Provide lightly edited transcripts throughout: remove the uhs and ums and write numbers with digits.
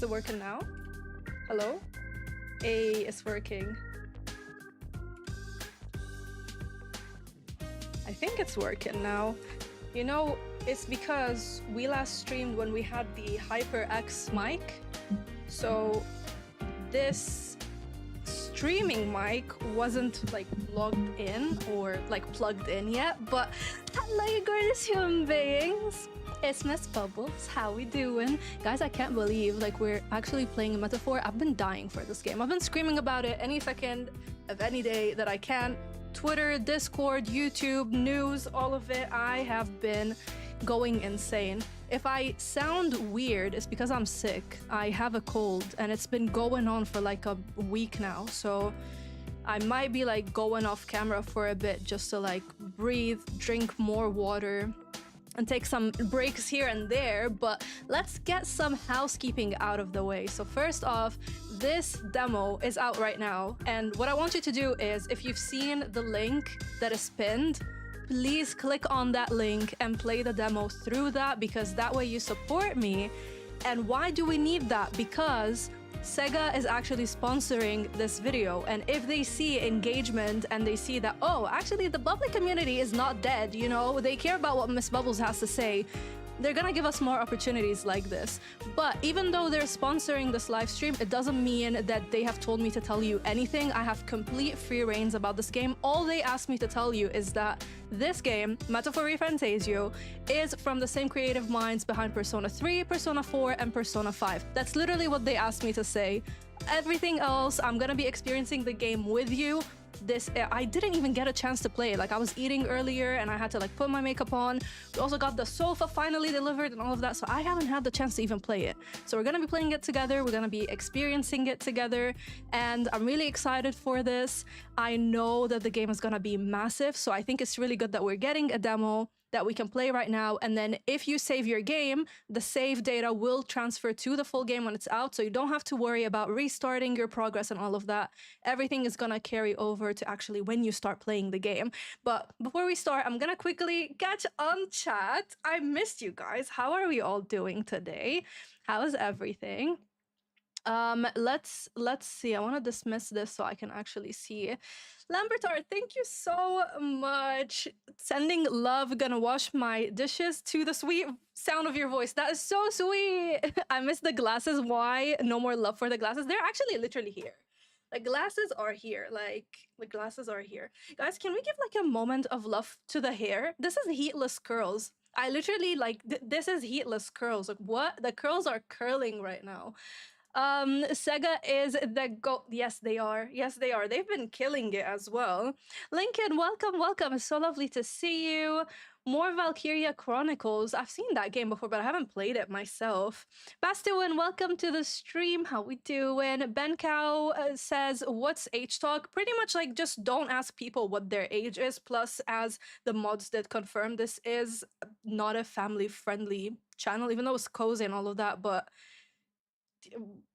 it working now? Hello? Hey, it's working. I think it's working now. You know, it's because we last streamed when we had the HyperX mic. So this streaming mic wasn't like logged in or like plugged in yet, but hello you gorgeous human beings. It's missbubbles. How we doing? Guys, I can't believe like we're actually playing a metaphor. I've been dying for this game. I've been screaming about it any second of any day that I can. Twitter, Discord, YouTube, news, all of it. I have been going insane. If I sound weird, it's because I'm sick. I have a cold and it's been going on for like a week now. So I might be like going off camera for a bit just to like breathe, drink more water, and take some breaks here and there, but let's get some housekeeping out of the way. So first off, this demo is out right now, and what I want you to do is, if you've seen the link that is pinned, please click on that link and play the demo through that, because that way you support me. And why do we need that? Because Sega is actually sponsoring this video, and if they see engagement and they see that, oh, actually the bubbly community is not dead, you know, they care about what missbubbles has to say, they're gonna give us more opportunities like this. But even though they're sponsoring this live stream, it doesn't mean that they have told me to tell you anything. I have complete free reins about this game. All they asked me to tell you is that this game, Metaphor Fantazio, is from the same creative minds behind Persona 3, Persona 4, and Persona 5. That's literally what they asked me to say. Everything else, I'm gonna be experiencing the game with you. I didn't even get a chance to play it. Like, I was eating earlier and I had to like put my makeup on. We also got the sofa finally delivered and all of that, so I haven't had the chance to even play it. So we're gonna be playing it together, we're gonna be experiencing it together, and I'm really excited for this. I know that the game is gonna be massive, so I think it's really good that we're getting a demo that we can play right now, and then if you save your game, the save data will transfer to the full game when it's out, so you don't have to worry about restarting your progress and all of that. Everything is gonna carry over to actually when you start playing the game. But before we start, I'm gonna quickly catch on chat. I missed you guys. How are we all doing today? How's everything? Let's see. I want to dismiss this so I can actually see. Lambertar, thank you so much. Sending love, gonna wash my dishes to the sweet sound of your voice. That is so sweet. I miss the glasses. Why? No more love for the glasses. They're actually literally here. Like, glasses are here. Like, the glasses are here. Guys, can we give like a moment of love to the hair? This is heatless curls. I literally like, this is heatless curls. Like, what? The curls are curling right now. Sega is the go. Yes, they are. Yes, they are. They've been killing it as well. Lincoln, welcome, welcome. It's so lovely to see you. More Valkyria Chronicles. I've seen that game before, but I haven't played it myself. Bastian, welcome to the stream. How we doing? Ben Cow says, what's age talk? Pretty much like just don't ask people what their age is. Plus, as the mods did confirm, this is not a family-friendly channel, even though it's cozy and all of that, but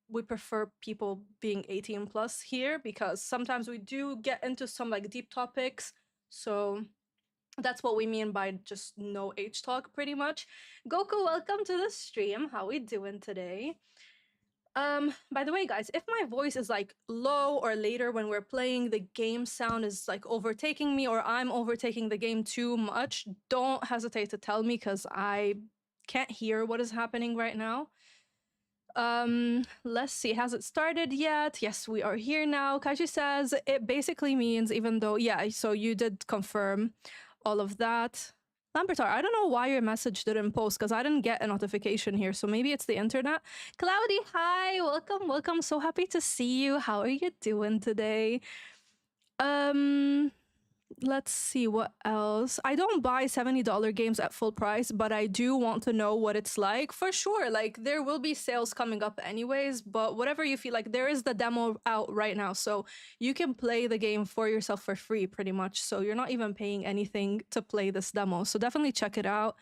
we prefer people being 18 plus here, because sometimes we do get into some like deep topics, so that's what we mean by just no age talk, pretty much. Goku, welcome to the stream. How we doing today? By the way, guys, if my voice is like low or later when we're playing, the game sound is like overtaking me, or I'm overtaking the game too much, don't hesitate to tell me, because I can't hear what is happening right now. Let's see, has it started yet? Yes, we are here now. Kaji says it basically means, even though, yeah, so you did confirm all of that. Lambertar, I don't know why your message didn't post, because I didn't get a notification here, so maybe it's the internet. Cloudy, hi, welcome, welcome. So happy to see you. How are you doing today? Let's see what else. I don't buy $70 games at full price, but I do want to know what it's like. For sure, like, there will be sales coming up anyways, but whatever you feel like, there is the demo out right now, so you can play the game for yourself for free, pretty much. So you're not even paying anything to play this demo, so definitely check it out.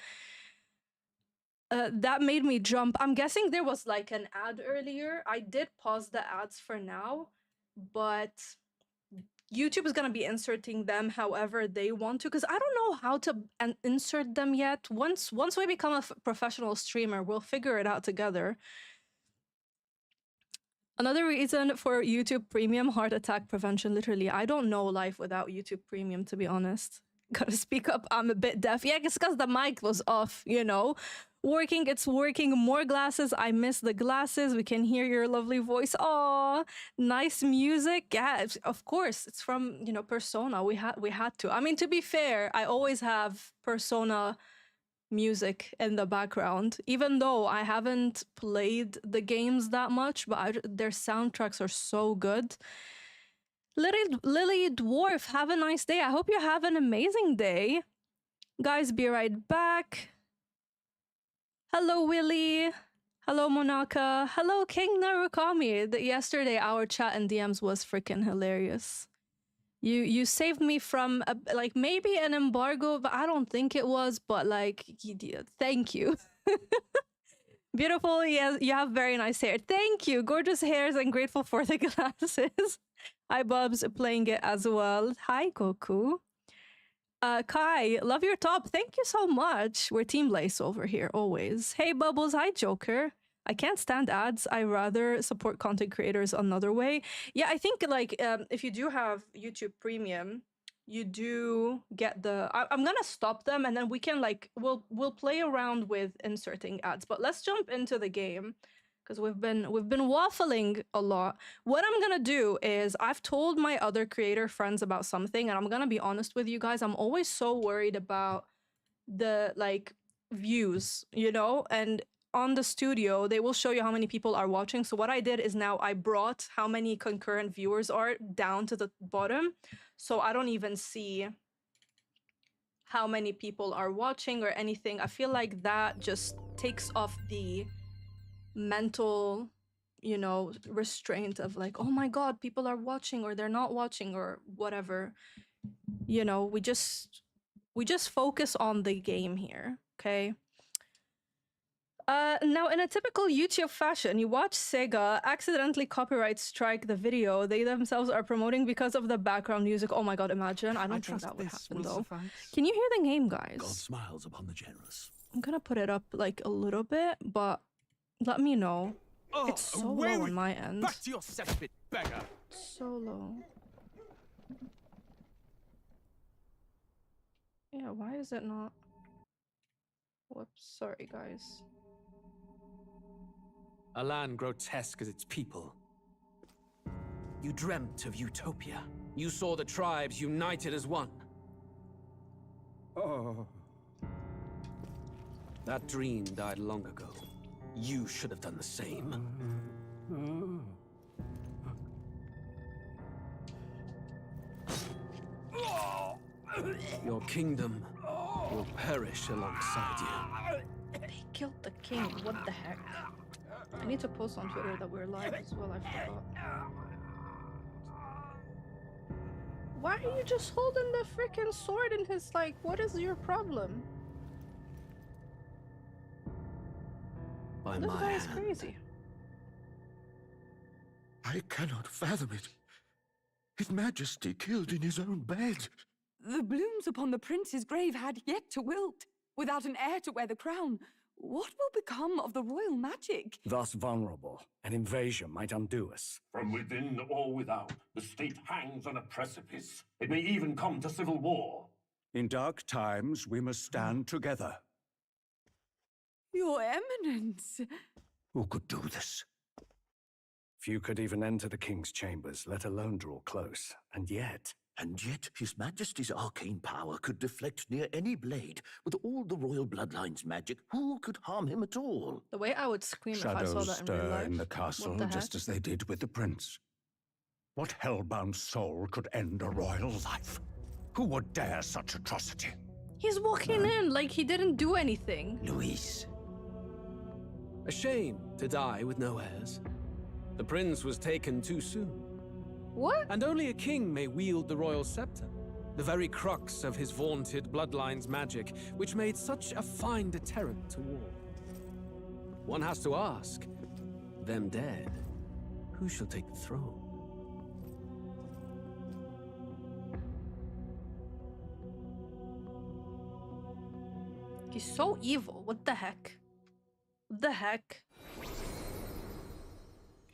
That made me jump. I'm guessing there was like an ad earlier. I did pause the ads for now, but YouTube is going to be inserting them however they want to, because I don't know how to insert them yet. Once we become a professional streamer, we'll figure it out together. Another reason for YouTube Premium, heart attack prevention. Literally, I don't know life without YouTube Premium, to be honest. Gotta speak up, I'm a bit deaf. Yeah, it's because the mic was off, you know. Working, it's working. More glasses, I miss the glasses. We can hear your lovely voice. Aw, nice music. Yeah, of course, it's from, you know, Persona. We had to. I mean, to be fair, I always have Persona music in the background, even though I haven't played the games that much, but their soundtracks are so good. Lily Dwarf, have a nice day. I hope you have an amazing day. Guys, be right back. Hello, Willie. Hello, Monaka. Hello, King Narukami. Yesterday, our chat and DMs was freaking hilarious. You saved me from like maybe an embargo, but I don't think it was. But like, thank you. Beautiful. Yes, you have very nice hair. Thank you. Gorgeous hairs and grateful for the glasses. Hi, Bubs, playing it as well. Hi, Goku. Kai, love your top. Thank you so much. We're Team Lace over here, always. Hey, Bubbles. Hi, Joker. I can't stand ads. I rather support content creators another way. Yeah, I think like if you do have YouTube Premium, you do get the. I'm gonna stop them, and then we can like we'll play around with inserting ads. But let's jump into the game because we've been waffling a lot. What I'm gonna do is I've told my other creator friends about something, and I'm gonna be honest with you guys. I'm always so worried about the like views, you know, and on the studio, they will show you how many people are watching. So what I did is now I brought how many concurrent viewers are down to the bottom. So I don't even see how many people are watching or anything. I feel like that just takes off the mental, you know, restraint of like, oh my God, people are watching or they're not watching or whatever. You know, we just focus on the game here, okay? Now, in a typical YouTube fashion, you watch Sega accidentally copyright strike the video they themselves are promoting because of the background music. Oh my God, imagine. I don't think that would happen though. Can you hear the game, guys? God smiles upon the generous. I'm gonna put it up like a little bit, but let me know. It's so low on my end. Back to your cesspit, beggar. So low. Yeah, why is it not? Whoops, sorry guys. A land grotesque as its people. You dreamt of utopia. You saw the tribes united as one. Oh. That dream died long ago. You should have done the same. Your kingdom will perish alongside you. They killed the king, what the heck? I need to post on Twitter that we're live as well, I forgot. Why are you just holding the freaking sword in his, like, what is your problem? By This my guy is hand. crazy. I cannot fathom it. His Majesty killed in his own bed. The blooms upon the prince's grave had yet to wilt. Without an heir to wear the crown, what will become of the royal magic? Thus vulnerable, an invasion might undo us. From within or without, the state hangs on a precipice. It may even come to civil war. In dark times, we must stand together. Your Eminence! Who could do this? Few could even enter the king's chambers, let alone draw close. And yet His Majesty's arcane power could deflect near any blade. With all the royal bloodline's magic, who could harm him at all? The way I would scream if I saw shadows that in real stir life. in the castle, What the just heck? as they did with the prince. What hellbound soul could end a royal life? Who would dare such atrocity? He's walking in like he didn't do anything. Luis. A shame to die with no heirs. The prince was taken too soon. What? And only a king may wield the royal scepter. The very crux of his vaunted bloodline's magic, which made such a fine deterrent to war. One has to ask, them dead, who shall take the throne? He's so evil. What the heck? What the heck?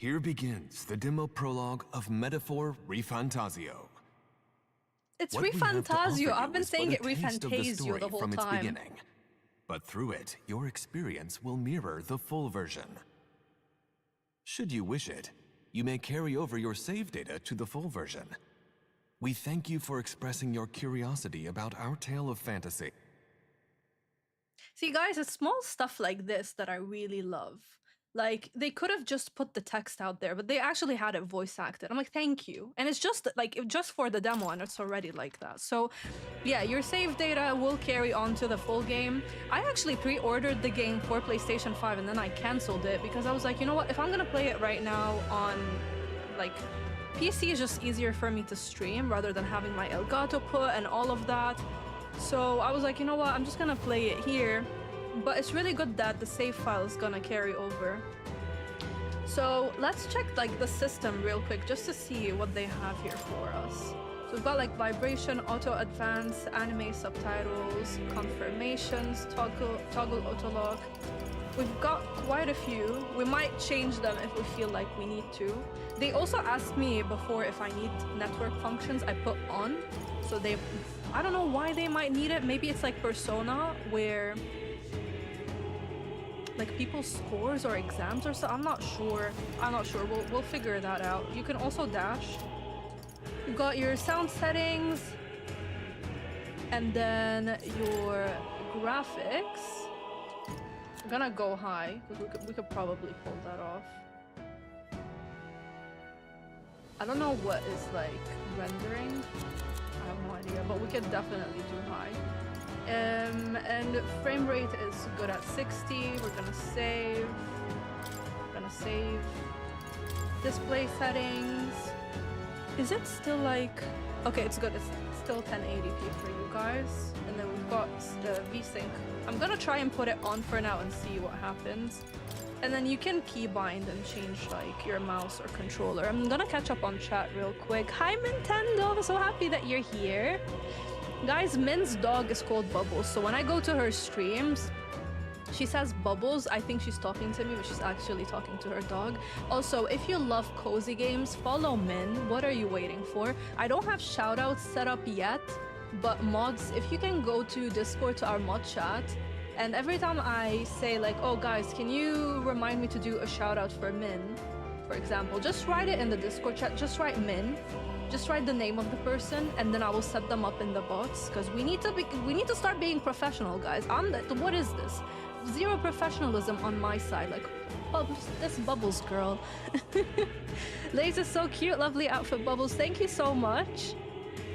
Here begins the demo prologue of Metaphor Fantazio. It's What we have to offer Fantazio. you I've been is but saying a it taste of the Fantazio story the whole from its time. beginning. But through it, your experience will mirror the full version. Should you wish it, you may carry over your save data to the full version. We thank you for expressing your curiosity about our tale of fantasy. See, guys, it's small stuff like this that I really love. Like, they could have just put the text out there, but they actually had it voice acted. I'm like, thank you. And it's just like, just for the demo, and it's already like that. So, yeah, your save data will carry on to the full game. I actually pre-ordered the game for PlayStation 5, and then I canceled it because I was like, you know what? If I'm gonna play it right now on, like, PC is just easier for me to stream rather than having my Elgato put and all of that. So I was like, you know what? I'm just gonna play it here. But it's really good that the save file is gonna carry over. So let's check like the system real quick just to see what they have here for us. So we've got like vibration, auto advance, anime subtitles, confirmations, toggle auto lock. We've got quite a few. We might change them if we feel like we need to. They also asked me before if I need network functions. I put on. So I don't know why they might need it. Maybe it's like Persona where like people's scores or exams or so. I'm not sure. We'll figure that out. You can also dash. You've got your sound settings and then your graphics. I'm gonna go high because we could probably pull that off. I don't know what is like rendering. I have no idea, but we could definitely do high. And frame rate is good at 60. We're gonna save. Display settings. Is it still like... Okay, it's good. It's still 1080p for you guys. And then we've got the VSync. I'm gonna try and put it on for now and see what happens. And then you can keybind and change like your mouse or controller. I'm gonna catch up on chat real quick. Hi Nintendo, I'm so happy that you're here. Guys, Min's dog is called Bubbles, so when I go to her streams, she says Bubbles. I think she's talking to me, but she's actually talking to her dog. Also, if you love cozy games, follow Min. What are you waiting for? I don't have shoutouts set up yet, but mods, if you can go to Discord to our mod chat, and every time I say like, oh guys, can you remind me to do a shoutout for Min, for example, just write it in the Discord chat, just write Min. Just write the name of the person, and then I will set them up in the bots because we need to start being professional, guys. What is this? Zero professionalism on my side. Like, this Bubbles girl. Lace is so cute, lovely outfit, Bubbles. Thank you so much.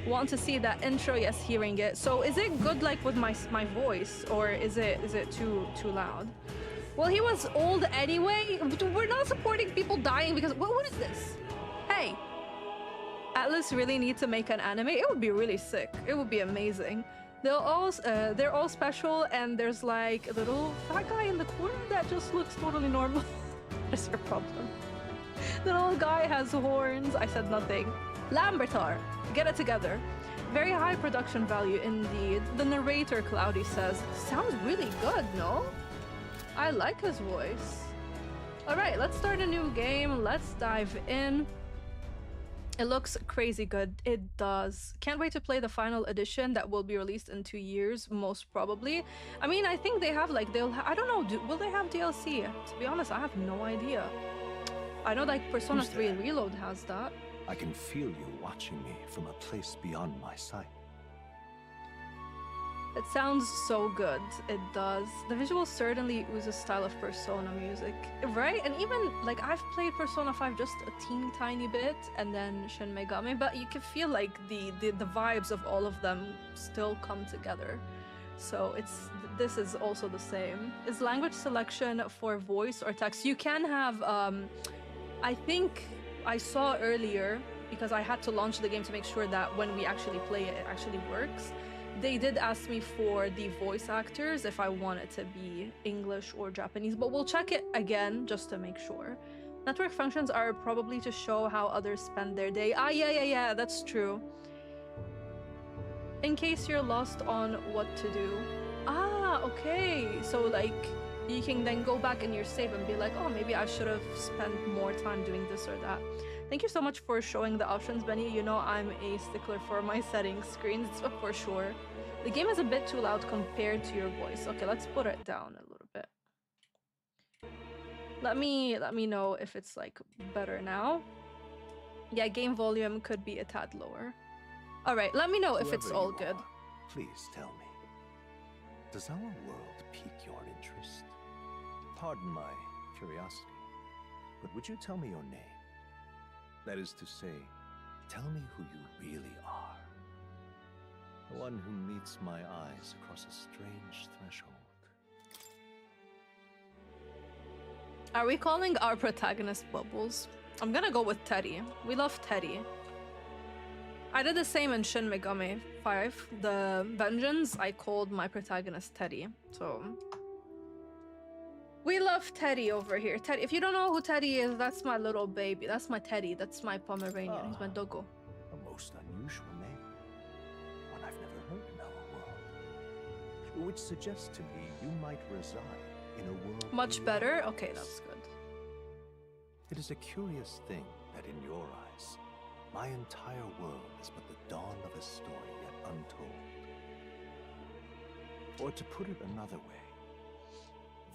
Want to see that intro? Yes, hearing it. So, is it good like with my voice, or is it too loud? Well, he was old anyway. We're not supporting people dying because what is this? Hey. Atlas really need to make an anime. It would be really sick. It would be amazing. They're all special, and there's like a little fat guy in the corner that just looks totally normal. What's your problem? The little guy has horns. I said nothing. Lambertar, get it together. Very high production value indeed. The narrator, Cloudy, says, sounds really good, no? I like his voice. All right, let's start a new game. Let's dive in. It looks crazy good. It does. Can't wait to play the final edition that will be released in 2 years, most probably. I mean, I think they have like, I don't know, will they have DLC? To be honest, I have no idea. I know like Persona 3 Reload has that. I can feel you watching me from a place beyond my sight. It sounds so good. It does. The visual certainly was a style of Persona music, right? And even like I've played Persona 5 just a teeny tiny bit, and then Shin Megami, but you can feel like the vibes of all of them still come together. So this is also the same. Is language selection for voice or text? You can have. I think I saw earlier because I had to launch the game to make sure that when we actually play it, it actually works. They did ask me for the voice actors if I want it to be English or Japanese, but we'll check it again just to make sure. Network functions are probably to show how others spend their day. Ah, yeah, that's true. In case you're lost on what to do. Ah, okay. So like, you can then go back in your save and be like, oh, maybe I should have spent more time doing this or that. Thank you so much for showing the options, Benny. You know I'm a stickler for my settings screens, for sure. The game is a bit too loud compared to your voice. Okay, let's put it down a little bit. Let me know if it's like better now. Yeah, game volume could be a tad lower. All right, let me know if it's all good. Please tell me, does our world pique your interest? Pardon my curiosity, but would you tell me your name? That is to say, tell me who you really are. The one who meets my eyes across a strange threshold. Are we calling our protagonist Bubbles? I'm gonna go with Teddy. We love Teddy. I did the same in Shin Megami 5. The Vengeance, I called my protagonist Teddy. So we love Teddy over here. Teddy. If you don't know who Teddy is, that's my little baby. That's my Teddy. That's my Pomeranian. He's my doggo. A most unusual name. One I've never heard in our world. Which suggests to me you might reside in a world... Much better? Okay, that's good. It is a curious thing that in your eyes, my entire world is but the dawn of a story yet untold. Or to put it another way,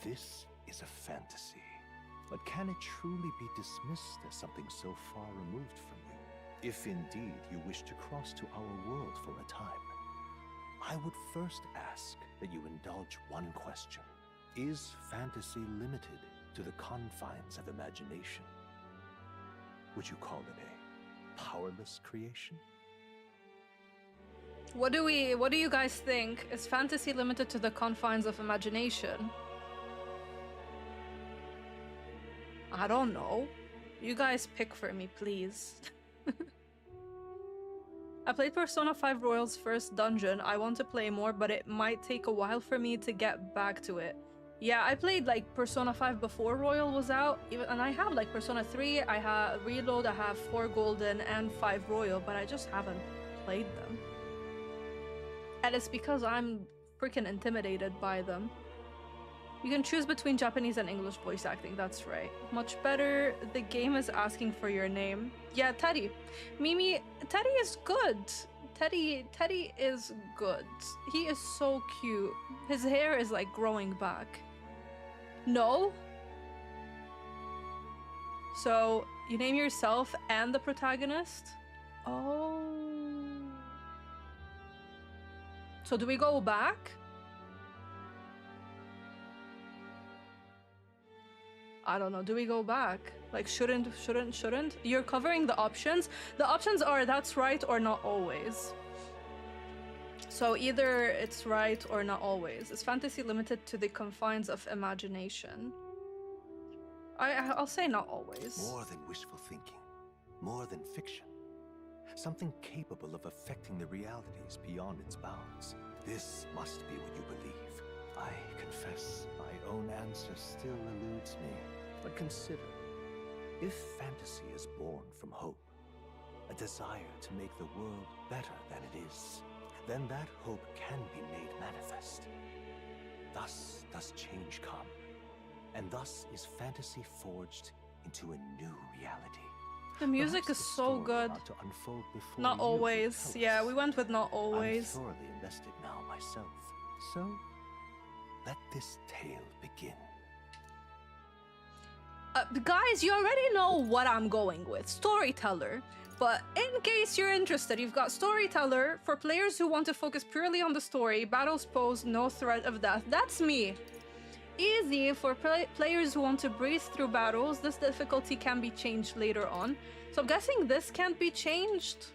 this is a fantasy. But can it truly be dismissed as something so far removed from you? If indeed you wish to cross to our world for a time, I would first ask that you indulge one question. Is fantasy limited to the confines of imagination? Would you call it a powerless creation? What do you guys think? Is fantasy limited to the confines of imagination? I don't know. You guys pick for me, please. I played Persona 5 Royal's first dungeon. I want to play more, but it might take a while for me to get back to it. Yeah, I played like Persona 5 before Royal was out, and I have like Persona 3, I have Reload, I have 4 Golden and 5 Royal, but I just haven't played them. And it's because I'm freaking intimidated by them. You can choose between Japanese and English voice acting, that's right. Much better. The game is asking for your name. Yeah, Teddy. Mimi, Teddy is good. Teddy is good. He is so cute. His hair is like growing back. No? So, you name yourself and the protagonist? Oh. So do we go back? I don't know, do we go back? Like, shouldn't? You're covering the options. The options are that's right or not always. So either it's right or not always. Is fantasy limited to the confines of imagination? I'll say not always. More than wishful thinking, more than fiction. Something capable of affecting the realities beyond its bounds. This must be what you believe. I confess my own answer still eludes me. But consider, if fantasy is born from hope, a desire to make the world better than it is, then that hope can be made manifest. Thus does change come, and thus is fantasy forged into a new reality. The music is so good. Not always. Yeah, we went with not always. I'm thoroughly invested now myself. So, let this tale begin. Guys, you already know what I'm going with. Storyteller. But in case you're interested, you've got Storyteller for players who want to focus purely on the story. Battles pose no threat of death. That's me. Easy for players who want to breeze through battles. This difficulty can be changed later on. So I'm guessing this can't be changed.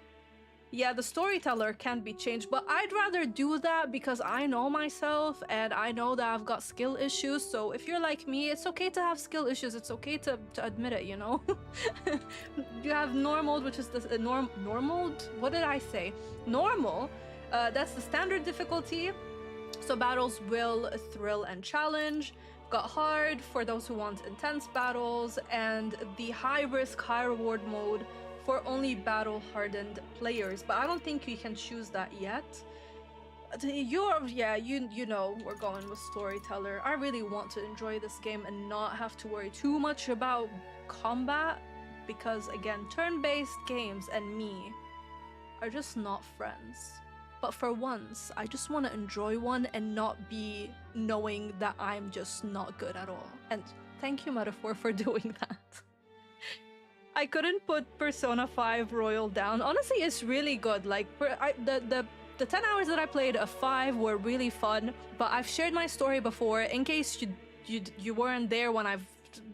Yeah, the Storyteller can't be changed, but I'd rather do that because I know myself and I know that I've got skill issues. So if you're like me, it's okay to have skill issues. It's okay to admit it, you know? You have normal, which is the normal? What did I say? Normal. That's the standard difficulty. So battles will thrill and challenge. Got hard for those who want intense battles, and the high risk, high reward mode for only battle hardened players. But I don't think you can choose that yet. You know we're going with storyteller. I really want to enjoy this game and not have to worry too much about combat, because again, turn-based games and me are just not friends. But for once, I just want to enjoy one and not be knowing that I'm just not good at all. And thank you, Metaphor, for doing that. I couldn't put Persona 5 Royal down. Honestly, it's really good. Like, the 10 hours that I played of 5 were really fun, but I've shared my story before in case you weren't there when I've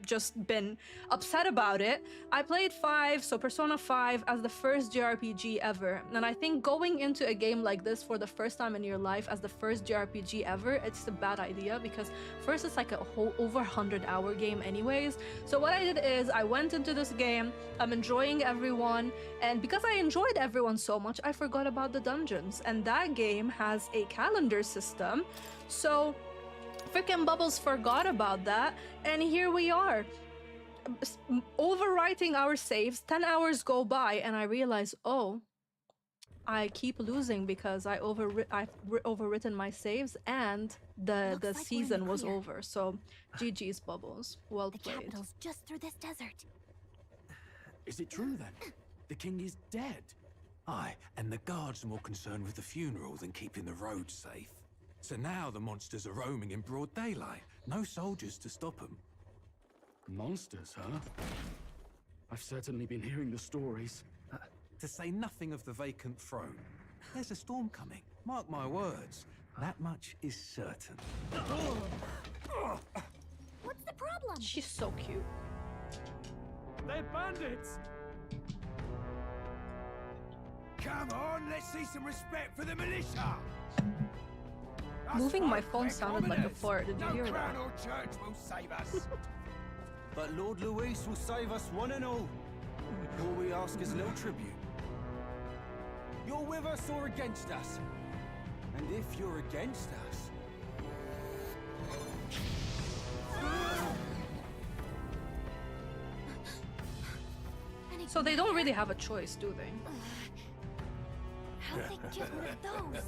just been upset about it. I played 5, so Persona 5, as the first JRPG ever, and I think going into a game like this for the first time in your life as the first JRPG ever, it's a bad idea, because first it's like a whole over 100-hour game anyways. So what I did is I went into this game, I'm enjoying everyone, and because I enjoyed everyone so much, I forgot about the dungeons, and that game has a calendar system, so freaking Bubbles forgot about that, and here we are overwriting our saves. 10 hours go by and I realize, oh, I keep losing because I've overwritten my saves and the Like season was clear. over. So GG's, Bubbles. Well The played. capital's just through this desert. Is it true then? The king is dead? Aye, and the guards are more concerned with the funeral than keeping the roads safe. So now the monsters are roaming in broad daylight. No soldiers to stop them. Monsters, huh? I've certainly been hearing the stories. To say nothing of the vacant throne. There's a storm coming. Mark my words. That much is certain. What's the problem? She's so cute. They're bandits! Come on, let's see some respect for the militia! Moving my phone sounded like a fart. Did you hear that? or church will save us. But Lord Luis will save us one and all. All we ask is a little tribute. You're with us or against us? And if you're against us... So they don't really have a choice, do they? How'd they get one of those?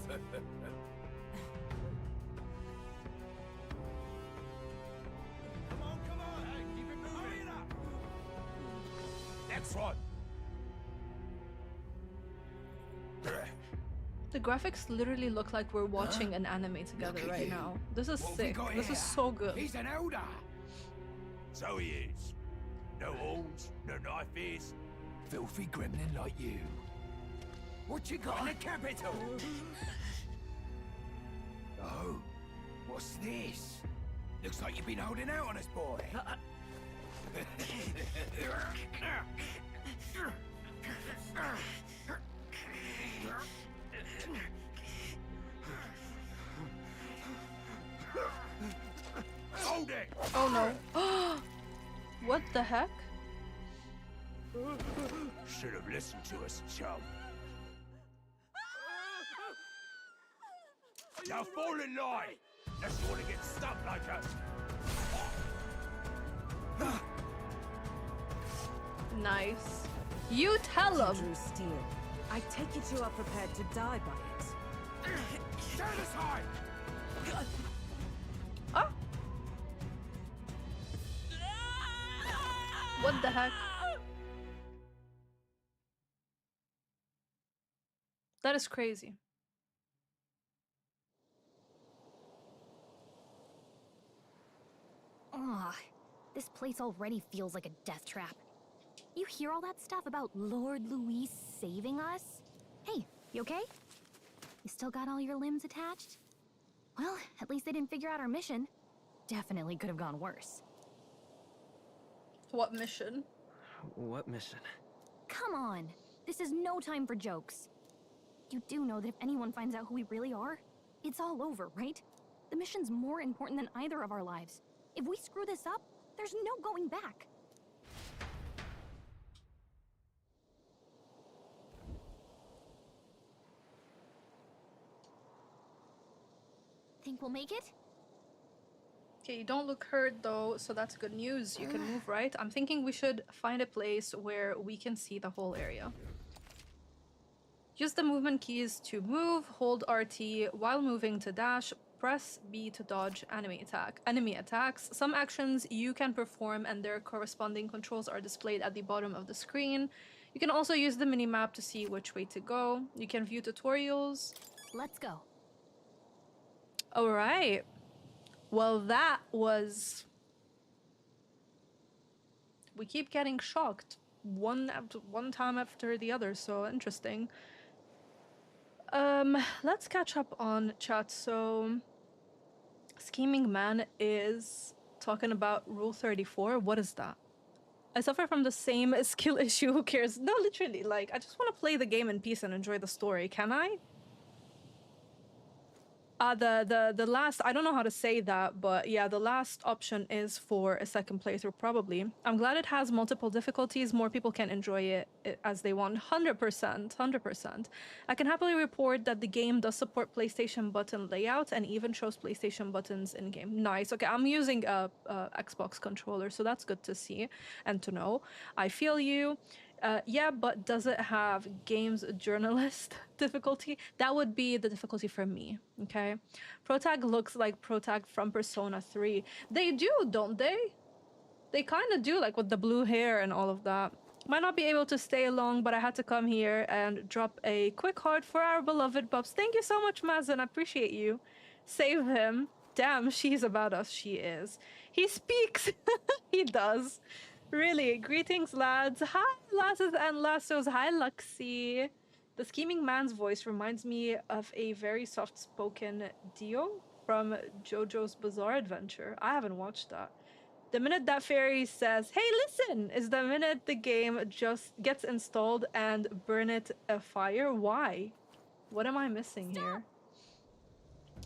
Come on, hey, keep it moving. Hurry it up. Next one. The graphics literally look like we're watching an anime together right now. This is sick. This is so good. He's an elder. So he is. No horns, no knife ears. Filthy gremlin like you. What you got in the capital? Oh, what's this? Looks like you've been holding out on us, boy. Hold it! Oh no. What the heck? Should have listened to us, chum. Now fall in line! Unless you want to get stuck like us. Nice. You tell him. Drew steel. I take it you are prepared to die by it. Stand aside! Ah. What the heck? That is crazy. Ugh, this place already feels like a death trap. You hear all that stuff about Lord Luis saving us? Hey, you okay? You still got all your limbs attached? Well, at least they didn't figure out our mission. Definitely could have gone worse. What mission? What mission? Come on, this is no time for jokes. You do know that if anyone finds out who we really are, it's all over, right? The mission's more important than either of our lives. If we screw this up, there's no going back. Think we'll make it? Okay, you don't look hurt though, so that's good news. You can move, right? I'm thinking we should find a place where we can see the whole area. Use the movement keys to move, hold RT while moving to dash, press B to dodge enemy attacks. Some actions you can perform and their corresponding controls are displayed at the bottom of the screen. You can also use the minimap to see which way to go. You can view tutorials. Let's go. All right. Well, that was... We keep getting shocked one time after the other, so interesting. Let's catch up on chat. So, Scheming Man is talking about Rule 34. What is that? I suffer from the same skill issue. Who cares? No, literally, like, I just want to play the game in peace and enjoy the story. Can I? The last, I don't know how to say that, but yeah, the last option is for a second playthrough, probably. I'm glad it has multiple difficulties. More people can enjoy it as they want. 100%, 100%. I can happily report that the game does support PlayStation button layout and even shows PlayStation buttons in-game. Nice. Okay, I'm using a Xbox controller, so that's good to see and to know. I feel you. Yeah, but does it have games journalist difficulty? That would be the difficulty for me, okay? Protag looks like Protag from Persona 3. They do, don't they? They kind of do, like with the blue hair and all of that. Might not be able to stay long, but I had to come here and drop a quick heart for our beloved Bubs. Thank you so much, Mazen. I appreciate you. Save him. Damn, she's about us. She is. He speaks. He does. Really, greetings, lads. Hi, lasses and lassos. Hi, Luxie. The Scheming Man's voice reminds me of a very soft-spoken Dio from JoJo's Bizarre Adventure. I haven't watched that. The minute that fairy says, "Hey, listen," is the minute the game just gets installed and burn it afire. Why? What am I missing here?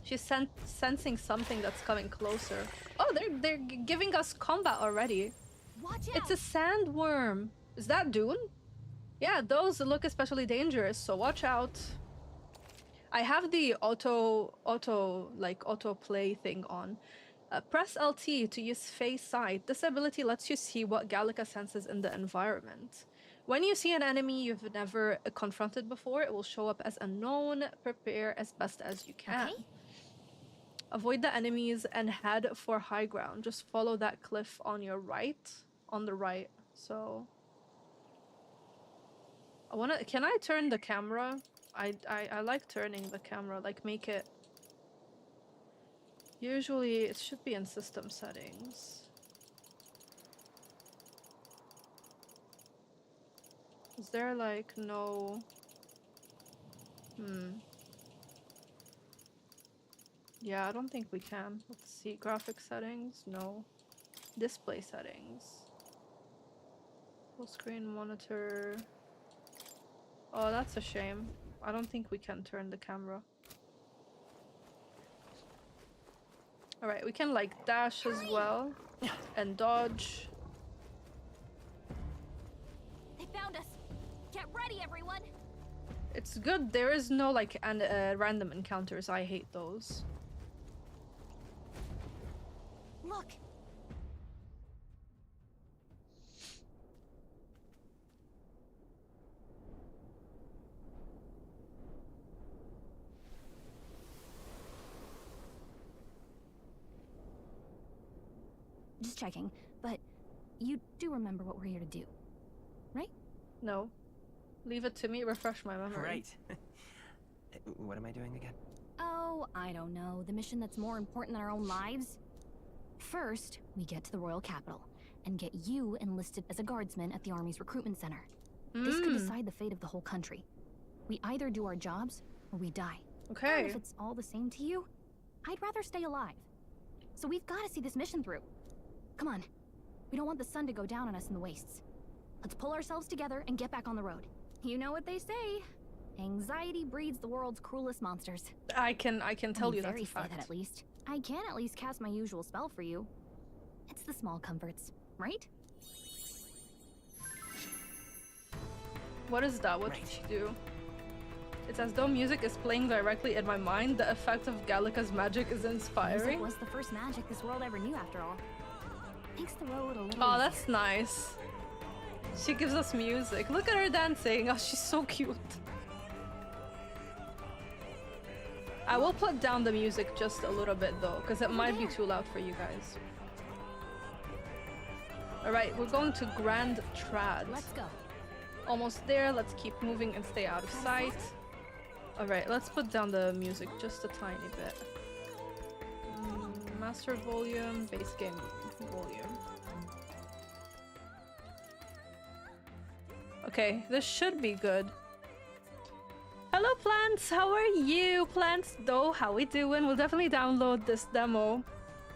She's sensing something that's coming closer. Oh, they're giving us combat already. Watch out. It's a sandworm. Is that Dune? Yeah, those look especially dangerous, so watch out. I have the auto play thing on. Press LT to use face sight. This ability lets you see what Gallica senses in the environment. When you see an enemy you've never confronted before, it will show up as unknown. Prepare as best as you can. Okay. Avoid the enemies and head for high ground. Just follow that cliff on your right. On the right. So can I turn the camera? I like turning the camera, like make it. Usually it should be in system settings. Is there like no Yeah, I don't think we can. Let's see. Graphic settings? No. Display settings. Full screen monitor. Oh, that's a shame. I don't think we can turn the camera. Alright, we can like dash as well. And dodge. They found us. Get ready, everyone. It's good. There is no like random encounters. I hate those. Look. Just checking, but you do remember what we're here to do, right? No. Leave it to me. Refresh my memory. Right. What am I doing again? Oh, I don't know. The mission that's more important than our own lives? First, we get to the royal capital and get you enlisted as a guardsman at the army's recruitment center. This could decide the fate of the whole country. We either do our jobs or we die. Okay. And if it's all the same to you, I'd rather stay alive. So we've got to see this mission through. Come on. We don't want the sun to go down on us in the wastes. Let's pull ourselves together and get back on the road. You know what they say. Anxiety breeds the world's cruelest monsters. I can tell you that's a fact. That at least. I can at least cast my usual spell for you. It's the small comforts, right? What is that? What did she do? It's as though music is playing directly in my mind. The effect of Gallica's magic is inspiring. Music was the first magic this world ever knew, after all. Makes the road a little Oh, easier. that's nice. She gives us music. Look at her dancing. Oh, she's so cute. I will put down the music just a little bit though, because it might be too loud for you guys. Alright, we're going to Grand Trad. Let's go. Almost there, let's keep moving and stay out of sight. Alright, let's put down the music just a tiny bit. Master volume, base game volume. Okay, this should be good. Hello plants, how are you? Plants though, how we doing? We'll definitely download this demo.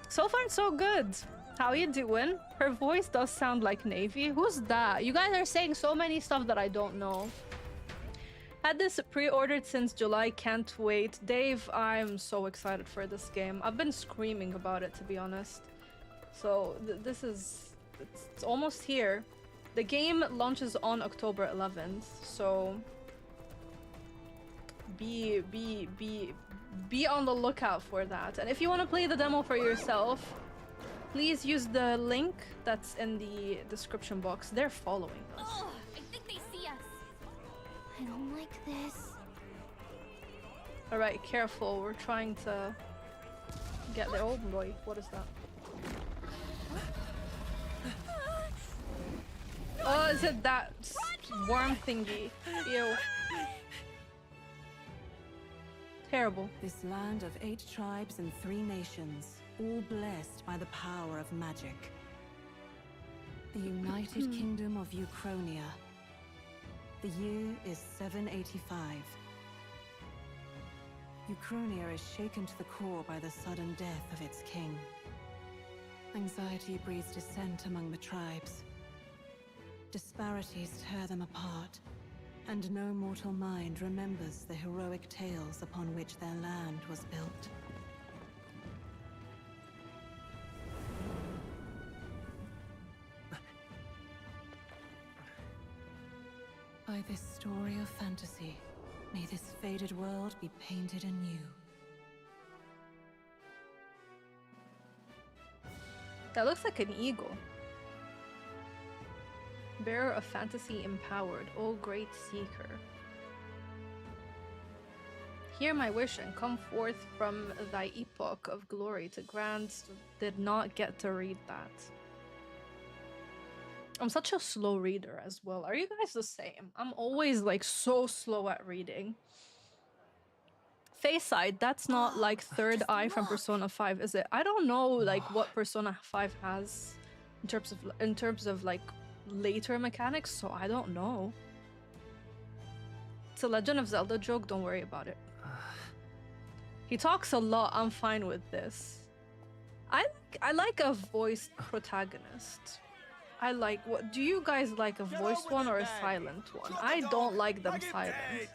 So far so good. How you doing? Her voice does sound like Navy. Who's that? You guys are saying so many stuff that I don't know. Had this pre-ordered since July, can't wait. Dave, I'm so excited for this game. I've been screaming about it, to be honest. So this is... it's almost here. The game launches on October 11th, so... Be on the lookout for that. And if you want to play the demo for yourself, please use the link that's in the description box. They're following us. Oh, I think they see us. I don't like this. Alright, careful. We're trying to get there. Oh boy, what is that? Oh, is it that worm thingy? Ew. Terrible. This land of 8 tribes and 3 nations, all blessed by the power of magic. The United Kingdom of Uchronia. The year is 785. Uchronia is shaken to the core by the sudden death of its king. Anxiety breeds dissent among the tribes. Disparities tear them apart, and no mortal mind remembers the heroic tales upon which their land was built. By this story of fantasy, may this faded world be painted anew. That looks like an eagle. Bearer of fantasy empowered, O great seeker. Hear my wish and come forth from thy epoch of glory to grant. Did not get to read that. I'm such a slow reader as well. Are you guys the same? I'm always like so slow at reading. Face side, that's not like third eye from Persona 5, is it? I don't know like what Persona 5 has in terms of like later mechanics, so I don't know. It's a Legend of Zelda joke, don't worry about it. He talks a lot, I'm fine with this. I like a voiced protagonist. I like, what do you guys like, a voiced one or a silent one? I don't like them silent. Please!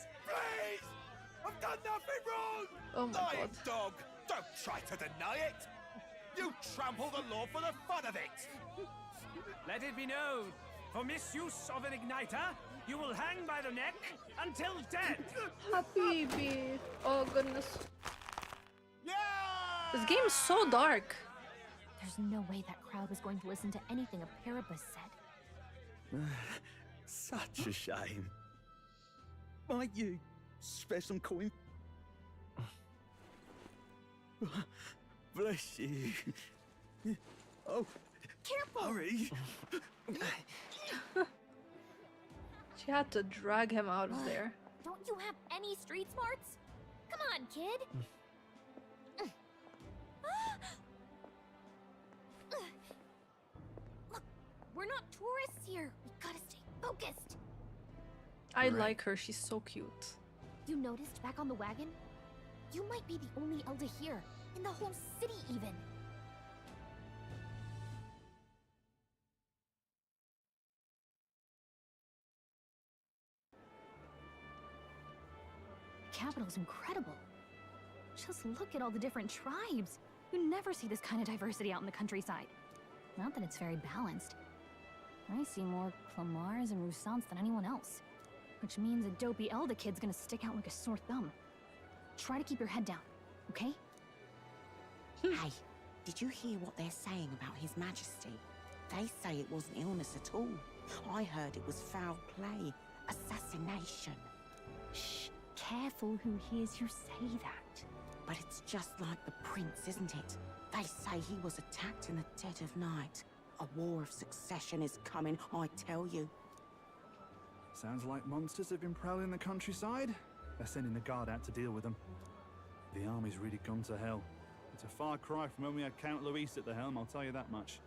I've done nothing wrong! Oh my god. Dog, don't try to deny it! You trample the law for the fun of it! Let it be known, for misuse of an igniter, you will hang by the neck until dead! Habibi. Oh goodness. Yeah! This game is so dark. There's no way that crowd was going to listen to anything a Paribus said. Such a shame. Might you spare some coin? Bless you. Oh, careful! Hurry. She had to drag him out of there. Don't you have any street smarts? Come on, kid. Look, we're not tourists here. We gotta stay focused. I like her, she's so cute. You noticed back on the wagon? You might be the only Elder here, in the whole city even. The capital's incredible. Just look at all the different tribes. You never see this kind of diversity out in the countryside. Not that it's very balanced. I see more Clamars and Roussants than anyone else. Which means a dopey Elder kid's gonna stick out like a sore thumb. Try to keep your head down, okay? Hey, did you hear what they're saying about His Majesty? They say it wasn't illness at all. I heard it was foul play, assassination. Shh, careful who hears you say that. But it's just like the prince, isn't it? They say he was attacked in the dead of night. A war of succession is coming, I tell you. Sounds like monsters have been prowling the countryside. They're sending the guard out to deal with them. The army's really gone to hell. It's a far cry from when we had Count Luis at the helm, I'll tell you that much.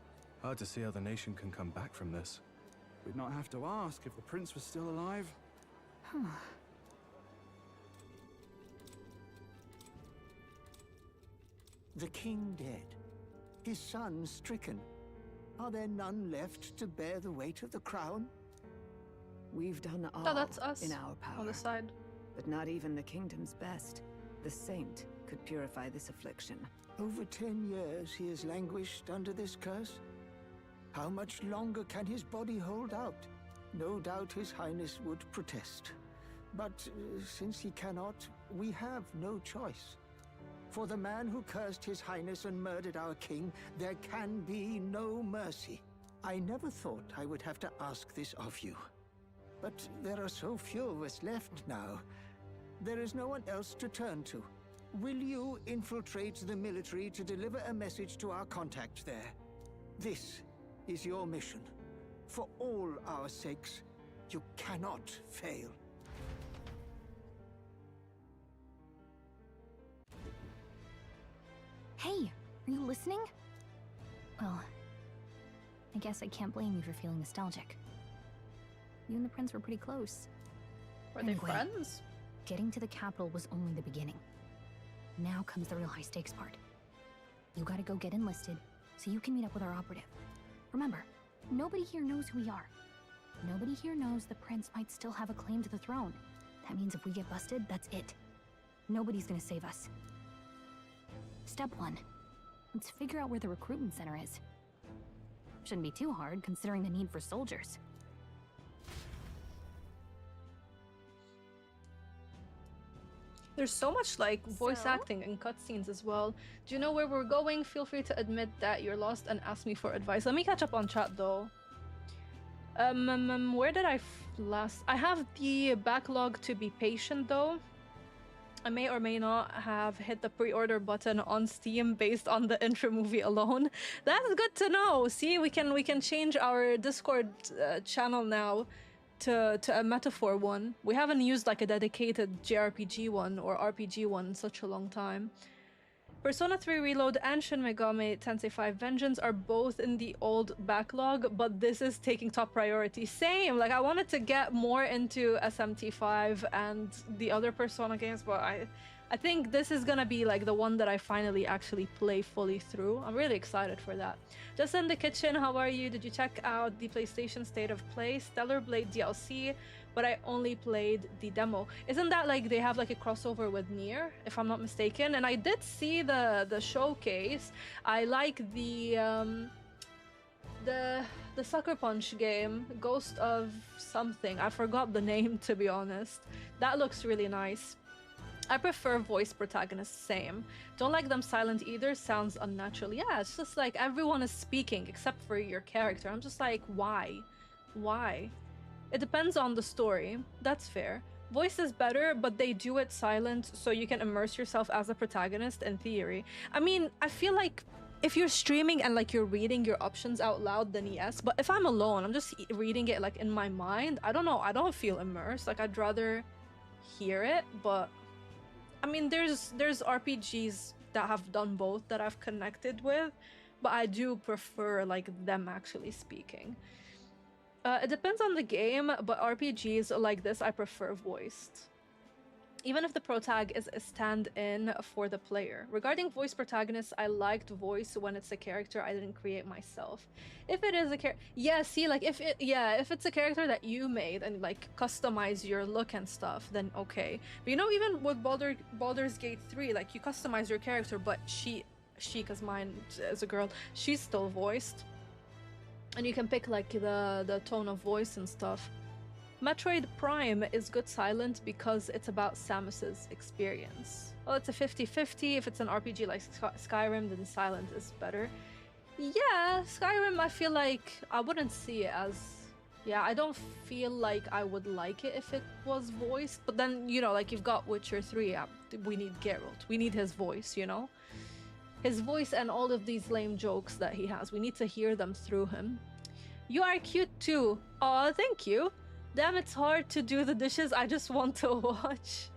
Hard to see how the nation can come back from this. We'd not have to ask if the prince was still alive. The king dead, his son stricken. Are there none left to bear the weight of the crown? We've done all that's us in our power. On the side. But not even the kingdom's best. The saint could purify this affliction. Over 10 years he has languished under this curse. How much longer can his body hold out? No doubt his highness would protest. But since he cannot, we have no choice. For the man who cursed his highness and murdered our king, there can be no mercy. I never thought I would have to ask this of you. But there are so few of us left now. There is no one else to turn to. Will you infiltrate the military to deliver a message to our contact there? This is your mission. For all our sakes, you cannot fail. Hey, are you listening? Well, I guess I can't blame you for feeling nostalgic. You and the prince were pretty close. Were they friends? Getting to the capital was only the beginning. Now comes the real high-stakes part. You gotta go get enlisted, so you can meet up with our operative. Remember, nobody here knows who we are. Nobody here knows the prince might still have a claim to the throne. That means if we get busted, that's it. Nobody's gonna save us. Step 1. Let's figure out where the recruitment center is. Shouldn't be too hard, considering the need for soldiers. There's so much like voice acting and cutscenes as well. Do you know where we're going? Feel free to admit that you're lost and ask me for advice. Let me catch up on chat though. Where did I last? I have the backlog to be patient though. I may or may not have hit the pre-order button on Steam based on the intro movie alone. That's good to know. See, we can change our Discord channel now to a metaphor one. We haven't used like a dedicated JRPG one or RPG one in such a long time. Persona 3 Reload and Shin Megami Tensei 5 Vengeance are both in the old backlog, but this is taking top priority. Same, like I wanted to get more into SMT5 and the other Persona games, but I think this is gonna be like the one that I finally actually play fully through. I'm really excited for that. Just in the kitchen, how are you? Did you check out the PlayStation State of Play? Stellar Blade DLC, but I only played the demo. Isn't that like they have like a crossover with Nier, if I'm not mistaken? And I did see the showcase. I like the Sucker Punch game, Ghost of something. I forgot the name, to be honest. That looks really nice. I prefer voice protagonists, same. Don't like them silent either, sounds unnatural. Yeah, it's just like everyone is speaking except for your character. I'm just like, why? Why? It depends on the story. That's fair. Voice is better, but they do it silent so you can immerse yourself as a protagonist in theory. I mean, I feel like if you're streaming and like you're reading your options out loud, then yes. But if I'm alone, I'm just reading it like in my mind. I don't know. I don't feel immersed. Like I'd rather hear it, but I mean, there's RPGs that have done both that I've connected with, but I do prefer like them actually speaking. It depends on the game, but RPGs like this I prefer voiced. Even if the protag is a stand-in for the player. Regarding voice protagonists, I liked voice when it's a character I didn't create myself. If it is a character, yeah, see, like if it's a character that you made and like customize your look and stuff, then okay. But you know, even with Baldur's Gate 3, like you customize your character, but she, cause mine is a girl, she's still voiced. And you can pick like the tone of voice and stuff. Metroid Prime is good silent because it's about Samus's experience. Well, it's a 50-50. If it's an RPG like Skyrim, then silent is better. Yeah, Skyrim, I feel like I wouldn't see it as Yeah, I don't feel like I would like it if it was voiced, but then, you know, like you've got Witcher 3, we need Geralt. We need his voice, you know? His voice and all of these lame jokes that he has. We need to hear them through him. You are cute too. Aw, thank you. Damn, it's hard to do the dishes. I just want to watch.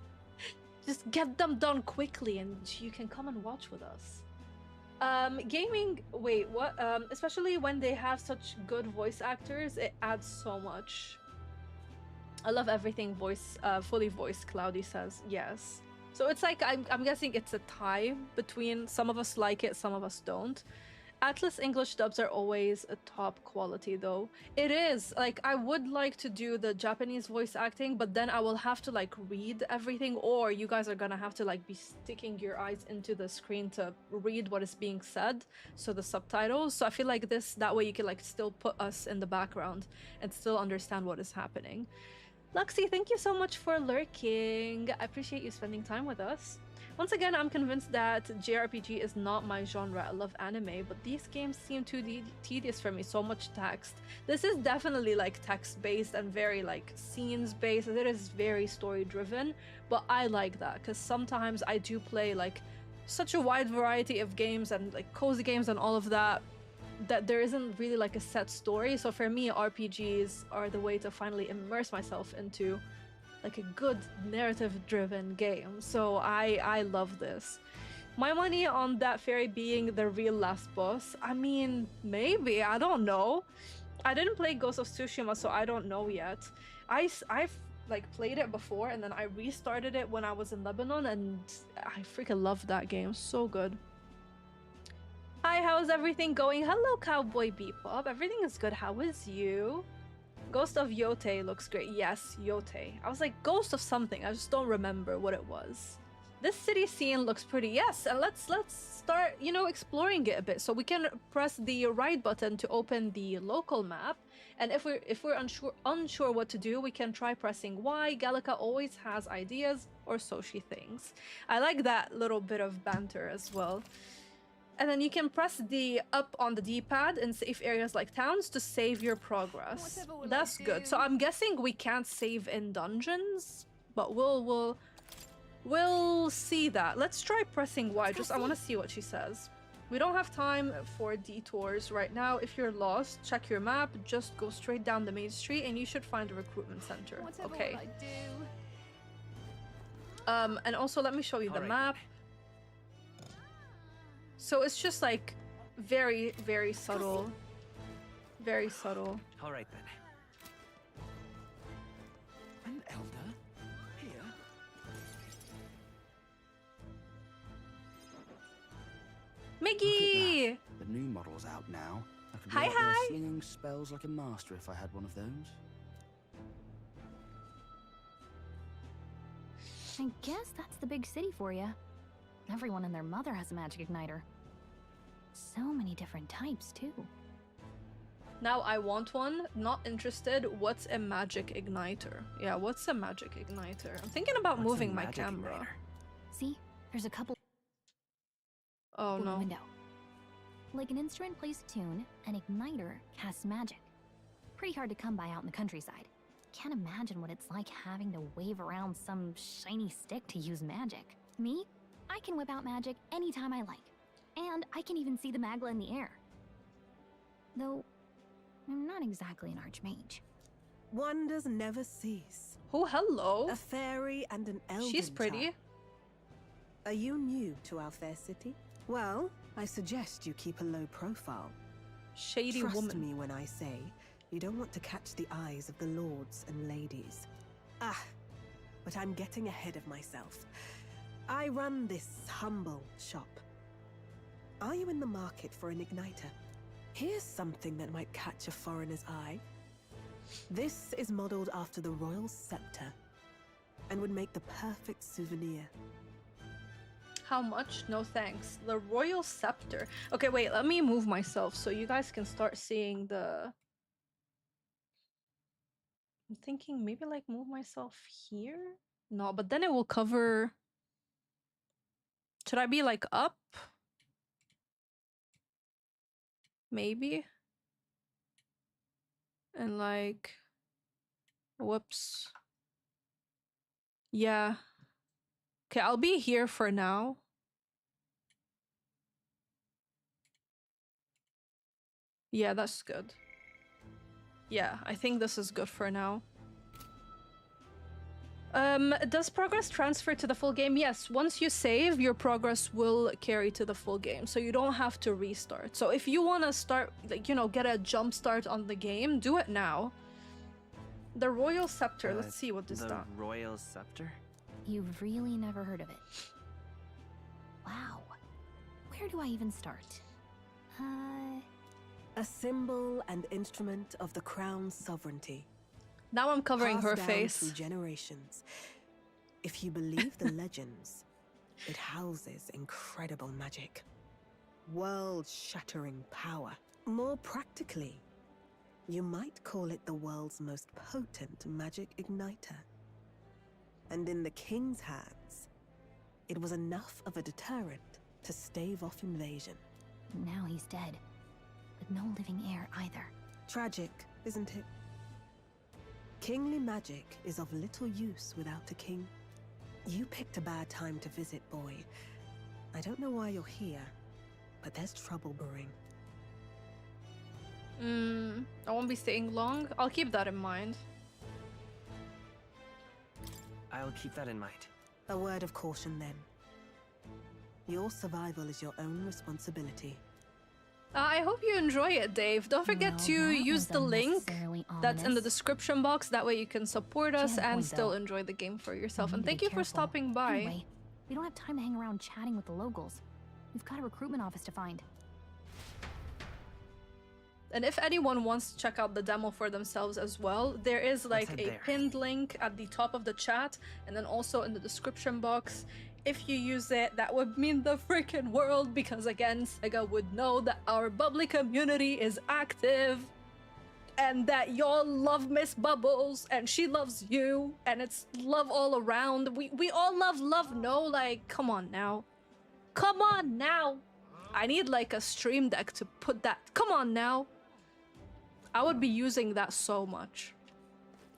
Just get them done quickly and you can come and watch with us. Gaming, wait, what? Especially when they have such good voice actors, it adds so much. I love everything fully voiced, Cloudy says. Yes. So it's like, I'm guessing it's a tie between some of us like it, some of us don't. Atlas English dubs are always a top quality though. It is, like, I would like to do the Japanese voice acting, but then I will have to like read everything, or you guys are gonna have to like be sticking your eyes into the screen to read what is being said, so the subtitles. So I feel like that way you can like still put us in the background and still understand what is happening. Luxie, thank you so much for lurking. I appreciate you spending time with us. Once again, I'm convinced that JRPG is not my genre. I love anime, but these games seem too tedious for me. So much text. This is definitely like text-based and very like scenes-based. It is very story-driven, but I like that because sometimes I do play like such a wide variety of games and like cozy games and all of that, that there isn't really like a set story. So for me, RPGs are the way to finally immerse myself into like a good narrative-driven game. So I love this. My money on that fairy being the real last boss. I mean, maybe, I don't know. I didn't play Ghost of Tsushima, so I don't know yet. I've like played it before and then I restarted it when I was in Lebanon and I freaking loved that game. So good. Hi, how's everything going? Hello, Cowboy Bebop. Everything is good. How is you? Ghost of Yote looks great. Yes, Yote. I was like, Ghost of something. I just don't remember what it was. This city scene looks pretty. Yes, and let's start, you know, exploring it a bit. So we can press the right button to open the local map. And if we're unsure what to do, we can try pressing Y. Gallica always has ideas, or so she thinks. I like that little bit of banter as well. And then you can press the up on the D-pad in safe areas like towns to save your progress. That's good. So I'm guessing we can't save in dungeons, but we'll see that. Let's try pressing Y. I want to see what she says. We don't have time for detours right now. If you're lost, check your map. Just go straight down the main street and you should find a recruitment center. Okay. And also let me show you the map. So it's just like very, very subtle. Very subtle. All right then. An elder here. Mickey! The new model's out now. I could be Hi, out there hi. slinging spells like a master if I had one of those. I guess that's the big city for you. Everyone and their mother has a magic igniter. So many different types, too. Now I want one. Not interested. What's a magic igniter? Yeah, what's a magic igniter? I'm thinking about moving my camera. See, there's a couple. Oh no. Window. Like an instrument plays a tune, an igniter casts magic. Pretty hard to come by out in the countryside. Can't imagine what it's like having to wave around some shiny stick to use magic. Me? I can whip out magic anytime I like. And I can even see the magla in the air. Though, I'm not exactly an archmage. Wonders never cease. Oh, hello. A fairy and an elven She's pretty. child. Are you new to our fair city? Well, I suggest you keep a low profile. Shady Trust woman. me when I say you don't want to catch the eyes of the lords and ladies. Ah, but I'm getting ahead of myself. I run this humble shop. Are you in the market for an igniter? Here's something that might catch a foreigner's eye. This is modeled after the royal scepter and would make the perfect souvenir. How much? No thanks. The royal scepter. Okay, wait, let me move myself so you guys can start seeing the... I'm thinking maybe like move myself here? No, but then it will cover... Should I be like up? Maybe. And like, whoops. Yeah. Okay, I'll be here for now. Yeah, that's good. Yeah, I think this is good for now. Does progress transfer to the full game? Yes, once you save, your progress will carry to the full game, so you don't have to restart. So if you want to start, like, you know, get a jump start on the game, do it now. The Royal Scepter, let's see what this does. The Royal Scepter? You've really never heard of it. Wow. Where do I even start? A symbol and instrument of the crown's sovereignty. Now I'm covering her Passed down face. through generations. If you believe the legends, it houses incredible magic. World-shattering power. More practically, you might call it the world's most potent magic igniter. And in the king's hands, it was enough of a deterrent to stave off invasion. Now he's dead, but no living heir either. Tragic, isn't it? Kingly magic is of little use without a king. You picked a bad time to visit, boy. I don't know why you're here, but there's trouble brewing. I won't be staying long. I'll keep that in mind. I'll keep that in mind. A word of caution then. Your survival is your own responsibility. I hope you enjoy it, Dave. Don't forget to use the link that's in the description box. That way you can support us and still enjoy the game for yourself. And thank you for stopping by. Anyway, we don't have time to hang around chatting with the locals. We've got a recruitment office to find. And if anyone wants to check out the demo for themselves as well, there is like a pinned link at the top of the chat and then also in the description box. If you use it, that would mean the freaking world, because again, Sega would know that our bubbly community is active and that y'all love Miss Bubbles and she loves you and it's love all around. We all love, no? Like, come on now. Come on now. I need like a stream deck to put that. Come on now. I would be using that so much.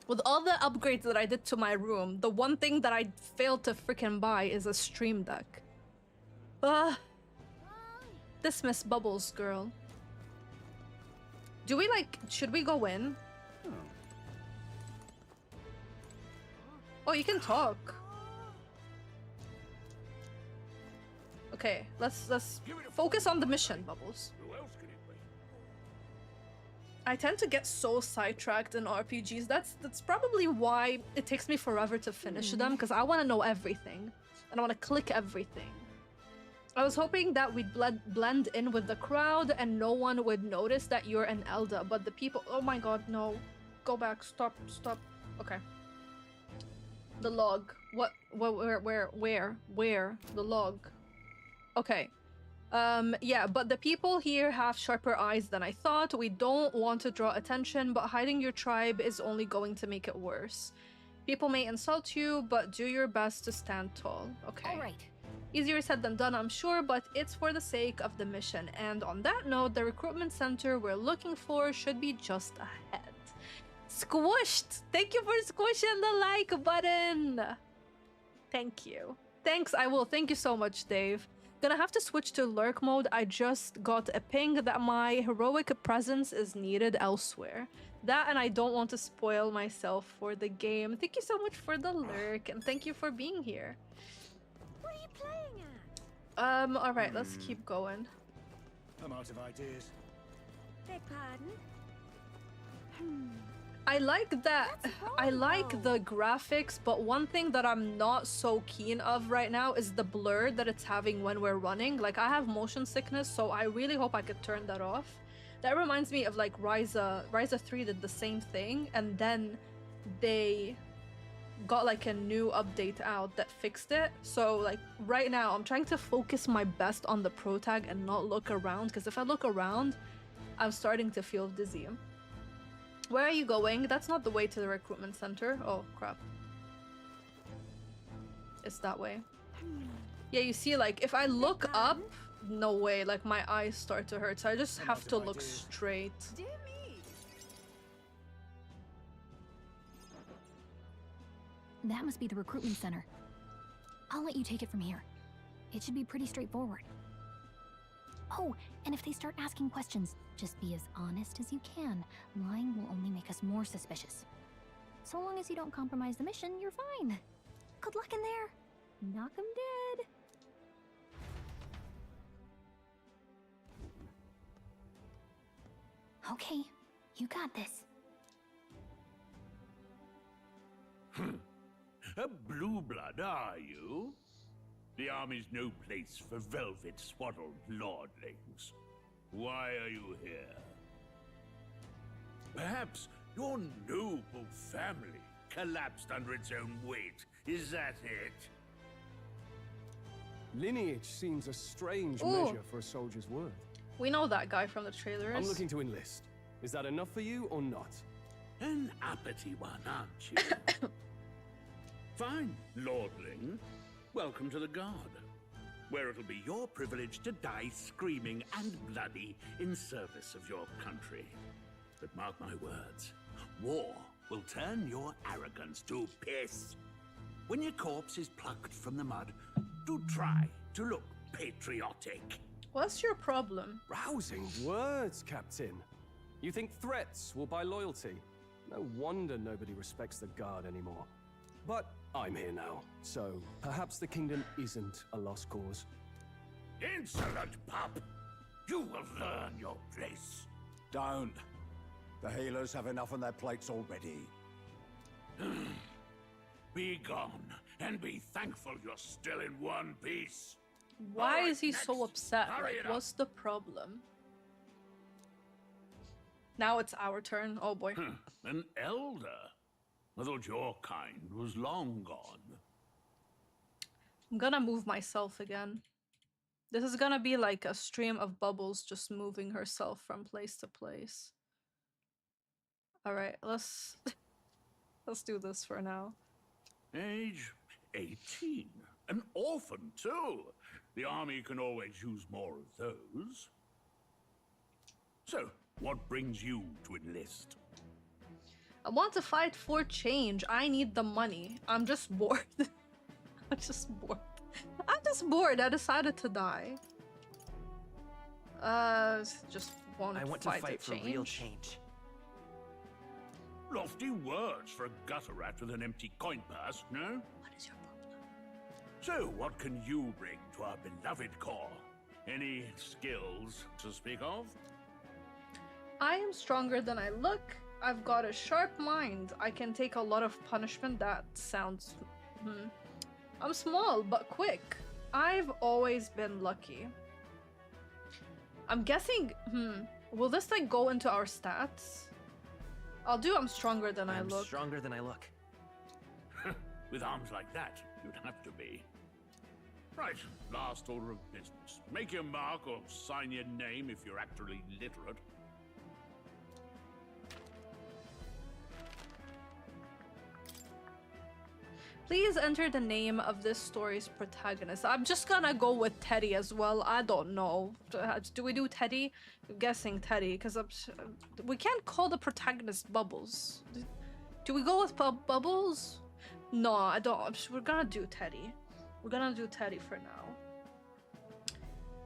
With all the upgrades that I did to my room, the one thing that I failed to freaking buy is a stream deck. This Miss Bubbles girl. Do we like, should we go in? Oh, you can talk. Okay, let's focus on the mission, Bubbles. I tend to get so sidetracked in RPGs. That's probably why it takes me forever to finish them, because I want to know everything and I want to click everything. I was hoping that we'd blend in with the crowd and no one would notice that you're an Elder, but the people— oh my god, no. Go back, stop. Okay. The log. Where? The log. Okay. Yeah, but the people here have sharper eyes than I thought. We don't want to draw attention, but hiding your tribe is only going to make it worse. People may insult you, but do your best to stand tall. Okay. All right. Easier said than done, I'm sure, but it's for the sake of the mission. And on that note, the recruitment center we're looking for should be just ahead. Squished! Thank you for squishing the like button! Thank you. Thanks, I will. Thank you so much, Dave. Gonna have to switch to lurk mode. I just got a ping that my heroic presence is needed elsewhere. That, and I don't want to spoil myself for the game. Thank you so much for the lurk, and thank you for being here. What are you playing at? Alright, let's keep going. I'm out of ideas. Beg pardon? I like that. I like the graphics, but one thing that I'm not so keen of right now is the blur that it's having when we're running. Like, I have motion sickness, so I really hope I could turn that off. That reminds me of like Ryza 3 did the same thing, and then they got like a new update out that fixed it. So like right now I'm trying to focus my best on the pro tag and not look around, because if I look around, I'm starting to feel dizzy. Where are you going? That's not the way to the recruitment center. Oh, crap. It's that way. Yeah, you see, like, if I look up, no way, like, my eyes start to hurt, so I just have to look straight. Dear me. I'm out of ideas. Beg pardon? I'm out of ideas. Dear me. Dear me. That must be the recruitment center. I'll let you take it from here. It should be pretty straightforward. Oh, and if they start asking questions, just be as honest as you can. Lying will only make us more suspicious. So long as you don't compromise the mission, you're fine. Good luck in there. Knock 'em dead. Okay, you got this. A blue blood, are you? The army's no place for velvet-swaddled lordlings. Why are you here? Perhaps your noble family collapsed under its own weight. Is that it? Lineage seems a strange Ooh. measure for a soldier's worth. We know that guy from the trailers. I'm looking to enlist. Is that enough for you or not? An uppity one, aren't you? Fine, lordling. Welcome to the Guard, where it'll be your privilege to die screaming and bloody in service of your country. But mark my words, war will turn your arrogance to piss. When your corpse is plucked from the mud, do try to look patriotic. What's your problem? Rousing words, Captain. You think threats will buy loyalty? No wonder nobody respects the Guard anymore. But I'm here now, so perhaps the kingdom isn't a lost cause. Insolent pup! You will learn your place. Don't. The healers have enough on their plates already. Be gone, and be thankful you're still in one piece. Why is he so upset? Hurry Like, it up. what's the problem? Now it's our turn. Oh boy. An elder? I thought your kind was long gone. I'm gonna move myself again. This is gonna be like a stream of bubbles just moving herself from place to place. Alright, let's do this for now. Age 18. An orphan, too. The army can always use more of those. So, what brings you to enlist? I want to fight for change. I need the money. I'm just bored. I'm just bored. I'm just bored. I decided to die. Just want I want to fight for real change. Lofty words for a gutter rat with an empty coin purse, no? What is your problem? So, what can you bring to our beloved corps? Any skills to speak of? I am stronger than I look. I've got a sharp mind. I can take a lot of punishment. That sounds... I'm small, but quick. I've always been lucky. I'm guessing... Will this, like, go into our stats? I'll do I'm stronger than I look. Stronger than I look. With arms like that, you'd have to be. Right, last order of business. Make your mark or sign your name if you're actually literate. Please enter the name of this story's protagonist. I'm just gonna go with Teddy as well. I don't know. Do we do Teddy? I'm guessing Teddy, because we can't call the protagonist Bubbles. Do we go with Bubbles? No, I don't. We're gonna do Teddy. We're gonna do Teddy for now.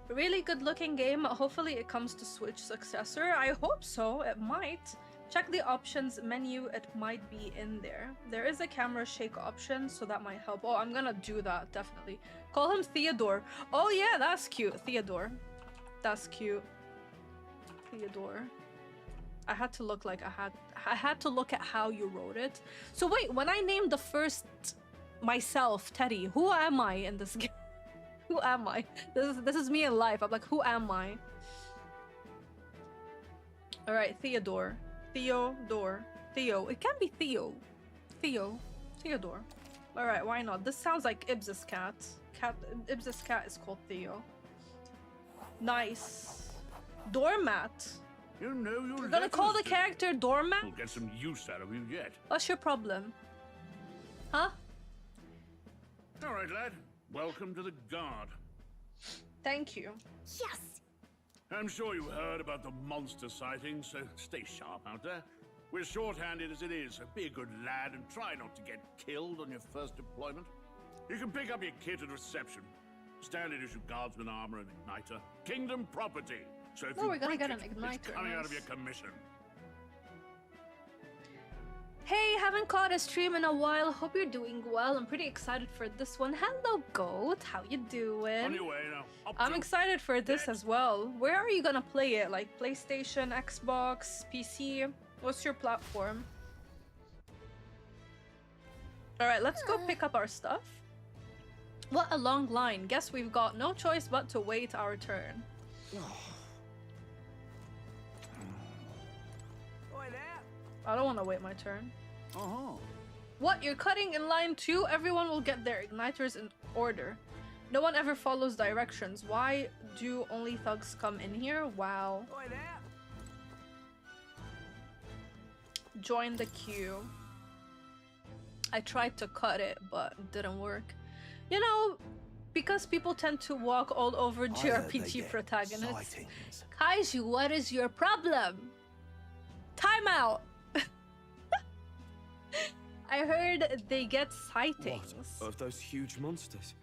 Really good looking game. Hopefully it comes to Switch successor. I hope so. It might. Check the options menu, it might be in there. There is a camera shake option, so that might help. Oh, I'm gonna do that, definitely. Call him Theodore. Oh yeah, that's cute. Theodore. That's cute. Theodore. I had to look like I had to look at how you wrote it. So wait, when I named the first myself, Teddy, who am I in this game? Who am I? This is me in life. I'm like, who am I? Alright, Theodore. Theodore. Theo. It can be Theo. Theodore. Alright, why not? This sounds like Ibs's cat. Ibs's cat is called Theo. Nice. Doormat. You know You're gonna call the character Doormat? We'll get some use out of you yet. What's your problem? Huh? Alright, lad. Welcome to the Guard. Thank you. Yes! I'm sure you heard about the monster sightings, so stay sharp out there. We're short-handed as it is, so be a good lad and try not to get killed on your first deployment. You can pick up your kit at reception. Standard issue guardsman armor and igniter. Kingdom property. So if Oh, you we're gonna break get it, an it's igniter, coming out of nice. your commission. Hey, haven't caught a stream in a while. Hope you're doing well. I'm pretty excited for this one. Hello, Goat. How you doing? On your way now. I'm excited for this as well. Where are you gonna play it? Like PlayStation, Xbox, PC? What's your platform? Alright, let's go pick up our stuff. What a long line. Guess we've got no choice but to wait our turn. I don't want to wait my turn. What? You're cutting in line too? Everyone will get their igniters in order. No one ever follows directions. Why do only thugs come in here? Wow. Join the queue. I tried to cut it, but it didn't work. You know, because people tend to walk all over JRPG protagonists. Kaiju, what is your problem? Time out! I heard they get sightings. What? Of those huge monsters?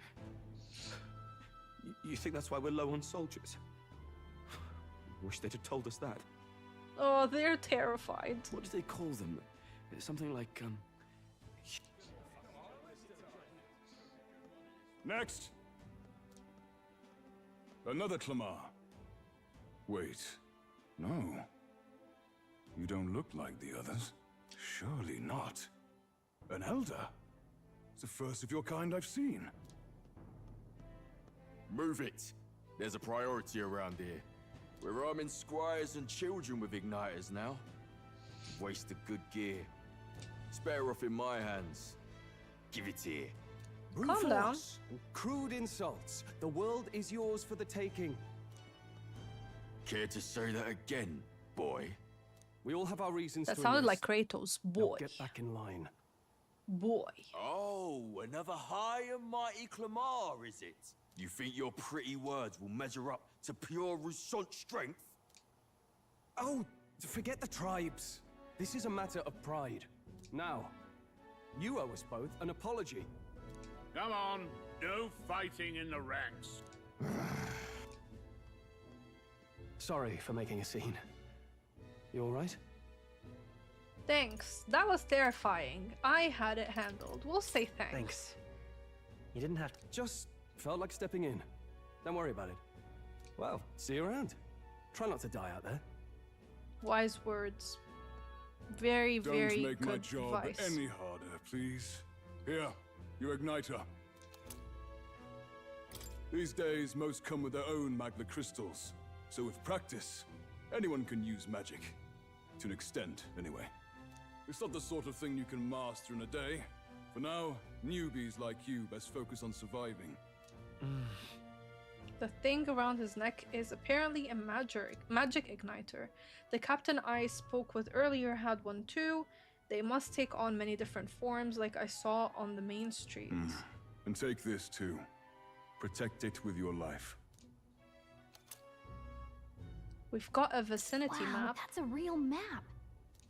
You think that's why we're low on soldiers? Wish they'd have told us that. Oh, they're terrified. What do they call them? Something like, Next! Another Clamar. Wait. No. You don't look like the others. Surely not. An elder? It's the first of your kind I've seen. Move it. There's a priority around here. We're arming squires and children with igniters now. Waste of good gear. It's better off in my hands. Give it here. Calm down. Crude insults. The world is yours for the taking. Care to say that again, boy? We all have our reasons That to sounded like enlist. Kratos. Now Boy. get back in line. Boy. Oh, another high and mighty Clamar, is it? You think your pretty words will measure up to pure Rousseau strength? Oh, forget the tribes. This is a matter of pride. Now, you owe us both an apology. Come on, no fighting in the ranks. Sorry for making a scene. You all right? Thanks. That was terrifying. I had it handled. We'll say thanks. Thanks. You didn't have to. Just felt like stepping in. Don't worry about it. Well, see you around. Try not to die out there. Wise words. Very, very Don't make good my job advice. any harder, please. Here, your igniter. These days, most come with their own magna crystals. So with practice, anyone can use magic. To an extent, anyway. It's not the sort of thing you can master in a day. For now, newbies like you best focus on surviving. The thing around his neck is apparently a magic igniter. The captain I spoke with earlier had one too. They must take on many different forms like I saw on the main street. And take this too. Protect it with your life. We've got a vicinity Wow, map. that's a real map.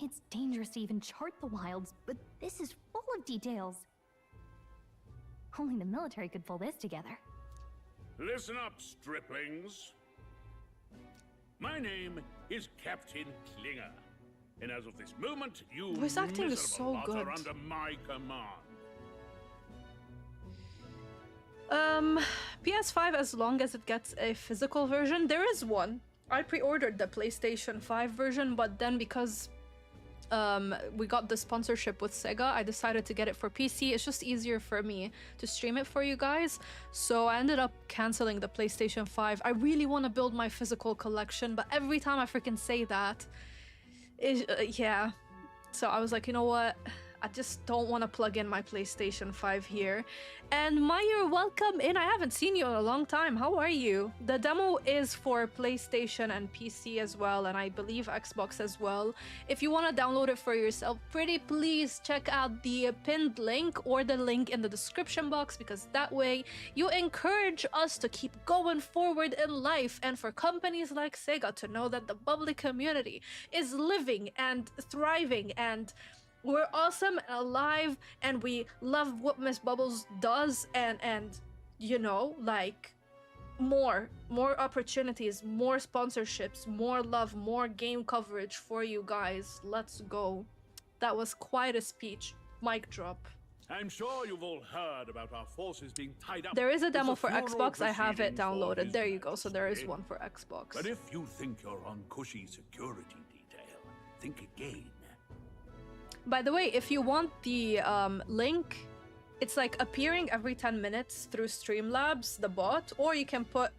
It's dangerous to even chart the wilds, but this is full of details. Only the military could pull this together. Listen up, striplings. My name is Captain Klinger, and as of this moment, you Voice acting is miserable so lot good. are under my command. PS5 as long as it gets a physical version. There is one. I pre-ordered the PlayStation 5 version, but then because we got the sponsorship with Sega, I decided to get it for PC. It's just easier for me to stream it for you guys. So I ended up canceling the PlayStation 5. I really want to build my physical collection, but every time I freaking say that, yeah. So I was like, you know what? I just don't want to plug in my PlayStation 5 here. And Meyer, welcome in. I haven't seen you in a long time. How are you? The demo is for PlayStation and PC as well, and I believe Xbox as well. If you want to download it for yourself, pretty please check out the pinned link or the link in the description box, because that way you encourage us to keep going forward in life, and for companies like Sega to know that the bubbly community is living and thriving, and we're awesome and alive, and we love what Miss Bubbles does, and you know, like, more opportunities, more sponsorships, more love, more game coverage for you guys. Let's go. That was quite a speech. Mic drop. I'm sure you've all heard about our forces being tied up. There is a demo It's for funeral Xbox. I have it proceeding for downloaded. His There you go. So there is Majesty. one for Xbox. But if you think you're on cushy security detail, think again. By the way, if you want the link, it's like appearing every 10 minutes through Streamlabs, the bot, or you can put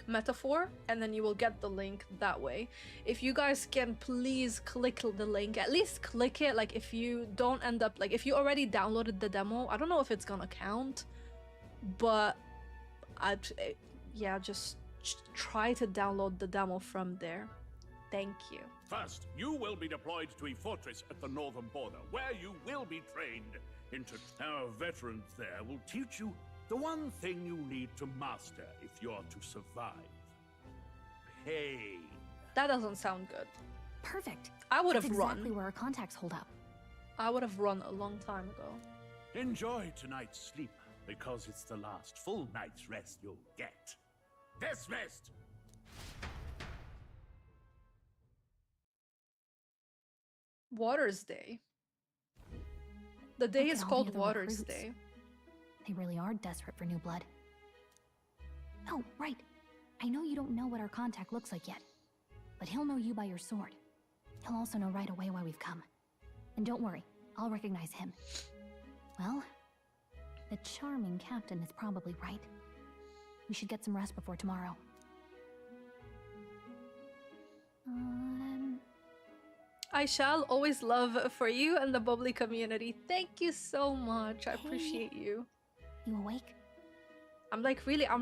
!metaphor and then you will get the link that way. If you guys can please click the link, at least click it. Like, if you don't end up, like, if you already downloaded the demo, I don't know if it's gonna count, but yeah, just try to download the demo from there. Thank you. First, you will be deployed to a fortress at the northern border, where you will be trained into... Our veterans there will teach you the one thing you need to master if you're to survive. Pain. That doesn't sound good. Perfect. I would have That's run. exactly where our contacts hold up. I would have run a long time ago. Enjoy tonight's sleep, because it's the last full night's rest you'll get. Dismissed! Waters Day. The day Look is at all called the other Waters recruits. Day. They really are desperate for new blood. Oh, right. I know you don't know what our contact looks like yet, but he'll know you by your sword. He'll also know right away why we've come. And don't worry, I'll recognize him. Well, the charming captain is probably right. We should get some rest before tomorrow. I shall always love for you and the bubbly community. Thank you so much. I appreciate you. You awake? I'm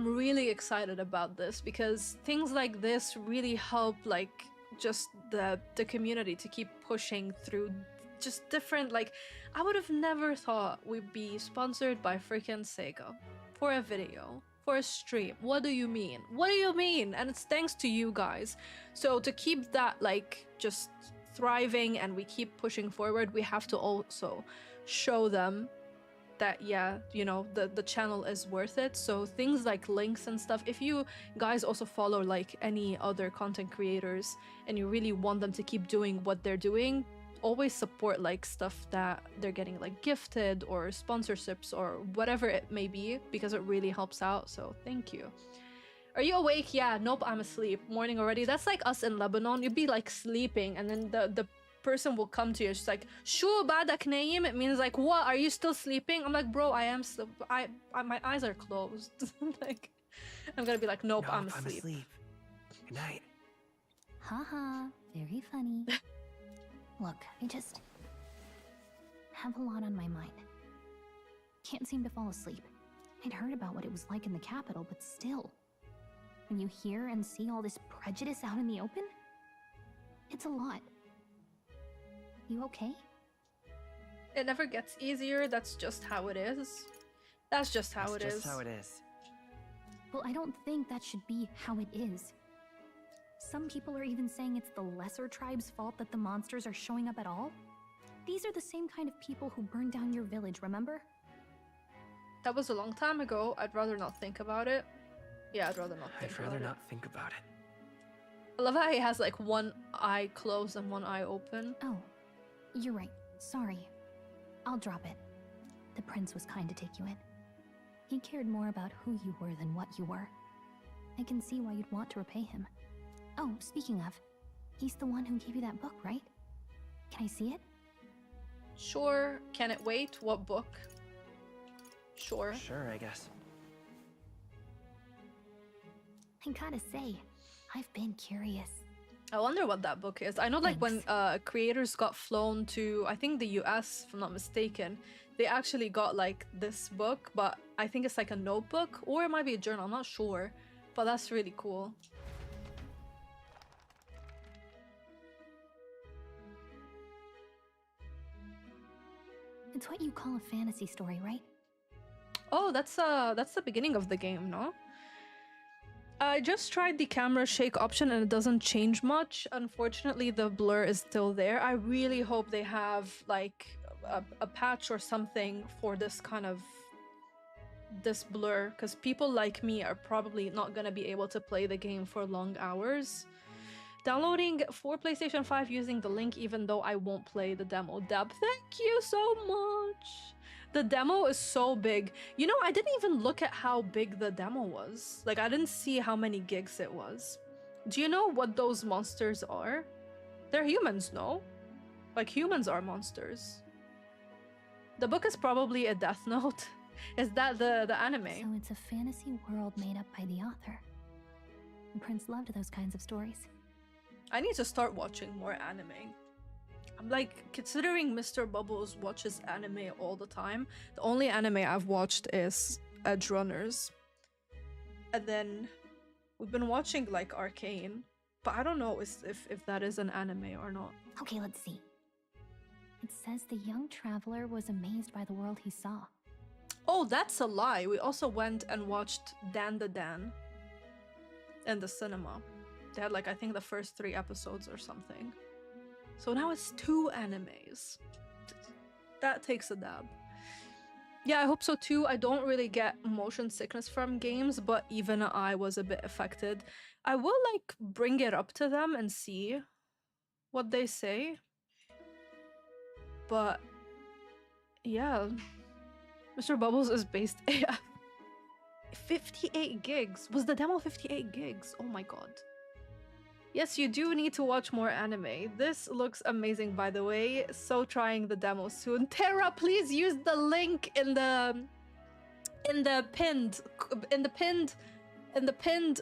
really excited about this, because things like this really help, like, just the community to keep pushing through just different, like, I would have never thought we'd be sponsored by freaking Sega for a video, for a stream. What do you mean? What do you mean? And it's thanks to you guys. So to keep that, like, just thriving and we keep pushing forward, we have to also show them that, yeah, you know, the channel is worth it. So things like links and stuff, if you guys also follow like any other content creators and you really want them to keep doing what they're doing, always support like stuff that they're getting like gifted or sponsorships or whatever it may be, because it really helps out. So thank you. Are you awake? Yeah, nope, I'm asleep. Morning already. That's like us in Lebanon. You'd be like sleeping and then the person will come to you. She's like, "Shu badak naim." It means like, "What? Are you still sleeping?" I'm like, "Bro, I am my eyes are closed." Like, I'm gonna be like, "Nope, I'm asleep." Good night. Haha, very funny. Look, I just have a lot on my mind. Can't seem to fall asleep. I'd heard about what it was like in the capital, but still. When you hear and see all this prejudice out in the open, it's a lot. You okay? It never gets easier. That's just how it is. That's just how it is. That's just how it is. Well, I don't think that should be how it is. Some people are even saying it's the lesser tribe's fault that the monsters are showing up at all. These are the same kind of people who burned down your village, remember? That was a long time ago. I'd rather not think about it. Yeah, I'd rather not think about it. I'd rather not think about it. I love how he has like one eye closed and one eye open. Oh, you're right. Sorry. I'll drop it. The prince was kind to take you in. He cared more about who you were than what you were. I can see why you'd want to repay him. Oh, speaking of, he's the one who gave you that book, right? Can I see it? Sure. Can it wait? What book? Sure. Sure, I guess. I gotta say, I've been curious. I wonder what that book is. I know, like, when creators got flown to, I think, the US, if I'm not mistaken, they actually got, like, this book, but I think it's like a notebook, or it might be a journal, I'm not sure. But that's really cool. It's what you call a fantasy story, right? Oh, that's the beginning of the game, no? I just tried the camera shake option and it doesn't change much. Unfortunately, the blur is still there. I really hope they have like a patch or something for this kind of this blur, because people like me are probably not gonna be able to play the game for long hours. Downloading for PlayStation 5 using the link, even though I won't play the demo. Deb, thank you so much. The demo is so big. You know, I didn't even look at how big the demo was. Like, I didn't see how many gigs it was. Do you know what those monsters are? They're humans, no? Like, humans are monsters. The book is probably a Death Note. Is that the anime? So it's a fantasy world made up by the author. And Prince loved those kinds of stories. I need to start watching more anime. I'm like, considering Mr. Bubbles watches anime all the time, the only anime I've watched is Edge Runners. And then we've been watching like Arcane, but I don't know if that is an anime or not. Okay, let's see. It says the young traveler was amazed by the world he saw. Oh, that's a lie. We also went and watched Dan the Dan in the cinema. They had like, I think the first 3 episodes or something. So now it's 2 animes. That takes a dab. Yeah, I hope so too. I don't really get motion sickness from games, but even I was a bit affected. I will like bring it up to them and see what they say. But yeah, Mr. Bubbles is based AF. 58 gigs. Was the demo 58 gigs? Oh my god. Yes, you do need to watch more anime. This looks amazing, by the way. So trying the demo soon. Tara, please use the link in the pinned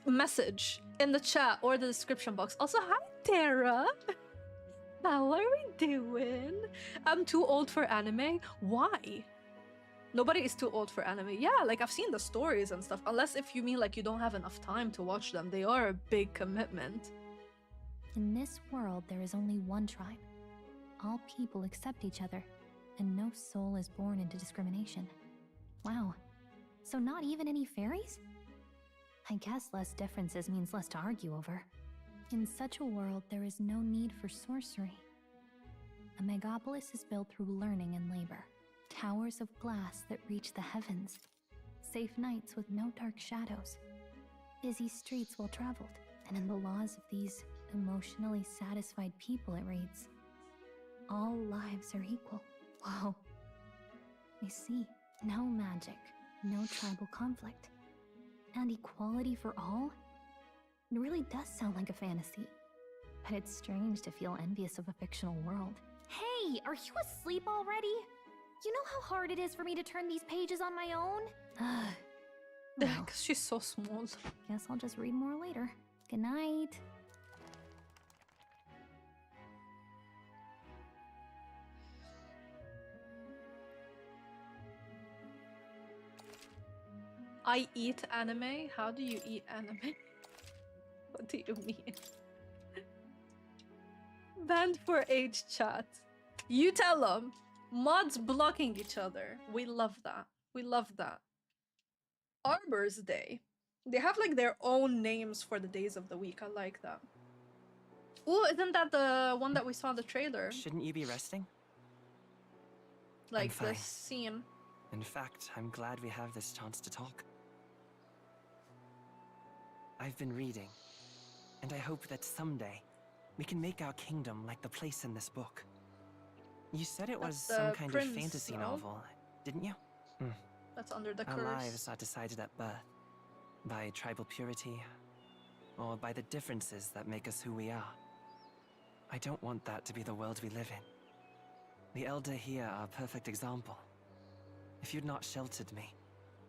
message in the chat or the description box. Also, hi Tara. How are we doing? I'm too old for anime. Why? Nobody is too old for anime. Yeah, like I've seen the stories and stuff. Unless if you mean like you don't have enough time to watch them. They are a big commitment. In this world, there is only one tribe. All people accept each other, and no soul is born into discrimination. Wow. So not even any fairies? I guess less differences means less to argue over. In such a world, there is no need for sorcery. A megapolis is built through learning and labor. Towers of glass that reach the heavens. Safe nights with no dark shadows. Busy streets well traveled. And in the laws of these emotionally satisfied people, it reads, all lives are equal. Whoa. I see. No magic, no tribal conflict, and equality for all? It really does sound like a fantasy. But it's strange to feel envious of a fictional world. Hey, are you asleep already? You know how hard it is for me to turn these pages on my own? Because she's so small. Guess I'll just read more later. Good night. I eat anime? How do you eat anime? What do you mean? Banned for age chat. You tell them. Mods blocking each other. We love that. We love that. Arbor's Day. They have like their own names for the days of the week. I like that. Oh, isn't that the one that we saw in the trailer? Shouldn't you be resting? Like this scene. In fact, I'm glad we have this chance to talk. I've been reading, and I hope that someday we can make our kingdom like the place in this book. You said it was some kind of fantasy novel, didn't you? That's under the curse. Our lives are decided at birth, by tribal purity, or by the differences that make us who we are. I don't want that to be the world we live in. The Elder here are a perfect example. If you'd not sheltered me,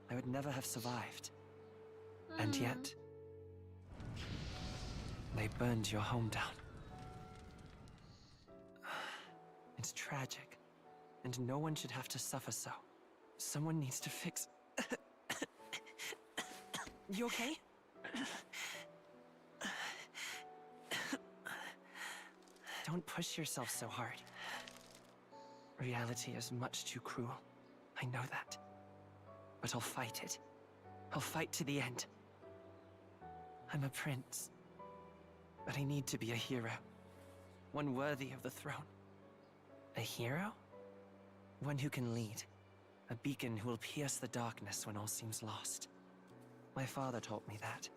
I would never have survived. And yet, they burned your home down. and tragic, and no one should have to suffer so. Someone needs to fix... You okay? Don't push yourself so hard. Reality is much too cruel. I know that. But I'll fight it. I'll fight to the end. I'm a prince. But I need to be a hero. One worthy of the throne. A hero? One who can lead. A beacon who will pierce the darkness when all seems lost. My father taught me that.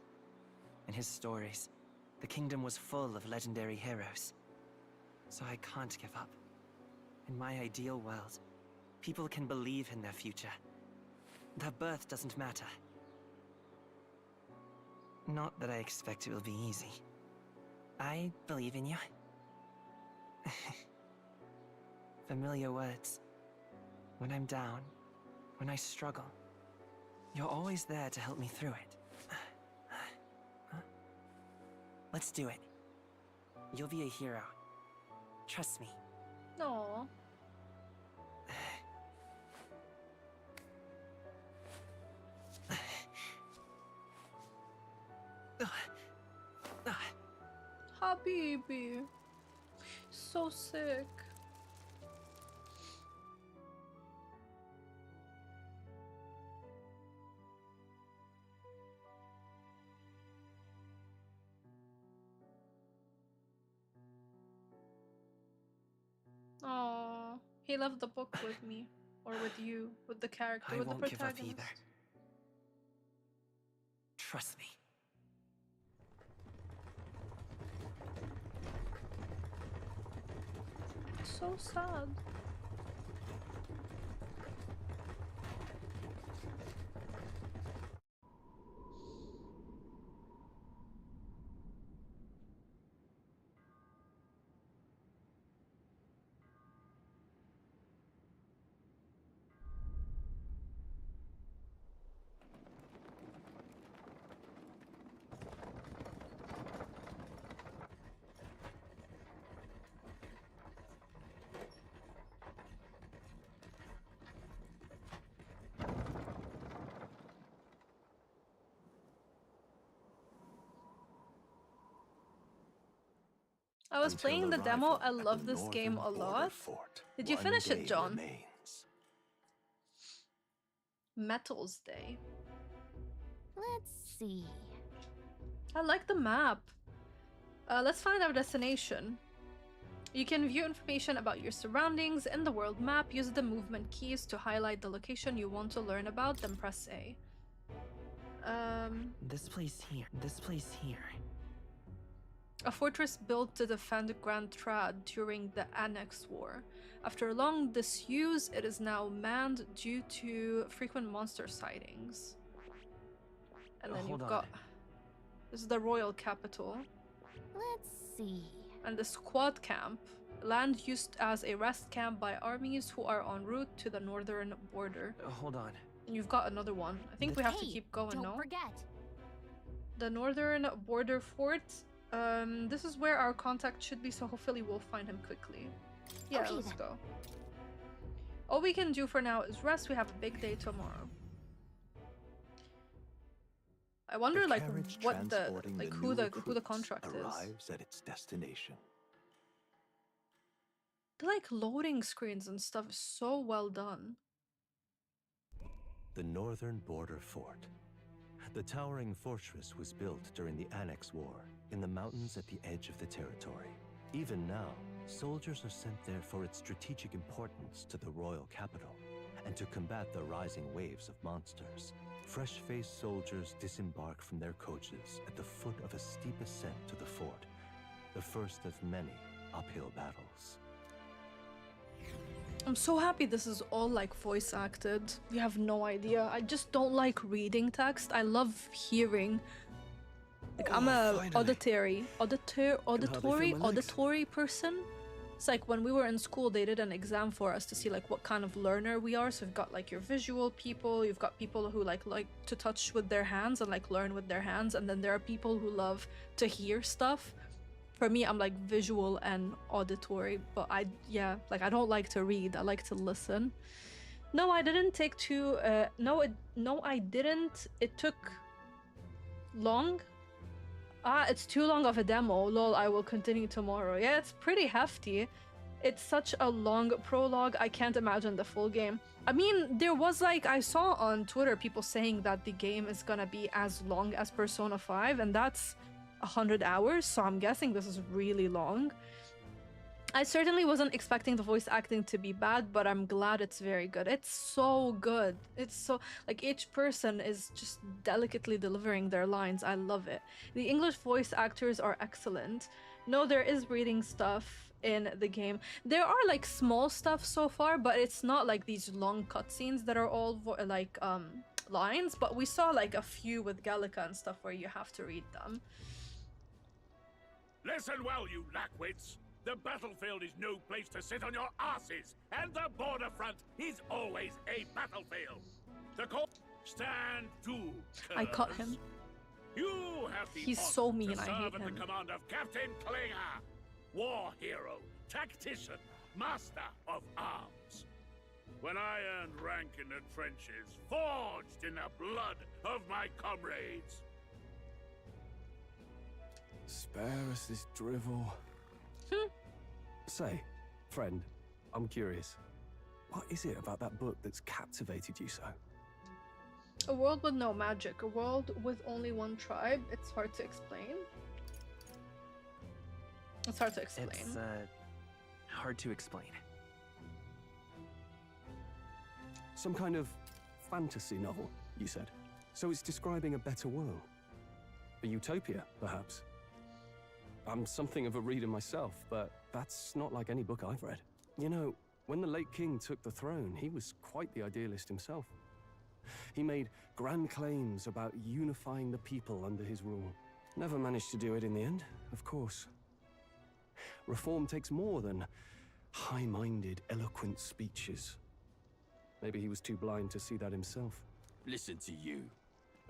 In his stories, the kingdom was full of legendary heroes. So I can't give up. In my ideal world, people can believe in their future. Their birth doesn't matter. Not that I expect it will be easy. I believe in you. Familiar words. When I'm down, when I struggle, you're always there to help me through it. Let's do it. You'll be a hero. Trust me. No. Habibi. So sick. Oh, he left the book with me, or with you, with the character, I with the won't give up protagonist. either. Trust me. So sad. I was playing the demo. I love this game a lot. Did you finish it, John? Metals Day. Let's see. I like the map. Let's find our destination. You can view information about your surroundings in the world map. Use the movement keys to highlight the location you want to learn about, then press A. This place here. This place here. A fortress built to defend Grand Trad during the Annex War. After long disuse, it is now manned due to frequent monster sightings. And then you've got... This is the royal capital. Let's see. And the squad camp. Land used as a rest camp by armies who are en route to the northern border. Hold on. And you've got another one. I think we have to keep going, don't no? forget. The northern border fort. This is where our contact should be, so hopefully we'll find him quickly. Yeah, Okay, let's then. go. All we can do for now is rest. We have a big day tomorrow. I wonder, like, what the, like, who the contract is. Arrives at its destination. The, like, loading screens and stuff is so well done. The northern border fort. The towering fortress was built during the Annex War in the mountains at the edge of the territory. Even now, soldiers are sent there for its strategic importance to the royal capital and to combat the rising waves of monsters. Fresh-faced soldiers disembark from their coaches at the foot of a steep ascent to the fort, the first of many uphill battles. I'm so happy this is all, like, voice acted. You have no idea. I just don't like reading text. I love hearing. Like, I'm a auditory person. It's like when we were in school, they did an exam for us to see, like, what kind of learner we are. So you've got, like, your visual people, you've got people who like to touch with their hands and, like, learn with their hands, and then there are people who love to hear stuff. For me, I'm like visual and auditory, but I don't like to read. I like to listen. No, I didn't take too. No, I didn't. It took long. It's too long of a demo. Lol, I will continue tomorrow. Yeah, it's pretty hefty. It's such a long prologue. I can't imagine the full game. I mean, there was like, I saw on Twitter people saying that the game is gonna be as long as Persona 5, and that's 100 hours, so I'm guessing this is really long. I certainly wasn't expecting the voice acting to be bad, but I'm glad it's very good. It's so good. It's so, like, each person is just delicately delivering their lines. I love it. The English voice actors are excellent. No, there is reading stuff in the game. There are like small stuff so far, but it's not like these long cutscenes that are all lines, but we saw like a few with Gallica and stuff where you have to read them. Listen well, you lackwits. The battlefield is no place to sit on your asses, and the border front is always a battlefield. The call stand to. I caught him. You have the He's so mean, to I serve hate at him. the command of Captain Klinger, war hero, tactician, master of arms. When I earned rank in the trenches, forged in the blood of my comrades. Spare us this drivel. Say, friend, I'm curious. What is it about that book that's captivated you so? A world with no magic, a world with only one tribe. It's hard to explain. It's hard to explain. It's hard to explain. Some kind of fantasy novel, you said. So it's describing a better world. A utopia, perhaps. I'm something of a reader myself, but that's not like any book I've read. You know, when the late king took the throne, he was quite the idealist himself. He made grand claims about unifying the people under his rule. Never managed to do it in the end, of course. Reform takes more than high-minded, eloquent speeches. Maybe he was too blind to see that himself. Listen to you.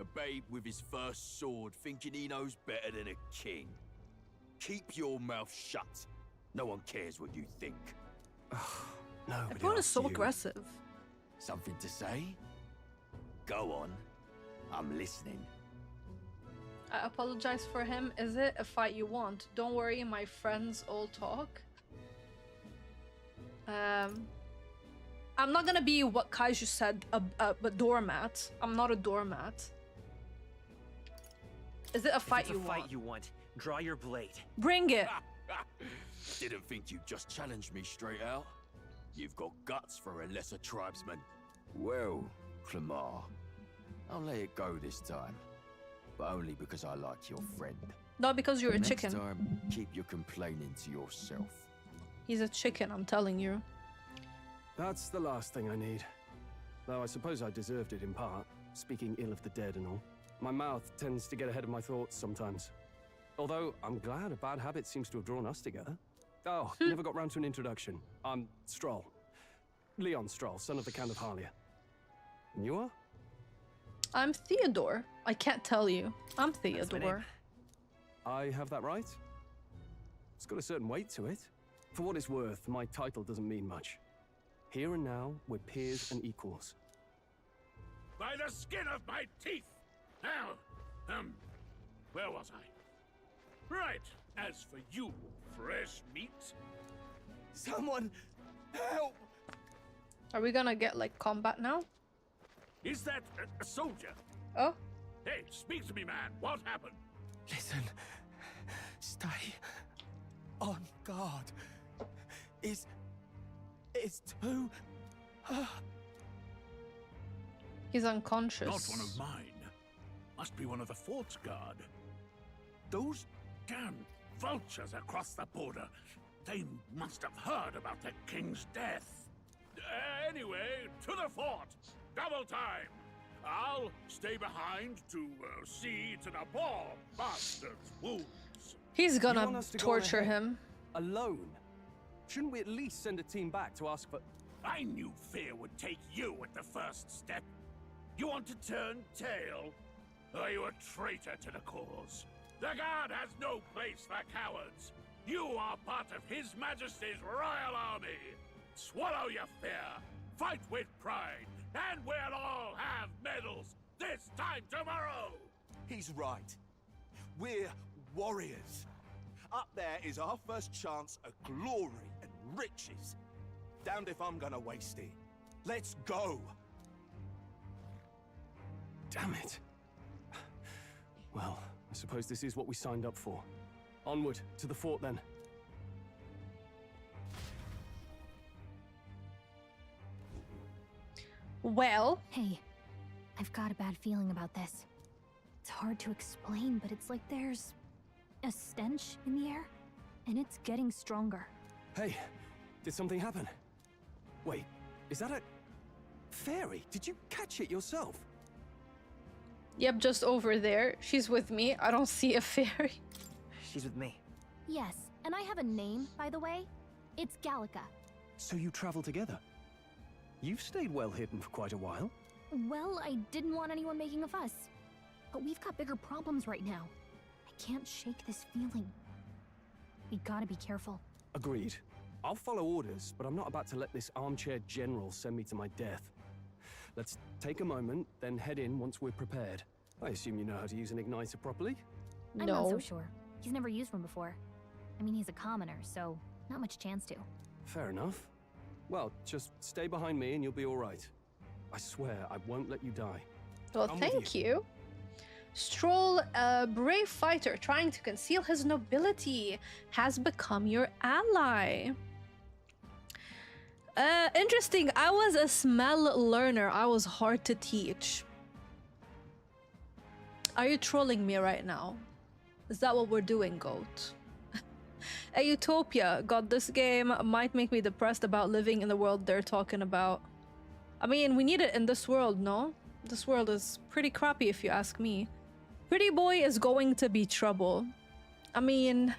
A babe with his first sword thinking he knows better than a king. Keep your mouth shut. No one cares what you think. Everyone is so aggressive. Something to say? Go on. I'm listening. I apologize for him. Is it a fight you want? Don't worry, my friends all talk. I'm not gonna be what Kaiju said, a doormat. I'm not a doormat. Is it a fight you want? You want? Draw your blade. Bring it. Didn't think you'd just challenge me straight out. You've got guts for a lesser tribesman. Well, Clemar, I'll let it go this time. But only because I like your friend. Not because you're a Next chicken. time, keep your complaining to yourself. He's a chicken, I'm telling you. That's the last thing I need. Though I suppose I deserved it in part, speaking ill of the dead and all. My mouth tends to get ahead of my thoughts sometimes. Although, I'm glad a bad habit seems to have drawn us together. Oh, never got round to an introduction. I'm Stroll. Leon Stroll, son of the Count of Harlia. And you are? I'm Theodore. I can't tell you. I'm Theodore. I have that right? It's got a certain weight to it. For what it's worth, my title doesn't mean much. Here and now, we're peers and equals. By the skin of my teeth! Now, where was I? Right, as for you, fresh meat. Someone help! Are we gonna get like combat now? Is that a soldier? Oh? Hey, speak to me, man. What happened? Listen. Stay on guard. It's too... He's unconscious. Not one of mine. Must be one of the fort's guard. Those damn vultures across the border. They must have heard about the king's death. Anyway, to the fort. Double time. I'll stay behind to see to the poor bastard's wounds. He's gonna torture him. Alone? Shouldn't we at least send a team back to ask for... I knew fear would take you at the first step. You want to turn tail? Are you a traitor to the cause? The Guard has no place for cowards. You are part of His Majesty's Royal Army. Swallow your fear, fight with pride, and we'll all have medals this time tomorrow. He's right. We're warriors. Up there is our first chance at glory and riches. Damned if I'm gonna waste it. Let's go! Damn it. Well, I suppose this is what we signed up for. Onward, to the fort then. Well... Hey, I've got a bad feeling about this. It's hard to explain, but it's like there's a stench in the air, and it's getting stronger. Hey, did something happen? Wait, is that a... fairy? Did you catch it yourself? Yep, just over there. She's with me. I don't see a fairy. She's with me. Yes, and I have a name, by the way. It's Gallica. So you travel together? You've stayed well hidden for quite a while. Well, I didn't want anyone making a fuss. But we've got bigger problems right now. I can't shake this feeling. We gotta be careful. Agreed. I'll follow orders, but I'm not about to let this armchair general send me to my death. Let's take a moment, then head in once we're prepared. I assume you know how to use an igniter properly? I'm not so sure. He's never used one before. I mean, he's a commoner, so not much chance to. Fair enough. Well, just stay behind me and you'll be all right. I swear I won't let you die. Well, thank you. Stroll, a brave fighter trying to conceal his nobility, has become your ally. Interesting. I was a smell learner. I was hard to teach. Are you trolling me right now? Is that what we're doing, goat? A utopia. God, this game might make me depressed about living in the world they're talking about. I mean, we need it in this world, no? This world is pretty crappy if you ask me. Pretty boy is going to be trouble. I mean...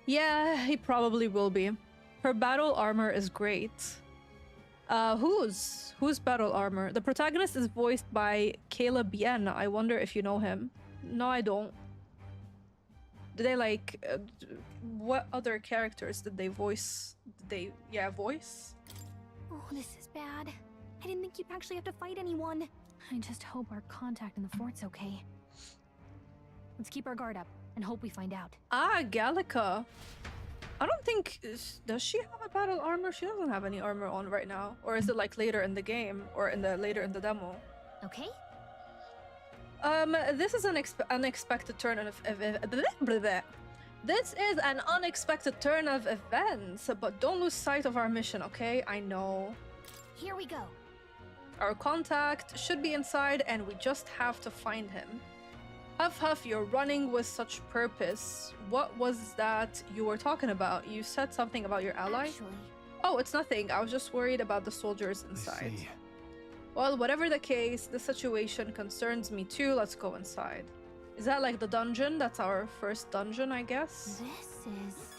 yeah, he probably will be. Her battle armor is great. Whose battle armor? The protagonist is voiced by Caleb Yen. I wonder if you know him. No, I don't. Did they like... what other characters did they voice? Did they, voice? Oh, this is bad. I didn't think you'd actually have to fight anyone. I just hope our contact in the fort's okay. Let's keep our guard up and hope we find out. Ah, Gallica. I don't think... does she have a battle armor? She doesn't have any armor on right now. Or is it like later in the game? Or later in the demo? Okay. This is an unexpected turn of... This is an unexpected turn of events, but don't lose sight of our mission, okay? I know. Here we go. Our contact should be inside, and we just have to find him. Huff Huff, you're running with such purpose. What was that you were talking about? You said something about your ally? Actually... Oh, it's nothing. I was just worried about the soldiers inside. I see. Well, whatever the case, the situation concerns me too. Let's go inside. Is that like the dungeon? That's our first dungeon, I guess? This is...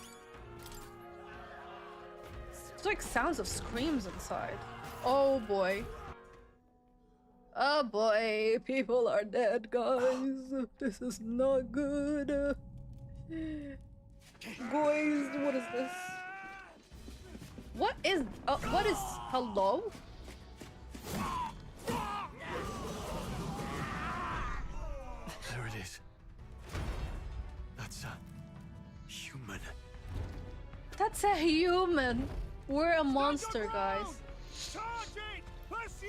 It's like sounds of screams inside. Oh boy. Oh boy, people are dead, guys. This is not good. Guys, what is this? What is... hello? There it is. That's a human. That's a human. We're a monster, guys. Charging! Pursue!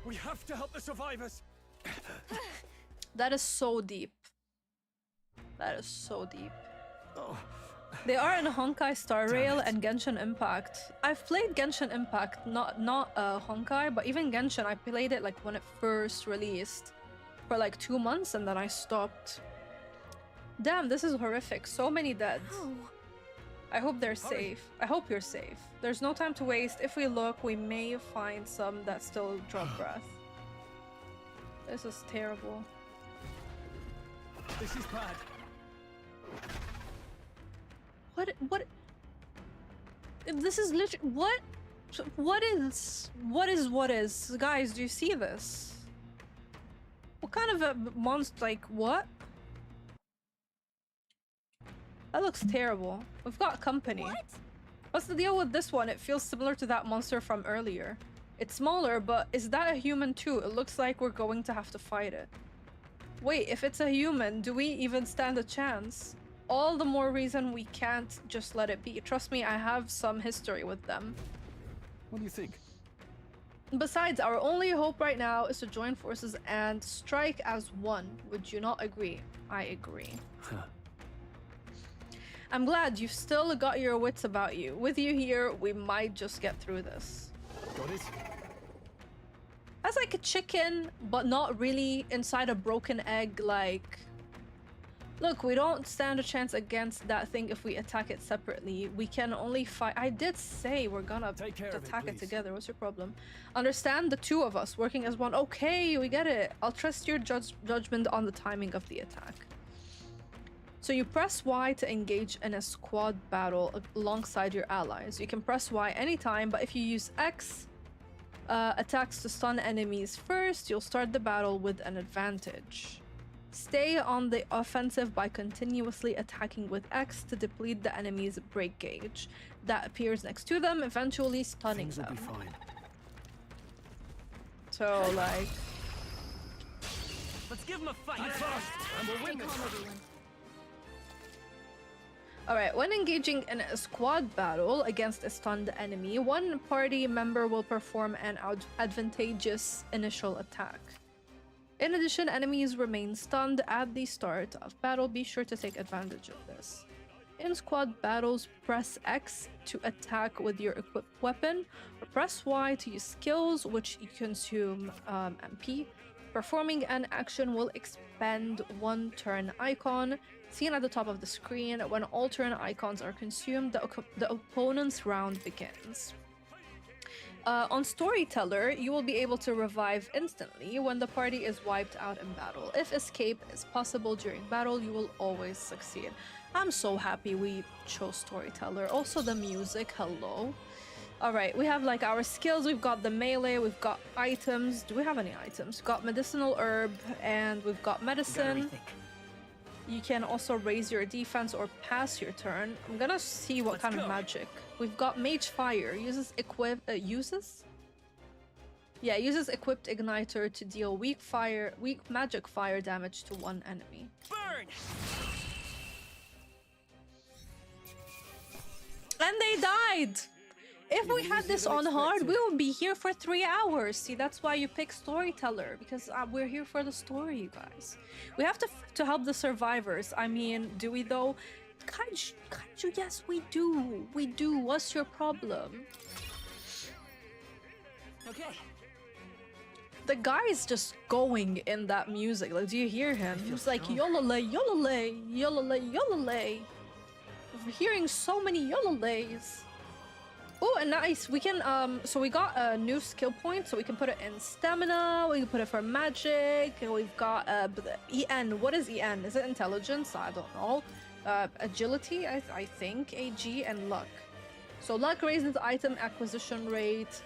We have to help the survivors. That is so deep. That is so deep. Oh. They are in Honkai Star Rail and Genshin Impact. I've played Genshin Impact, not Honkai, but even Genshin, I played it like when it first released for like 2 months and then I stopped. Damn, this is horrific. So many dead. Oh. I hope they're safe. I hope you're safe. There's no time to waste. If we look, we may find some that still draw breath. This is terrible. This is bad. What? This is literally... What? What is? Guys, do you see this? What kind of a monster? Like, what? That looks terrible. We've got company. What? What's the deal with this one? It feels similar to that monster from earlier. It's smaller, but is that a human too? It looks like we're going to have to fight it. Wait, if it's a human, do we even stand a chance? All the more reason we can't just let it be. Trust me, I have some history with them. What do you think? Besides, our only hope right now is to join forces and strike as one. Would you not agree? I agree. I'm glad you've still got your wits about you. With you here, we might just get through this. Got it? That's like a chicken, but not really inside a broken egg, like... Look, we don't stand a chance against that thing if we attack it separately. We can only fight... I did say we're gonna attack it together. What's your problem? Understand the two of us working as one. Okay, we get it. I'll trust your judgment on the timing of the attack. So you press Y to engage in a squad battle alongside your allies. You can press Y anytime, but if you use X attacks to stun enemies first, you'll start the battle with an advantage. Stay on the offensive by continuously attacking with X to deplete the enemy's break gauge that appears next to them, eventually stunning them. Things will be fine. So, like... Let's give him a fight! And we'll win this. Alright, when engaging in a squad battle against a stunned enemy, one party member will perform an advantageous initial attack. In addition, enemies remain stunned at the start of battle. Be sure to take advantage of this. In squad battles, press X to attack with your equipped weapon, or press Y to use skills which consume MP. Performing an action will expend one turn icon seen at the top of the screen. When all turn icons are consumed, the opponent's round begins. On Storyteller, you will be able to revive instantly when the party is wiped out in battle. If escape is possible during battle, you will always succeed. I'm so happy we chose Storyteller. Also the music, hello. Alright, we have like our skills, we've got the melee, we've got items. Do we have any items? We've got medicinal herb and we've got medicine. You can also raise your defense or pass your turn. I'm gonna see what kind of magic. We've got Mage Fire. Uses equipped igniter to deal weak magic fire damage to one enemy. Burn! And they died! If we had this on hard, we would be here for 3 hours. See, that's why you pick Storyteller, because we're here for the story, you guys. We have to help the survivors. I mean, do we though? Kaiju, yes, we do. We do. What's your problem? Okay. The guy is just going in that music. Like, do you hear him? He's like, yolole, yolole, yolole, yolole. We're hearing so many yololays. Oh, and nice. We can, so we got a new skill point, so we can put it in stamina, we can put it for magic, and we've got, EN. What is EN? Is it intelligence? I don't know. Agility, I think, AG, and luck. So luck raises item acquisition rate,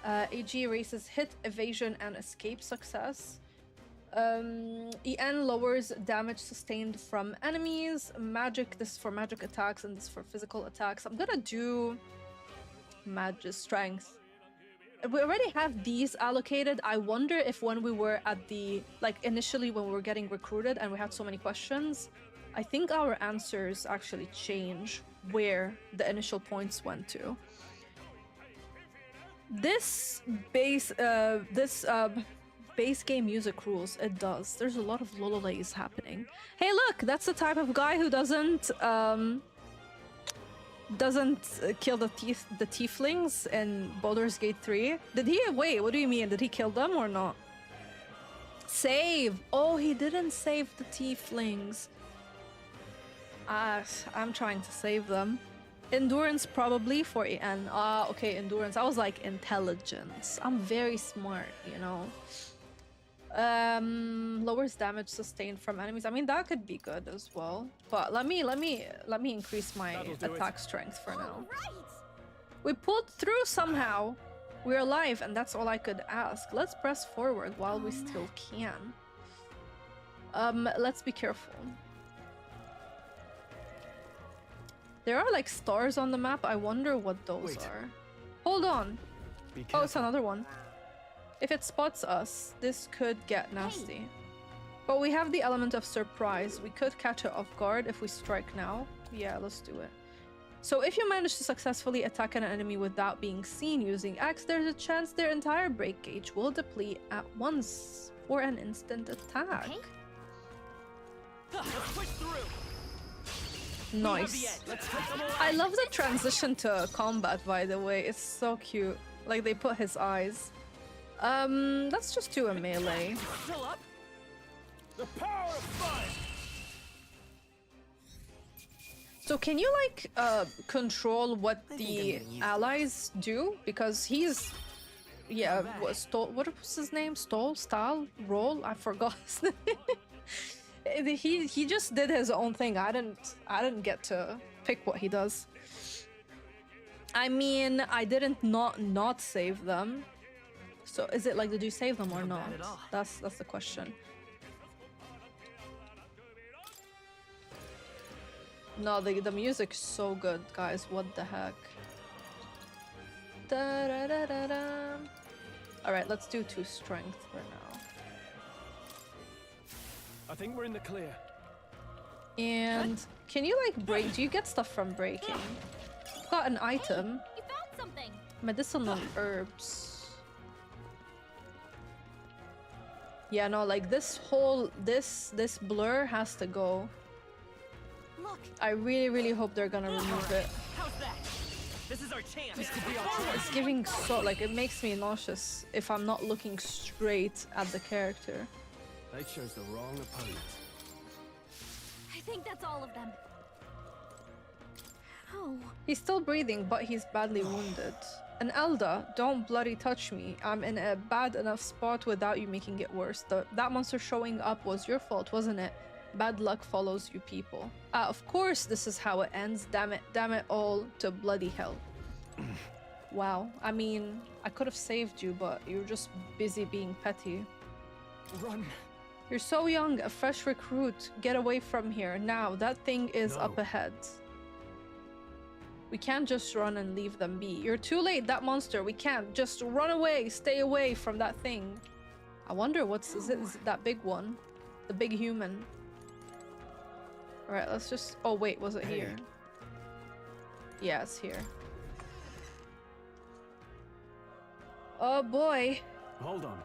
AG raises hit, evasion, and escape success. EN lowers damage sustained from enemies. Magic, this is for magic attacks, and this is for physical attacks. I'm gonna do magic strength. We already have these allocated. I wonder if when we were at the, like initially when we were getting recruited and we had so many questions, I think our answers actually change where the initial points went to. This base game music rules. It does. There's a lot of lololays happening. Hey, look, that's the type of guy who doesn't kill the tieflings in Baldur's Gate 3. Did he? Wait, what do you mean? Did he kill them or not? Save! Oh, he didn't save the tieflings. I'm trying to save them. Endurance probably for EN. Okay, endurance. I was like intelligence. I'm very smart, you know. Lowers damage sustained from enemies. I mean, that could be good as well. But let me increase my attack strength for now. We pulled through somehow. We're alive, and that's all I could ask. Let's press forward while we still can. Let's be careful. There are like stars on the map. I wonder what those are. Hold on. Oh, it's another one. If it spots us, this could get nasty. But we have the element of surprise. We could catch it off guard if we strike now. Yeah, let's do it. So if you manage to successfully attack an enemy without being seen using Axe, there's a chance their entire break gauge will deplete at once for an instant attack. Okay. Let's push through. Nice. I love the transition to combat, by the way. It's so cute. Like they put his eyes. Let's just do a melee. Still up? The power of fire. So can you like control what the allies do? Because he's what was his name? Roll? I forgot his name. he just did his own thing. I didn't get to pick what he does. I mean, I didn't not save them. So is it like, did you save them or not? That's the question. No, the music's so good, guys. What the heck? Da, da, da, da, da. All right, let's do 2 strength for now. I think we're in the clear. And can you like break? Do you get stuff from breaking? Got an item. You found something. Medicinal herbs. Yeah, no, like this whole this blur has to go. Look. I really hope they're gonna remove it. How's that? This is our chance. This could be our It's giving so like it makes me nauseous if I'm not looking straight at the character. They chose the wrong opponent. I think that's all of them. Ow. He's still breathing, but he's badly wounded. And Elda, don't bloody touch me. I'm in a bad enough spot without you making it worse. That monster showing up was your fault, wasn't it? Bad luck follows you people. Of course this is how it ends. Damn it all to bloody hell. Wow, I mean, I could have saved you, but you're just busy being petty. Run. You're so young, a fresh recruit. Get away from here. Now, that thing is up ahead. We can't just run and leave them be. You're too late, that monster. We can't. Just run away. Stay away from that thing. I wonder is it that big one? The big human. Alright, let's just... Oh, wait, was it here? Yeah, it's here. Oh, boy. Hold on.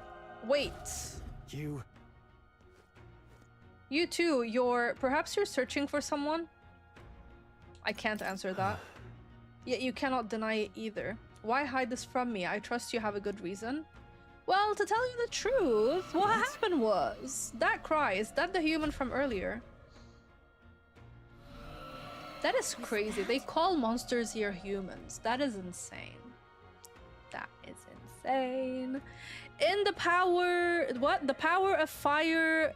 Wait. You too, perhaps you're searching for someone? I can't answer that. Yet you cannot deny it either. Why hide this from me? I trust you have a good reason. Well, to tell you the truth, what happened was... That cry, is that the human from earlier? That is crazy. They call monsters here humans. That is insane. That is insane. In the power... What? The power of fire...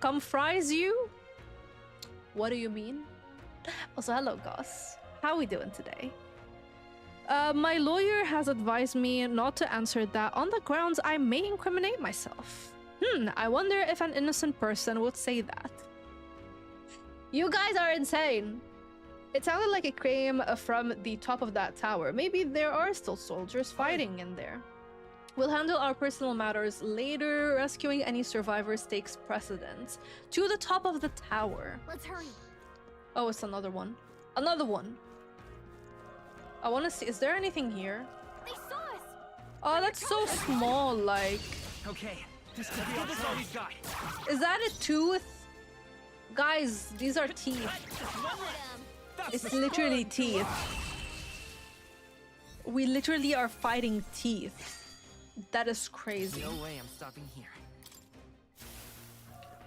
Comfries you? What do you mean? Also, hello, Goss. How are we doing today? My lawyer has advised me not to answer that on the grounds I may incriminate myself. I wonder if an innocent person would say that. You guys are insane. It sounded like it came from the top of that tower. Maybe there are still soldiers fighting in there. We'll handle our personal matters later. Rescuing any survivors takes precedence. To the top of the tower. Let's hurry. Oh, it's another one. Another one. I want to see. Is there anything here? They saw us. Oh, that's so small. Like. Okay. This could be all he's got. Is that a tooth? Guys, these are teeth. It's literally teeth. We literally are fighting teeth. That is crazy. No way I'm stopping here.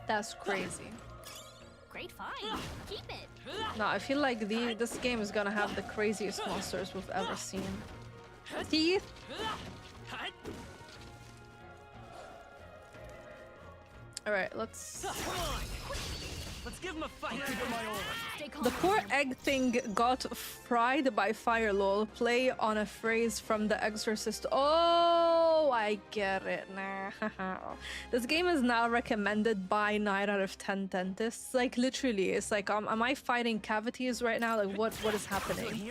That's crazy. Great find. Keep it. No, I feel like this game is gonna have the craziest monsters we've ever seen. Teeth. All right, let's. Come on. Let's give him a fight. The poor egg thing got fried by fire, lol. Play on a phrase from The Exorcist. Oh, I get it now. This game is now recommended by 9 out of 10 dentists. Like, literally, it's like, am I fighting cavities right now? Like, what is happening?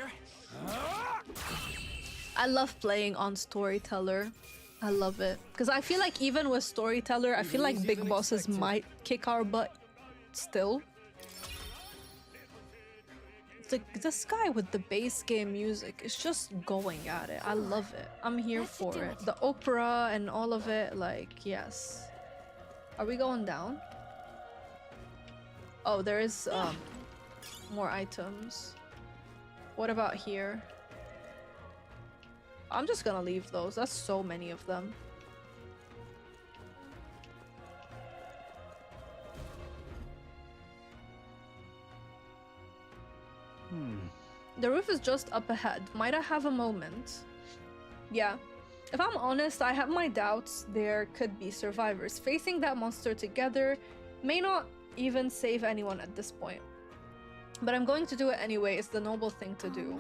I love playing on Storyteller. I love it. Because I feel like even with Storyteller, I feel like big bosses might kick our butt still. This guy with the bass game music is just going at it. I love it. I'm here for it. The opera and all of it, like, yes. Are we going down? Oh, there is more items. What about here? I'm just gonna leave those. That's so many of them. The roof is just up ahead. Might I have a moment? Yeah. If I'm honest, I have my doubts there could be survivors. Facing that monster together may not even save anyone at this point. But I'm going to do it anyway. It's the noble thing to do.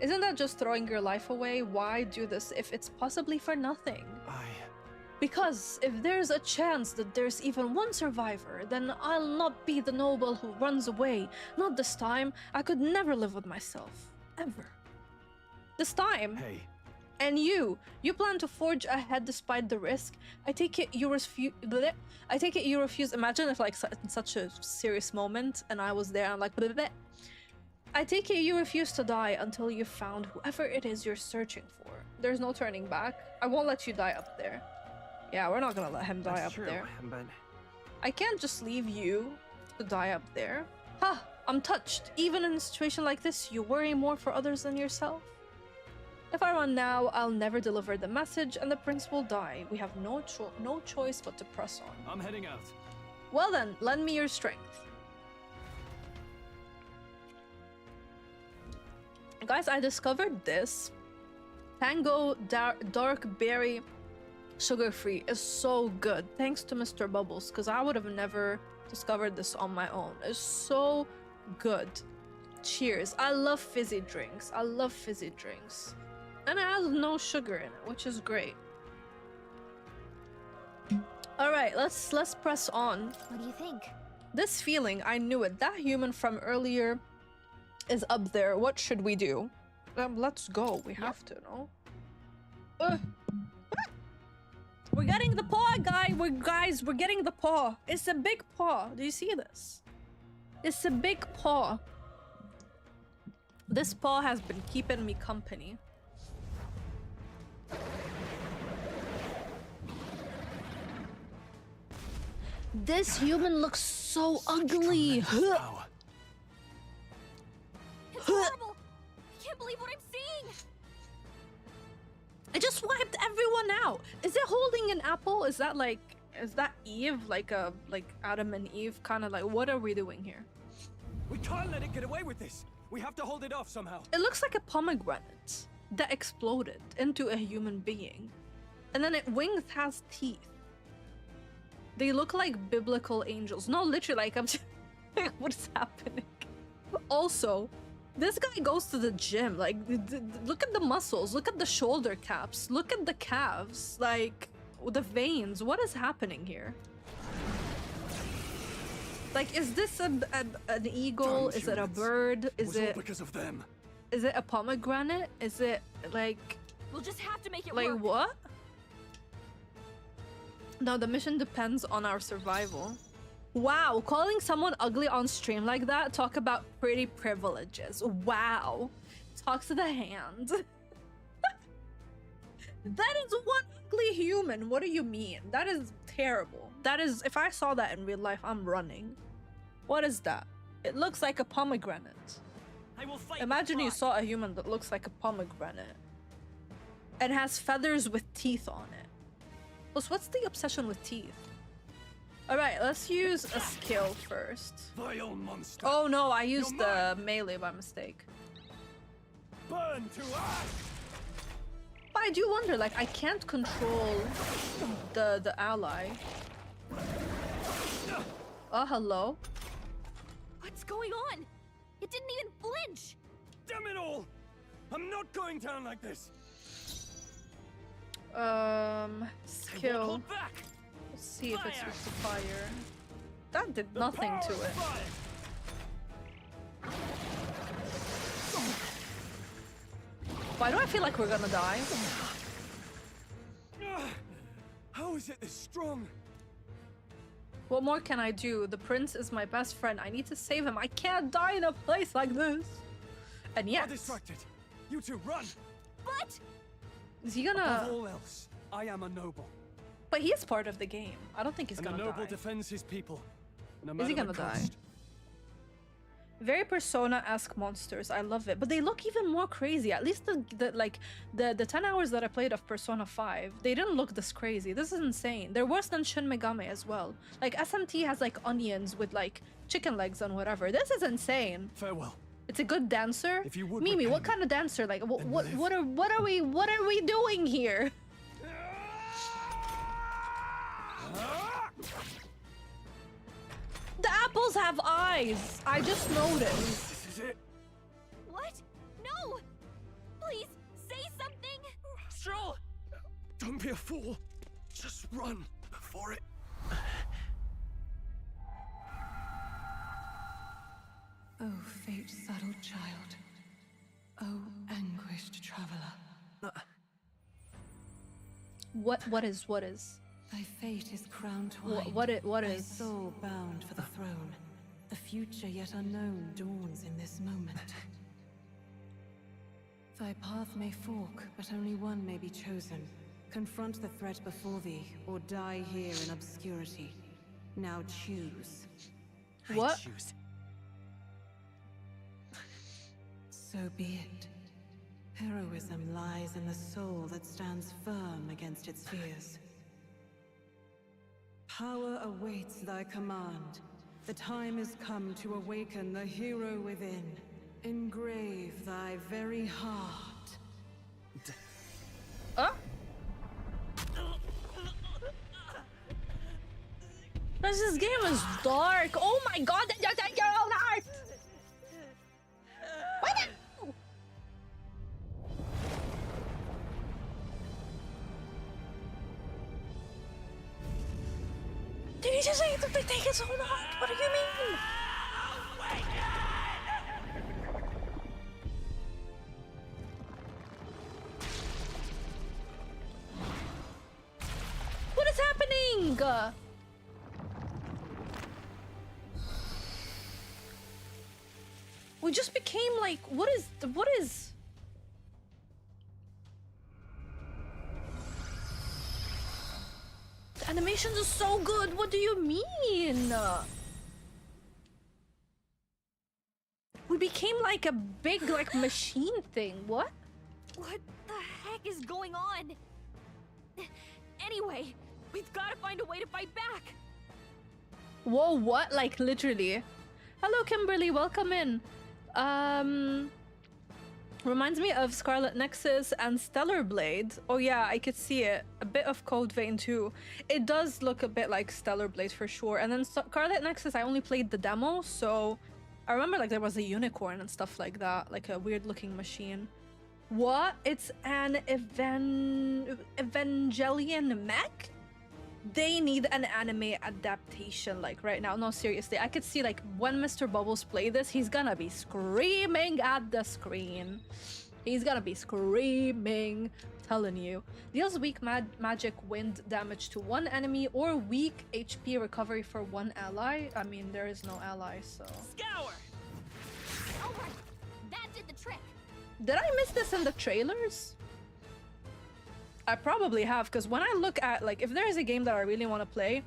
Isn't that just throwing your life away? Why do this if it's possibly for nothing? Because if there's a chance that there's even one survivor, then I'll not be the noble who runs away. Not this time. I could never live with myself. Ever. This time. Hey. And you plan to forge ahead despite the risk. I take it you refuse. Imagine if, like, in such a serious moment, and I was there. I'm like, bleh. I take it you refuse to die until you found whoever it is you're searching for. There's no turning back. I won't let you die up there. Yeah, we're not gonna let him die up there. But I can't just leave you to die up there. Ha! I'm touched. Even in a situation like this, you worry more for others than yourself. If I run now, I'll never deliver the message and the prince will die. We have no choice but to press on. I'm heading out. Well then, lend me your strength. Guys, I discovered this. Tango Dark Berry Sugar-free is so good. Thanks to Mr. Bubbles, because I would have never discovered this on my own. It's so good. Cheers. I love fizzy drinks. I love fizzy drinks. And it has no sugar in it, which is great. Alright, let's press on. What do you think? This feeling, I knew it. That human from earlier is up there. What should we do? Let's go. We have to, no? We're getting the paw, guys. We're getting the paw. It's a big paw. Do you see this? It's a big paw. This paw has been keeping me company. This human looks so ugly. It's horrible. I can't believe what I'm seeing. I just wiped everyone out. Is it holding an apple? Is that Eve? Like Adam and Eve? Kind of like, what are we doing here? We can't let it get away with this. We have to hold it off somehow. It looks like a pomegranate that exploded into a human being. And then its wings has teeth. They look like biblical angels. No, literally, like, I'm just like, what is happening? Also, this guy goes to the gym. Like, look at the muscles. Look at the shoulder caps. Look at the calves. Like, the veins. What is happening here? Like, is this an eagle? Is it a bird? Is it because of them? Is it a pomegranate? Is it like? We'll just have to make it like work. What? No, the mission depends on our survival. Wow, calling someone ugly on stream like that? Talk about pretty privileges. Wow. Talk to the hand. That is one ugly human. What do you mean? That is terrible. That is, if I saw that in real life, I'm running. What is that? It looks like a pomegranate. Imagine you saw a human that looks like a pomegranate and has feathers with teeth on it. Plus, what's the obsession with teeth? Alright, let's use a skill first. Vile monster. Oh no, I used the melee by mistake. Burn to ash! But I do wonder, like, I can't control the ally. Oh, hello. What's going on? It didn't even flinch. Damn it all! I'm not going down like this. Skill. Hold back. Let's see if it's used to fire. That did nothing to it. Why do I feel like we're gonna die? How is it this strong? What more can I do? The prince is my best friend. I need to save him. I can't die in a place like this. And yet... I'm distracted. You two, run! But... Is he gonna... Above all else, I am a noble. But he is part of the game. I don't think he's gonna die. And a noble defends his people. No Is matter he gonna the die? cost. Very Persona-esque monsters. I love it. But they look even more crazy. At least the 10 hours that I played of Persona 5, they didn't look this crazy. This is insane. They're worse than Shin Megami as well. Like SMT has like onions with like chicken legs and whatever. This is insane. Farewell. It's a good dancer. If you would Mimi, what kind of dancer? Like what are we doing here? The apples have eyes. I just noticed. This is it. What? No! Please, say something! Stroll! Don't be a fool. Just run before it. Oh, fate-saddled child. Oh, anguished traveler. What is? Thy fate is crown twined. What Thy is? soul bound for the throne. The future yet unknown dawns in this moment. Thy path may fork, but only one may be chosen. Confront the threat before thee, or die here in obscurity. Now choose. What? I choose. So be it. Heroism lies in the soul that stands firm against its fears. Power awaits thy command. The time has come to awaken the hero within. Engrave thy very heart. This game is dark. Oh my god, What the? Did you just say that they take it so long? What do you mean? What is happening? We just became like, what is? The animations are so good. What do you mean? We became like a big like machine thing. What? What the heck is going on? Anyway, we've got to find a way to fight back. Whoa, what? Like literally. Hello, Kimberly. Welcome in. Reminds me of Scarlet Nexus and Stellar Blade. Oh yeah, I could see it. A bit of Code Vein too. It does look a bit like Stellar Blade for sure. And then Scarlet Nexus, I only played the demo, so I remember like there was a unicorn and stuff like that, like a weird looking machine. What? It's an Evangelion mech? They need an anime adaptation like right now. No, seriously, I could see like when Mr. Bubbles play this, he's gonna be screaming at the screen. He's gonna be screaming, telling you. Deals weak magic wind damage to one enemy or weak HP recovery for one ally. I mean, there is no ally, so... Scour! Alright, that did the trick. Did I miss this in the trailers? I probably have, because when I look at, like, if there is a game that I really want to play,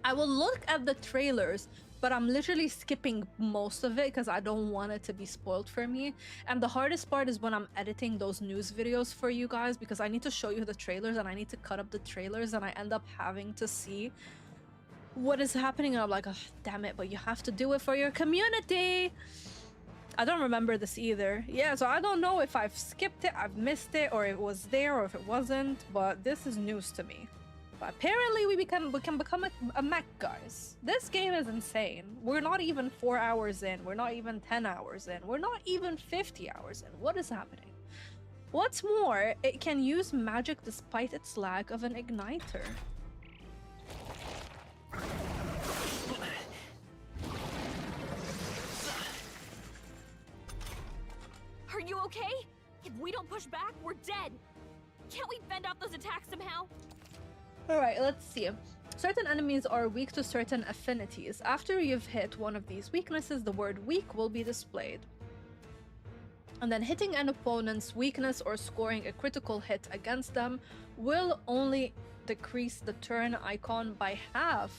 I will look at the trailers, but I'm literally skipping most of it because I don't want it to be spoiled for me. And the hardest part is when I'm editing those news videos for you guys, because I need to show you the trailers and I need to cut up the trailers, and I end up having to see what is happening, and I'm like, oh, damn it, but you have to do it for your community. I don't remember this either. Yeah, so I don't know if I've skipped it, I've missed it, or it was there, or if it wasn't, but this is news to me. But apparently we can become a mech, guys. This game is insane. We're not even 4 hours in. We're not even 10 hours in. We're not even 50 hours in. What is happening? What's more, it can use magic despite its lack of an igniter. Are you okay? If we don't push back, we're dead. Can't we fend off those attacks somehow? Alright, let's see. Certain enemies are weak to certain affinities. After you've hit one of these weaknesses, the word weak will be displayed. And then hitting an opponent's weakness or scoring a critical hit against them will only decrease the turn icon by half.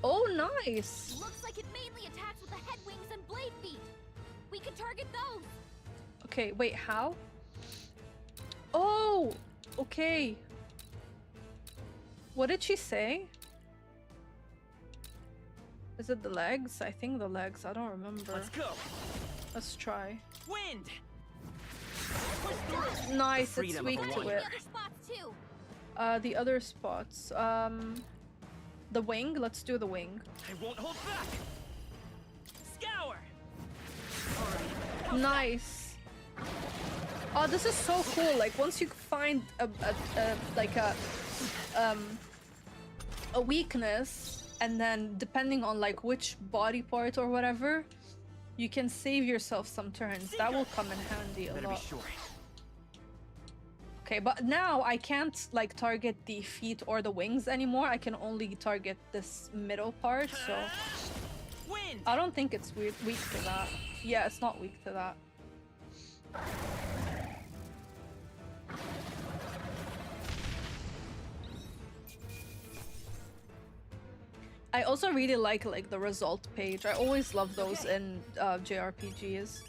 Oh, nice! Looks like it mainly attacks with the head wings and blade feet. We can target those. Okay, wait, how? Oh, okay. What did she say? Is it the legs? I think the legs. I don't remember. Let's go. Let's try. Wind. Nice, it's weak to it. The other spots. The wing. Let's do the wing. I won't hold back. Scour. Nice. Oh, this is so cool. Like once you find a weakness, and then depending on like which body part or whatever, you can save yourself some turns. That will come in handy a lot. Okay, but now I can't like target the feet or the wings anymore. I can only target this middle part, so I don't think it's weak to that. Yeah, it's not weak to that. I also really like the result page. I always love those in JRPGs.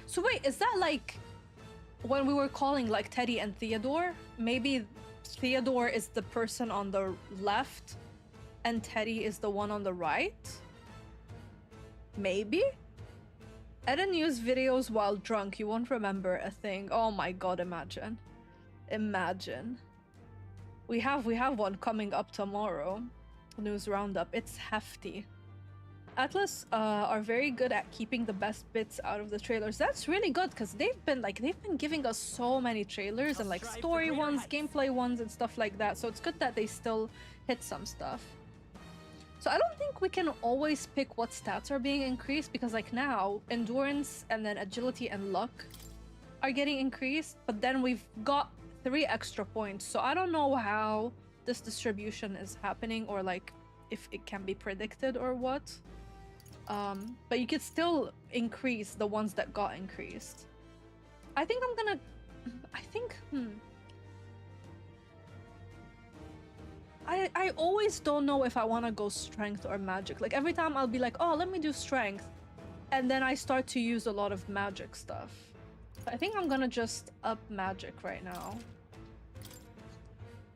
So wait, is that like when we were calling like Teddy and Theodore? Maybe Theodore is the person on the left and Teddy is the one on the right? Maybe? Eden used videos while drunk. You won't remember a thing. Oh my god, imagine. Imagine. We have one coming up tomorrow. News roundup. It's hefty. Atlas are very good at keeping the best bits out of the trailers. That's really good because they've been giving us so many trailers and like story ones, gameplay ones, and stuff like that. So it's good that they still hit some stuff. So I don't think we can always pick what stats are being increased because like now endurance and then agility and luck are getting increased, but then we've got 3 extra points. So I don't know how this distribution is happening or like if it can be predicted or what. But you could still increase the ones that got increased. I think I always don't know if I want to go strength or magic. Like every time I'll be like, oh, let me do strength. And then I start to use a lot of magic stuff. I think I'm gonna just up magic right now.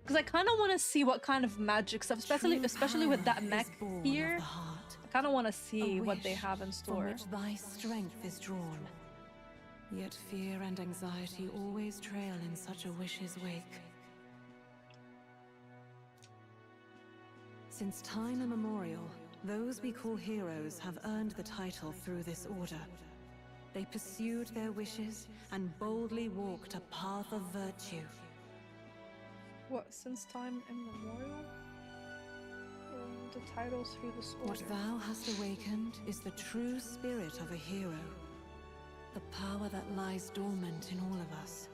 Because I kind of want to see what kind of magic stuff, especially with that mech here. I kind of want to see what they have in store. From which thy strength is drawn. Yet fear and anxiety always trail in such a wish's wake. Since time immemorial, those we call heroes have earned the title through this order. They pursued their wishes and boldly walked a path of virtue. What, since time immemorial? The titles through this order. What thou hast awakened is the true spirit of a hero. The power that lies dormant in all of us.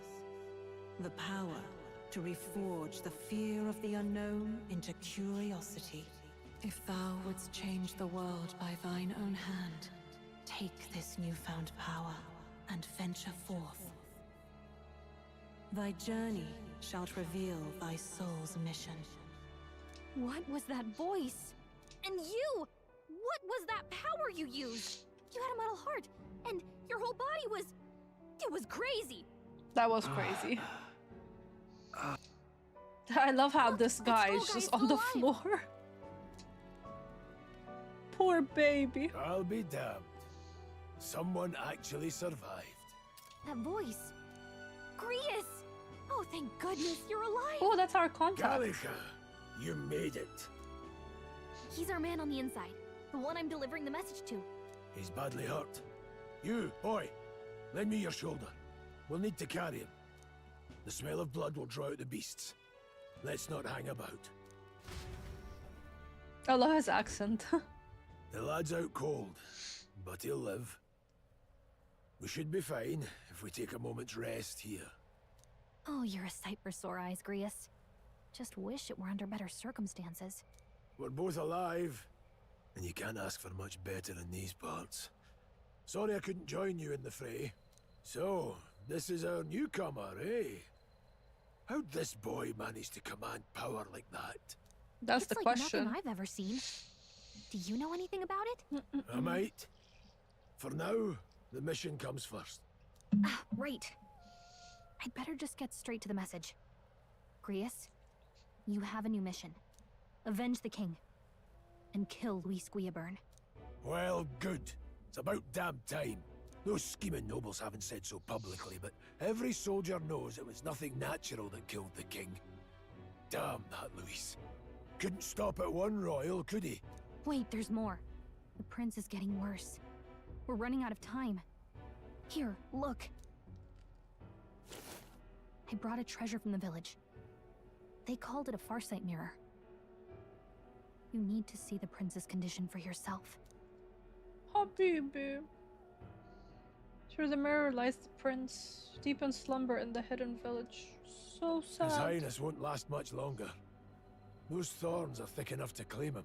The power to reforge the fear of the unknown into curiosity. If thou wouldst change the world by thine own hand, take this newfound power and venture forth. Thy journey shalt reveal thy soul's mission. What was that voice? And you! What was that power you used? You had a metal heart, and your whole body was... It was crazy! That was crazy. I love how this guy is just on the floor. Poor baby. I'll be damned. Someone actually survived. That voice. Grius! Oh, thank goodness, you're alive! Oh, that's our contact. Gallica, you made it. He's our man on the inside. The one I'm delivering the message to. He's badly hurt. You, boy, lend me your shoulder. We'll need to carry him. The smell of blood will draw out the beasts. Let's not hang about. I love his accent. The lad's out cold, but he'll live. We should be fine if we take a moment's rest here. Oh, you're a sight for sore eyes, Grius. Just wish it were under better circumstances. We're both alive, and you can't ask for much better in these parts. Sorry I couldn't join you in the fray. So, this is our newcomer, eh? How'd this boy manage to command power like that? That's it's the like question. Nothing I've ever seen. Do you know anything about it? I might. For now, the mission comes first. Ah, right. I'd better just get straight to the message. Grius, you have a new mission. Avenge the king. And kill Luis Guillaburn. Well, good. It's about damn time. Those scheming nobles haven't said so publicly, but every soldier knows it was nothing natural that killed the king. Damn that Luis. Couldn't stop at one royal, could he? Wait, there's more. The prince is getting worse. We're running out of time. Here, look. I brought a treasure from the village. They called it a farsight mirror. You need to see the prince's condition for yourself. Habibi. Through the mirror lies the prince, deep in slumber in the hidden village. So sad. His Highness won't last much longer. Those thorns are thick enough to claim him.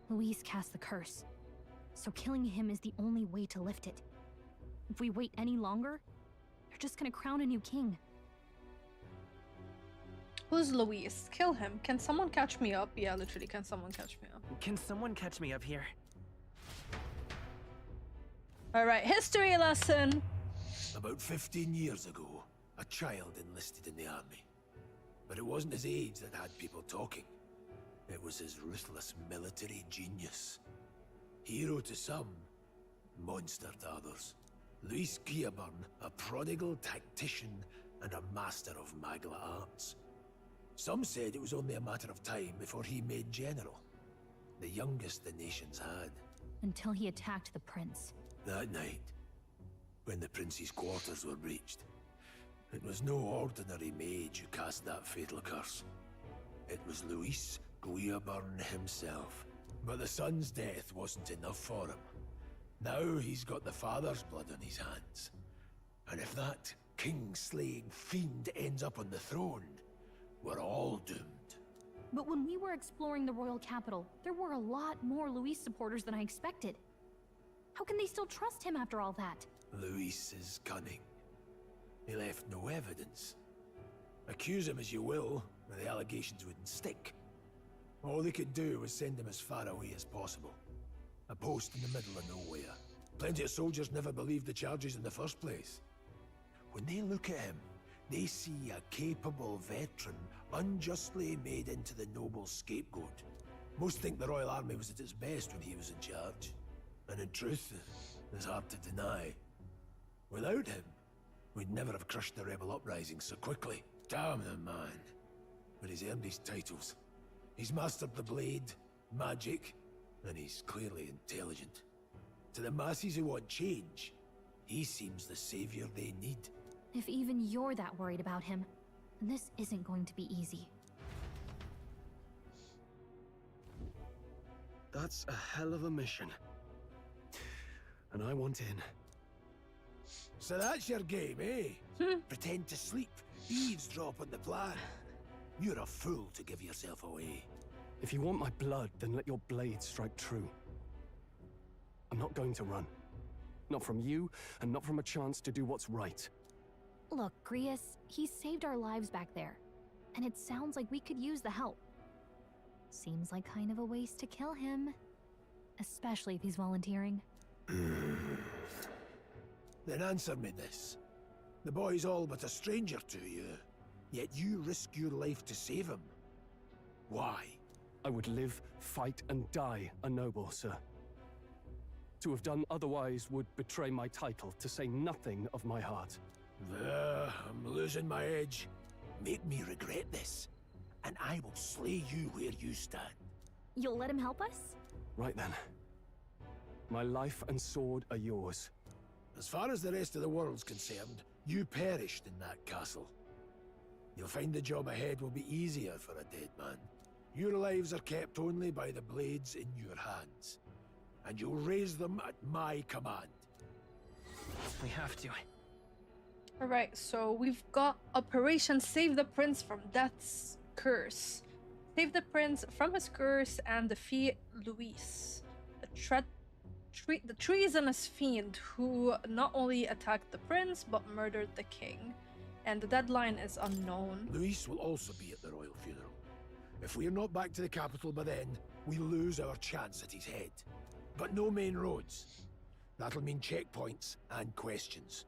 Luis cast the curse, so killing him is the only way to lift it. If we wait any longer, they're just gonna crown a new king. Who's Luis? Kill him. Can someone catch me up? Yeah, literally, can someone catch me up? Can someone catch me up here? Alright, history lesson! About 15 years ago, a child enlisted in the army. But it wasn't his age that had people talking. It was his ruthless military genius. Hero to some, monster to others. Luis Guillaburn, a prodigal tactician and a master of magla arts. Some said it was only a matter of time before he made general. The youngest the nations had. Until he attacked the prince. That night, when the prince's quarters were breached, it was no ordinary mage who cast that fatal curse. It was Luis Guillaburn himself. But the son's death wasn't enough for him. Now he's got the father's blood on his hands. And if that king-slaying fiend ends up on the throne, we're all doomed. But when we were exploring the royal capital, there were a lot more Luis supporters than I expected. How can they still trust him after all that? Luis is cunning. He left no evidence. Accuse him as you will, the allegations wouldn't stick. All they could do was send him as far away as possible. A post in the middle of nowhere. Plenty of soldiers never believed the charges in the first place. When they look at him, they see a capable veteran unjustly made into the noble scapegoat. Most think the Royal Army was at its best when he was in charge. And in truth, it's hard to deny. Without him, we'd never have crushed the rebel uprising so quickly. Damn the man. But he's earned his titles. He's mastered the blade, magic, and he's clearly intelligent. To the masses who want change, he seems the savior they need. If even you're that worried about him, then this isn't going to be easy. That's a hell of a mission. And I want in. So that's your game, eh? Pretend to sleep, eavesdrop on the plan. You're a fool to give yourself away. If you want my blood, then let your blade strike true. I'm not going to run. Not from you, and not from a chance to do what's right. Look, Grius, he saved our lives back there. And it sounds like we could use the help. Seems like kind of a waste to kill him. Especially if he's volunteering. Then answer me this. The boy's all but a stranger to you, yet you risk your life to save him. Why? I would live, fight, and die a noble, sir. To have done otherwise would betray my title, to say nothing of my heart. I'm losing my edge. Make me regret this, and I will slay you where you stand. You'll let him help us? Right then. My life and sword are yours. As far as the rest of the world's concerned, you perished in that castle. You'll find the job ahead will be easier for a dead man. Your lives are kept only by the blades in your hands, and you'll raise them at my command. We have to. Alright, so we've got Operation Save the Prince from Death's Curse. Save the Prince from his curse and defeat Luis, the treasonous fiend who not only attacked the prince but murdered the king. And the deadline is unknown. Luis will also be at the royal funeral. If we are not back to the capital by then, we lose our chance at his head. But no main roads. That'll mean checkpoints and questions.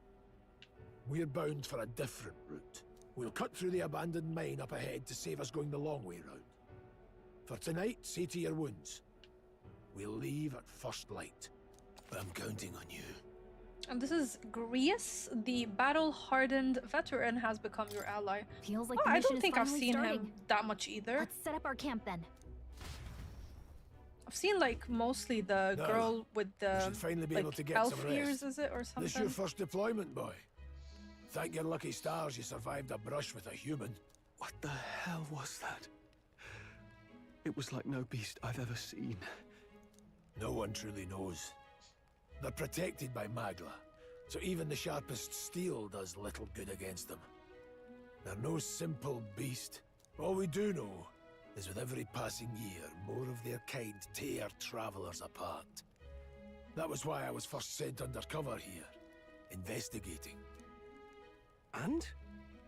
We're bound for a different route. We'll cut through the abandoned mine up ahead to save us going the long way round. For tonight, see to your wounds. We'll leave at first light. I'm counting on you. And this is Grius, the battle-hardened veteran, has become your ally. Feels like oh, the I mission don't is think I've finally seen starting. him that much either. Let's set up our camp then. I've seen like mostly the No, girl with the we should finally be like, able to get elf some rest. ears, is it, or something? This your first deployment, boy. Thank your lucky stars you survived a brush with a human. What the hell was that? It was like no beast I've ever seen. No one truly knows. They're protected by Magla, so even the sharpest steel does little good against them. They're no simple beast. All we do know is with every passing year, more of their kind tear travelers apart. That was why I was first sent undercover here, investigating. And?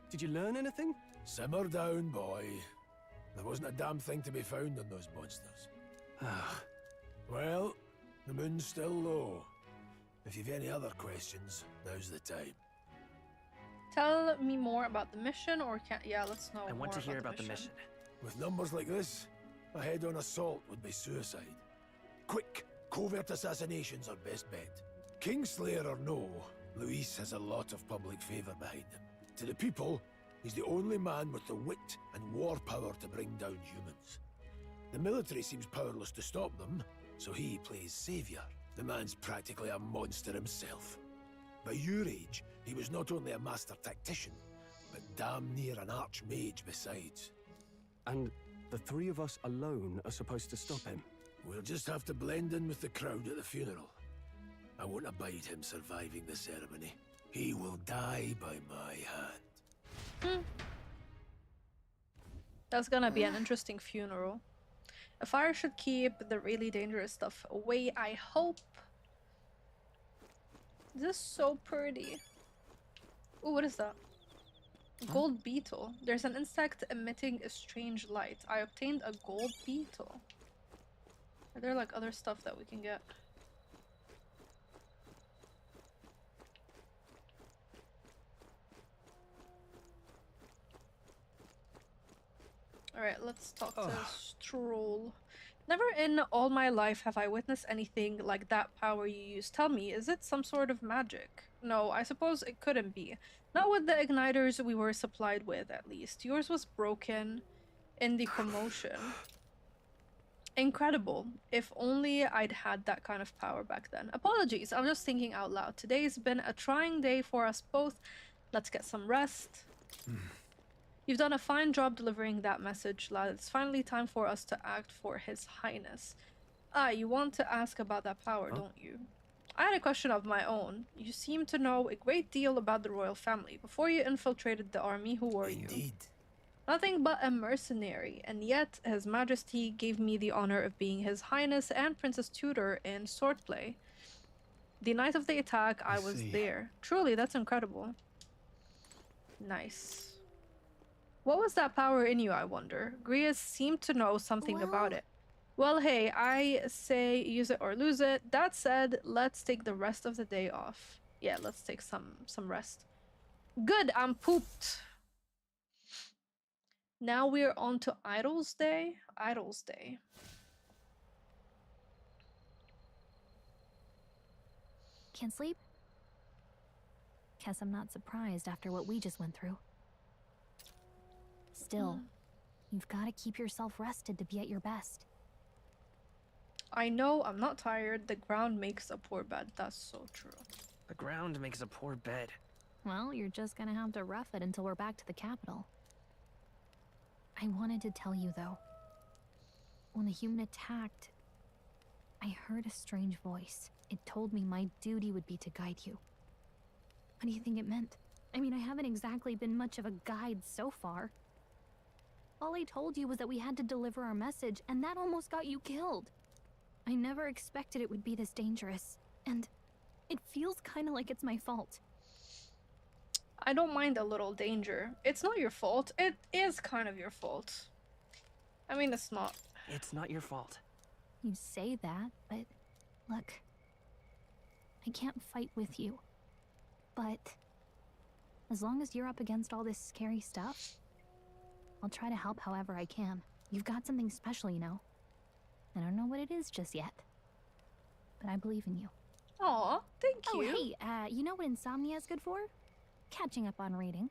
Did you learn anything? Simmer down, boy. There wasn't a damn thing to be found on those monsters. Well, the moon's still low. If you've any other questions, now's the time. Tell me more about the mission, or can let's know. I want to hear about the mission. With numbers like this, a head-on assault would be suicide. Quick, covert assassinations are best bet. Kingslayer or no, Luis has a lot of public favor behind him. To the people, he's the only man with the wit and war power to bring down humans. The military seems powerless to stop them, so he plays savior. The man's practically a monster himself. By your age, he was not only a master tactician, but damn near an archmage besides. And the three of us alone are supposed to stop him? We'll just have to blend in with the crowd at the funeral. I won't abide him surviving the ceremony. He will die by my hand. That's gonna be an interesting funeral. A fire should keep the really dangerous stuff away, I hope. This is so pretty. Ooh, what is that? Gold beetle. There's an insect emitting a strange light. I obtained a gold beetle. Are there like other stuff that we can get? Alright, let's talk to Stroll. Never in all my life have I witnessed anything like that power you use. Tell me, is it some sort of magic? No, I suppose it couldn't be. Not with the igniters we were supplied with, at least. Yours was broken in the commotion. Incredible. If only I'd had that kind of power back then. Apologies, I'm just thinking out loud. Today's been a trying day for us both. Let's get some rest. You've done a fine job delivering that message, lad. It's finally time for us to act for His Highness. Ah, you want to ask about that power, don't you? I had a question of my own. You seem to know a great deal about the royal family. Before you infiltrated the army, who were you? Indeed. Nothing but a mercenary, and yet His Majesty gave me the honor of being His Highness and Princess tutor in swordplay. The night of the attack, I was there. Truly, that's incredible. Nice. What was that power in you, I wonder? Grius seemed to know something about it. Well, hey, I say use it or lose it. That said, let's take the rest of the day off. Yeah, let's take some rest. Good, I'm pooped. Now we're on to Idol's Day. Idol's Day. Can't sleep? Guess I'm not surprised after what we just went through. Still, you've got to keep yourself rested to be at your best. I know, I'm not tired. The ground makes a poor bed. That's so true. The ground makes a poor bed. Well, you're just gonna have to rough it until we're back to the capital. I wanted to tell you, though. When a human attacked, I heard a strange voice. It told me my duty would be to guide you. What do you think it meant? I mean, I haven't exactly been much of a guide so far. All I told you was that we had to deliver our message, and that almost got you killed. I never expected it would be this dangerous, and it feels kind of like it's my fault. I don't mind a little danger. It's not your fault. It is kind of your fault. I mean, it's not. It's not your fault. You say that, but look, I can't fight with you. But as long as you're up against all this scary stuff, I'll try to help however I can. You've got something special, you know. I don't know what it is just yet, but I believe in you. Aw, thank you. Oh, hey, you know what insomnia is good for? Catching up on reading.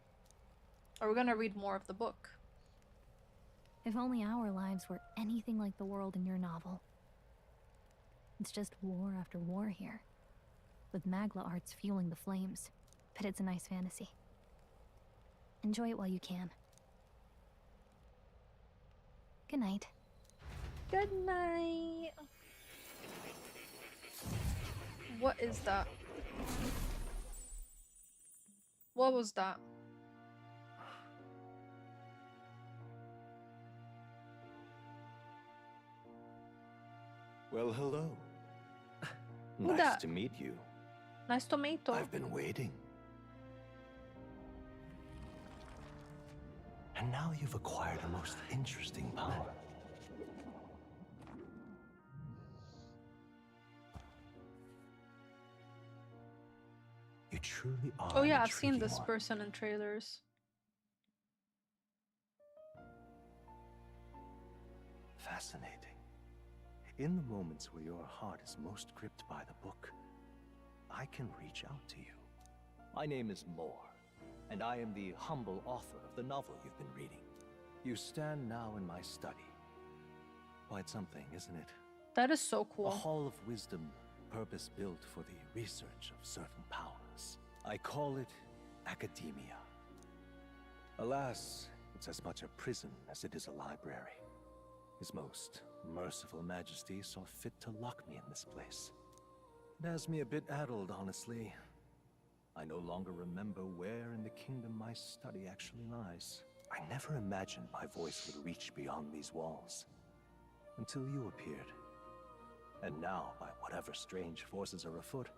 Are we gonna read more of the book? If only our lives were anything like the world in your novel. It's just war after war here, with Magla arts fueling the flames. But it's a nice fantasy. Enjoy it while you can. Good night. Good night. What is that? What was that? Well, hello. Who Nice that? to meet you. Nice tomato. I've been waiting. And now you've acquired a most interesting power. You truly are. Oh yeah, an I've seen intriguing this one. person in trailers. Fascinating. In the moments where your heart is most gripped by the book, I can reach out to you. My name is Moore, and I am the humble author of the novel you've been reading. You stand now in my study. Quite something, isn't it? That is so A cool. hall of wisdom, purpose-built for the research of certain powers. I call it academia. Alas, it's as much a prison as it is a library. His most merciful majesty saw fit to lock me in this place. It has me a bit addled, honestly. I no longer remember where in the kingdom my study actually lies. I never imagined my voice would reach beyond these walls. Until you appeared. And now, by whatever strange forces are afoot,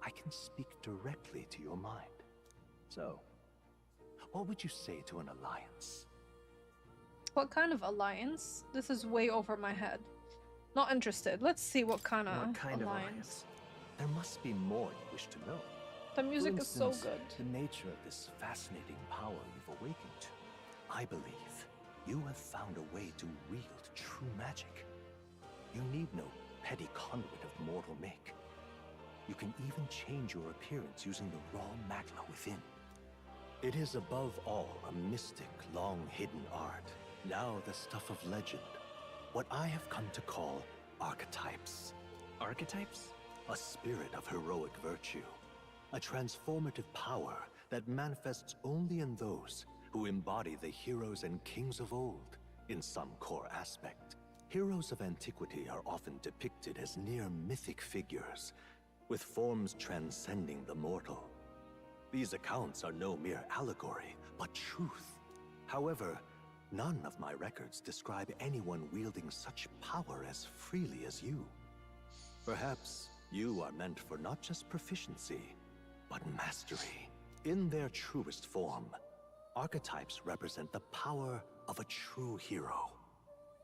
I can speak directly to your mind. So, what would you say to an alliance? What kind of alliance? This is way over my head. Not interested. Let's see what kind of alliance. There must be more you wish to know. The music For is so instance, good. The nature of this fascinating power you've awakened to. I believe you have found a way to wield true magic. You need no petty conduit of mortal make. You can even change your appearance using the raw magma within. It is above all a mystic, long-hidden art. Now the stuff of legend. What I have come to call archetypes. Archetypes? A spirit of heroic virtue. A transformative power that manifests only in those who embody the heroes and kings of old in some core aspect. Heroes of antiquity are often depicted as near mythic figures, with forms transcending the mortal. These accounts are no mere allegory, but truth. However, none of my records describe anyone wielding such power as freely as you. Perhaps you are meant for not just proficiency, but mastery. In their truest form, archetypes represent the power of a true hero.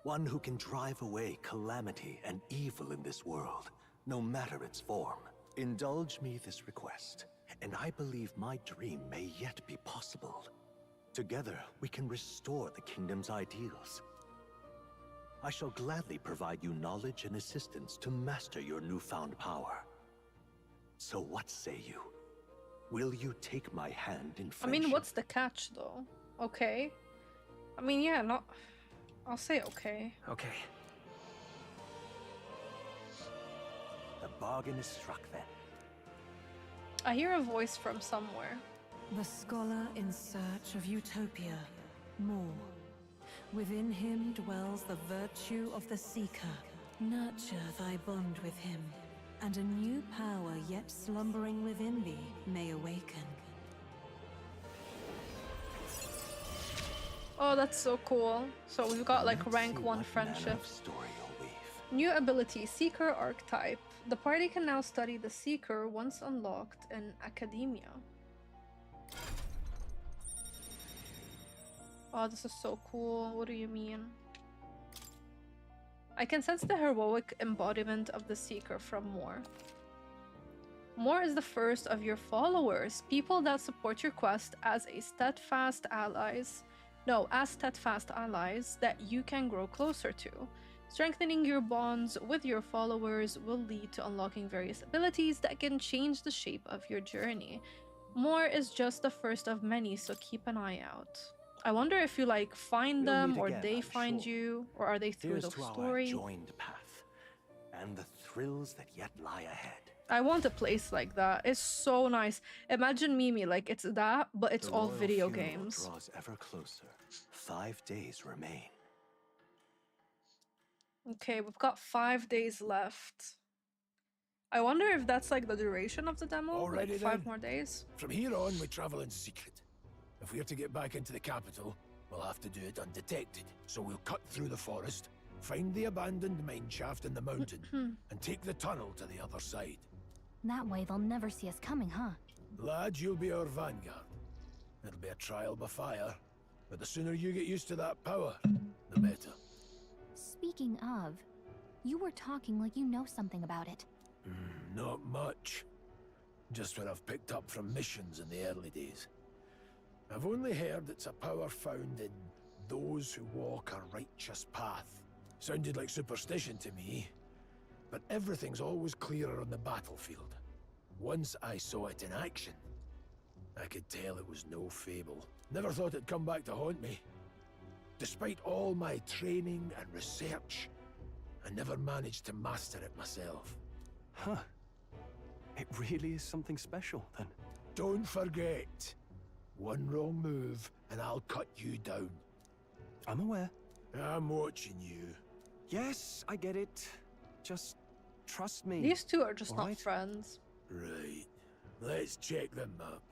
One who can drive away calamity and evil in this world, no matter its form. Indulge me this request, and I believe my dream may yet be possible. Together, we can restore the kingdom's ideals. I shall gladly provide you knowledge and assistance to master your newfound power. So what say you? Will you take my hand in I friendship? mean, what's the catch though? Okay. I mean, yeah, not. I'll say okay. Okay. The bargain is struck then. I hear a voice from somewhere. The scholar in search of utopia. More. Within him dwells the virtue of the seeker. Nurture thy bond with him, and a new power yet slumbering within thee may awaken. Oh, that's so cool. So we've got like rank 1 friendship. New ability, Seeker archetype. The party can now study the Seeker once unlocked in Academia. Oh, this is so cool. What do you mean? I can sense the heroic embodiment of the Seeker from More. More is the first of your followers, people that support your quest as steadfast allies that you can grow closer to. Strengthening your bonds with your followers will lead to unlocking various abilities that can change the shape of your journey. More is just the first of many, so keep an eye out. I wonder if you like find them, or they find you, or are they through the story? Here's to our joined path, and the thrills that yet lie ahead. I want a place like that. It's so nice. Imagine Mimi, like it's that, but it's all video games. Draws ever closer. 5 days remain. Okay, we've got 5 days left. I wonder if that's like the duration of the demo, Alrighty like 5 then. more days. From here on, we travel in secret. If we're to get back into the capital, we'll have to do it undetected. So we'll cut through the forest, find the abandoned mine shaft in the mountain, and take the tunnel to the other side. That way they'll never see us coming, huh? Lad, you'll be our vanguard. It'll be a trial by fire, but the sooner you get used to that power, the better. Speaking of, you were talking like you know something about it. Not much. Just what I've picked up from missions in the early days. I've only heard it's a power found in those who walk a righteous path. Sounded like superstition to me, but everything's always clearer on the battlefield. Once I saw it in action, I could tell it was no fable. Never thought it'd come back to haunt me. Despite all my training and research, I never managed to master it myself. Huh. It really is something special, then. Don't forget, one wrong move and I'll cut you down. I'm aware. I'm watching you. Yes, I get it. Just trust me. These two are just all not right? friends. Right. Let's check the map.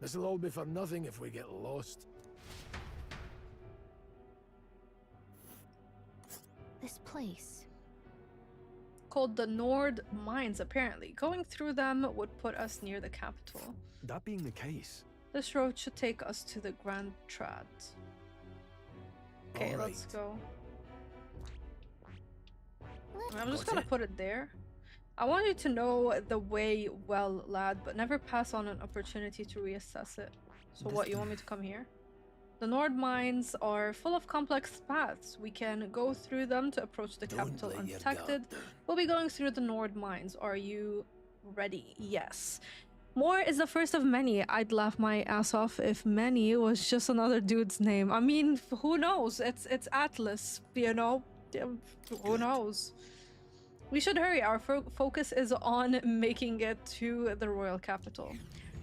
This'll all be for nothing if we get lost. This place. Called the Nord Mines, apparently. Going through them would put us near the capital. That being the case. This road should take us to the Grand Trad. Okay, All let's right. go. I'm just gonna put it there. I want you to know the way well, lad, but never pass on an opportunity to reassess it. So what, you want me to come here? The Nord Mines are full of complex paths. We can go through them to approach the capital let your undetected. guard down. We'll be going through the Nord Mines. Are you ready? Yes. More is the first of many. I'd laugh my ass off if many was just another dude's name. I mean, who knows? It's Atlas, you know? Who knows? We should hurry. Our focus is on making it to the royal capital.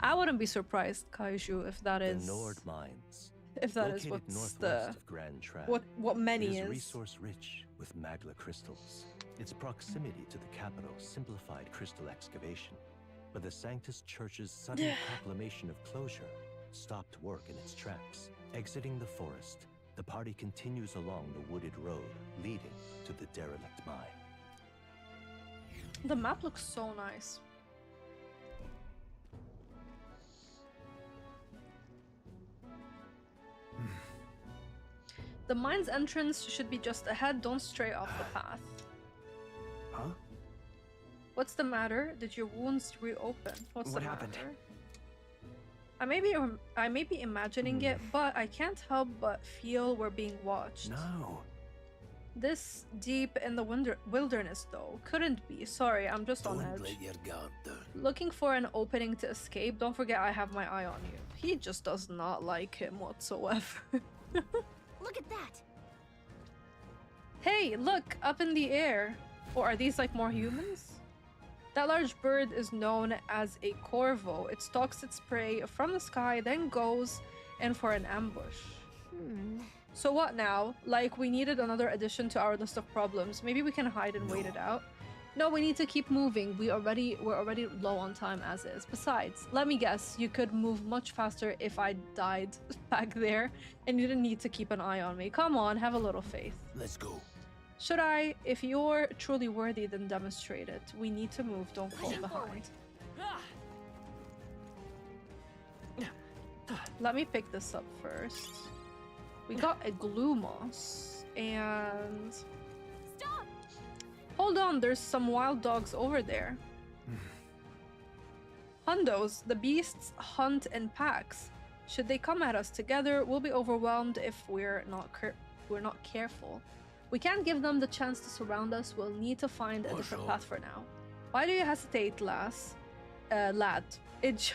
I wouldn't be surprised, Kaiju, if that is The Nord Mines. if that is Located what's northwest the of Grand Trad, what many it is. resource rich with magla crystals. Its proximity to the capital simplified crystal excavation, but the Sanctus Church's sudden proclamation of closure stopped work in its tracks. Exiting the forest, the party continues along the wooded road leading to the derelict mine. The map looks so nice. The mine's entrance should be just ahead. Don't stray off the path. Huh? What's the matter? Did your wounds reopen? What's What the happened? matter? I may be imagining it, but I can't help but feel we're being watched. No. This deep in the wilderness, though, couldn't be. Sorry, I'm just on Don't edge. let your guard down. Looking for an opening to escape. Don't forget I have my eye on you. He just does not like him whatsoever. Look at that! Hey, look, up in the air. Or are these like more humans? That large bird is known as a corvo. It stalks its prey from the sky, then goes in for an ambush. So what now? Like, we needed another addition to our list of problems. Maybe we can hide and wait it out. No, we need to keep moving. We're already low on time as is. Besides, let me guess, you could move much faster if I died back there and you didn't need to keep an eye on me. Come on, have a little faith. Let's go. Should I? If you're truly worthy, then demonstrate it. We need to move, don't fall behind. Let me pick this up first. We got a glue moss and... Stop! Hold on, there's some wild dogs over there. Hundos, the beasts hunt in packs. Should they come at us together, we'll be overwhelmed if we're not careful. We can't give them the chance to surround us. We'll need to find a different path for now. Why do you hesitate, lad? It's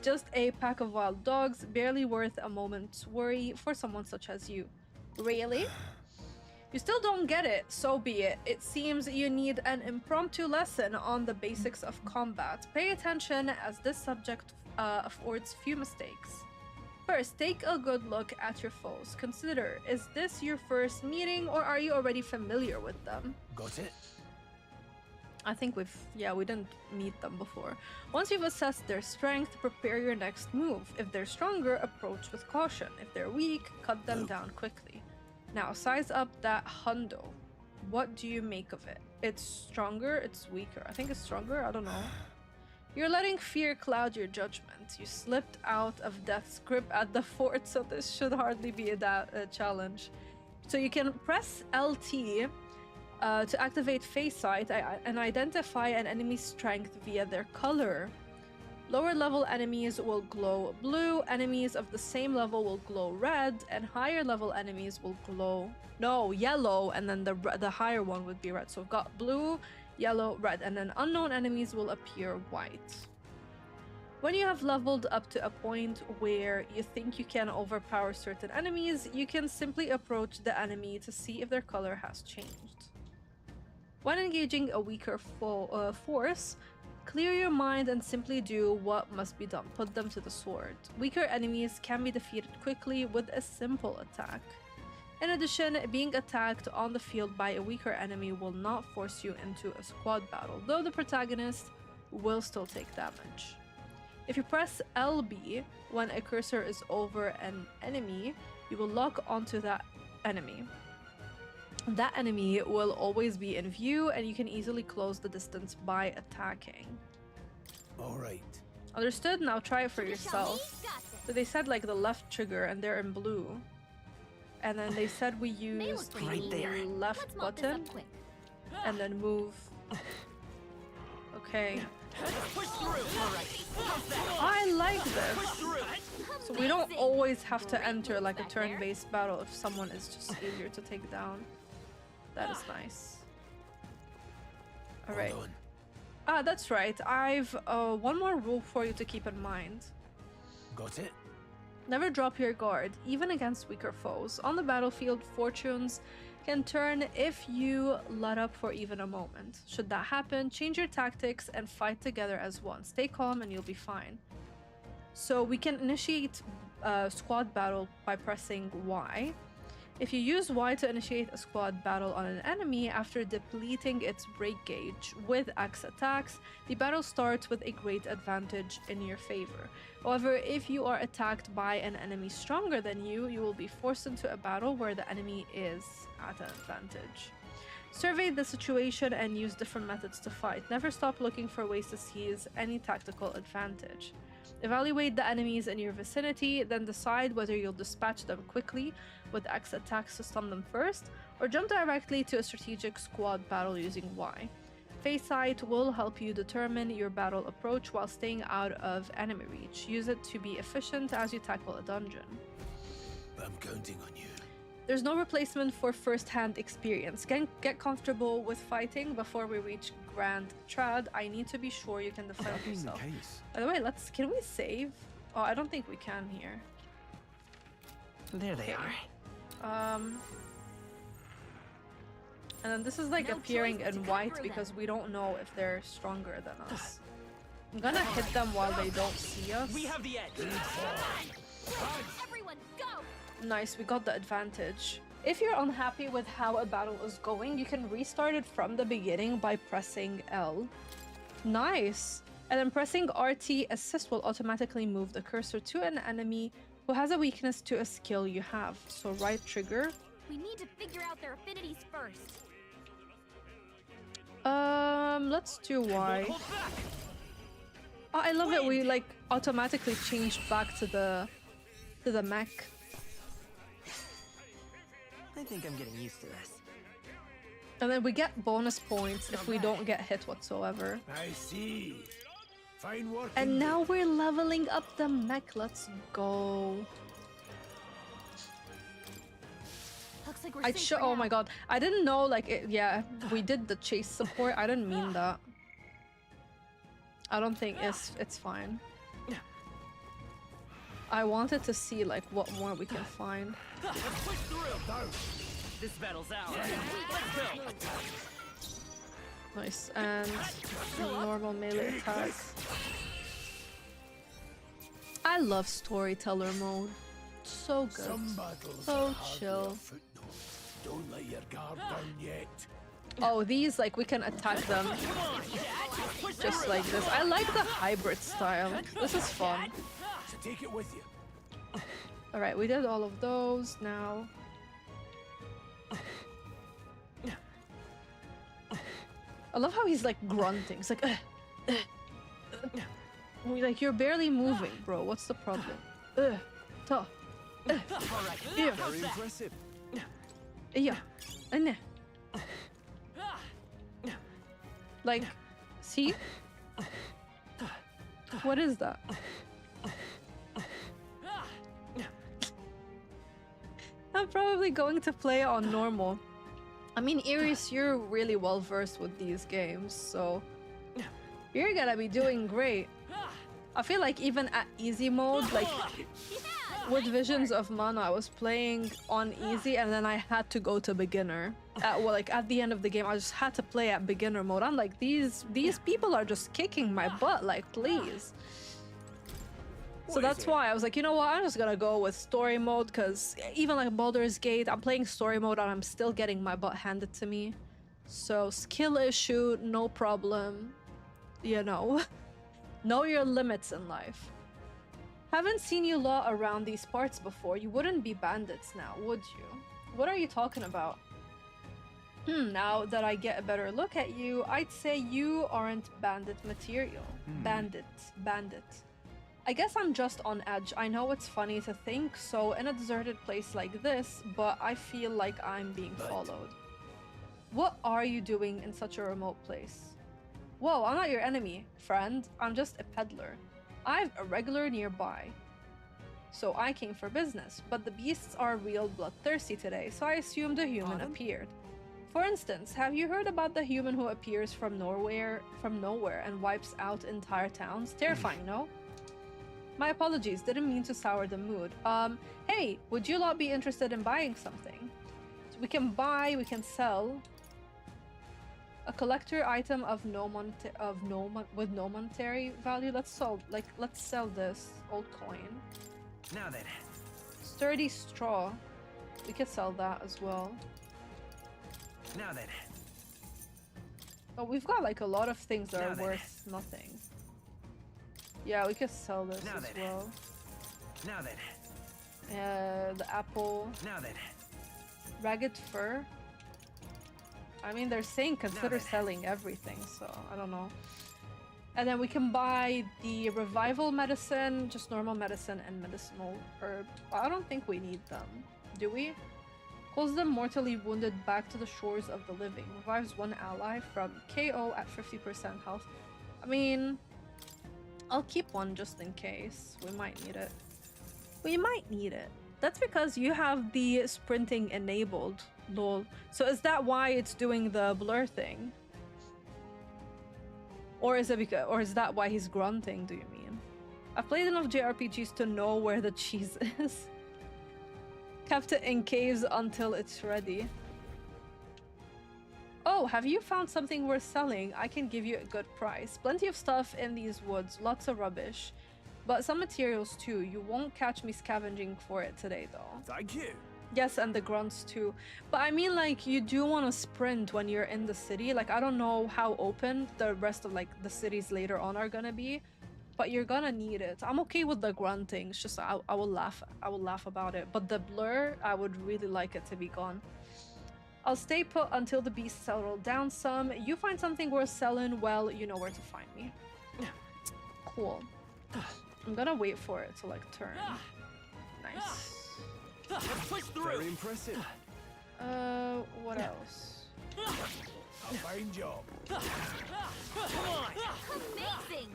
just a pack of wild dogs, barely worth a moment's worry for someone such as you. Really? You still don't get it, so be it. It seems you need an impromptu lesson on the basics of combat. Pay attention, as this subject affords few mistakes. First, take a good look at your foes. Consider, is this your first meeting, or are you already familiar with them? Got it? I think we didn't meet them before. Once you've assessed their strength, prepare your next move. If they're stronger, approach with caution. If they're weak, cut them down quickly. Now, size up that hundo. What do you make of it? It's stronger, it's weaker. I think it's stronger, I don't know. You're letting fear cloud your judgment. You slipped out of death's grip at the fort, so this should hardly be a challenge. So you can press LT to activate face sight and identify an enemy's strength via their color. Lower level enemies will glow blue, enemies of the same level will glow red, and higher level enemies will glow yellow, and then the higher one would be red. So we've got blue, yellow, red, and then unknown enemies will appear white. When you have leveled up to a point where you think you can overpower certain enemies, you can simply approach the enemy to see if their color has changed. When engaging a weaker force, clear your mind and simply do what must be done. Put them to the sword. Weaker enemies can be defeated quickly with a simple attack. In addition, being attacked on the field by a weaker enemy will not force you into a squad battle, though the protagonist will still take damage. If you press LB when a cursor is over an enemy, you will lock onto that enemy. That enemy will always be in view, and you can easily close the distance by attacking. Alright. Understood? Now try it for yourself. So they said like the left trigger and they're in blue. And then they said we use the left button and then move. Okay. I like this. So we don't always have to enter like a turn-based battle if someone is just easier to take down. That is nice. Alright. Ah, that's right. I've one more rule for you to keep in mind. Got it? Never drop your guard, even against weaker foes. On the battlefield, fortunes can turn if you let up for even a moment. Should that happen, change your tactics and fight together as one. Stay calm and you'll be fine. So we can initiate a squad battle by pressing Y. If you use Y to initiate a squad battle on an enemy after depleting its break gauge with X attacks, the battle starts with a great advantage in your favor. However, if you are attacked by an enemy stronger than you, you will be forced into a battle where the enemy is at an advantage. Survey the situation and use different methods to fight. Never stop looking for ways to seize any tactical advantage. Evaluate the enemies in your vicinity, then decide whether you'll dispatch them quickly with X attacks to stun them first, or jump directly to a strategic squad battle using Y. Face sight will help you determine your battle approach while staying out of enemy reach. Use it to be efficient as you tackle a dungeon. I'm counting on you. There's no replacement for first-hand experience. Get comfortable with fighting before we reach Grand Trad. I need to be sure you can defend yourself. By the way, can we save? Oh, I don't think we can here. There they are. And then this is like No appearing choice but in to white conquer because them. we don't know if they're stronger than us. I'm gonna hit them while they don't see us. We have the edge. Everyone, go! Nice, we got the advantage. If you're unhappy with how a battle is going, you can restart it from the beginning by pressing L. Nice! And then pressing RT assist will automatically move the cursor to an enemy who has a weakness to a skill you have. So right trigger. We need to figure out their affinities first. Let's do Y. Oh, I love it. We like automatically changed back to the mech. I think I'm getting used to this. And then we get bonus points if we don't get hit whatsoever. I see. Fine work. And now we're leveling up the mech. Let's go. Looks like we're I safe for oh now. my god. I didn't know like it, yeah, we did the chase support. I didn't mean that. I don't think it's fine. I wanted to see like what more we can find. Let's push through. This battle's ours. Let's go. Nice, and normal melee attack. I love storyteller mode. So good. Some battles So are hardly chill. a footnote. Don't let your guard down yet. Oh, these like we can attack them just like this. I like the hybrid style. This is fun. So take it with you. All right, we did all of those. Now I love how he's like grunting. It's like, like you're barely moving, bro. What's the problem? Tough. Yeah. Very impressive. Yeah. And like, see? What is that? I'm probably going to play on normal. I mean, Iris, you're really well versed with these games, so you're gonna be doing great. I feel like even at easy mode, like with Visions of Mana, I was playing on easy and then I had to go to beginner. At the end of the game, I just had to play at beginner mode. I'm like, these people are just kicking my butt, like, please. So that's why I was like, you know what, I'm just gonna go with story mode, because even like Baldur's Gate, I'm playing story mode and I'm still getting my butt handed to me. So skill issue, no problem. You know, know your limits in life. Haven't seen you lot around these parts before. You wouldn't be bandits now, would you? What are you talking about? Now that I get a better look at you, I'd say you aren't bandit material. Bandit. I guess I'm just on edge. I know it's funny to think so in a deserted place like this, but I feel like I'm being followed. What are you doing in such a remote place? Whoa, I'm not your enemy, friend. I'm just a peddler. I've a regular nearby. So I came for business, but the beasts are real bloodthirsty today, so I assumed a human appeared. For instance, have you heard about the human who appears from nowhere and wipes out entire towns? Terrifying, no? My apologies, didn't mean to sour the mood. Hey, would you lot be interested in buying something? So we can buy, we can sell. A collector item with no monetary value. Let's sell this old coin. Now then. Sturdy straw. We could sell that as well. Now then. Oh, we've got like a lot of things that Now are then. worth nothing. Yeah, we could sell this Now as then. well. Now then. The apple. Now then. Ragged fur. I mean, they're saying consider then. selling everything, so I don't know. And then we can buy the revival medicine, just normal medicine and medicinal herb. I don't think we need them, do we? Pulls them mortally wounded back to the shores of the living. Revives one ally from KO at 50% health. I mean, I'll keep one just in case. We might need it. We might need it. That's because you have the sprinting enabled, lol. So is that why it's doing the blur thing? Or is that why he's grunting, do you mean? I've played enough JRPGs to know where the cheese is. Kept it in caves until it's ready. Oh, have you found something worth selling? I can give you a good price. Plenty of stuff in these woods, lots of rubbish. But some materials too. You won't catch me scavenging for it today though. Thank you. Yes, and the grunts too. But I mean, like, you do want to sprint when you're in the city. Like, I don't know how open the rest of like the cities later on are gonna be, but you're gonna need it. I'm okay with the grunting. It's just I will laugh about it. But the blur, I would really like it to be gone. I'll stay put until the beasts settle down some. You find something worth selling, well, you know where to find me. Cool. I'm gonna wait for it to like turn. Nice. Push through. Very impressive. What else? A fine job. Come on. Amazing.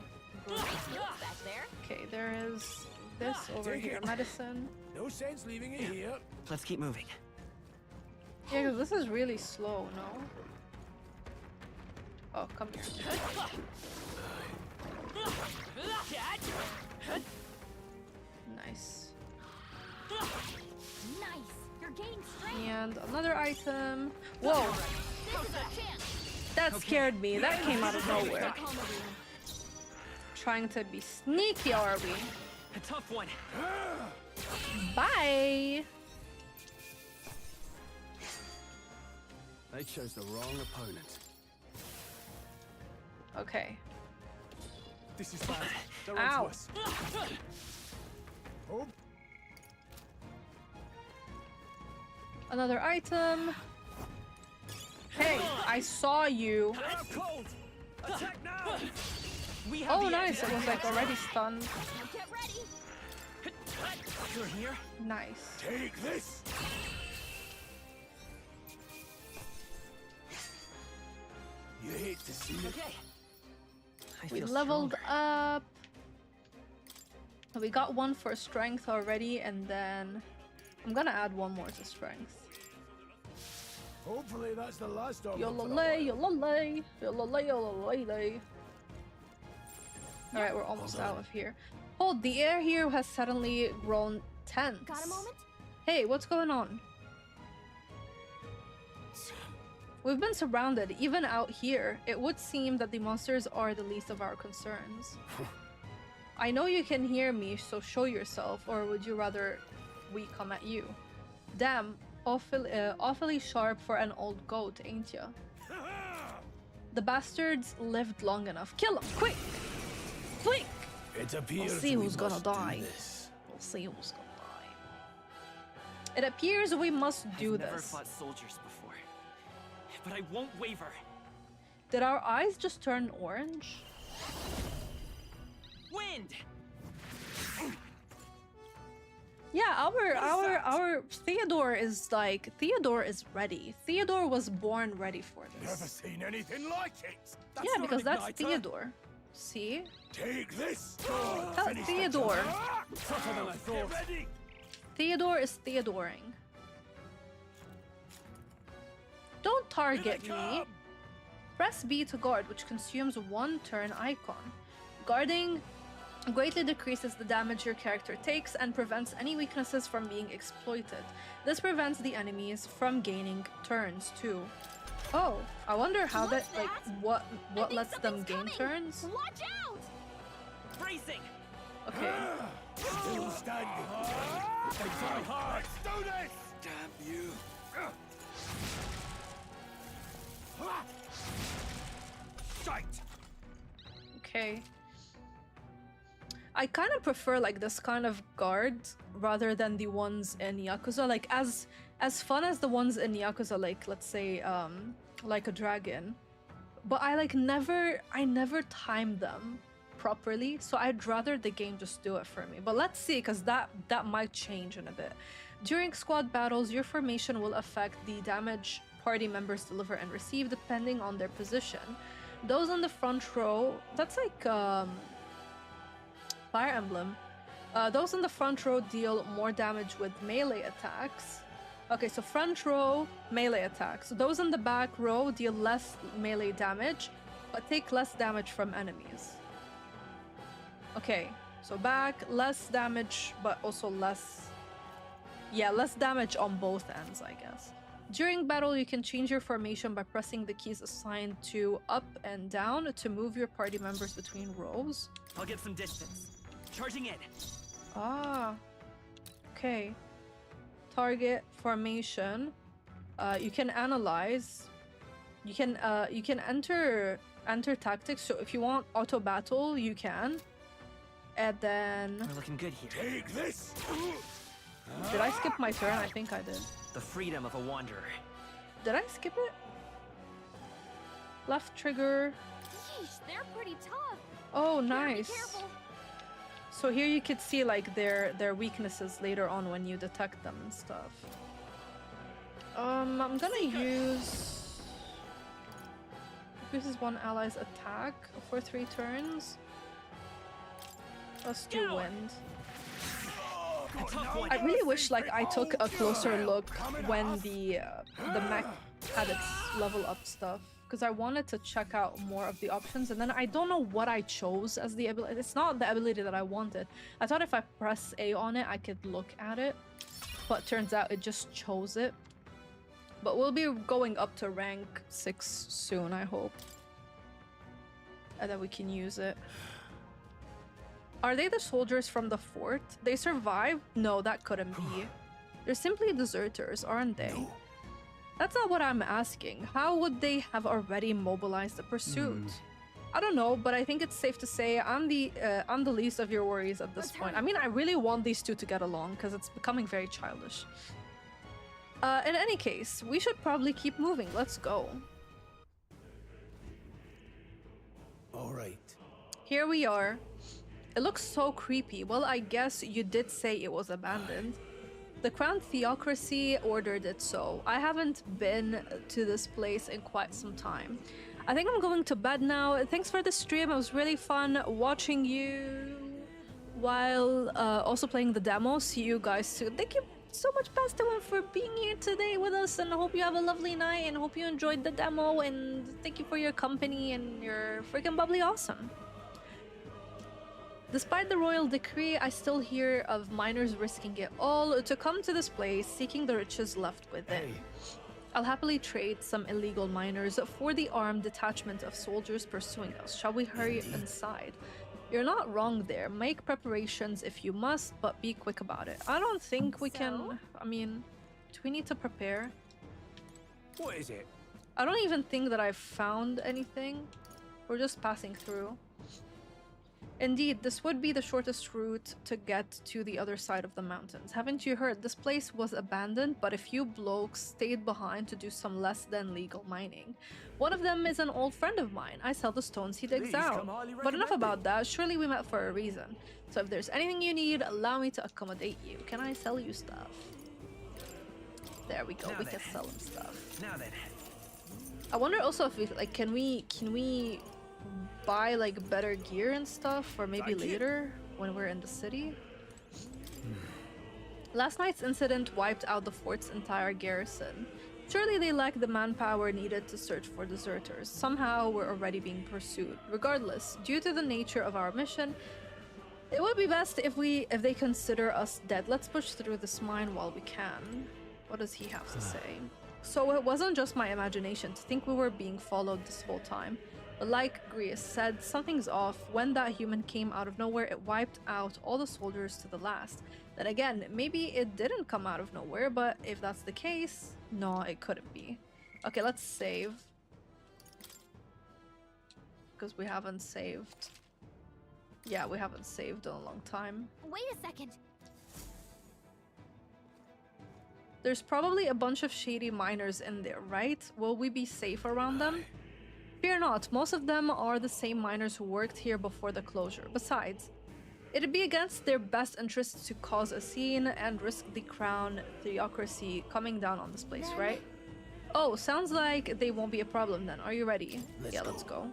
Great notes back there. Okay, there is this over Take here. it. Medicine. No sense leaving it here. Let's keep moving. Yeah, because this is really slow, no? Oh, come here. Nice. Nice. You're gaining strength. And another item. Whoa! This is our chance. That scared me. That came out of nowhere. Trying to be sneaky, are we? A tough one. Bye! They chose the wrong opponent. Okay. This is bad. They're Ow. onto us. Oh. Another item. Hey, I saw you. I'm cold. Attack now. Oh, nice. It was like already stunned. Get ready. You're here. Nice. Take this. You hate to see it. Okay. We leveled up. We got one for strength already, and then I'm gonna add one more to strength. Hopefully that's the last of them. Yolole, yolole, yolole, yolole. Alright, we're almost out of here. Hold, the air here has suddenly grown tense. Got a moment? Hey, what's going on? We've been surrounded, even out here. It would seem that the monsters are the least of our concerns. I know you can hear me, so show yourself, or would you rather we come at you? Damn, awfully sharp for an old goat, ain't ya? The bastards lived long enough. Kill them, quick! Quick! It appears We'll see we who's gonna must do die. this. We'll see who's gonna die. It appears we must do I've never this. fought soldiers before, but I won't waver. Did our eyes just turn orange? Wind. Yeah, our Theodore is ready. Theodore was born ready for Never this. seen anything like it. Yeah, not because an that's igniter. Theodore. See? Take this. That's Finish the Theodore. job. Tougher than I thought. Get ready. Theodore is Theodoring. Don't target me. Press B to guard, which consumes one turn icon. Guarding greatly decreases the damage your character takes and prevents any weaknesses from being exploited. This prevents the enemies from gaining turns too. Oh, I wonder how that, like, what lets them gain turns? Watch out! Bracing. Okay. Still standing. Try hard. Do this. Damn you. Shite. Okay. I kind of prefer like this kind of guard rather than the ones in Yakuza. Like as fun as the ones in Yakuza, like let's say like a dragon, but I never time them properly, so I'd rather the game just do it for me. But let's see, because that might change in a bit. During squad battles, your formation will affect the damage party members deliver and receive depending on their position. Those on the front row, that's like Fire Emblem. Those in the front row deal more damage with melee attacks. Okay, so front row, melee attacks. Those in the back row deal less melee damage, but take less damage from enemies. Okay, so back, less damage, but also less Yeah, less damage on both ends, I guess. During battle, you can change your formation by pressing the keys assigned to up and down to move your party members between rows. I'll get some distance. Charging in. Ah, okay. Target formation. You can analyze. You can enter tactics. So if you want auto battle, you can. And then We're looking good here. Take this. Did I skip my turn? I think I did. The freedom of a wanderer. Did I skip it? Left trigger. Yeesh, they're pretty tough. Oh, Better be nice. careful. So here you could see like their weaknesses later on when you detect them and stuff. I'm gonna use increases one ally's attack for 3 turns. Let's do wind. I really wish like I took a closer look when the mech had its level up stuff, because I wanted to check out more of the options, and then I don't know what I chose as the ability. It's not the ability that I wanted. I thought if I press A on it I could look at it, but turns out it just chose it. But we'll be going up to rank 6 soon, I hope, and then we can use it. Are they the soldiers from the fort? They survived? No, that couldn't be. They're simply deserters, aren't they? No. That's not what I'm asking. How would they have already mobilized the pursuit? I don't know, but I think it's safe to say I'm the least of your worries at this point. I mean, I really want these two to get along because it's becoming very childish. In any case, we should probably keep moving. Let's go. All right. Here we are. It looks so creepy. Well, I guess you did say it was abandoned. The Crown Theocracy ordered it so. I haven't been to this place in quite some time. I think I'm going to bed now. Thanks for the stream. It was really fun watching you while also playing the demo. See you guys soon. Thank you so much, Pastor One, for being here today with us, and I hope you have a lovely night and hope you enjoyed the demo, and thank you for your company, and you're freaking bubbly awesome. Despite the royal decree, I still hear of miners risking it all to come to this place, seeking the riches left within. Hey. I'll happily trade some illegal miners for the armed detachment of soldiers pursuing us. Shall we hurry inside? You're not wrong there. Make preparations if you must, but be quick about it. I don't think we can... I mean, do we need to prepare? What is it? I don't even think that I've found anything. We're just passing through. Indeed, this would be the shortest route to get to the other side of the mountains. Haven't you heard? This place was abandoned, but a few blokes stayed behind to do some less than legal mining. One of them is an old friend of mine. I sell the stones he digs out. But enough about that. Surely we met for a reason. So if there's anything you need, allow me to accommodate you. Can I sell you stuff? There we go. We can sell him stuff. Now then. I wonder also if we, like, can we buy like better gear and stuff for maybe later when we're in the city. Last night's incident wiped out the fort's entire garrison. Surely they lack the manpower needed to search for deserters. Somehow we're already being pursued. Regardless, due to the nature of our mission, it would be best if they consider us dead. Let's push through this mine while we can. What does he have to say? So it wasn't just my imagination to think we were being followed this whole time. But like Grius said, something's off. When that human came out of nowhere, it wiped out all the soldiers to the last. Then again, maybe it didn't come out of nowhere, but if that's the case, no, it couldn't be. Okay, let's save. Because we haven't saved. Yeah, we haven't saved in a long time. Wait a second. There's probably a bunch of shady miners in there, right? Will we be safe around them? Fear not, most of them are the same miners who worked here before the closure. Besides, it'd be against their best interests to cause a scene and risk the Crown Theocracy coming down on this place, right? Oh, sounds like they won't be a problem then. Are you ready? Let's go.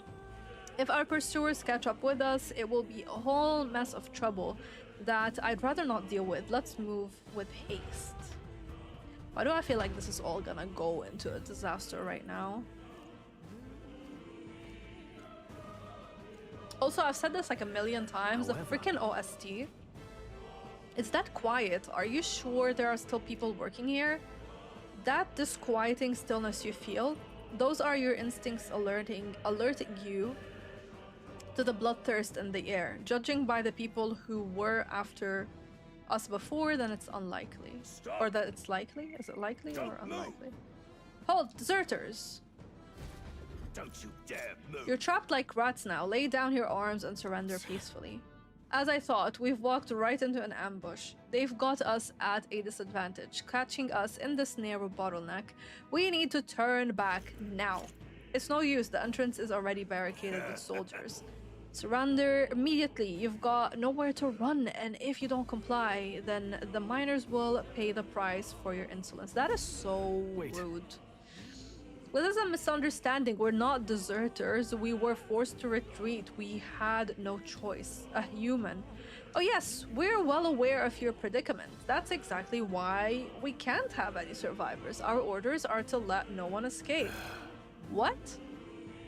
If our pursuers catch up with us, it will be a whole mess of trouble that I'd rather not deal with. Let's move with haste. Why do I feel like this is all gonna go into a disaster right now? Also, I've said this like a million times, the freaking OST It's that quiet. Are you sure there are still people working here? That disquieting stillness you feel, those are your instincts alerting you to the bloodthirst in the air. Judging by the people who were after us before, then it's unlikely. Stop. Or that it's likely? Is it likely or Don't unlikely? move. Halt, deserters! Don't you dare move. You're trapped like rats now. Lay down your arms and surrender peacefully. As I thought, we've walked right into an ambush. They've got us at a disadvantage, catching us in this narrow bottleneck. We need to turn back now. It's no use, the entrance is already barricaded with soldiers. Surrender immediately, you've got nowhere to run, and if you don't comply, then the miners will pay the price for your insolence. That is so rude. Well, this is a misunderstanding. We're not deserters. We were forced to retreat. We had no choice. A human. Oh yes, we're well aware of your predicament. That's exactly why we can't have any survivors. Our orders are to let no one escape. What?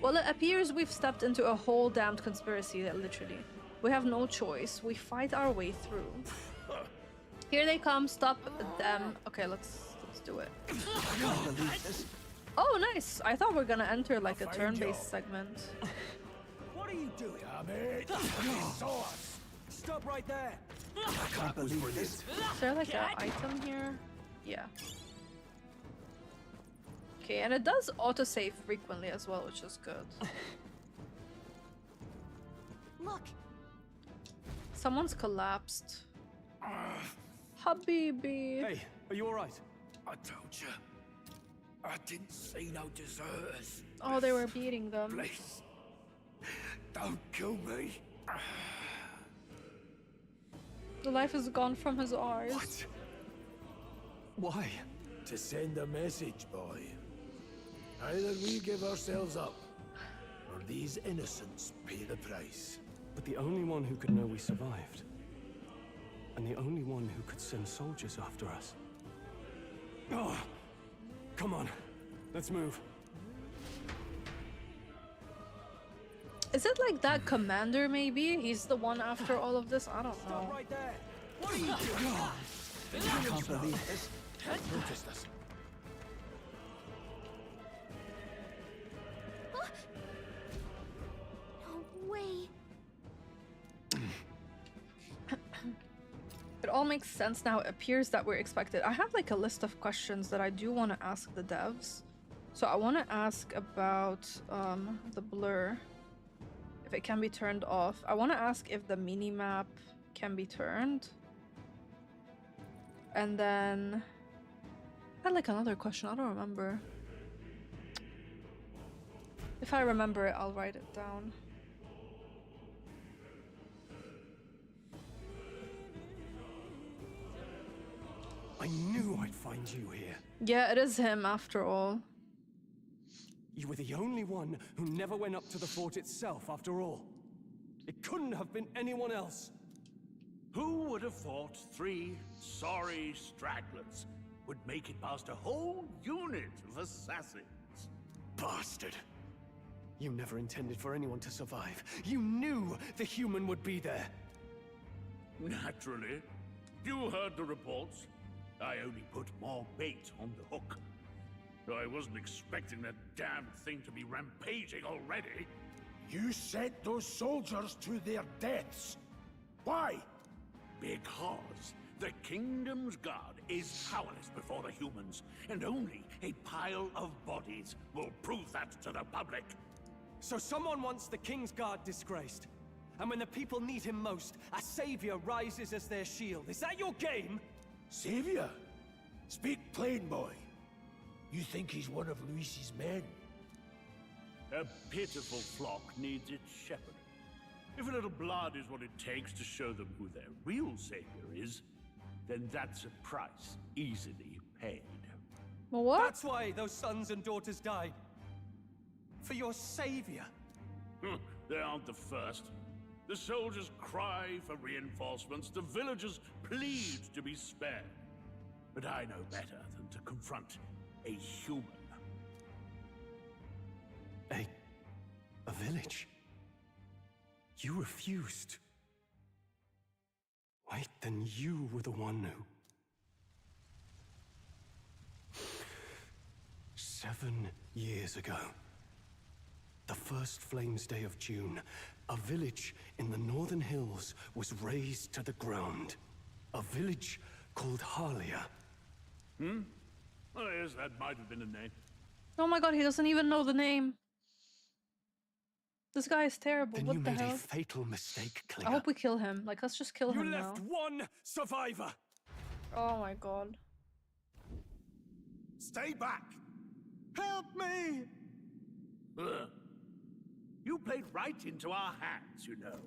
Well, it appears we've stepped into a whole damned conspiracy, literally. We have no choice. We fight our way through. Here they come. Stop them. Okay, let's do it. I can't believe this. Oh, nice. I thought we were gonna enter like a turn-based segment. What are you doing? Damn it! You saw us. Stop right there. I can't believe this. Is there like an item here? Yeah. Okay, and it does autosave frequently as well, which is good. Look. Someone's collapsed. Habibi. Hey, are you alright? I told you. I didn't see no deserters. Oh, they were beating them. Please. Don't kill me. The life is gone from his eyes. What? Why? To send a message, boy. Either we give ourselves up, or these innocents pay the price. But the only one who could know we survived, and the only one who could send soldiers after us. Oh, come on, let's move. Is it like that commander, maybe? He's the one after all of this? I don't know. Stop right there. What are you doing? I can't believe this. Noticed us. No way. It all makes sense now. It appears that we're expected. I have like a list of questions that I do want to ask the devs. So I want to ask about the blur. If it can be turned off. I want to ask if the minimap can be turned. And then I had like another question. I don't remember. If I remember it, I'll write it down. I knew I'd find you here. Yeah, it is him after all. You were the only one who never went up to the fort itself, after all. It couldn't have been anyone else. Who would have thought 3 sorry stragglers would make it past a whole unit of assassins? Bastard. You never intended for anyone to survive. You knew the human would be there. Naturally. You heard the reports. I only put more bait on the hook. I wasn't expecting that damn thing to be rampaging already. You sent those soldiers to their deaths. Why? Because the Kingdom's Guard is powerless before the humans, and only a pile of bodies will prove that to the public. So someone wants the King's Guard disgraced. And when the people need him most, a savior rises as their shield. Is that your game? Savior? Speak plain, boy. You think he's one of Luis's men? A pitiful flock needs its shepherd. If a little blood is what it takes to show them who their real savior is, then that's a price easily paid. What? That's why those sons and daughters died. For your savior. They aren't the first. The soldiers cry for reinforcements, the villagers plead to be spared. But I know better than to confront a human. A village? You refused. Wait, then you were the one who... 7 years ago, the first Flames Day of June, a village in the Northern Hills was razed to the ground. A village called Harlia. Hmm? Oh, yes, that might have been a name. Oh my god, he doesn't even know the name. This guy is terrible. Then what you the made hell? a fatal mistake, I Klinger. hope we kill him. Like, let's just kill him You now. left one survivor. Oh my god. Stay back! Help me! You played right into our hands, you know.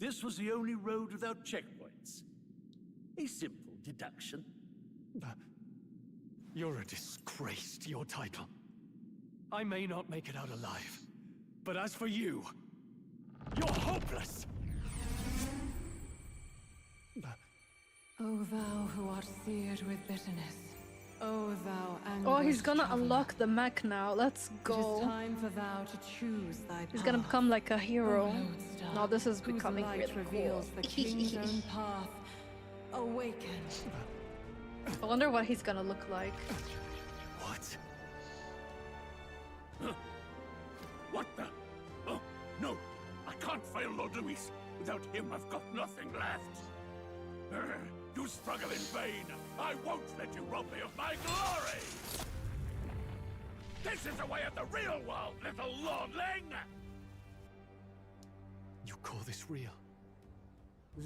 This was the only road without checkpoints. A simple deduction. You're a disgrace to your title. I may not make it out alive, but as for you, you're hopeless! O thou who art seared with bitterness, O thou Oh, he's anguished gonna traveler, unlock the mech now. Let's it go. is time for thou to choose thy He's gonna path. become like a hero. O Lodestar, No, this is whose becoming light really reveals cool. the king's own path. Awaken. I wonder what he's gonna look like. What? What the? Oh, no! I can't fail Lord Luis. Without him, I've got nothing left. You struggle in vain. I won't let you rob me of my glory! This is the way of the real world, little lordling! You call this real?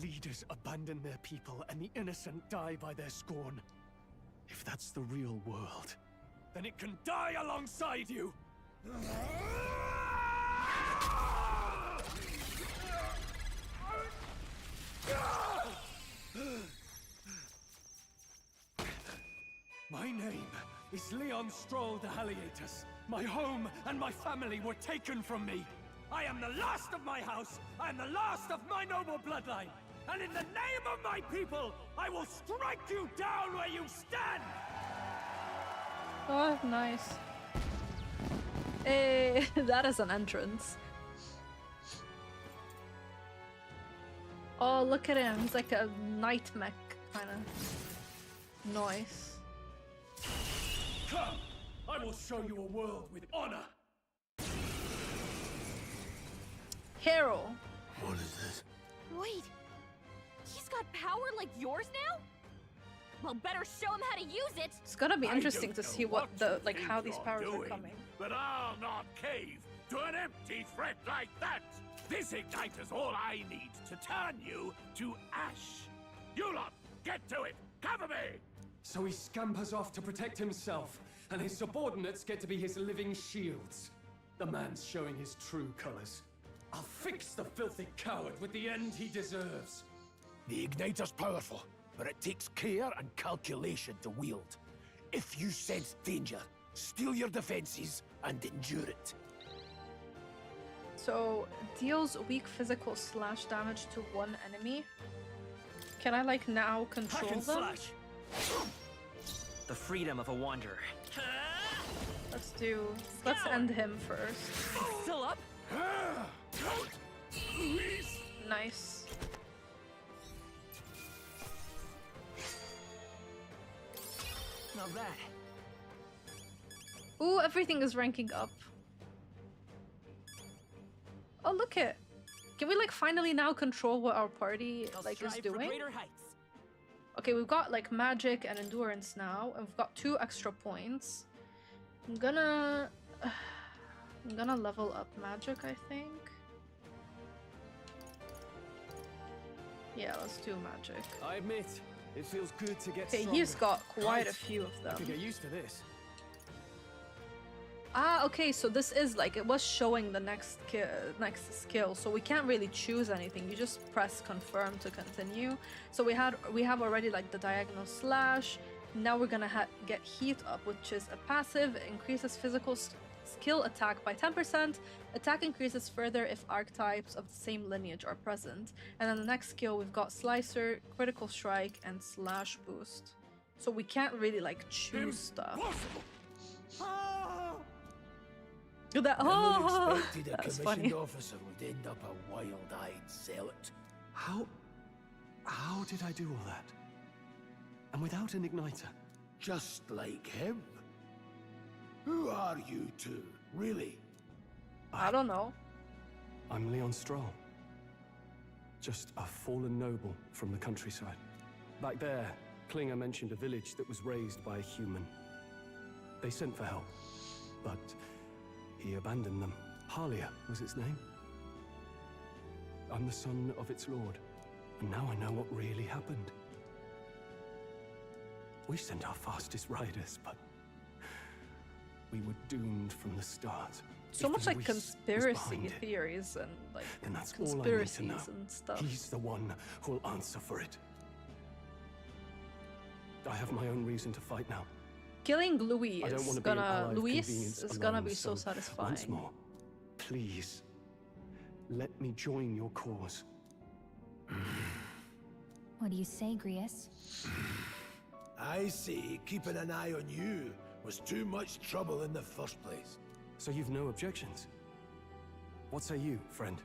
Leaders abandon their people and the innocent die by their scorn. If that's the real world, then it can die alongside you! My name is Leon Stroll de Halietus. My home and my family were taken from me. I am the last of my house. I am the last of my noble bloodline. And in the name of my people, I will strike you down where you stand! Oh, nice. Hey, that is an entrance. Oh, look at him. He's like a night mech kind of noise. Come! I will show you a world with honor! Hero. What is this? Wait, he's got power like yours now? Well, better show him how to use it. It's gonna be I interesting don't to know see what what the you like think how these you're powers are doing, coming. But I'll not cave to an empty threat like that. This igniter's all I need to turn you to ash. You lot, get to it. Cover me. So he scampers off to protect himself, and his subordinates get to be his living shields. The man's showing his true colors. I'll fix the filthy coward with the end he deserves. The igniter's powerful, but it takes care and calculation to wield. If you sense danger, steel your defenses and endure it. So deals weak physical slash damage to one enemy. Can I like now control them? Slash. The freedom of a wanderer. Let's end him first. Still up? Nice. Not bad. Ooh, everything is ranking up. Oh, look it. Can we like finally now control what our party like is doing? Okay, we've got like magic and endurance now, and we've got 2 extra points. I'm gonna level up magic, I think. Yeah, let's do magic. I admit, it feels good to get Okay, stronger. he's got quite a Right. few of I them. could get used to this. Ah, okay, so this is like, it was showing the next skill, so we can't really choose anything. You just press confirm to continue. So we have already like the diagonal slash. Now we're gonna get heat up, which is a passive. It increases physical skill attack by 10%. Attack increases further if archetypes of the same lineage are present. And then the next skill, we've got slicer, critical strike, and slash boost. So we can't really like choose stuff. That, Never expected a that's commissioned funny. officer would end up a wild-eyed zealot. How did I do all that? And without an igniter? Just like him. Who are you two, really? I don't know. I'm Leon Stroll. Just a fallen noble from the countryside. Back there, Klinger mentioned a village that was raised by a human. They sent for help, but he abandoned them. Halia was its name. I'm the son of its lord, and now I know what really happened. We sent our fastest riders, but we were doomed from the start. So If much the like Luis was conspiracy behind it, theories and like then that's all I need to conspiracies know. and stuff. He's the one who'll answer for it. I have my own reason to fight now. Killing Louis I don't is want to be an ally gonna of Luis convenience is gonna alone, be so Once satisfying. more, please, let me join your cause. What do you say, Grius? I see keeping an eye on you was too much trouble in the first place. So you've no objections? What say you, friend?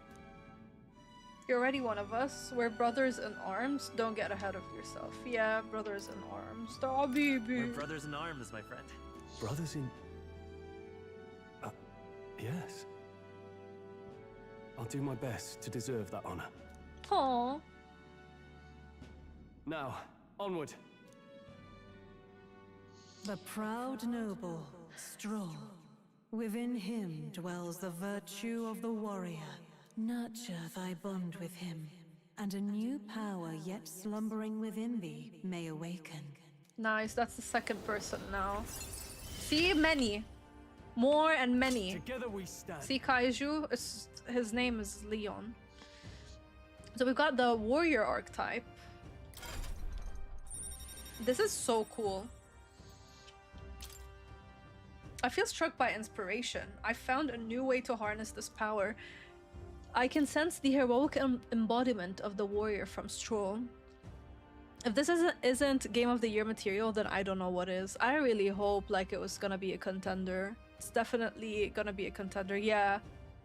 You're already one of us. We're brothers in arms. Don't get ahead of yourself. Yeah, brothers in arms. We're brothers in arms, my friend. Brothers in... yes. I'll do my best to deserve that honor. Aww. Now, onward. The proud noble, Stroll. Within him dwells the virtue of the warrior. Nurture thy bond with him, and a new power yet slumbering within thee may awaken. Nice, that's the second person now. See, many. More and many. Together we stand. See, Kaiju, his name is Leon. So we've got the warrior archetype. This is so cool. I feel struck by inspiration. I found a new way to harness this power. I can sense the heroic embodiment of the warrior from Stroll. If this isn't Game of the Year material, then I don't know what is. I really hope like it was gonna be a contender. It's definitely gonna be a contender. Yeah,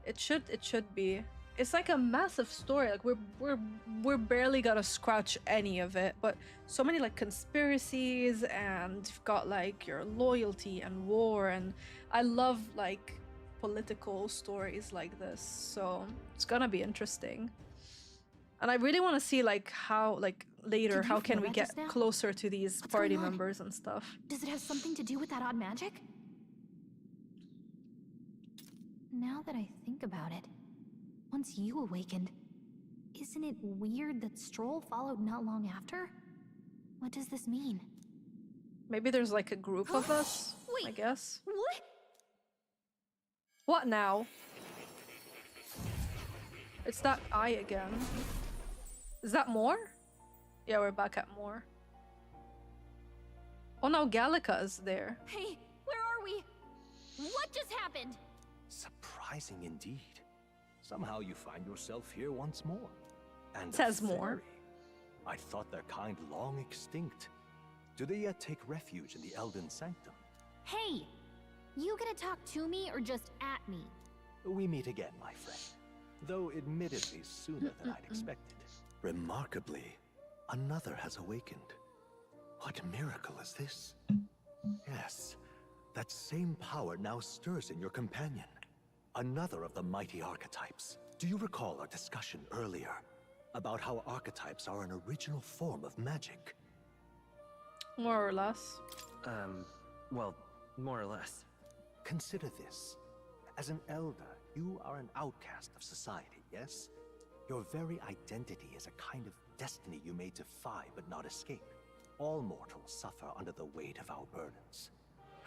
it should be. It's like a massive story. Like we're barely gonna scratch any of it, but so many like conspiracies, and you've got like your loyalty and war, and I love like political stories like this, so it's gonna be interesting. And I really want to see like how like later how can we get closer to these party members and stuff. Does it have something to do with that odd magic? Now that I think about it, once you awakened, isn't it weird that Stroll followed not long after? What does this mean? Maybe there's like a group of us. Wait, I guess. What? What now? It's that eye again. Is that more? Yeah, we're back at more. Oh no, Gallica is there. Hey, where are we? What just happened? Surprising indeed. Somehow you find yourself here once more. And Says more. I thought their kind long extinct. Do they yet take refuge in the Elden Sanctum? Hey, you gonna talk to me or just at me? We meet again, my friend. Though admittedly sooner than I'd expected. Remarkably, another has awakened. What miracle is this? Yes, that same power now stirs in your companion. Another of the mighty archetypes. Do you recall our discussion earlier about how archetypes are an original form of magic? More or less. Well, more or less. Consider this. As an elder, you are an outcast of society, yes? Your very identity is a kind of destiny you may defy but not escape. All mortals suffer under the weight of our burdens.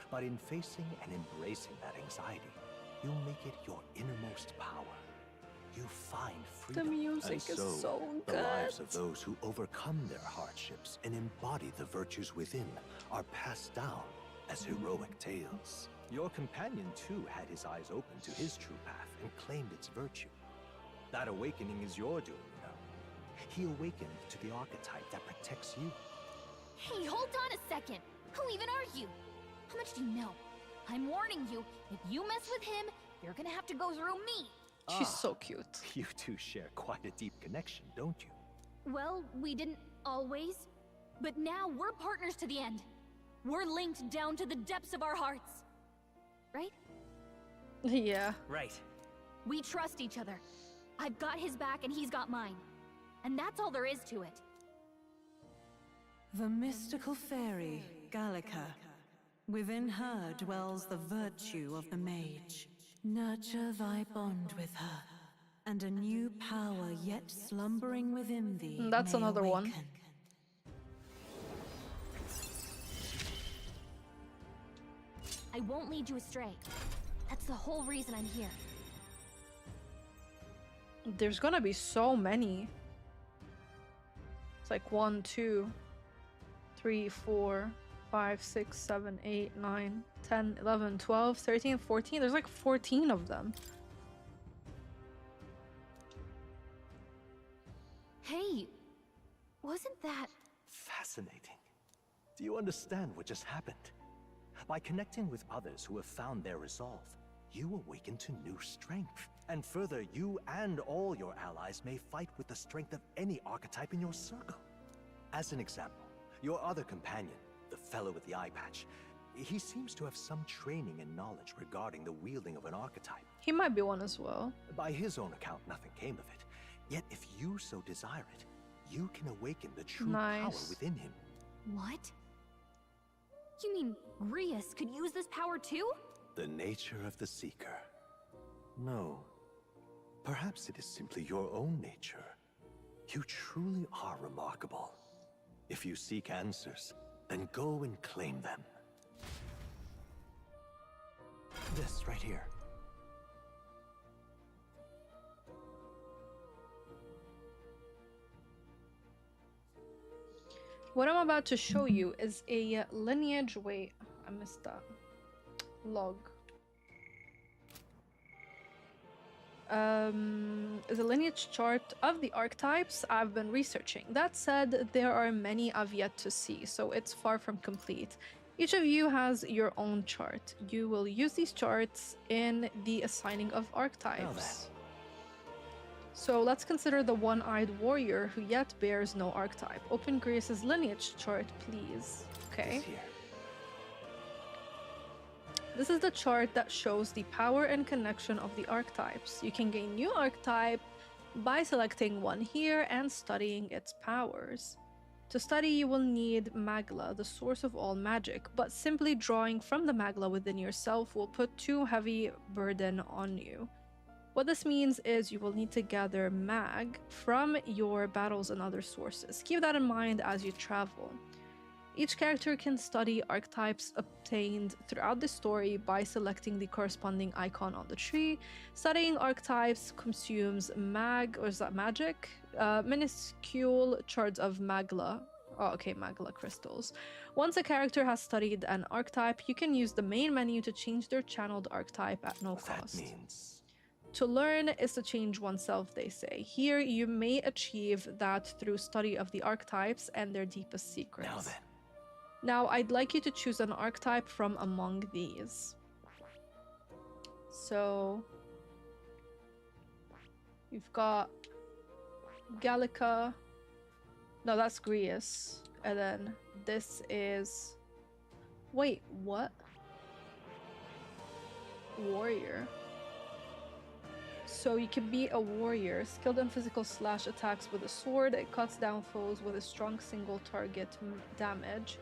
But in facing and embracing that anxiety, you make it your innermost power. You find freedom. The music and is so the good. lives of those who overcome their hardships and embody the virtues within are passed down as heroic tales. Your companion too had his eyes open to his true path and claimed its virtue. That awakening is your doing, you know. He awakened to the archetype that protects you. Hey, hold on a second. Who even are you? How much do you know? I'm warning you, if you mess with him, you're gonna have to go through me. She's so cute. You two share quite a deep connection, don't you? Well, we didn't always. But now we're partners to the end. We're linked down to the depths of our hearts. Right? Yeah. Right. We trust each other. I've got his back and he's got mine. And that's all there is to it. The mystical fairy, Gallica. Within her dwells the virtue of the mage. Nurture thy bond with her, and a new power yet slumbering within thee. That's may another awaken. one. I won't lead you astray. That's the whole reason I'm here. There's gonna be so many. It's like 1, 2, 3, 4, 5, 6, 7, 8, 9, 10, 11, 12, 13, 14. There's like 14 of them. Hey, wasn't that... Fascinating. Do you understand what just happened? By connecting with others who have found their resolve, you awaken to new strength. And further, you and all your allies may fight with the strength of any archetype in your circle. As an example, your other companion, the fellow with the eye patch, he seems to have some training and knowledge regarding the wielding of an archetype. He might be one as well. By his own account, nothing came of it. Yet if you so desire it, you can awaken the true power within him. What? You mean Grius could use this power too? The nature of the Seeker. No. Perhaps it is simply your own nature. You truly are remarkable. If you seek answers, then go and claim them. This right here. What I'm about to show you is a lineage. Wait, I missed that. Log. Is a lineage chart of the archetypes I've been researching. That said, there are many I've yet to see, so it's far from complete. Each of you has your own chart. You will use these charts in the assigning of archetypes. So let's consider the one-eyed warrior who yet bears no archetype. Open Grius's lineage chart, please. Okay. This is the chart that shows the power and connection of the archetypes. You can gain new archetype by selecting one here and studying its powers. To study, you will need Magla, the source of all magic, but simply drawing from the Magla within yourself will put too heavy burden on you. What this means is you will need to gather mag from your battles and other sources. Keep that in mind as you travel. Each character can study archetypes obtained throughout the story by selecting the corresponding icon on the tree. Studying archetypes consumes magic? Minuscule shards of magla. Oh, okay, magla crystals. Once a character has studied an archetype, you can use the main menu to change their channeled archetype at no cost. That means... To learn is to change oneself, they say. Here, you may achieve that through study of the archetypes and their deepest secrets. Now then. Now, I'd like you to choose an archetype from among these. So, you've got Gallica. No, that's Grius. And then this is... Wait, what? Warrior. So you can be a warrior, skilled in physical slash attacks with a sword. It cuts down foes with a strong single target damage.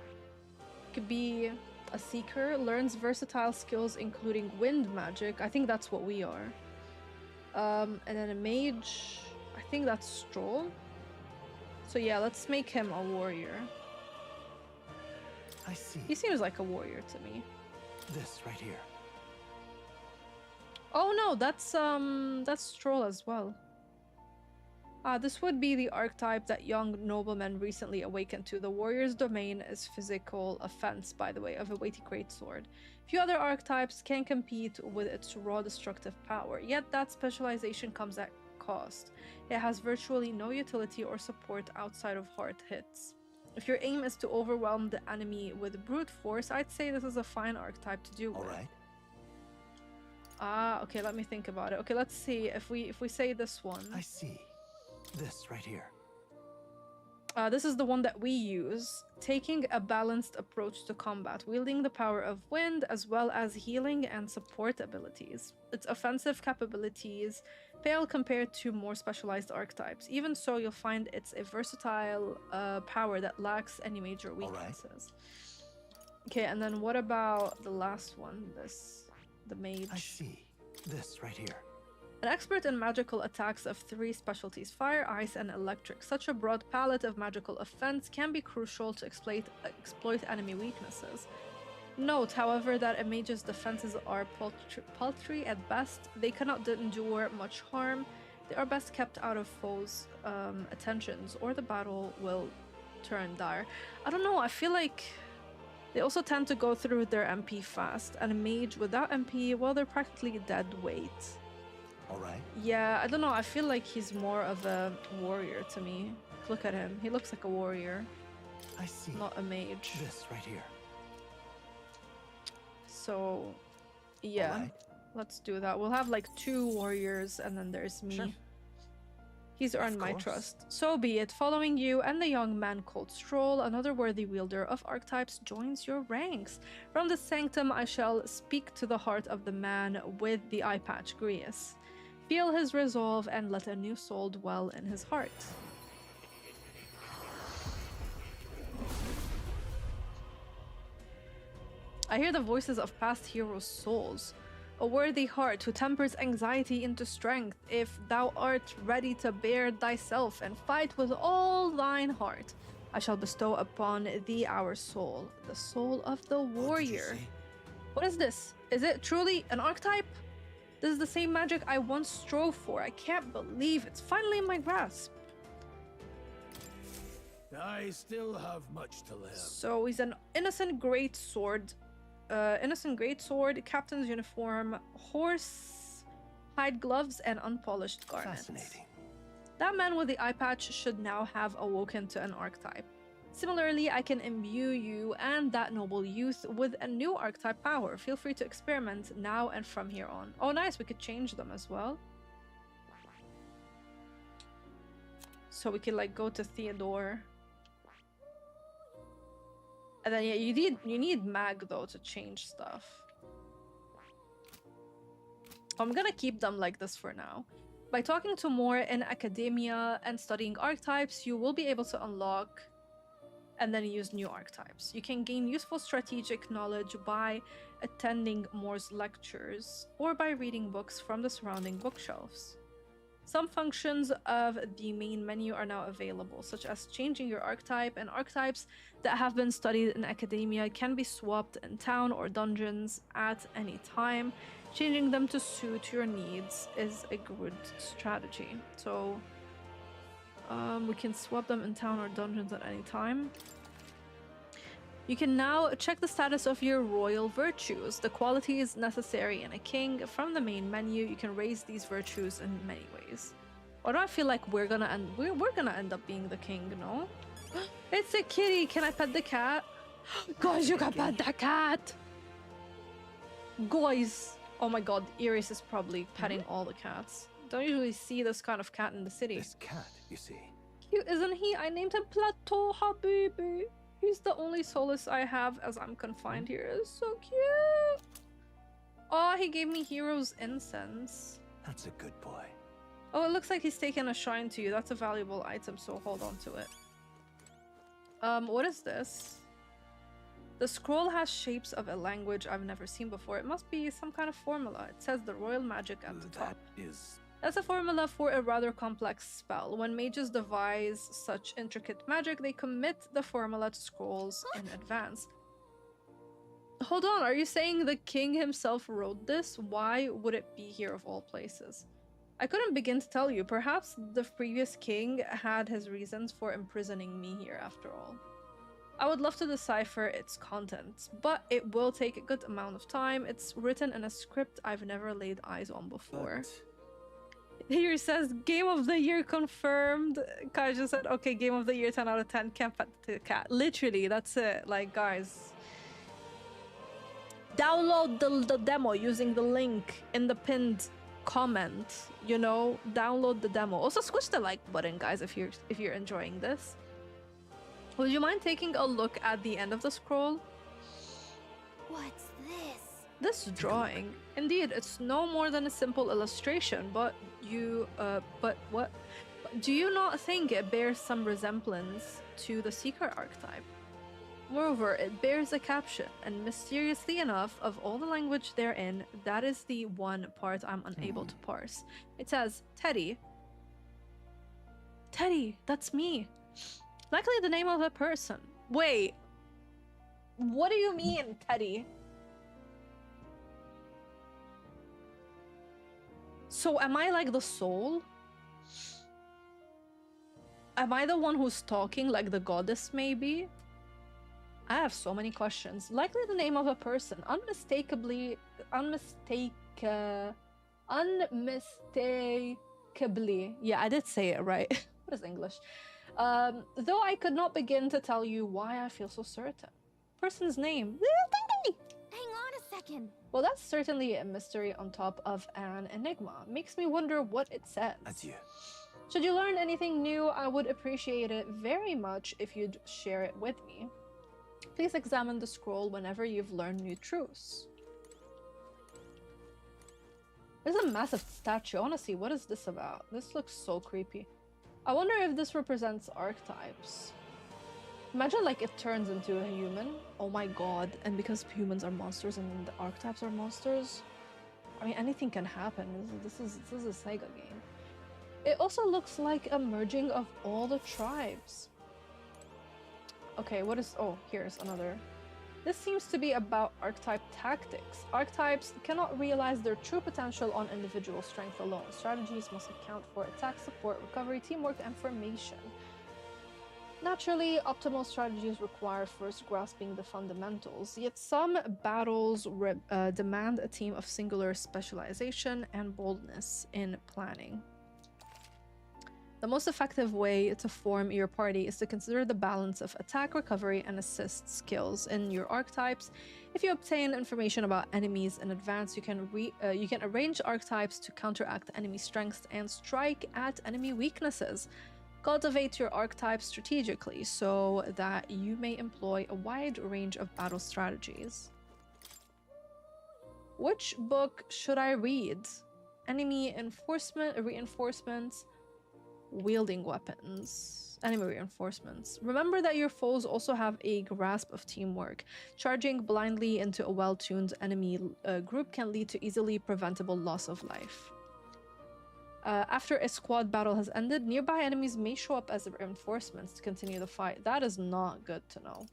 Could be a seeker, learns versatile skills including wind magic. I think that's what we are. And then a mage, I think that's Stroll. So yeah, let's make him a warrior. I see. He seems like a warrior to me. This right here. Oh no, that's Stroll as well. This would be the archetype that young nobleman recently awakened to. The warrior's domain is physical offense, by the way, of a weighty greatsword. Few other archetypes can compete with its raw destructive power, yet that specialization comes at cost. It has virtually no utility or support outside of hard hits. If your aim is to overwhelm the enemy with brute force, I'd say this is a fine archetype to do with. All right. Ah, okay, let me think about it. Okay, let's see if we say this one. I see. This right here. This is the one that we use, taking a balanced approach to combat, wielding the power of wind as well as healing and support abilities. Its offensive capabilities pale compared to more specialized archetypes. Even so, you'll find it's a versatile power that lacks any major weaknesses. Okay, and then what about the last one? The mage. I see. This right here. An expert in magical attacks of 3 specialties, fire, ice, and electric. Such a broad palette of magical offense can be crucial to exploit enemy weaknesses. Note, however, that a mage's defenses are paltry at best. They cannot endure much harm. They are best kept out of foes' attentions, or the battle will turn dire. I don't know, I feel like they also tend to go through their MP fast, and a mage without MP, well, they're practically dead weight. Alright. Yeah, I don't know, I feel like he's more of a warrior to me. Look at him, he looks like a warrior. I see. Not a mage. This right here. So, yeah, let's do that. We'll have like 2 warriors, and then there's me. Sure. He's earned my trust. So be it. Following you and the young man called Stroll, another worthy wielder of archetypes joins your ranks. From the sanctum I shall speak to the heart of the man with the eye patch, Grius. Feel his resolve and let a new soul dwell in his heart. I hear the voices of past heroes' souls. A worthy heart who tempers anxiety into strength, if thou art ready to bear thyself and fight with all thine heart, I shall bestow upon thee our soul, the soul of the warrior. What is this? Is it truly an archetype? This is the same magic I once strove for. I can't believe it's finally in my grasp. I still have much to learn. So he's an innocent great sword. Captain's uniform, horse hide gloves, and unpolished garments. Fascinating. That man with the eye patch should now have awoken to an archetype. Similarly, I can imbue you and that noble youth with a new archetype power. Feel free to experiment now and from here on. Oh, nice, we could change them as well. So we could like go to Theodore. And then yeah, you need mag though to change stuff. I'm gonna keep them like this for now. By talking to more in academia and studying archetypes, you will be able to unlock and then use new archetypes. You can gain useful strategic knowledge by attending Moore's lectures or by reading books from the surrounding bookshelves. Some functions of the main menu are now available, such as changing your archetype, and archetypes that have been studied in academia can be swapped in town or dungeons at any time. Changing them to suit your needs is a good strategy. So we can swap them in town or dungeons at any time. You can now check the status of your royal virtues, the qualities necessary in a king. From the main menu, you can raise these virtues in many ways. Or do I feel like we're gonna end up being the king, no? It's a kitty! Can I pet the cat? Guys, you can pet the cat! Guys! Oh my god, Iris is probably petting all the cats. Don't usually see this kind of cat in the city. This cat, you see. Cute, isn't he? I named him Plateau Habibi. He's the only solace I have as I'm confined here. It's so cute. Oh, he gave me Hero's Incense. That's a good boy. Oh, it looks like he's taken a shrine to you. That's a valuable item, so hold on to it. What is this? The scroll has shapes of a language I've never seen before. It must be some kind of formula. It says the royal magic at the top. That's a formula for a rather complex spell. When mages devise such intricate magic, they commit the formula to scrolls in advance. Hold on, are you saying the king himself wrote this? Why would it be here of all places? I couldn't begin to tell you. Perhaps the previous king had his reasons for imprisoning me here after all. I would love to decipher its contents, but it will take a good amount of time. It's written in a script I've never laid eyes on before. Here says Game of the Year confirmed. Kai just said, okay, Game of the Year 10 out of 10. Can't pet the cat. Literally, that's it. Like, guys. download the demo using the link in the pinned comment. You know, download the demo. Also, squish the like button, guys, if you're enjoying this. Would you mind taking a look at the end of the scroll? What's this? This drawing, indeed, it's no more than a simple illustration, but what? Do you not think it bears some resemblance to the Seeker archetype? Moreover, it bears a caption, and mysteriously enough, of all the language therein, that is the one part I'm unable to parse. It says, Teddy. Teddy, that's me. Likely the name of a person. Wait. What do you mean, Teddy? So am I like the soul? Am I the one who's talking, like the goddess maybe? I have so many questions. Likely the name of a person. Unmistakably. Yeah, I did say it right. What is English? Though I could not begin to tell you why I feel so certain. Person's name. Hang on a second. Well, that's certainly a mystery on top of an enigma. Makes me wonder what it says. Adieu. Should you learn anything new, I would appreciate it very much if you'd share it with me. Please examine the scroll whenever you've learned new truths. There's a massive statue. I want to see, what is this about? This looks so creepy. I wonder if this represents archetypes. Imagine like it turns into a human. Oh my god. And because humans are monsters and the archetypes are monsters, I mean, anything can happen. This is a Sega game. It also looks like a merging of all the tribes. Okay, what is... Oh, here's another. This seems to be about archetype tactics. Archetypes cannot realize their true potential on individual strength alone. Strategies must account for attack, support, recovery, teamwork, and formation. Naturally, optimal strategies require first grasping the fundamentals, yet some battles demand a team of singular specialization and boldness in planning. The most effective way to form your party is to consider the balance of attack, recovery, and assist skills in your archetypes. If you obtain information about enemies in advance, you can arrange archetypes to counteract enemy strengths and strike at enemy weaknesses. Cultivate your archetypes strategically so that you may employ a wide range of battle strategies. Which book should I read? Enemy reinforcements. Wielding weapons. Enemy reinforcements. Remember that your foes also have a grasp of teamwork. Charging blindly into a well-tuned enemy group can lead to easily preventable loss of life. After a squad battle has ended, nearby enemies may show up as reinforcements to continue the fight. That is not good to know.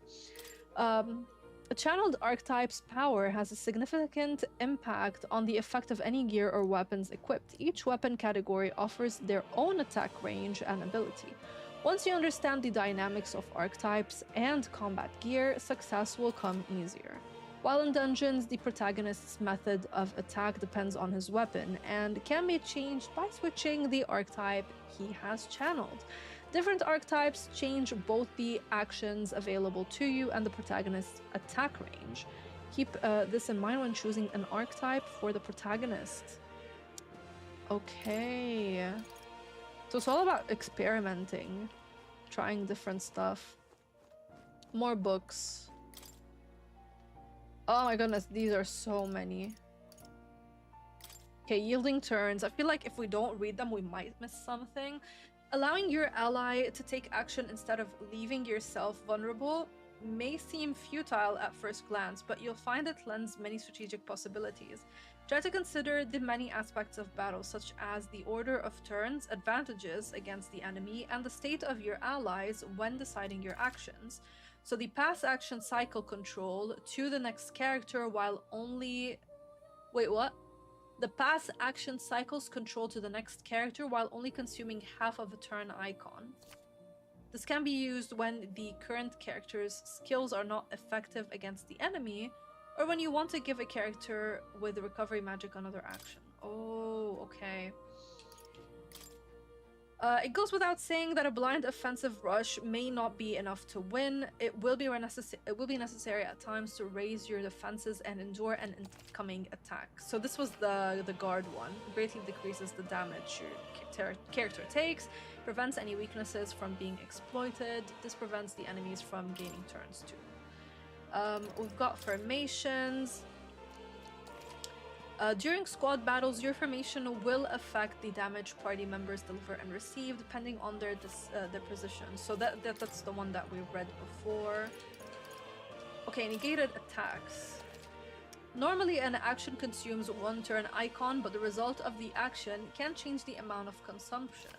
A channeled archetype's power has a significant impact on the effect of any gear or weapons equipped. Each weapon category offers their own attack range and ability. Once you understand the dynamics of archetypes and combat gear, success will come easier. While in dungeons, the protagonist's method of attack depends on his weapon and can be changed by switching the archetype he has channeled. Different archetypes change both the actions available to you and the protagonist's attack range. Keep this in mind when choosing an archetype for the protagonist. Okay. So it's all about experimenting, trying different stuff. More books. Oh my goodness, these are so many. Okay, yielding turns. I feel like if we don't read them, we might miss something. Allowing your ally to take action instead of leaving yourself vulnerable may seem futile at first glance, but you'll find it lends many strategic possibilities. Try to consider the many aspects of battle, such as the order of turns, advantages against the enemy, and the state of your allies when deciding your actions. So the pass action cycle control to the next character while only... Wait, what? The pass action cycles control to the next character while only consuming half of a turn icon. This can be used when the current character's skills are not effective against the enemy, or when you want to give a character with recovery magic another action. Oh, okay. It goes without saying that a blind offensive rush may not be enough to win. It will be necessary at times to raise your defenses and endure an incoming attack. So this was the guard one. It greatly decreases the damage your character takes, prevents any weaknesses from being exploited. This prevents the enemies from gaining turns too. We've got formations. During squad battles, your formation will affect the damage party members deliver and receive, depending on their position. So that's the one that we read before. Okay, negated attacks. Normally, an action consumes one turn icon, but the result of the action can change the amount of consumption.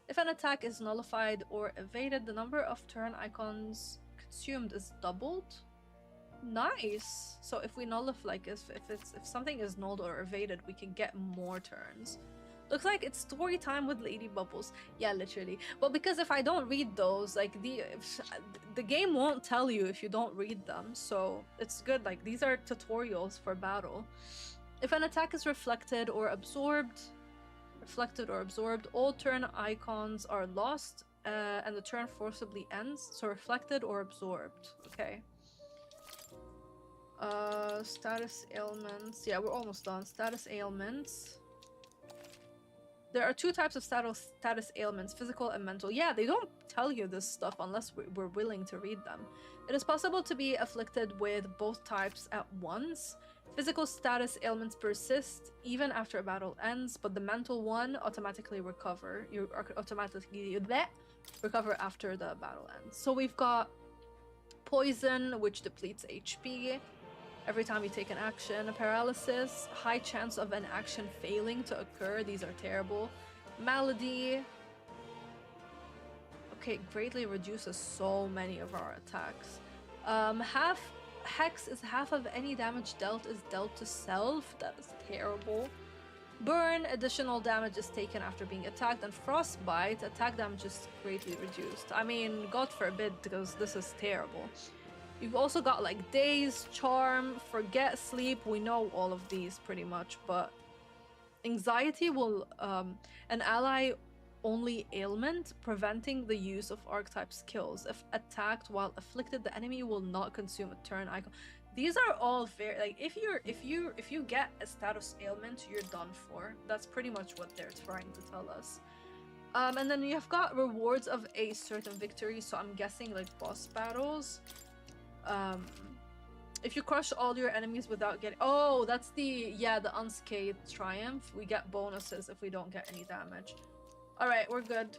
If an attack is nullified or evaded, the number of turn icons consumed is doubled. Nice. So if we nullify, like if something is nulled or evaded, we can get more turns. Looks like it's story time with Lady Bubbles. Yeah, literally. Well, because if I don't read those, like the game won't tell you if you don't read them. So it's good. Like these are tutorials for battle. If an attack is reflected or absorbed, all turn icons are lost, and the turn forcibly ends. So reflected or absorbed. Okay. Status ailments. Yeah, we're almost done. Status ailments. There are two types of status ailments, physical and mental. Yeah, they don't tell you this stuff unless we're willing to read them. It is possible to be afflicted with both types at once. Physical status ailments persist even after a battle ends, but the mental one automatically recover. You automatically recover after the battle ends. So we've got poison, which depletes HP every time you take an action. Paralysis, high chance of an action failing to occur. These are terrible. Malady. Okay, greatly reduces so many of our attacks. Hex is half of any damage dealt is dealt to self. That is terrible. Burn, additional damage is taken after being attacked. And frostbite, attack damage is greatly reduced. I mean, God forbid, because this is terrible. You've also got like daze, charm, forget, sleep. We know all of these pretty much, but anxiety will an ally only ailment, preventing the use of archetype skills. If attacked while afflicted, the enemy will not consume a turn icon. These are all very like if you get a status ailment, you're done for. That's pretty much what they're trying to tell us. And then you've got rewards of a certain victory. So I'm guessing like boss battles. If you crush all your enemies without getting... Oh, that's the unscathed triumph. We get bonuses if we don't get any damage. Alright, we're good.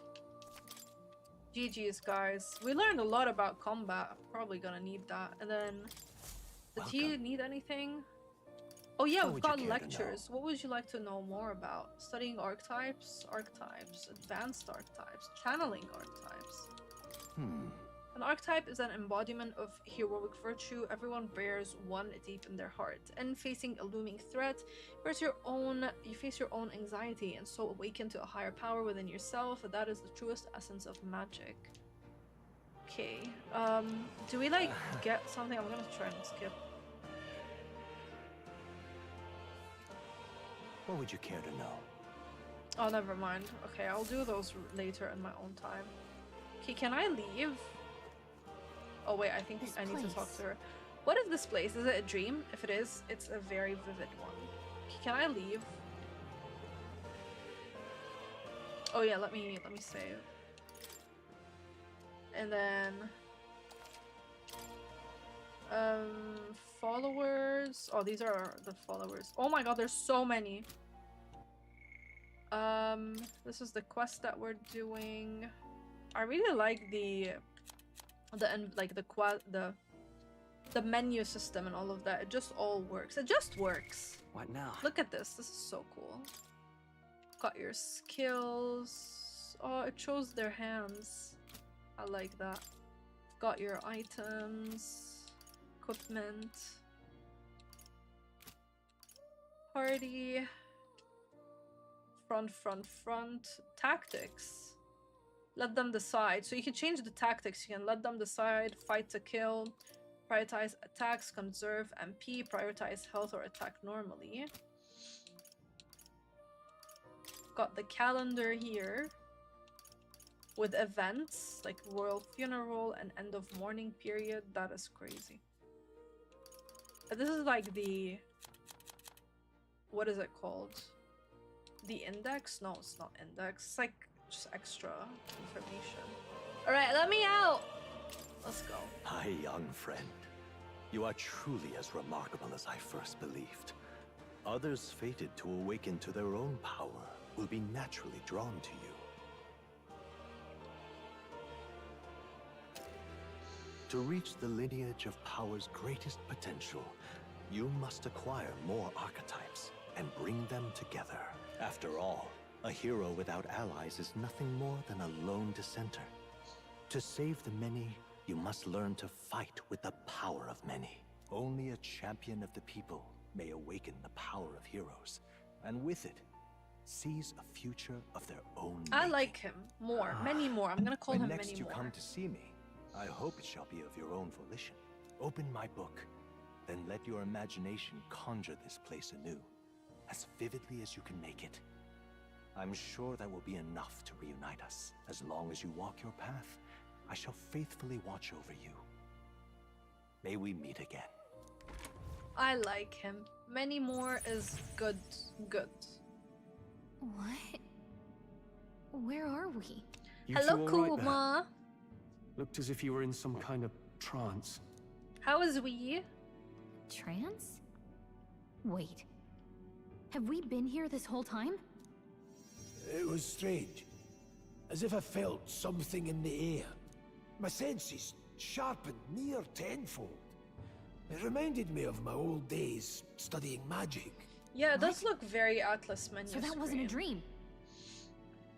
GG's, guys. We learned a lot about combat. I'm probably gonna need that. And then... Did he need anything? Oh yeah, we've got lectures. What would you like to know more about? Studying archetypes, advanced archetypes, channeling archetypes. An archetype is an embodiment of heroic virtue. Everyone bears one deep in their heart. And facing a looming threat, you face your own anxiety and so awaken to a higher power within yourself. That is the truest essence of magic. Okay. Do we like get something? I'm gonna try and skip. What would you care to know? Oh, never mind. Okay, I'll do those later in my own time. Okay, can I leave? Oh wait, I think I need to talk to her. What is this place? Is it a dream? If it is, it's a very vivid one. Can I leave? Oh yeah, let me save. And then followers. Oh, these are the followers. Oh my god, there's so many. This is the quest that we're doing. I really like the menu system and all of that. It just all works. It just works. What now? Look at this. This is so cool. Got your skills. Oh, it shows their hands. I like that. Got your items, equipment, party, front, tactics. Let them decide. So you can change the tactics. You can let them decide. Fight to kill. Prioritize attacks. Conserve MP. Prioritize health or attack normally. Got the calendar here. with events like royal funeral and end of mourning period. That is crazy. This is like the, what is it called? The index? No, it's not index. It's like just extra information. All right, let me out. Let's go. My young friend, you are truly as remarkable as I first believed. Others fated to awaken to their own power will be naturally drawn to you. To reach the lineage of power's greatest potential, you must acquire more archetypes and bring them together. After all, a hero without allies is nothing more than a lone dissenter. To save the many, you must learn to fight with the power of many. Only a champion of the people may awaken the power of heroes, and with it, seize a future of their own I like him more, many more. I'm gonna call him next many you more. come to see me, I hope it shall be of your own volition. Open my book, then let your imagination conjure this place anew, as vividly as you can make it. I'm sure that will be enough to reunite us. As long as you walk your path, I shall faithfully watch over you. May we meet again. I like him. Many more is good. Good. What? Where are we? You Hello, two all right there? Kuma. Looked as if you were in some kind of trance. How is we? Trance? Wait. Have we been here this whole time? It was strange. As if I felt something in the air. My senses sharpened near tenfold. It reminded me of my old days studying magic. Yeah, it does look very Atlas menu. So that wasn't a dream.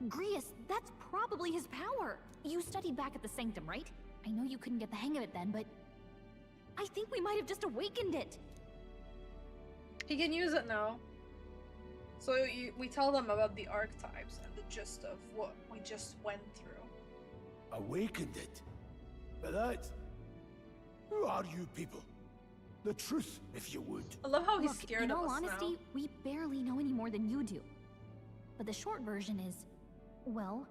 Grius, that's probably his power. You studied back at the Sanctum, right? I know you couldn't get the hang of it then, but I think we might have just awakened it. He can use it now. So we tell them about the archetypes and the gist of what we just went through. Awakened it? But that... Who are you people? The truth, if you would. I love how he's Look, scared in of all us honesty, now. we barely know any more than you do. But the short version is, well,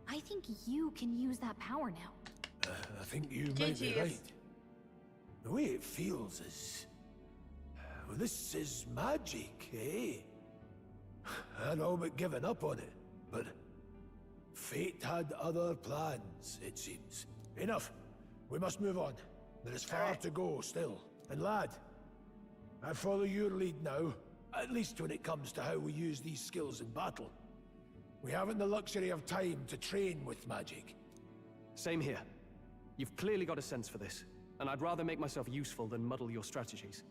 I think you can use that power now. I think you might be right. The way it feels is... Well, this is magic, eh? I'd all but given up on it, but... Fate had other plans, it seems. Enough. We must move on. There is far to go still. And lad, I follow your lead now, at least when it comes to how we use these skills in battle. We haven't the luxury of time to train with magic. Same here. You've clearly got a sense for this, and I'd rather make myself useful than muddle your strategies.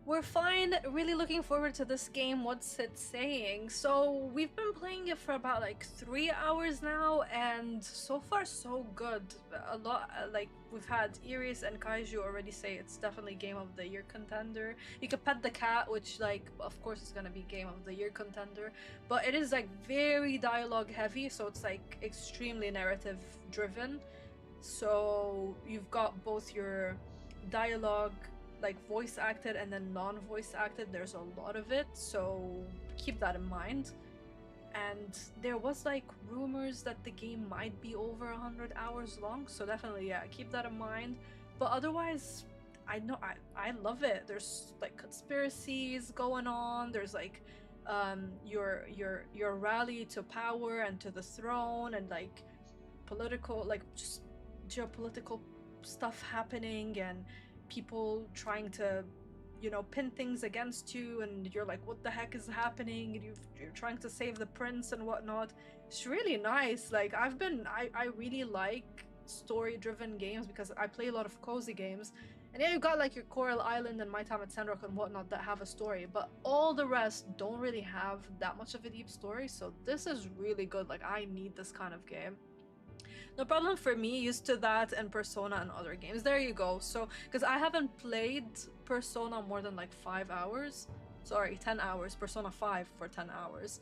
We're fine. Really looking forward to this game. What's it saying? So we've been playing it for about like 3 hours now, and so far so good. A lot, like we've had Iris and Kaiju already say it's definitely Game of the Year contender. You can pet the cat, which like of course is gonna be Game of the Year contender, but it is like very dialogue heavy, so it's like extremely narrative driven. So you've got both your dialogue, like voice acted and then non-voice acted. There's a lot of it, so keep that in mind. And there was like rumors that the game might be over 100 hours long, so definitely yeah, keep that in mind. But otherwise, I love it. There's like conspiracies going on. There's like your rally to power and to the throne, and like political, like just geopolitical stuff happening, and people trying to, you know, pin things against you, and you're like, what the heck is happening? And you're trying to save the prince and whatnot. It's really nice. Like I really like story-driven games because I play a lot of cozy games. And yeah, you got like your Coral Island and My Time at Sandrock and whatnot that have a story, but all the rest don't really have that much of a deep story. So this is really good. Like I need this kind of game. No problem for me, used to that and Persona and other games. There you go. So, because I haven't played Persona more than like 5 hours. Sorry, 10 hours. Persona 5 for 10 hours.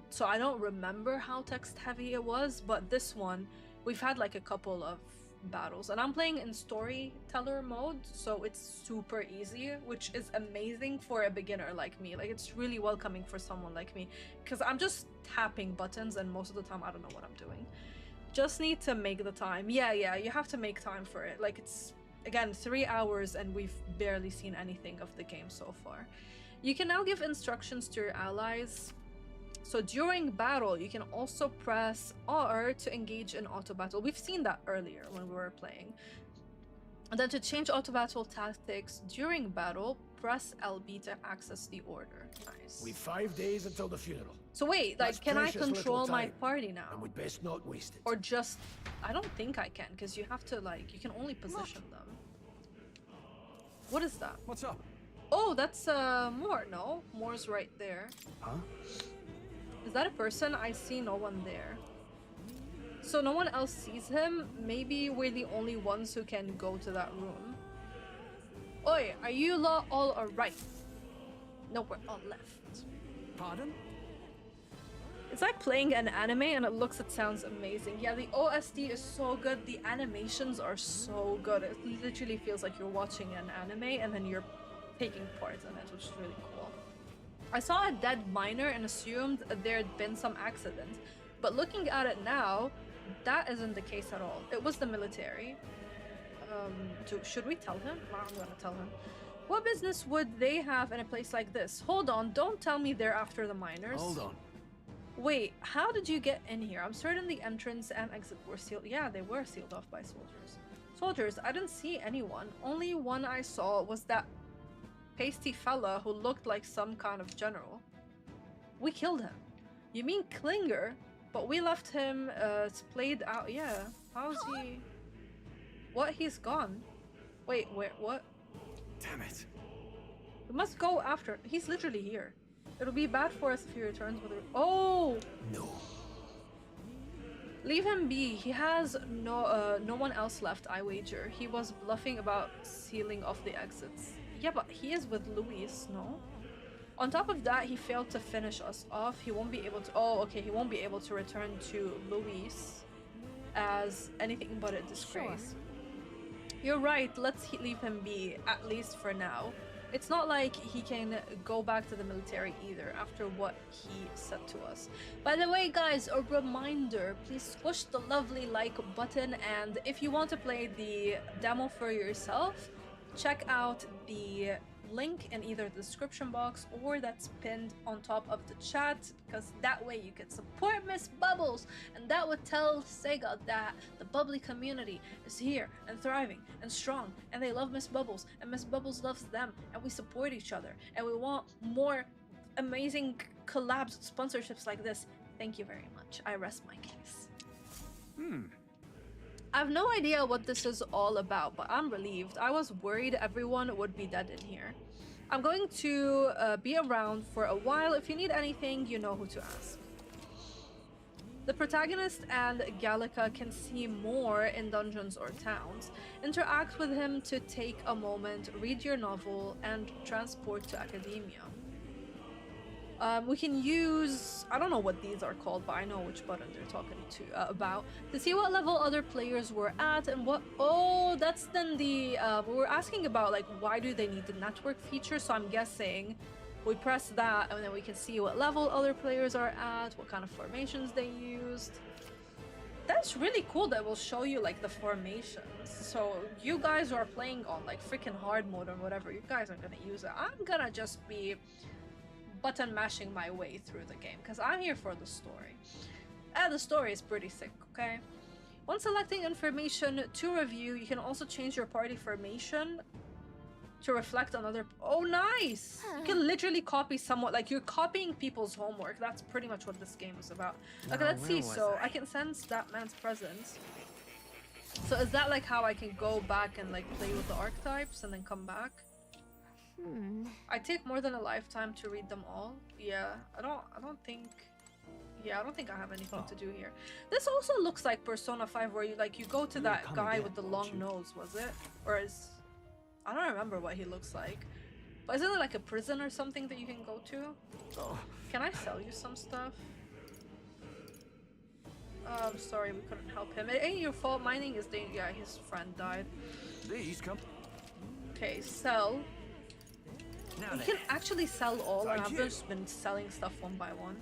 So I don't remember how text heavy it was, but this one, we've had like a couple of battles, and I'm playing in storyteller mode, so it's super easy, which is amazing for a beginner like me. Like, it's really welcoming for someone like me, because I'm just tapping buttons and most of the time I don't know what I'm doing. Just need to make the time. Yeah, you have to make time for it. Like, it's, again, 3 hours and we've barely seen anything of the game so far. You can now give instructions to your allies. So during battle, you can also press R to engage in auto battle. We've seen that earlier when we were playing. And then to change auto battle tactics during battle, press LB to access the order. Nice. We've 5 days until the funeral. So wait, like, That's can I precious little control my time, party now? And we'd best not waste it. Or just, I don't think I can, because you have to, like, you can only position them. What is that? What's up? Oh, that's Moore. No, Moore's right there. Huh? Is that a person? I see no one there. So no one else sees him? Maybe we're the only ones who can go to that room. Oi, are you all alright? No, we're all left. Pardon? It's like playing an anime and it looks, it sounds amazing. Yeah, the OST is so good. The animations are so good. It literally feels like you're watching an anime and then you're taking part in it, which is really cool. I saw a dead miner and assumed there had been some accident, but looking at it now, that isn't the case at all. It was the military. Should we tell him? I'm gonna tell him. What business would they have in a place like this? Hold on, don't tell me they're after the miners. Hold on. Wait, how did you get in here? I'm certain the entrance and exit were sealed. Yeah, they were sealed off by soldiers. Soldiers, I didn't see anyone. Only one I saw was that pasty fella who looked like some kind of general. We killed him. You mean Klinger? But we left him splayed out. Yeah, how's he? What? He's gone. Wait, what? Damn it. We must go after. He's literally here. It'll be bad for us if he returns with a... Oh! No. Leave him be. He has no one else left, I wager. He was bluffing about sealing off the exits. Yeah, but he is with Luis, no? On top of that, he failed to finish us off. He won't be able to... Oh, okay, he won't be able to return to Luis as anything but a disgrace. Sure. You're right, let's leave him be, at least for now. It's not like he can go back to the military either after what he said to us. By the way, guys, a reminder, please squish the lovely like button, and if you want to play the demo for yourself, check out the link in either the description box or that's pinned on top of the chat, because that way you can support Miss Bubbles, and that would tell Sega that the bubbly community is here and thriving and strong, and they love Miss Bubbles and Miss Bubbles loves them, and we support each other, and we want more amazing collabs, sponsorships like this. Thank you very much. I rest my case. I have no idea what this is all about, but I'm relieved. I was worried everyone would be dead in here. I'm going to be around for a while. If you need anything, you know who to ask. The protagonist and Gallica can see more in dungeons or towns. Interact with him to take a moment, read your novel, and transport to academia. We can use, I don't know what these are called, but I know which button they're talking about, to see what level other players were at and what, oh, that's then the, we were asking about, like, why do they need the network feature, so I'm guessing we press that and then we can see what level other players are at, what kind of formations they used. That's really cool that will show you, like, the formations. So you guys who are playing on, like, freaking hard mode or whatever, you guys aren't gonna use it. I'm gonna just be button mashing my way through the game because I'm here for the story. The story is pretty sick, okay? When selecting information to review, you can also change your party formation to reflect on other... Oh, nice! You can literally copy somewhat, like you're copying people's homework. That's pretty much what this game is about. Okay, let's see. So I can sense that man's presence. So is that like how I can go back and like play with the archetypes and then come back? I take more than a lifetime to read them all. Yeah, I don't think I have anything to do here. This also looks like Persona 5 where you go to that guy with the long nose, was it? Or is... I don't remember what he looks like. But isn't it like a prison or something that you can go to? Can I sell you some stuff? I'm sorry, we couldn't help him. It ain't your fault. Mining is dangerous. Yeah, his friend died. These come. Okay, sell. Now You can actually sell all, and Thank I've you. just been selling stuff one by one.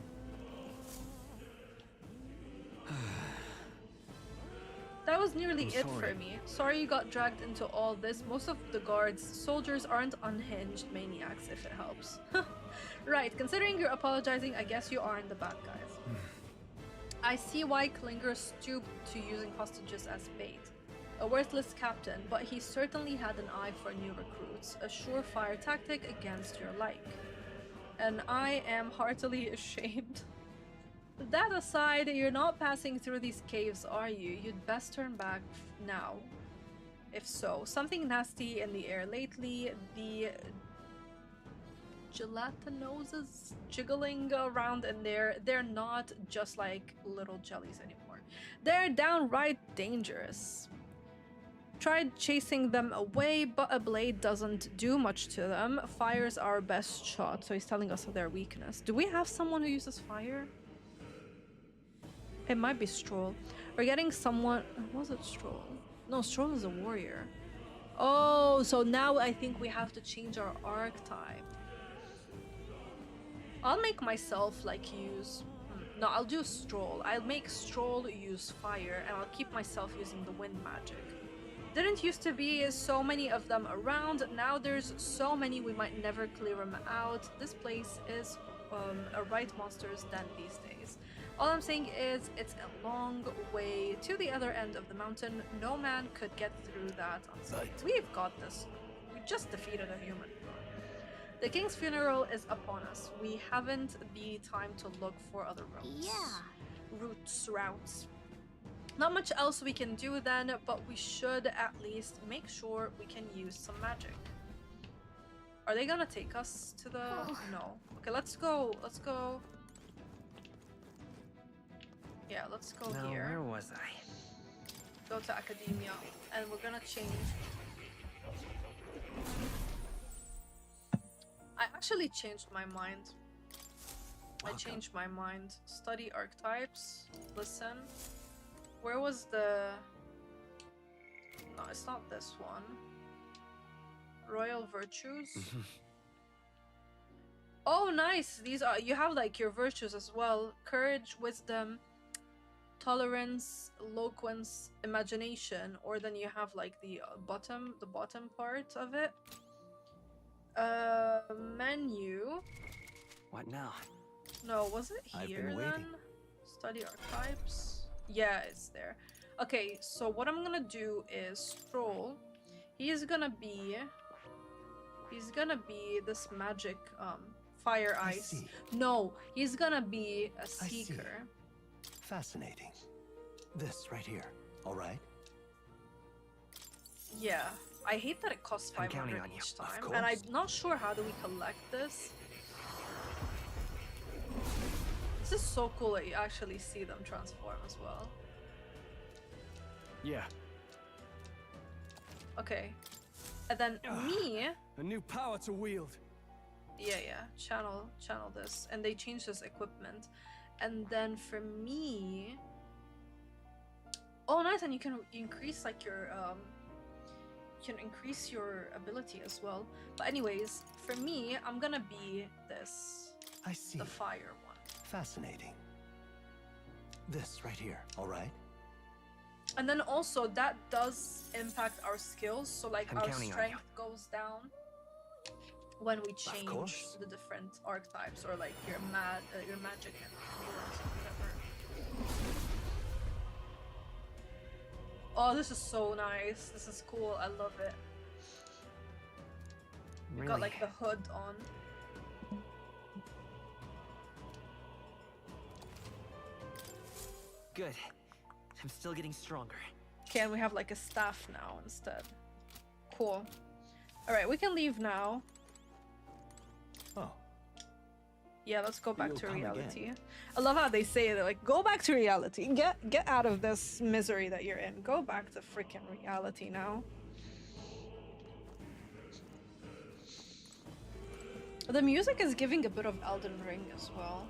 That was nearly I'm it sorry. for me. Sorry you got dragged into all this. Most of the guards, soldiers aren't unhinged maniacs, if it helps. Right, considering you're apologizing, I guess you aren't the bad guys. I see why Klinger stooped to using hostages as bait. A worthless captain, but he certainly had an eye for new recruits, a surefire tactic against your like. And I am heartily ashamed. That aside, you're not passing through these caves, are you? You'd best turn back now. If so, something nasty in the air lately, the gelatinoses jiggling around in there, they're not just like little jellies anymore. They're downright dangerous. Tried chasing them away, but a blade doesn't do much to them. Fire's our best shot, so he's telling us their weakness. Do we have someone who uses fire? It might be Stroll. We're getting someone... Was it Stroll? No, Stroll is a warrior. Oh, so now I think we have to change our archetype. I'll make myself like use... No, I'll do Stroll. I'll make Stroll use fire, and I'll keep myself using the wind magic. Didn't used to be so many of them around. Now there's so many we might never clear them out. This place is a right monster's den these days. All I'm saying is it's a long way to the other end of the mountain. No man could get through that unscathed. We've got this. We just defeated a human. The king's funeral is upon us. We haven't the time to look for other routes. Routes. Not much else we can do then, but we should at least make sure we can use some magic. Are they gonna take us to the... No. Okay, let's go. Let's go. Yeah, let's go Now, here. where was I? Go to Academia, and we're gonna change. I actually changed my mind. I changed my mind. Study archetypes. Listen. Where was the... No, it's not this one. Royal virtues. Oh, nice. These are... You have like your virtues as well. Courage, wisdom, tolerance, eloquence, imagination. Or then you have like the bottom part of it. Menu. What now? No, was it I've here been then? waiting. Study archetypes. Yeah, it's there. Okay, so what I'm gonna do is Stroll. He's gonna be this magic fire ice. No, he's gonna be a seeker. Fascinating. This right here, all right? Yeah. I hate that it costs I'm 500 counting on you. each Of time, and I'm not sure how do we collect this. This is so cool that you actually see them transform as well. Yeah. Okay. And then me... A new power to wield. Yeah. Channel this. And they change this equipment. And then for me... Oh, nice. And you can increase like your... You can increase your ability as well. But anyways, for me, I'm gonna be this. I see. The fire one. Fascinating. This right here, all right? And then also that does impact our skills. So like I'm our counting on strength goes down when we change course. the different archetypes or like your magic and yours, whatever. Oh, this is so nice. This is cool. I love it. We got like the hood on. Good. I'm still getting stronger. Okay, and we have like a staff now instead. Cool. Alright, we can leave now. Oh. Yeah, let's go back to come reality. again. I love how they say that, like, go back to reality. Get out of this misery that you're in. Go back to freaking reality now. The music is giving a bit of Elden Ring as well.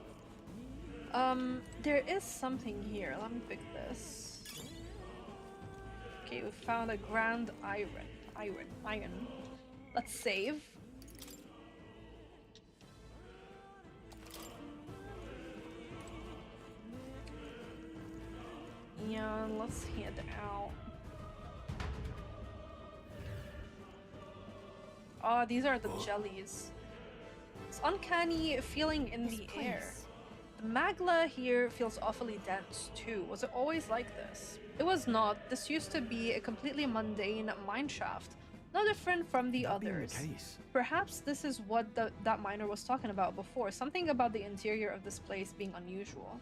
There is something here. Let me pick this. Okay, we found a grand iron. Let's save. Yeah, let's head out. Oh, these are the jellies. It's uncanny feeling in the air. The magla here feels awfully dense too. Was it always like this? It was not. This used to be a completely mundane mine shaft. No different from the others. Perhaps this is what that miner was talking about before. Something about the interior of this place being unusual.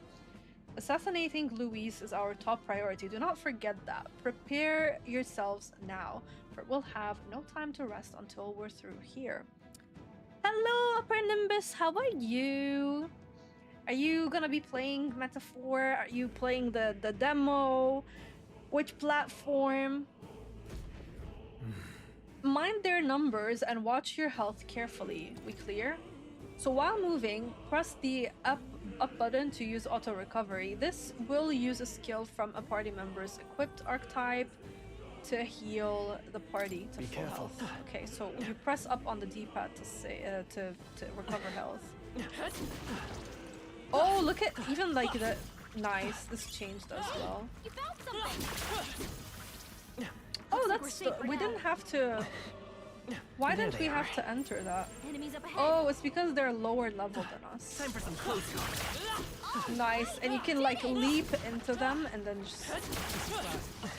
Assassinating Louise is our top priority. Do not forget that. Prepare yourselves now, for we'll have no time to rest until we're through here. Hello, Upper Nimbus. How are you? Are you gonna be playing Metaphor? Are you playing the demo? Which platform? Mind their numbers and watch your health carefully. We clear? So while moving, press the up button to use auto recovery. This will use a skill from a party member's equipped archetype to heal the party to full health. Okay, so you press up on the D-pad to say to recover health. Oh, look at even like the nice. This changed as well. You found something. Oh, that's we didn't have to. Why didn't we have to enter that? Enemies up ahead. Oh, it's because they're lower level than us. Time for some close calls. Nice, and you can like leap into them and then just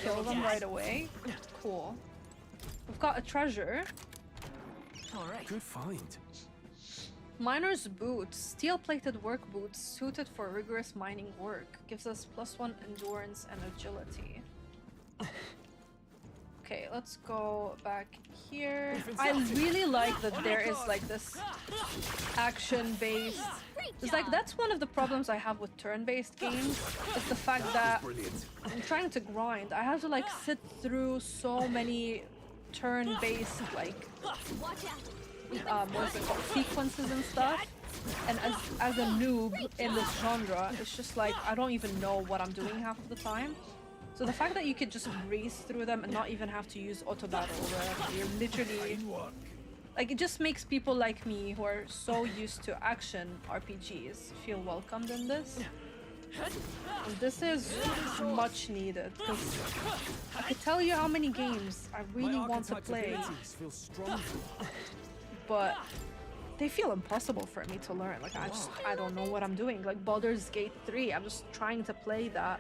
kill them right away. Cool. We've got a treasure. All right. Good find. Miner's boots, steel-plated work boots suited for rigorous mining work. Gives us +1 endurance and agility. Okay, let's go back here. I really like that there is like this action-based. It's like that's one of the problems I have with turn-based games. Is the fact that I'm trying to grind. I have to like sit through so many turn-based like what's it called, sequences and stuff. And as a noob in this genre, it's just like I don't even know what I'm doing half of the time. So the fact that you could just breeze through them and not even have to use auto battle, where you're literally like, it just makes people like me who are so used to action RPGs feel welcomed in this. And this is much needed because I could tell you how many games I really want to play, but they feel impossible for me to learn. Like I don't know what I'm doing. Like Baldur's Gate 3, I'm just trying to play that.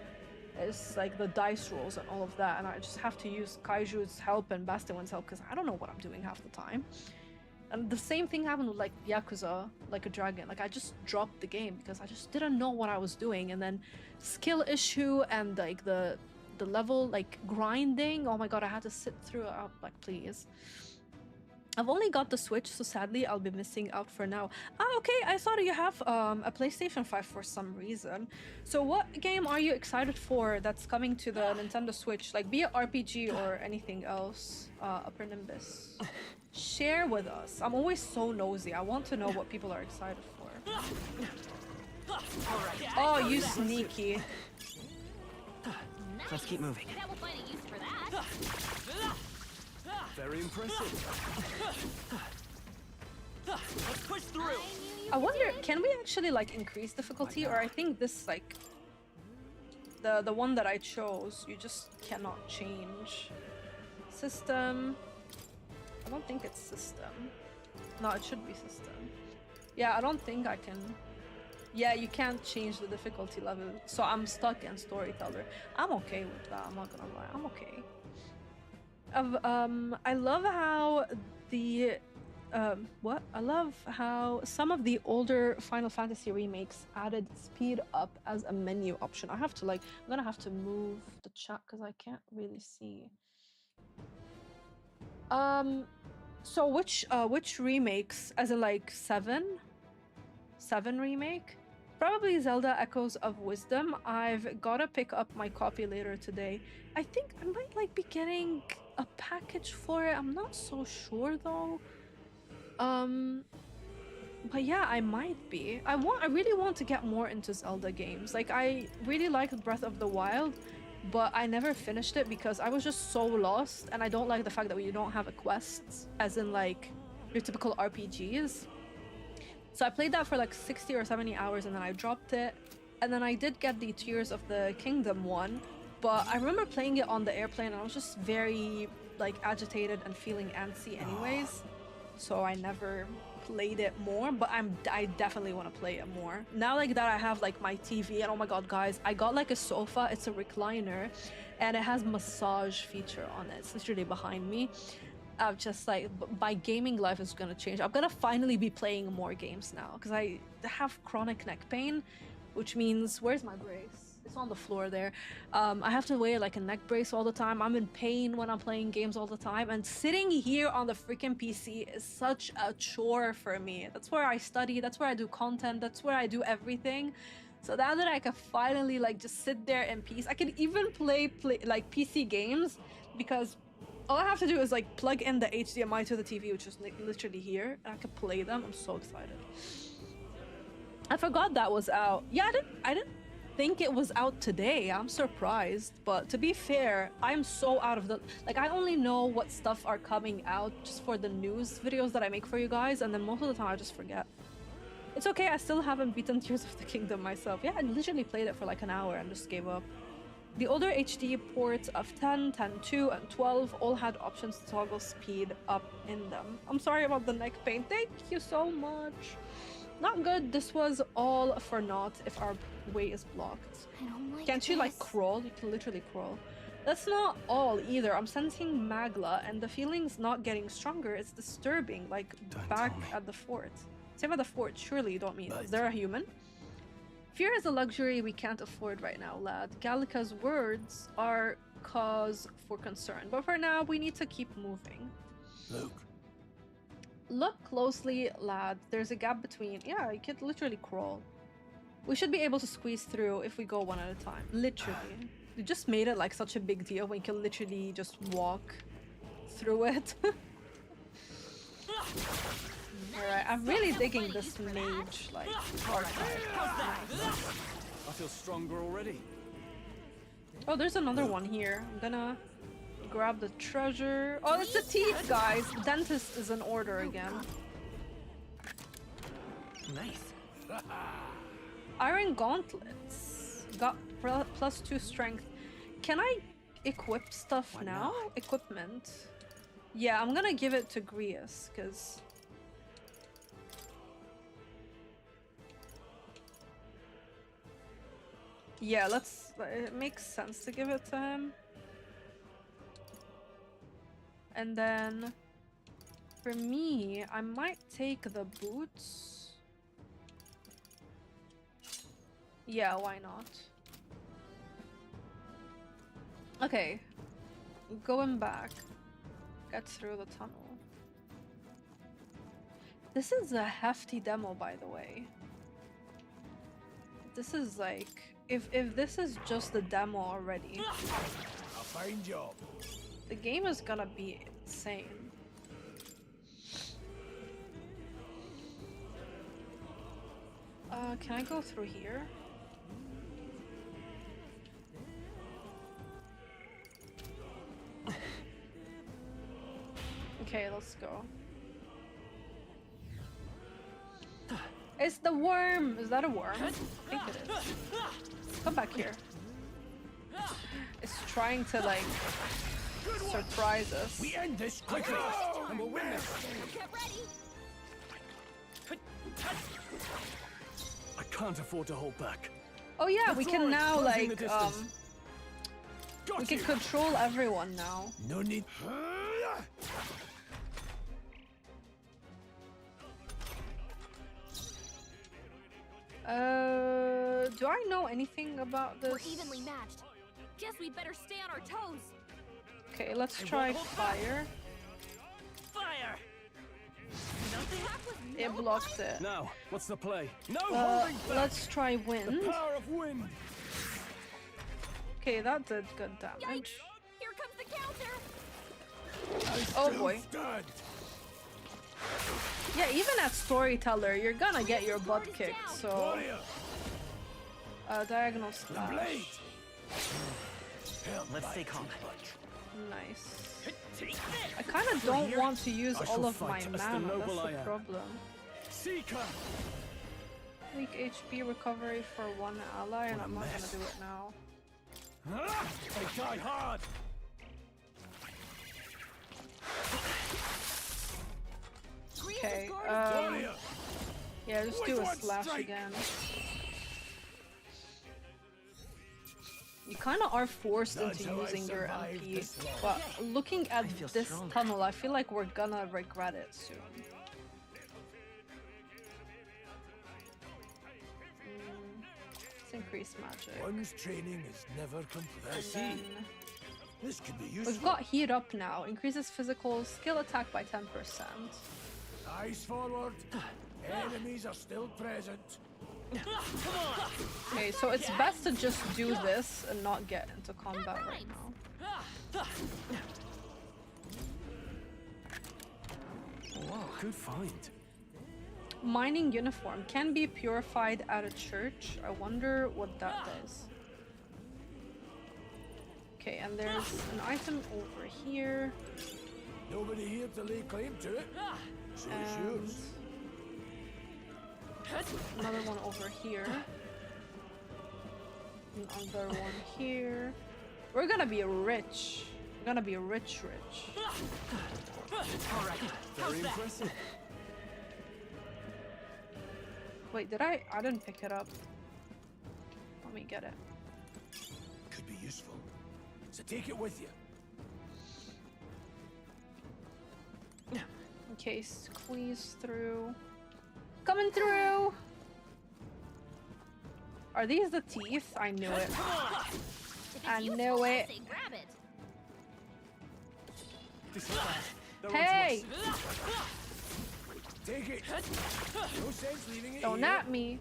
It's like the dice rolls and all of that, and I just have to use Kaiju's help and Bastion's help because I don't know what I'm doing half the time. And the same thing happened with like Yakuza, Like a Dragon. Like I just dropped the game because I just didn't know what I was doing, and then skill issue and like the level like grinding. Oh my god, I had to sit through it. Like please. I've only got the Switch, so sadly I'll be missing out for now. Ah, okay, I saw you have a PlayStation 5 for some reason. So what game are you excited for that's coming to the Nintendo Switch? Like, be it RPG or anything else, Upper Nimbus. Share with us. I'm always so nosy. I want to know what people are excited for. Oh, you sneaky. Let's keep moving. That will find a use for that. Very impressive. Let's push through. I wonder, can we actually like increase difficulty, or I think this like the one that I chose, you just cannot change. System. I don't think it's system. No, it should be system. Yeah, I don't think I can. Yeah, you can't change the difficulty level, so I'm stuck in storyteller. I'm okay with that. I'm not gonna lie. I'm okay. I love how the I love how some of the older Final Fantasy remakes added speed up as a menu option. I'm gonna have to move the chat because I can't really see. So which remakes, as in like 7 remake? Probably Zelda Echoes of Wisdom. I've gotta pick up my copy later today. I think I might like be getting a package for it. I'm not so sure though. But yeah, I might be. I really want to get more into Zelda games. Like, I really liked Breath of the Wild, but I never finished it because I was just so lost, and I don't like the fact that you don't have a quest, as in like your typical RPGs. So I played that for like 60 or 70 hours and then I dropped it. And then I did get the Tears of the Kingdom one, but I remember playing it on the airplane and I was just very like agitated and feeling antsy anyways. So I never played it more, but I definitely want to play it more. Now like that I have like my TV, and oh my god guys, I got like a sofa, it's a recliner, and it has massage feature on it. It's literally behind me. I'm just like, my gaming life is gonna change. I'm gonna finally be playing more games now because I have chronic neck pain, which means, where's my brace? It's on the floor there. I have to wear like a neck brace all the time. I'm in pain when I'm playing games all the time, and sitting here on the freaking PC is such a chore for me. That's where I study, that's where I do content, that's where I do everything. So now that I can finally like just sit there in peace, I can even play like PC games, because all I have to do is like plug in the HDMI to the TV, which is literally here, and I can play them. I'm so excited. I forgot that was out. Yeah, I didn't think it was out today. I'm surprised. But to be fair, I'm so out of the... Like, I only know what stuff are coming out just for the news videos that I make for you guys, and then most of the time I just forget. It's okay, I still haven't beaten Tears of the Kingdom myself. Yeah, I literally played it for like an hour and just gave up. The older HD ports of 10, 10.2, and 12 all had options to toggle speed up in them. I'm sorry about the neck pain. Thank you so much. Not good. This was all for naught if our way is blocked. I don't like Can't you like crawl? You can literally crawl. That's not all either. I'm sensing Magla, and the feeling's not getting stronger. It's disturbing, like back at the fort. Same at the fort. Surely you don't mean. Is there a human? Fear is a luxury we can't afford right now, lad. Gallica's words are cause for concern, but for now we need to keep moving. Look closely, lad. There's a gap between... Yeah, you could literally crawl. We should be able to squeeze through if we go one at a time. Literally. You just made it like such a big deal when you can literally just walk through it. Alright, I'm really digging this mage, like, archetype. I feel stronger already. Oh, there's another one here. I'm gonna grab the treasure. Oh, it's the teeth, guys! The dentist is in order again. Nice. Iron gauntlets. Got +2 strength. Can I equip stuff now? Equipment. Yeah, I'm gonna give it to Grius, because... Yeah, let's... It makes sense to give it to him. And then... For me, I might take the boots. Yeah, why not? Okay. Going back. Get through the tunnel. This is a hefty demo, by the way. This is like... If this is just the demo already... A fine job. The game is gonna be insane. Can I go through here? Okay, let's go. It's the worm! Is that a worm? I think it is. Come back here. It's trying to, like, surprise us. We end this quickly, and we'll win this. Get ready. I can't afford to hold back. Oh yeah, That's we can alright, now, closing like, the distance. we can control everyone now. No need. Do I know anything about this? We're evenly matched. Guess we'd better stay on our toes. Okay, let's try fire. Fire! It blocked it. Now, what's the play? No holding back! Let's try wind. The power of wind! Okay, that did good damage. Yikes! Here comes the counter. Oh boy. Yeah, even at storyteller, you're gonna get your butt kicked. So, diagonal slash. Let's stay calm. Nice. I kind of don't want to use all of my mana. That's the problem. Seeker. Weak HP recovery for one ally, and I'm not gonna do it now. I die hard. Okay. Yeah, just do a slash again. You kind of are forced into using your MP, but looking at this tunnel, I feel like we're gonna regret it soon. Let's increase magic. One's training is never complete. This could be useful. We've got heat up now. Increases physical skill attack by 10%. Eyes forward. Enemies are still present. Okay, so it's best to just do this and not get into combat right now. Wow, good find. Mining uniform can be purified at a church. I wonder what that does. Okay, and there's an item over here. Nobody here to lay claim to it. So it's yours. Another one over here. Another one here. We're gonna be rich. We're gonna be rich. Alright, very impressive. Wait, did I? I didn't pick it up. Let me get it. Could be useful. So take it with you. Okay, squeeze through. Coming through! Are these the teeth? I knew it. I knew it. Hey! Take it. No sense leaving it Don't here. at me.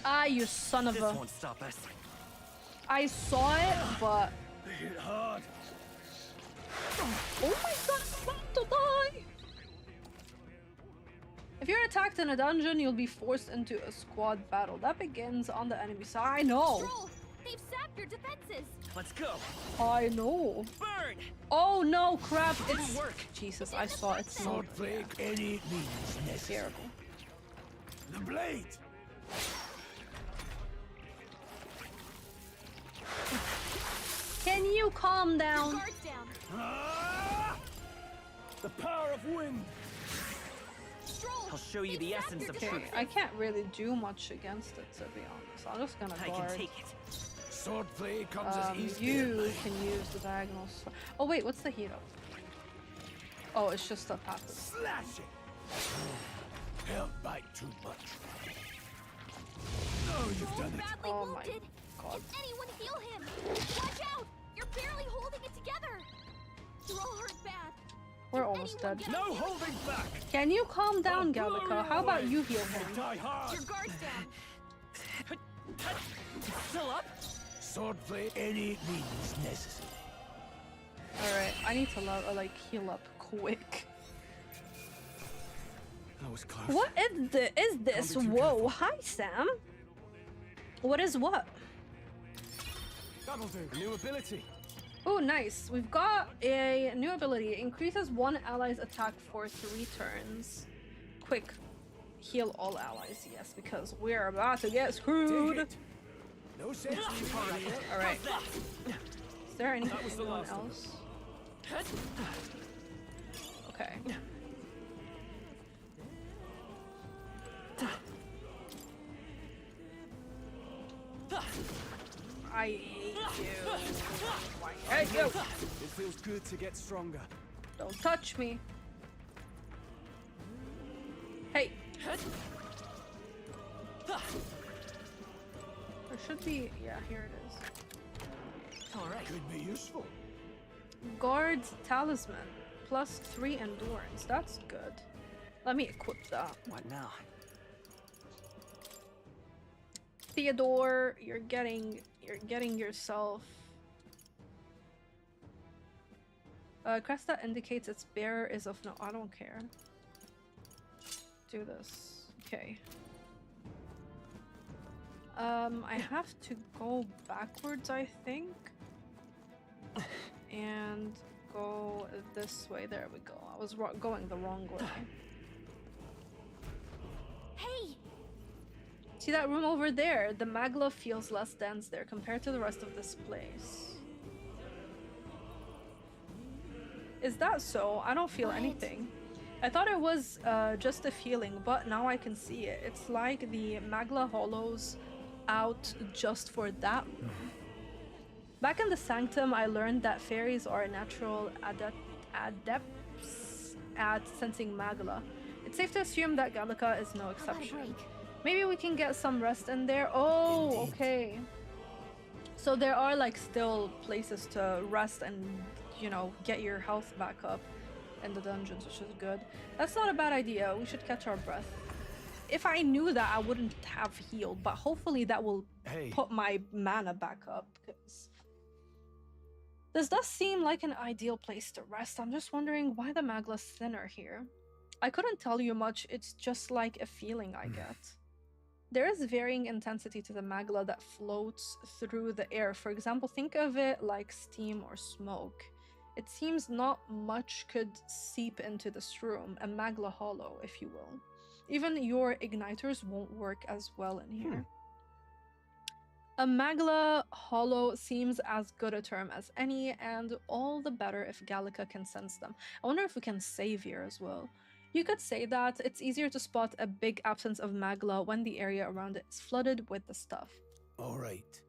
Ah, you son of a. This won't stop us. I saw it, but. Hit hard. Oh my god, I'm about to die! If you're attacked in a dungeon, you'll be forced into a squad battle. That begins on the enemy side. I know! Stroll, they've sapped your defenses! Let's go! I know! Burn! Oh no, crap! It's work! Jesus, I saw it. Sword break any means necessary. The blade! Can you calm down? Guards down! The power of wind! I'll show you the essence of truth. I can't really do much against it, to be honest. I'm just gonna guard. I can take it. Sword play comes as easy. You can use the diagonal. Oh wait, what's the heat up? Oh, it's just a passive. Slash it! Held back too much. Oh, you've done it. Badly Oh my wounded. god. Can anyone heal him? Watch out! You're barely holding it together. You're all hurt bad. We're almost dead. No holding back! Can you calm down, Gallica? How about you heal him? Die hard! Your guards down. Still up? Sword play any means necessary. Alright, I need to heal up quick. That was close. What is this? Whoa, hi Sam. What is what? That'll do. New ability. Oh, nice. We've got a new ability. It increases one ally's attack for 3 turns. Quick. Heal all allies, yes, because we're about to get screwed. No sense leaving it here. Alright. Is there anyone else? Okay. I hate you. I hate you. It feels good to get stronger. Don't touch me. Hey. There should be, yeah, here it is. Alright. Could be useful. Guard's talisman. Plus 3 endurance. That's good. Let me equip that. What now? Theodore, you're getting yourself Crest that indicates its bearer is of no. I don't care. Do this. Okay. I have to go backwards, I think. And go this way. There we go. I was going the wrong way. Hey! See that room over there? The magla feels less dense there compared to the rest of this place. Is that so? I don't feel anything. I thought it was just a feeling, but now I can see it. It's like the magla hollows out just for that room. Back in the Sanctum, I learned that fairies are natural adepts at sensing magla. It's safe to assume that Gallica is no exception. Maybe we can get some rest in there. Oh, okay. So there are like still places to rest and, you know, get your health back up in the dungeons, which is good. That's not a bad idea. We should catch our breath. If I knew that, I wouldn't have healed, but hopefully that will put my mana back up, because this does seem like an ideal place to rest. I'm just wondering why the magla's thinner here. I couldn't tell you much. It's just like a feeling I get. There is varying intensity to the magla that floats through the air. For example, think of it like steam or smoke. It seems not much could seep into this room, a magla hollow, if you will. Even your igniters won't work as well in here. A magla hollow seems as good a term as any, and all the better if Gallica can sense them. I wonder if we can save here as well. You could say that it's easier to spot a big absence of magla when the area around it is flooded with the stuff. Alright.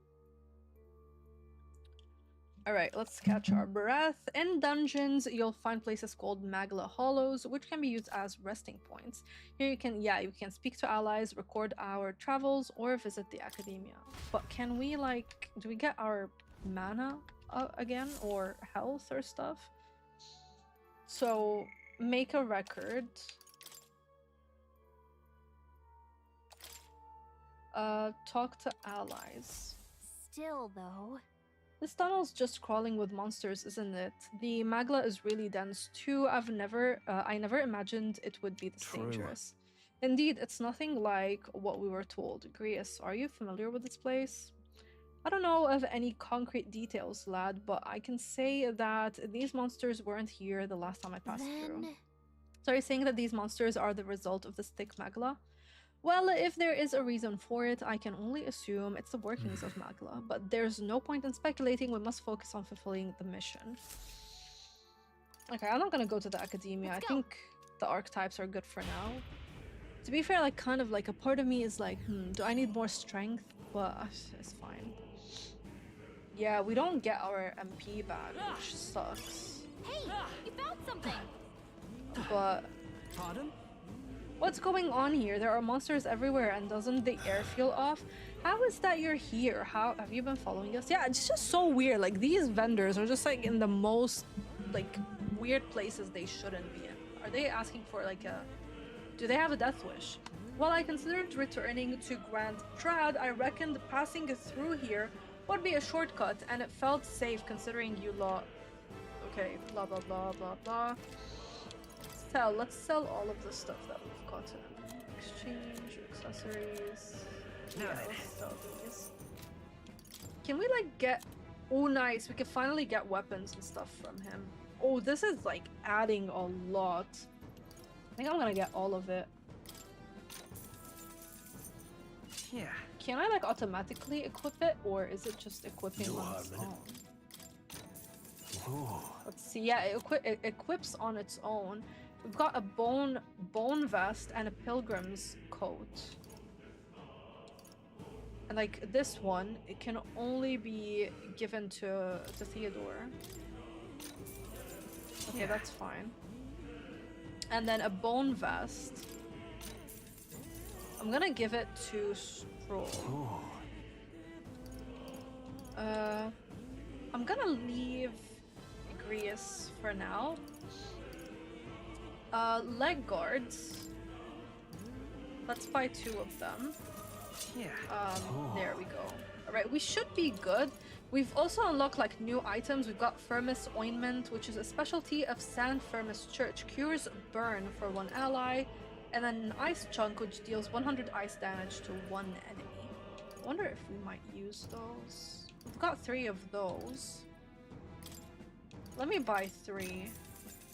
Alright, let's catch our breath. In dungeons, you'll find places called magla hollows, which can be used as resting points. Here you can speak to allies, record our travels, or visit the academia. But can we, like, do we get our mana again, or health or stuff? So, make a record. Talk to allies. Still, though... This tunnel's just crawling with monsters, isn't it? The magla is really dense too. I never imagined it would be this dangerous. Indeed, it's nothing like what we were told. Grius, are you familiar with this place? I don't know of any concrete details, lad, but I can say that these monsters weren't here the last time I passed through. So you're saying that these monsters are the result of this thick magla? Well, if there is a reason for it, I can only assume it's the workings of magla, but there's no point in speculating. We must focus on fulfilling the mission. Okay, I'm not gonna go to the academia. I think the archetypes are good for now. To be fair, like, kind of like a part of me is like, do I need more strength? But it's fine. Yeah, we don't get our MP back, which sucks. Hey, you found something! But... Pardon? What's going on here? There are monsters everywhere, and doesn't the air feel off? How is that you're here? How have you been following us? Yeah, it's just so weird. Like, these vendors are just like in the most like weird places they shouldn't be in. Are they asking for like a... Do they have a death wish? While I considered returning to Grand Trad, I reckoned passing through here would be a shortcut, and it felt safe considering you lot. Okay, blah blah blah blah blah. Let's sell all of the stuff that we've gotten. Exchange, accessories. Yeah, let's sell these. Can we like get... Oh nice, we can finally get weapons and stuff from him. Oh, this is like adding a lot. I think I'm gonna get all of it. Yeah. Can I like automatically equip it, or is it just equipping on its own? Ooh. Let's see. Yeah, it equips on its own. We've got a bone vest and a pilgrim's coat. And like this one, it can only be given to Theodore. Okay, yeah. That's fine. And then a bone vest. I'm gonna give it to Stroll. I'm gonna leave Grius for now. Leg guards. Let's buy 2 of them. Yeah. There we go. Alright, we should be good. We've also unlocked like new items. We've got Firmus Ointment, which is a specialty of San Firmus Church. Cures burn for one ally. And then an Ice Chunk, which deals 100 ice damage to one enemy. I wonder if we might use those. We've got 3 of those. Let me buy 3.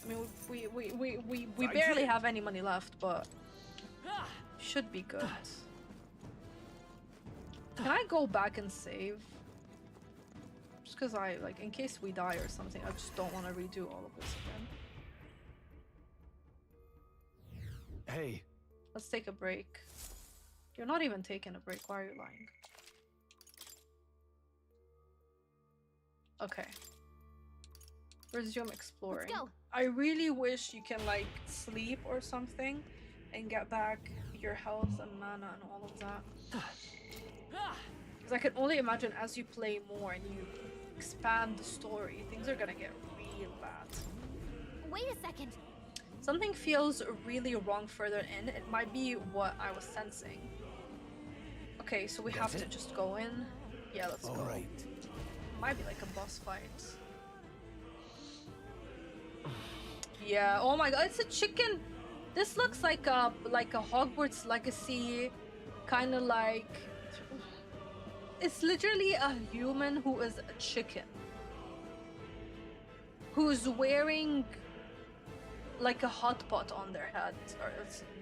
I mean, we barely have any money left, but should be good. Can I go back and save? Just because I, like, in case we die or something, I just don't want to redo all of this again. Hey. Let's take a break. You're not even taking a break. Why are you lying? Okay. Resume exploring. Let's go. I really wish you can, like, sleep or something and get back your health and mana and all of that. Because I can only imagine as you play more and you expand the story, things are gonna get real bad. Wait a second. Something feels really wrong further in. It might be what I was sensing. Okay, so we have to just go in. Yeah, let's go. Alright. Might be like a boss fight. Yeah, oh my god, it's a chicken! This looks like a Hogwarts Legacy, kind of like... It's literally a human who is a chicken. Who's wearing like a hot pot on their head.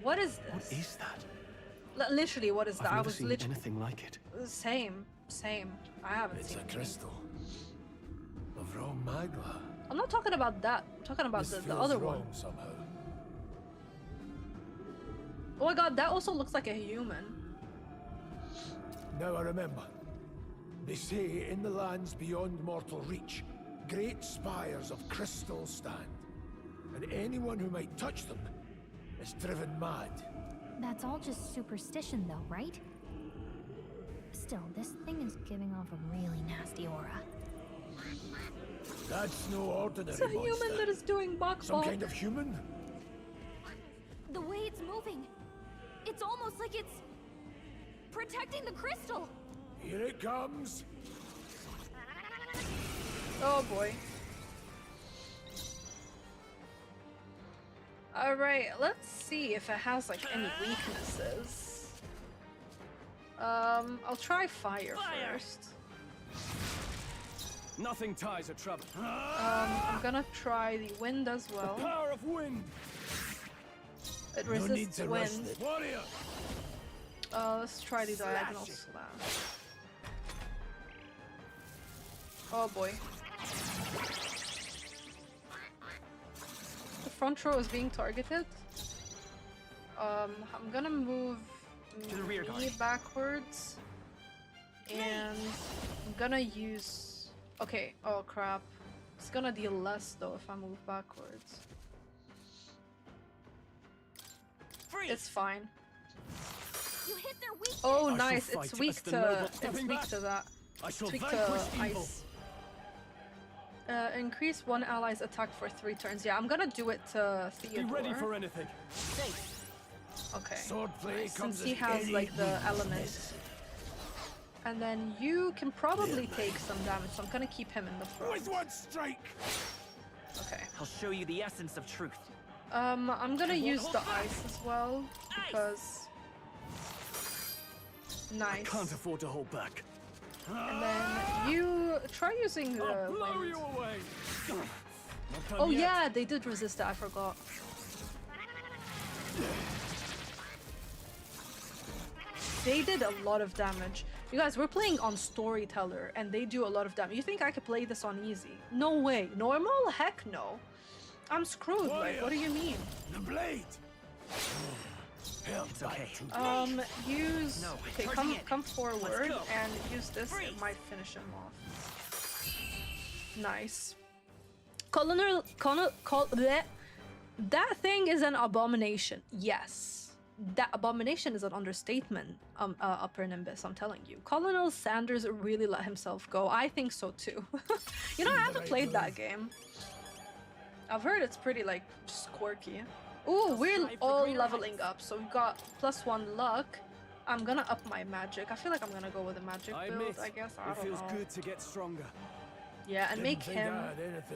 What is this? What is that? Literally, what is that? I've never seen anything like it. Same. I haven't seen it. It's a crystal. Of raw magma. I'm not talking about that. I'm talking about the other one. Somehow. Oh my god, that also looks like a human. Now I remember. They say in the lands beyond mortal reach, great spires of crystal stand. And anyone who might touch them is driven mad. That's all just superstition though, right? Still, this thing is giving off a really nasty aura. That's no ordinary It's a monster. human that is doing bok Some bok. kind of human? The way it's moving, it's almost like it's protecting the crystal. Here it comes. Oh boy. Alright, let's see if it has like any weaknesses. I'll try fire first. Nothing ties a trouble. I'm gonna try the wind as well. The power of wind. It No need resists to wind. rest it. Warrior. Let's try the diagonal slash. Oh boy. The front row is being targeted. I'm gonna move To the rear guard. me backwards. And I'm gonna use... Okay, oh crap. It's gonna deal less though if I move backwards. It's fine. You hit their weakness. Oh, I shall nice. fight It's weak as the to noble it's stepping weak back. to that. I shall It's weak vanquish to evil. ice. Increase one ally's attack for 3 turns. Yeah, I'm gonna do it to Theodore. Be ready for anything. Okay. Swordplay comes Since he as has any like the human element. necessary. And then you can probably take some damage, so I'm gonna keep him in the front. With one strike. Okay. I'll show you the essence of truth. I'm gonna use the ice as well because nice. Can't afford to hold back. And then you try using the I'll blow wind. you away. Not done Oh yet. yeah, they did resist it. I forgot. They did a lot of damage. You guys, we're playing on Storyteller, and they do a lot of damage. You think I could play this on easy? No way. Normal? Heck no. I'm screwed. Like, what do you mean? The blade. It's okay. Use. No, Okay, charging in. come forward go. and use this. It might finish him off. Nice. Bleh. That thing is an abomination. Yes. That abomination is an understatement, Upper Nimbus, I'm telling you. Colonel Sanders really let himself go. I think so too. You know, I haven't played that game. I've heard it's pretty, like, just quirky. Ooh, we're all leveling up. So we've got +1 luck, I'm gonna up my magic. I feel like I'm gonna go with a magic build, I guess. I don't know. It feels good to get stronger. Yeah, and make him...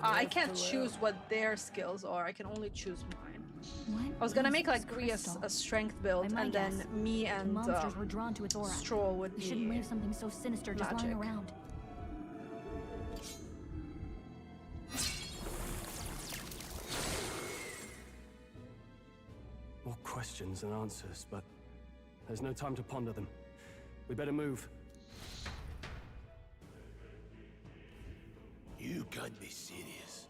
I can't choose well. what their skills are. I can only choose mine. What I was gonna is make like this Rhea crystal? a strength build, By my and then guess, me the and monsters were drawn to its aura. Stroll would We be shouldn't leave something so sinister just lying magic. around. More questions than answers, but there's no time to ponder them. We better move. You can't be serious.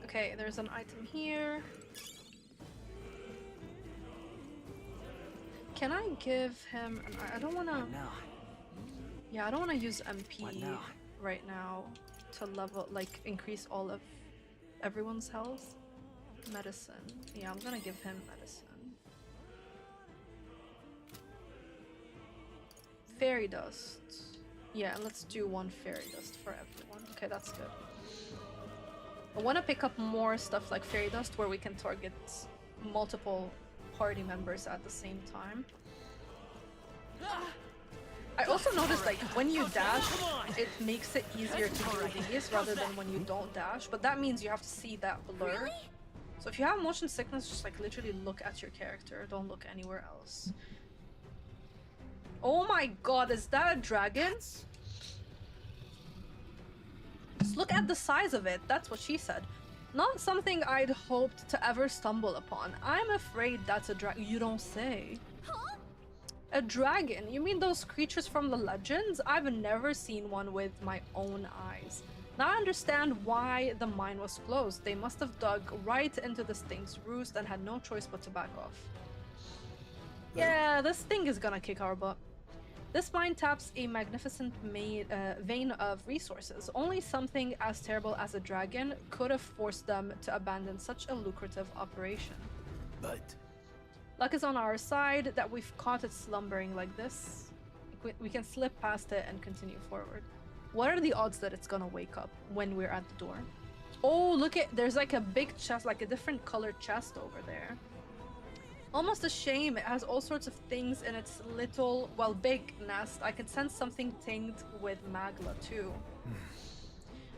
Okay, there's an item here. Can I give him an... I don't wanna... Yeah, I don't wanna use MP right now to level, like, increase all of everyone's health. Medicine. Yeah, I'm gonna give him medicine. Fairy dust. Yeah, let's do one fairy dust for everyone. Okay, that's good. I want to pick up more stuff like fairy dust where we can target multiple party members at the same time. I also noticed like when you dash, it makes it easier to do these rather than when you don't dash, but that means you have to see that blur. So if you have motion sickness, just like literally look at your character, don't look anywhere else. Oh my god, is that a dragon? Just look at the size of it, that's what she said. Not something I'd hoped to ever stumble upon. I'm afraid that's a dragon. You don't say. Huh? A dragon? You mean those creatures from the legends? I've never seen one with my own eyes. Now I understand why the mine was closed. They must have dug right into this thing's roost and had no choice but to back off. Yeah, this thing is gonna kick our butt. This mine taps a magnificent vein of resources. Only something as terrible as a dragon could have forced them to abandon such a lucrative operation. But luck is on our side that we've caught it slumbering like this. We can slip past it and continue forward. What are the odds that it's gonna wake up when we're at the door? Oh, look at, there's like a big chest, like a different colored chest over there. Almost a shame, it has all sorts of things in its little, well, big nest. I can sense something tinged with magla too.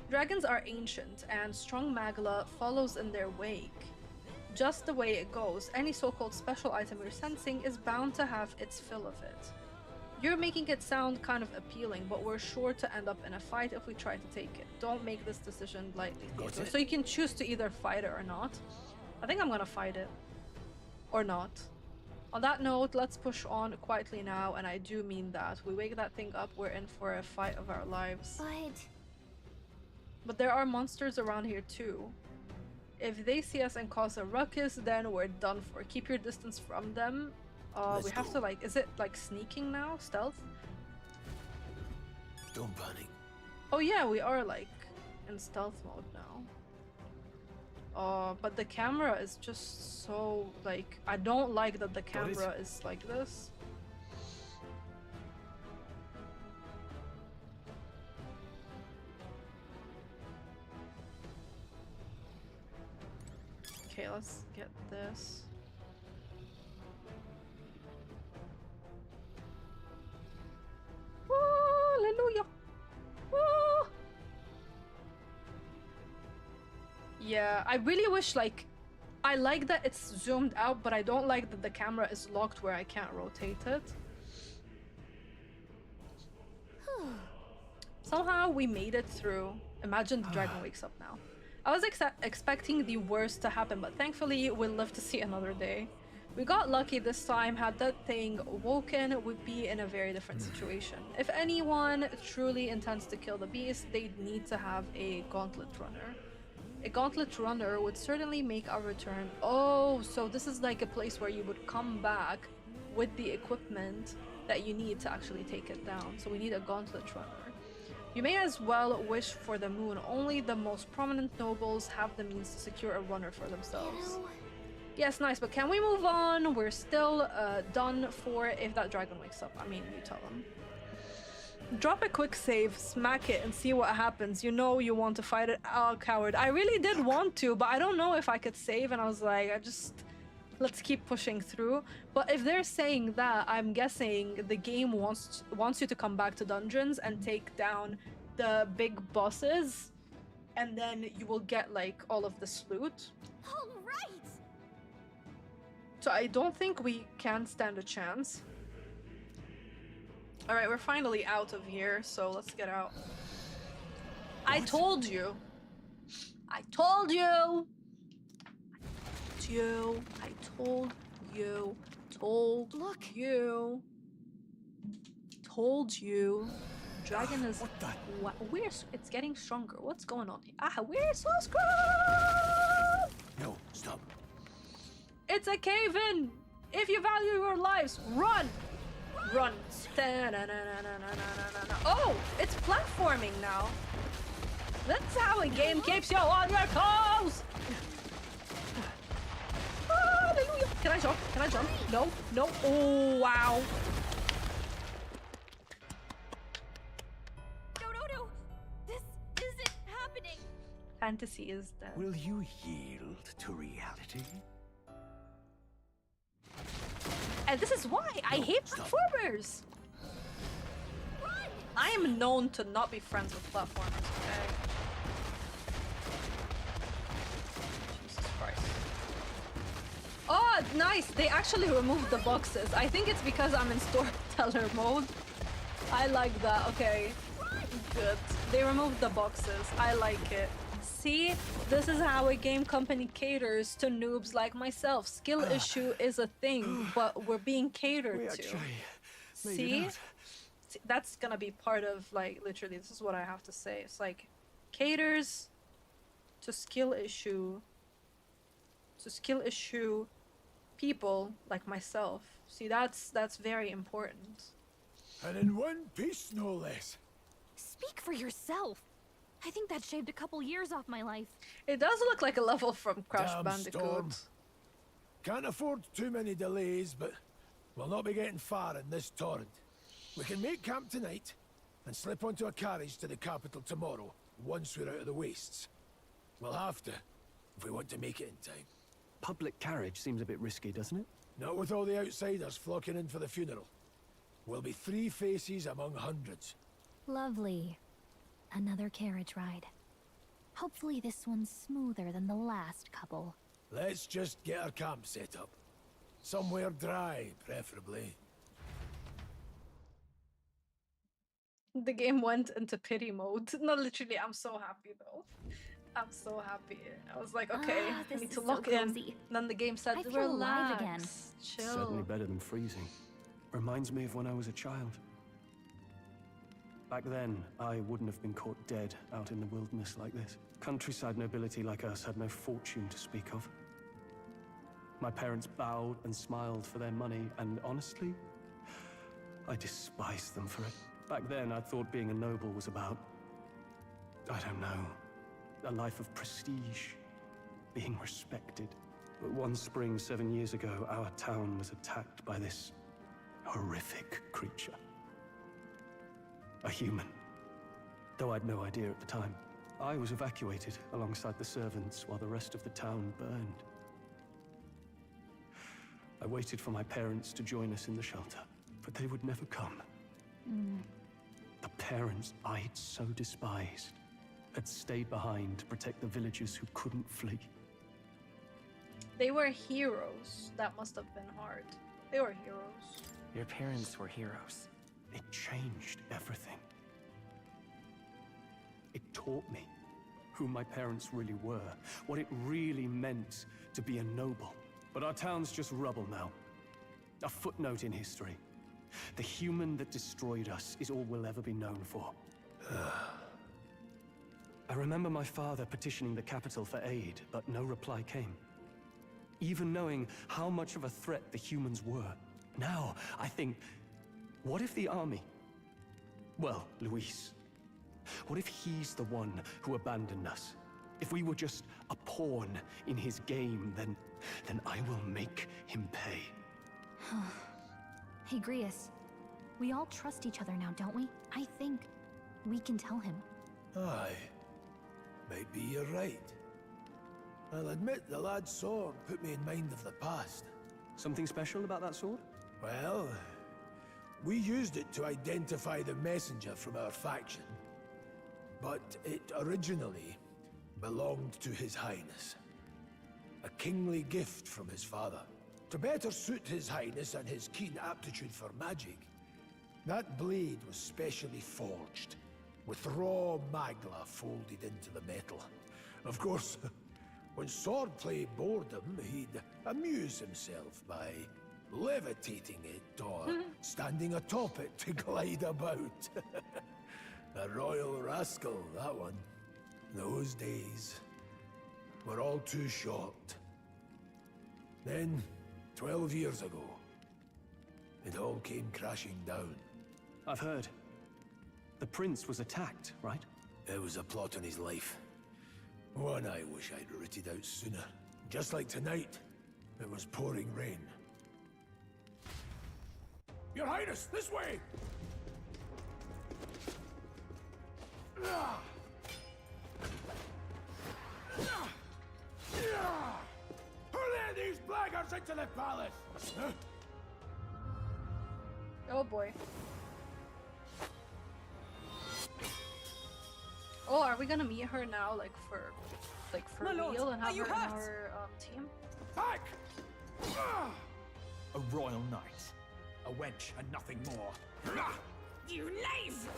Dragons are ancient, and strong magla follows in their wake. Just the way it goes, any so-called special item you're sensing is bound to have its fill of it. You're making it sound kind of appealing, but we're sure to end up in a fight if we try to take it. Don't make this decision lightly, Theodore. So you can choose to either fight it or not. I think I'm gonna fight it. Or not. On that note, let's push on quietly now, and I do mean that. We wake that thing up, we're in for a fight of our lives. But there are monsters around here too. If they see us and cause a ruckus, then we're done for. Keep your distance from them. We have to like, is it like sneaking now? Stealth? don't panic. Oh yeah, we are like in stealth mode now. But the camera is just so like, I don't like that the camera is like this. Okay, let's get this. Hallelujah! Woo! Yeah, I really wish, like, I like that it's zoomed out, but I don't like that the camera is locked where I can't rotate it. Somehow we made it through. Imagine the dragon wakes up now. I was expecting the worst to happen, but thankfully we'll live to see another day. We got lucky this time. Had that thing woken, we'd be in a very different situation. If anyone truly intends to kill the beast, they'd need to have a gauntlet runner. A gauntlet runner would certainly make our return. Oh, so this is like a place where you would come back with the equipment that you need to actually take it down. So we need a gauntlet runner. You may as well wish for the moon. Only the most prominent nobles have the means to secure a runner for themselves. Yes, nice, but can we move on? We're still done for if that dragon wakes up. I mean, you tell him. Drop a quick save, smack it, and see what happens. You know you want to fight it. Oh, coward. I really did want to, but I don't know if I could save, and I was like, let's keep pushing through. But if they're saying that, I'm guessing the game wants you to come back to dungeons and take down the big bosses, and then you will get like all of this loot. All right. So I don't think we can stand a chance. All right, we're finally out of here, so let's get out. I told you. I told you. I told you. Look. Told you. Dragon is. What the? We're. It's getting stronger. What's going on here? Ah, we're so screwed. No, stop. It's a cave-in. If you value your lives, run. Run. Oh, it's platforming now. That's how a game keeps you on your toes. Hallelujah. Can I jump? Can I jump? No, no. Oh, wow. No. This isn't happening. Fantasy is dead. Will you yield to reality? And this is why I hate platformers. I am known to not be friends with platformers, okay? Jesus Christ. Oh, nice! They actually removed the boxes. I think it's because I'm in storyteller mode. I like that, okay. Good. They removed the boxes. I like it. See? This is how a game company caters to noobs like myself. Skill issue is a thing, but we're being catered to. See? That's gonna be part of, like, literally, this is what I have to say. It's like, caters to skill issue people like myself. See, that's very important. And in one piece, no less. Speak for yourself. I think that shaved a couple years off my life. It does look like a level from Crash Damn Bandicoot. Storm. Can't afford too many delays, but we'll not be getting far in this torrent. We can make camp tonight and slip onto a carriage to the capital tomorrow, once we're out of the wastes. We'll have to, if we want to make it in time. Public carriage seems a bit risky, doesn't it? Not with all the outsiders flocking in for the funeral. We'll be 3 faces among hundreds. Lovely. Another carriage ride. Hopefully this one's smoother than the last couple. Let's just get our camp set up. Somewhere dry, preferably. The game went into pity mode. No, literally, I'm so happy though. I'm so happy. I was like, okay, I need to lock in. And then the game said, I feel alive again. Chill. Certainly better than freezing. Reminds me of when I was a child. Back then, I wouldn't have been caught dead out in the wilderness like this. Countryside nobility like us had no fortune to speak of. My parents bowed and smiled for their money, and honestly, I despised them for it. Back then, I thought being a noble was about, I don't know, a life of prestige, being respected. But one spring 7 years ago, our town was attacked by this horrific creature. A human. Though I'd no idea at the time. I was evacuated alongside the servants while the rest of the town burned. I waited for my parents to join us in the shelter, but they would never come. The parents I'd so despised had stayed behind to protect the villagers who couldn't flee. They were heroes. That must have been hard. They were heroes. Your parents were heroes. It changed everything. It taught me who my parents really were, what it really meant to be a noble. But our town's just rubble now. A footnote in history. The human that destroyed us is all we'll ever be known for. I remember my father petitioning the capital for aid, but no reply came. Even knowing how much of a threat the humans were. Now, I think, what if the army? Well, Luis. What if he's the one who abandoned us? If we were just a pawn in his game, then I will make him pay. Hey, Grius. We all trust each other now, don't we? I think we can tell him. Aye. Maybe you're right. I'll admit the lad's sword put me in mind of the past. Something special about that sword? Well, we used it to identify the messenger from our faction. But it originally belonged to His Highness. A kingly gift from his father. To better suit His Highness and his keen aptitude for magic, that blade was specially forged, with raw magla folded into the metal. Of course, when swordplay bored him, he'd amuse himself by levitating it or standing atop it to glide about. A royal rascal, that one. Those days were all too short. Then, 12 years ago, it all came crashing down. I've heard. The prince was attacked, right? It was a plot on his life. One I wish I'd rooted out sooner. Just like tonight, it was pouring rain. Your Highness, this way! Who let these blackguards into the palace? Oh boy. Oh, are we gonna meet her now, like for My lord, real, and have are you her in hurt? our team? Back! A royal knight. A wench and nothing more. You knave!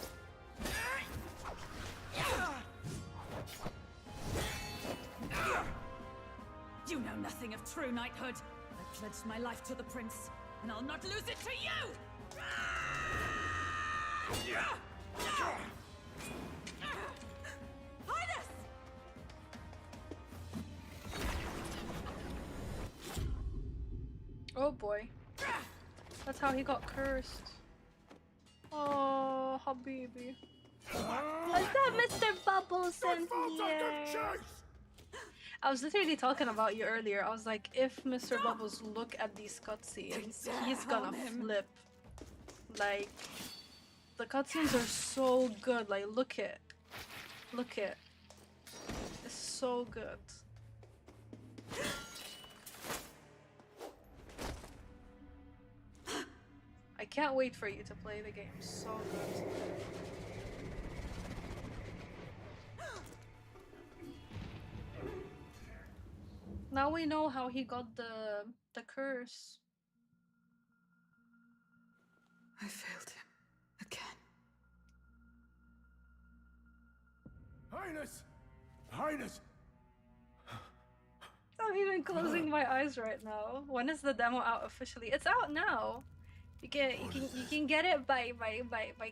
You know nothing of true knighthood. I pledged my life to the prince, and I'll not lose it to you! Highness! Oh boy. That's how he got cursed. Oh, Habibi. What's that Mr. Bubbles in here? I was literally talking about you earlier. I was like, if Mr. Bubbles look at these cutscenes, he's gonna flip. Like, the cutscenes are so good. Like, look it. Look it. It's so good. I can't wait for you to play the game. So good. Now we know how he got the curse. I failed him again. Highness! Highness! I'm even closing my eyes right now. When is the demo out officially? It's out now. You can get it by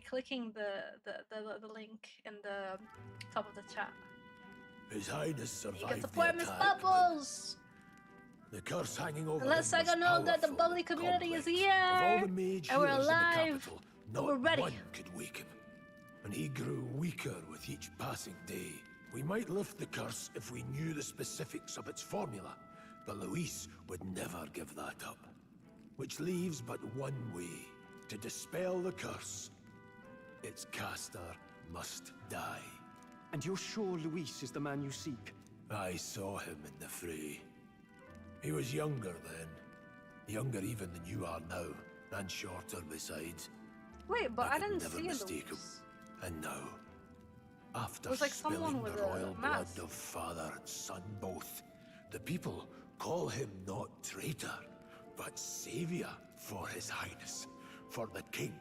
clicking the link in the top of the chat. His Highness survived You can support the Miss attack, Bubbles. but the curse hanging over Let him was Sega know that the powerful, bubbly community is complex. here, Of all the mage and we're healers in the alive, capital, and not we're ready. one could wake him. And he grew weaker with each passing day. We might lift the curse if we knew the specifics of its formula, but Luis would never give that up. Which leaves but one way to dispel the curse. Its caster must die. And you're sure Luis is the man you seek? I saw him in the fray. He was younger then. Younger even than you are now, and shorter besides. Wait, but I could didn't never see mistake him. Luis. And now, after It was like spilling someone with the a royal mask. blood of father and son both, the people call him not traitor, but savior for His Highness, for the king,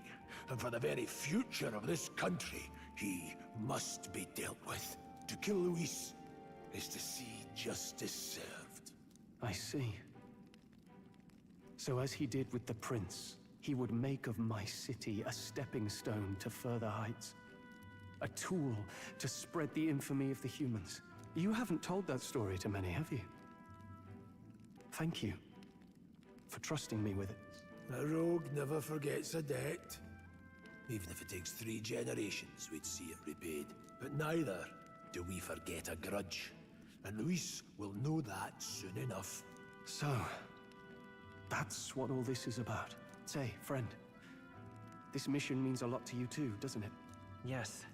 and for the very future of this country. He must be dealt with. To kill Luis is to see justice served. I see. So as he did with the prince, he would make of my city a stepping stone to further heights. A tool to spread the infamy of the humans. You haven't told that story to many, have you? Thank you for trusting me with it. A rogue never forgets a debt. Even if it takes 3 generations, we'd see it repaid. But neither do we forget a grudge. And Luis will know that soon enough. So, that's what all this is about. Say, friend, this mission means a lot to you too, doesn't it? Yes,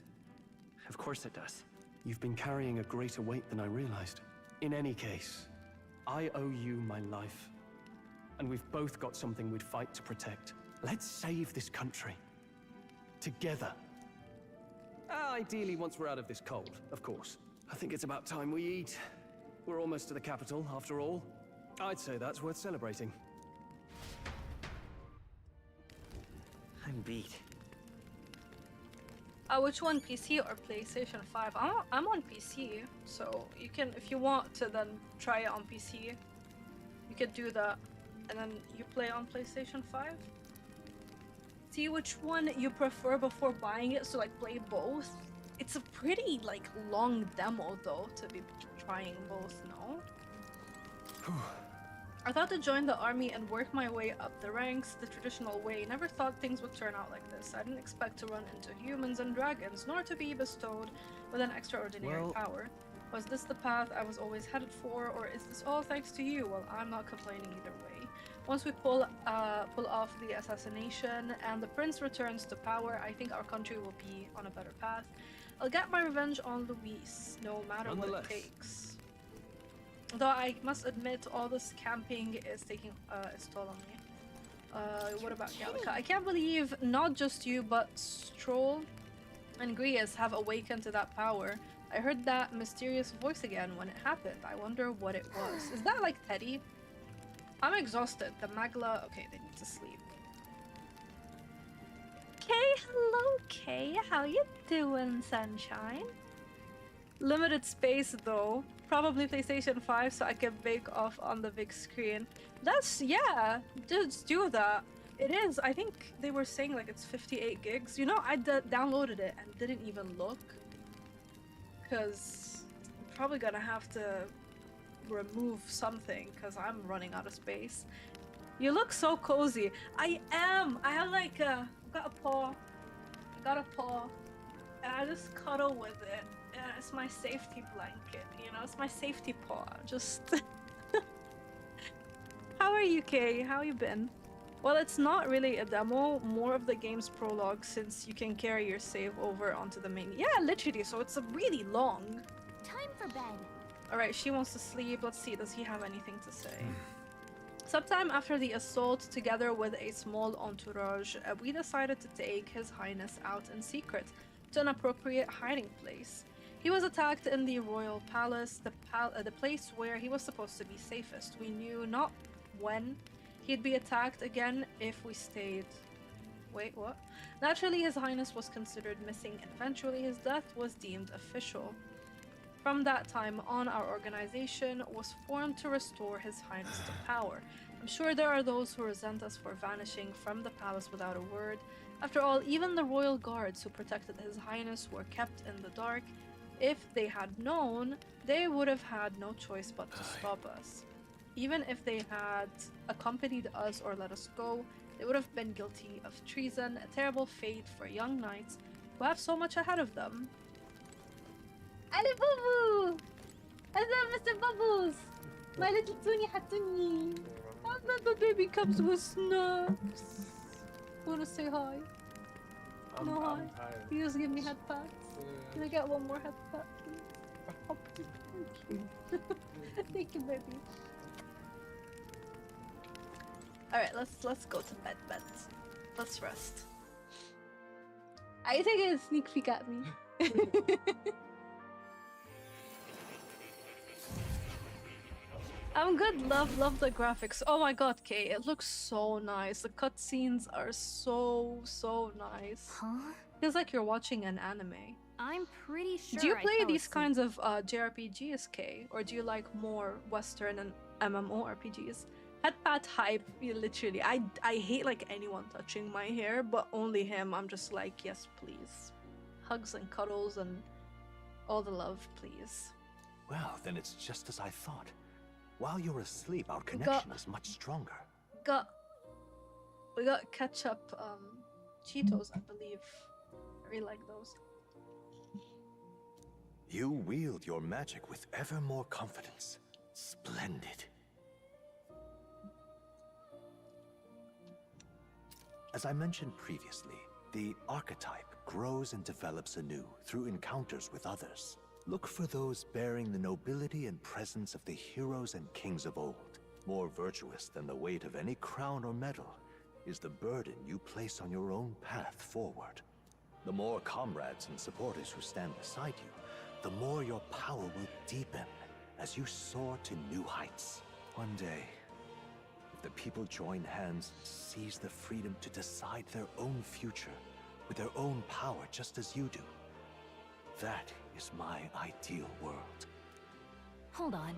of course it does. You've been carrying a greater weight than I realized. In any case, I owe you my life. And we've both got something we'd fight to protect. Let's save this country. Together. Ideally, once we're out of this cold, of course. I think it's about time we eat. We're almost to the capital, after all. I'd say that's worth celebrating. I'm beat. Which one, PC or PlayStation 5? I'm on PC, so you can, if you want to then try it on PC, you could do that, and then you play on PlayStation 5. See which one you prefer before buying it, so like play both. It's a pretty like long demo though to be trying both, no? I thought to join the army and work my way up the ranks the traditional way. Never thought things would turn out like this. I didn't expect to run into humans and dragons, nor to be bestowed with an extraordinary power. Was this the path I was always headed for, or is this all thanks to you? Well, I'm not complaining either way. Once we pull off the assassination and the prince returns to power, I think our country will be on a better path. I'll get my revenge on Luis, no matter what it takes. Though I must admit, all this camping is taking its toll on me. What about Gallica? I can't believe not just you, but Stroll and Grias have awakened to that power. I heard that mysterious voice again when it happened. I wonder what it was. Is that like Teddy? I'm exhausted. The Magla... Okay, they need to sleep. Kay, hello Kay. How you doing, sunshine? Limited space though. Probably PlayStation 5 so I can bake off on the big screen. That's, yeah, just do that. It is, I think they were saying like it's 58 gigs. You know, I downloaded it and didn't even look. Because I'm probably gonna have to remove something because I'm running out of space. You look so cozy. I am. I have like a, I've got a paw. I got a paw. And I just cuddle with it. It's my safety blanket, you know, it's my safety paw. Just How are you, Kay? How you been? Well, it's not really a demo, more of the game's prologue since you can carry your save over onto the main. Yeah, literally, so it's a really long. Time for bed. Alright, she wants to sleep. Let's see, does he have anything to say? Sometime after the assault, together with a small entourage, we decided to take His Highness out in secret to an appropriate hiding place. He was attacked in the royal palace, the place where he was supposed to be safest. We knew not when he'd be attacked again if we stayed. Wait, what? Naturally, His Highness was considered missing, and eventually his death was deemed official. From that time on, our organization was formed to restore His Highness to power. I'm sure there are those who resent us for vanishing from the palace without a word. After all, even the royal guards who protected His Highness were kept in the dark. If they had known, they would have had no choice but to stop us. Even if they had accompanied us or let us go, they would have been guilty of treason, a terrible fate for young knights who have so much ahead of them. Ali Boo! Hello, Mr. Bubbles! My little Toonie Hatoonie! Oh, the baby comes with snacks. Wanna say hi? No hi. You just give me head pats. Can I get one more head pat, please? Oh, thank you. Thank you, baby. Alright, let's go to bed. Let's rest. I think it's a sneak peek at me. I'm good. Love the graphics. Oh my god, Kay, it looks so nice. The cutscenes are so nice. Huh? Feels like you're watching an anime. I'm pretty sure. Do you play these kinds of JRPGs, Kay? Or do you like more Western and MMORPGs? Headpat hype, literally. I hate like anyone touching my hair, but only him. I'm just like, yes, please. Hugs and cuddles and all the love, please. Well, then it's just as I thought. While you're asleep, our connection is much stronger. We got ketchup Cheetos, I believe. I really like those. You wield your magic with ever more confidence. Splendid. As I mentioned previously, the archetype grows and develops anew through encounters with others. Look for those bearing the nobility and presence of the heroes and kings of old. More virtuous than the weight of any crown or medal is the burden you place on your own path forward. The more comrades and supporters who stand beside you, the more your power will deepen as you soar to new heights. One day, if the people join hands and seize the freedom to decide their own future with their own power just as you do, that is my ideal world. Hold on.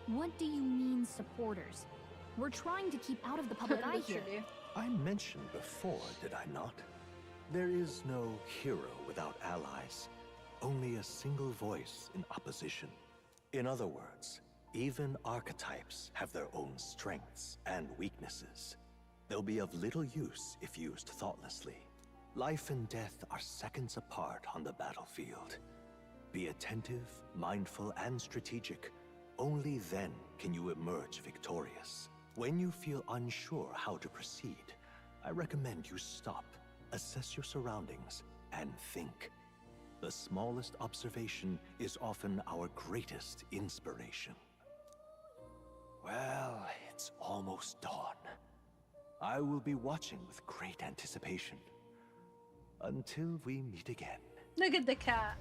What do you mean, supporters? We're trying to keep out of the public eye here. I mentioned before, did I not? There is no hero without allies. Only a single voice in opposition. In other words, even archetypes have their own strengths and weaknesses. They'll be of little use if used thoughtlessly. Life and death are seconds apart on the battlefield. Be attentive, mindful, and strategic. Only then can you emerge victorious. When you feel unsure how to proceed, I recommend you stop, assess your surroundings, and think. The smallest observation is often our greatest inspiration. Well, it's almost dawn. I will be watching with great anticipation. Until we meet again. Look at the cat.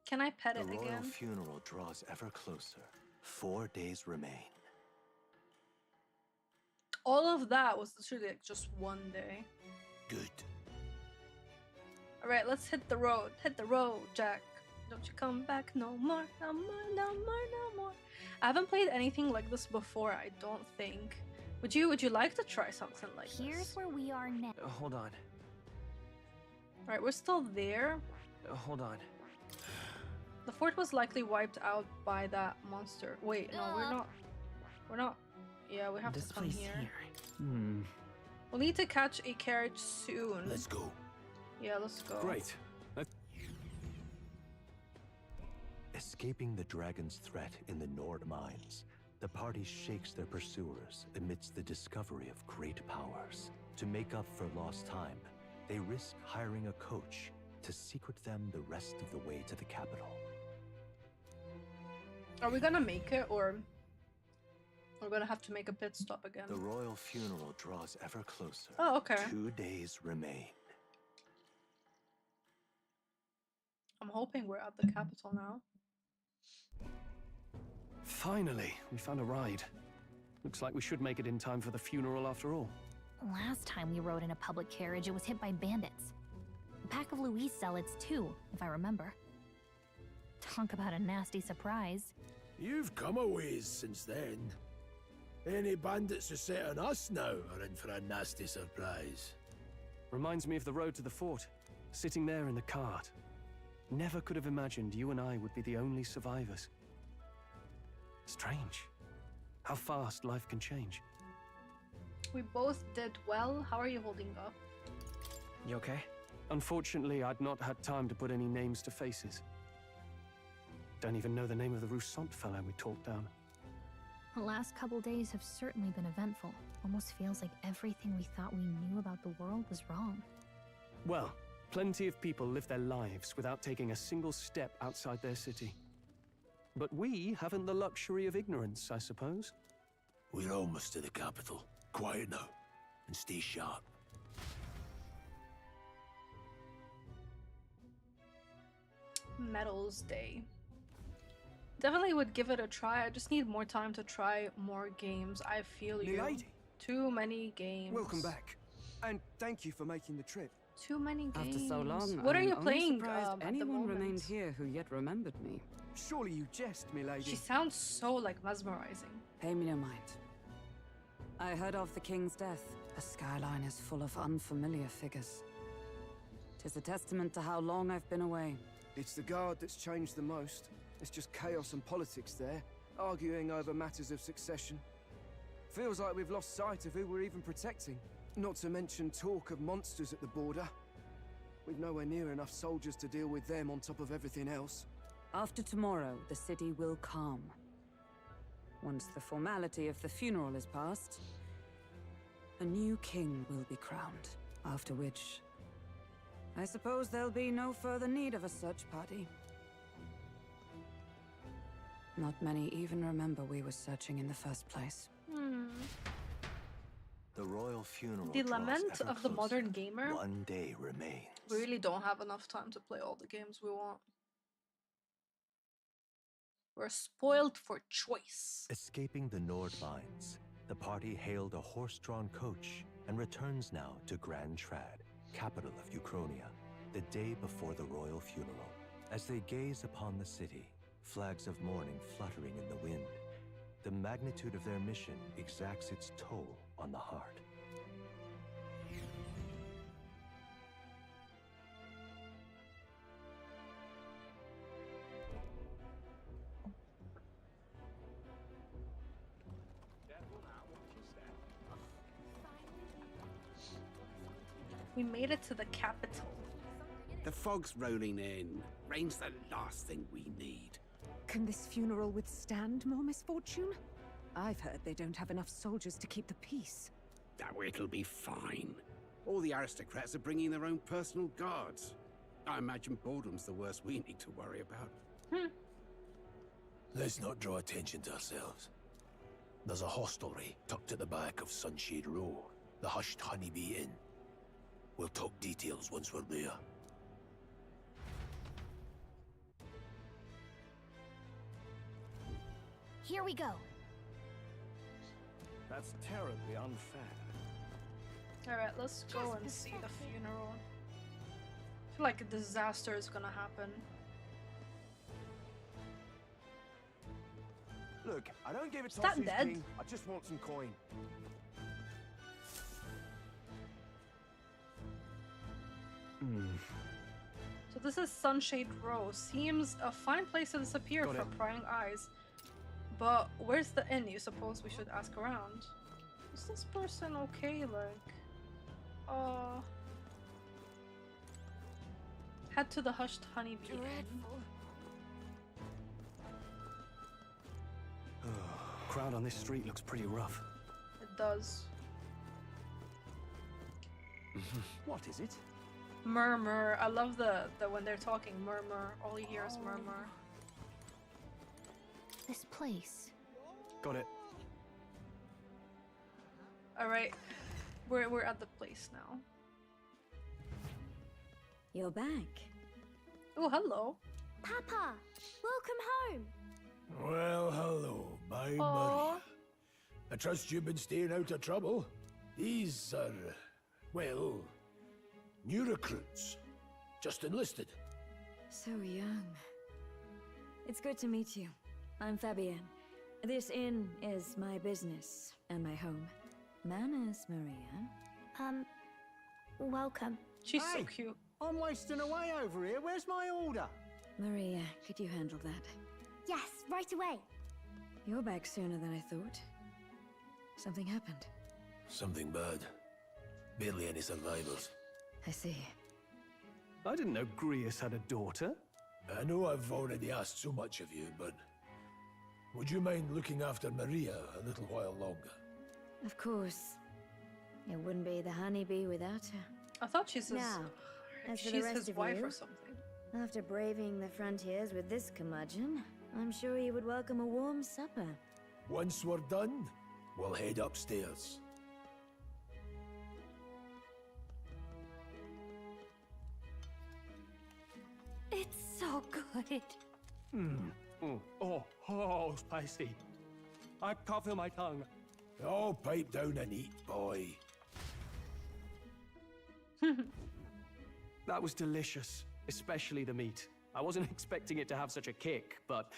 Can I pet it The royal again? funeral draws ever closer. 4 days remain. All of that was literally like just one day. Good. All right, let's hit the road. Hit the road, Jack. Don't you come back no more, no more, no more, no more. I haven't played anything like this before, I don't think. Would you like to try something like this? Here's where we are now. Hold on. All right, we're still there. Hold on. The fort was likely wiped out by that monster. Wait, no, we're not. We're not. Yeah, we have This to come place here. Hmm. We'll need to catch a carriage soon. Let's go. Yeah, let's go. Great. Escaping the dragon's threat in the Nord mines, the party shakes their pursuers amidst the discovery of great powers. To make up for lost time, they risk hiring a coach to secret them the rest of the way to the capital. Are we gonna make it, or we're gonna have to make a pit stop again? The royal funeral draws ever closer. Oh, okay. 2 days remain. I'm hoping we're at the capital now. Finally, we found a ride. Looks like we should make it in time for the funeral after all. Last time we rode in a public carriage, it was hit by bandits. A pack of Louise zealots, too, if I remember. Talk about a nasty surprise. You've come a ways since then. Any bandits who set on us now are in for a nasty surprise. Reminds me of the road to the fort, sitting there in the cart. Never could have imagined you and I would be the only survivors. Strange. How fast life can change. We both did well. How are you holding up? You okay? Unfortunately, I'd not had time to put any names to faces. Don't even know the name of the Roussant fellow we talked down. The last couple days have certainly been eventful. Almost feels like everything we thought we knew about the world was wrong. Well, plenty of people live their lives without taking a single step outside their city. But we haven't the luxury of ignorance, I suppose. We're almost to the capital. Quiet now, and stay sharp. Medals Day. Definitely would give it a try. I just need more time to try more games. I feel you. Milady. Too many games. Welcome back. And thank you for making the trip. Too many games. After so long, What are I'm you only playing surprised at the anyone moment? remained here who yet remembered me. Surely you jest, milady. She sounds so like mesmerizing. Pay me no mind. I heard of the king's death. The skyline is full of unfamiliar figures. 'Tis a testament to how long I've been away. It's the guard that's changed the most. It's just chaos and politics there, arguing over matters of succession. Feels like we've lost sight of who we're even protecting. Not to mention talk of monsters at the border. We've nowhere near enough soldiers to deal with them on top of everything else. After tomorrow, the city will calm. Once the formality of the funeral is past, a new king will be crowned. After which, I suppose there'll be no further need of a search party. Not many even remember we were searching in the first place. The royal funeral The draws lament ever of the closer. modern gamer. One day remains. We really don't have enough time to play all the games we want. We're spoiled for choice. Escaping the Nordvines, the party hailed a horse-drawn coach and returns now to Grand Trad, capital of Uchronia, the day before the royal funeral. As they gaze upon the city, flags of mourning fluttering in the wind, the magnitude of their mission exacts its toll on the heart. We made it to the capital. The fog's rolling in. Rain's the last thing we need. Can this funeral withstand more misfortune? I've heard they don't have enough soldiers to keep the peace. Oh, it'll be fine. All the aristocrats are bringing their own personal guards. I imagine boredom's the worst we need to worry about. Let's not draw attention to ourselves. There's a hostelry tucked at the back of Sunshade Row, the Hushed Honeybee Inn. We'll talk details once we're there. Here we go. That's terribly unfair. Alright, let's go and see the funeral. I feel like a disaster is gonna happen. Look, I don't give a Is that toss who's dead? king. I just want some coin. So this is Sunshade Row. Seems a fine place to disappear Got for it. prying eyes. But where's the inn? You suppose we should ask around. Is this person okay? Like, head to the Hushed Honeybee Inn. Crowd on this street looks pretty rough. It does. What is it? Murmur. I love the when they're talking. Murmur. All you hear is murmur. This place. Got it. All right, we're at the place now. You're back. Oh, hello. Papa, welcome home. Well, hello, my Maria. I trust you've been staying out of trouble. These are, well, new recruits. Just enlisted. So young. It's good to meet you. I'm Fabienne. This inn is my business and my home. Manners, Maria. Welcome. She's so cute. I'm wasting away over here. Where's my order? Maria, could you handle that? Yes, right away. You're back sooner than I thought. Something happened. Something bad. Barely any survivors. I see. I didn't know Grius had a daughter. I know I've already asked so much of you, but would you mind looking after Maria a little while longer? Of course. It wouldn't be the honeybee without her. I thought she's his, Now, as for the she's rest his of wife you, or something. after braving the frontiers with this curmudgeon, I'm sure you would welcome a warm supper. Once we're done, we'll head upstairs. It's so good. Oh, spicy. I can't feel my tongue. Oh, pipe down and eat, boy. That was delicious, especially the meat. I wasn't expecting it to have such a kick, but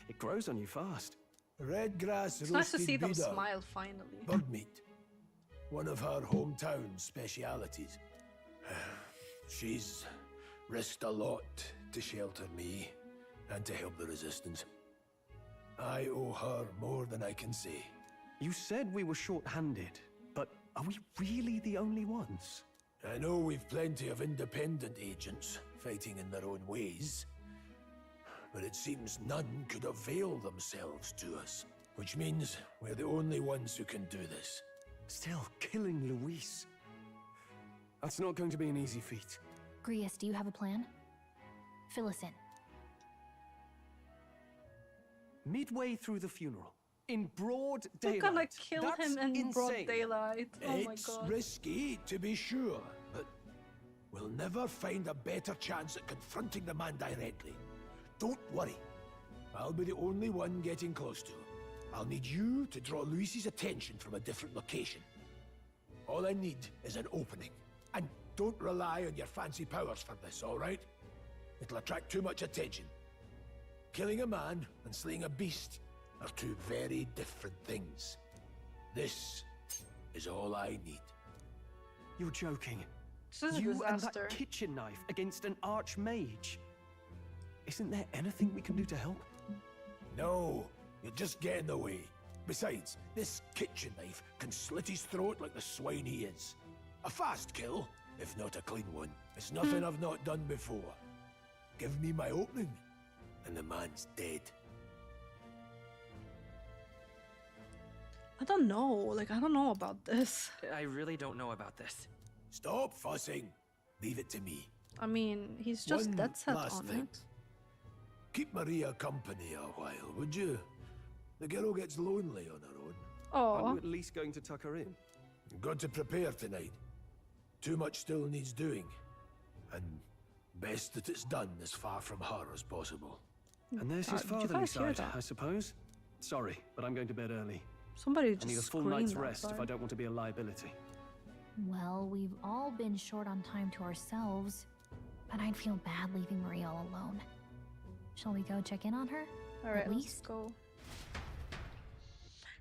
it grows on you fast. Red grass It's nice to roasted see them beater. smile finally. Bird meat. One of her hometown specialities. She's risked a lot to shelter me and to help the resistance. I owe her more than I can say. You said we were short-handed, but are we really the only ones? I know we've plenty of independent agents fighting in their own ways, but it seems none could avail themselves to us, which means we're the only ones who can do this. Still, killing Luis. That's not going to be an easy feat. Grius, do you have a plan? Fill us in. Midway through the funeral, in broad They're daylight. gonna kill That's him in broad insane. daylight. Oh my It's god. risky, to be sure, but we'll never find a better chance at confronting the man directly. Don't worry. I'll be the only one getting close to him. I'll need you to draw Luis's attention from a different location. All I need is an opening. And don't rely on your fancy powers for this, all right? It'll attract too much attention. Killing a man and slaying a beast are two very different things. This is all I need. You're joking. This is a You and disaster. that kitchen knife against an archmage. Isn't there anything we can do to help? No, you'll just get in the way. Besides, this kitchen knife can slit his throat like the swine he is. A fast kill, if not a clean one. It's nothing I've not done before. Give me my opening, and the man's dead. I don't know. Like, I don't know about this. I really don't know about this. Stop fussing. Leave it to me. I mean, he's just One dead set last on thing. it. Keep Maria company a while, would you? The girl gets lonely on her own. Are Oh, you at least going to tuck her in? Got to prepare tonight. Too much still needs doing. And best that it's done as far from her as possible. And there's his did you fatherly guys hear side, that? I suppose. Sorry, but I'm going to bed early. somebody I just need a full screamed night's rest if outside. I don't want to be a liability. Well, we've all been short on time to ourselves, but I'd feel bad leaving Maria all alone. Shall we go check in on her? All right, At let's least? go.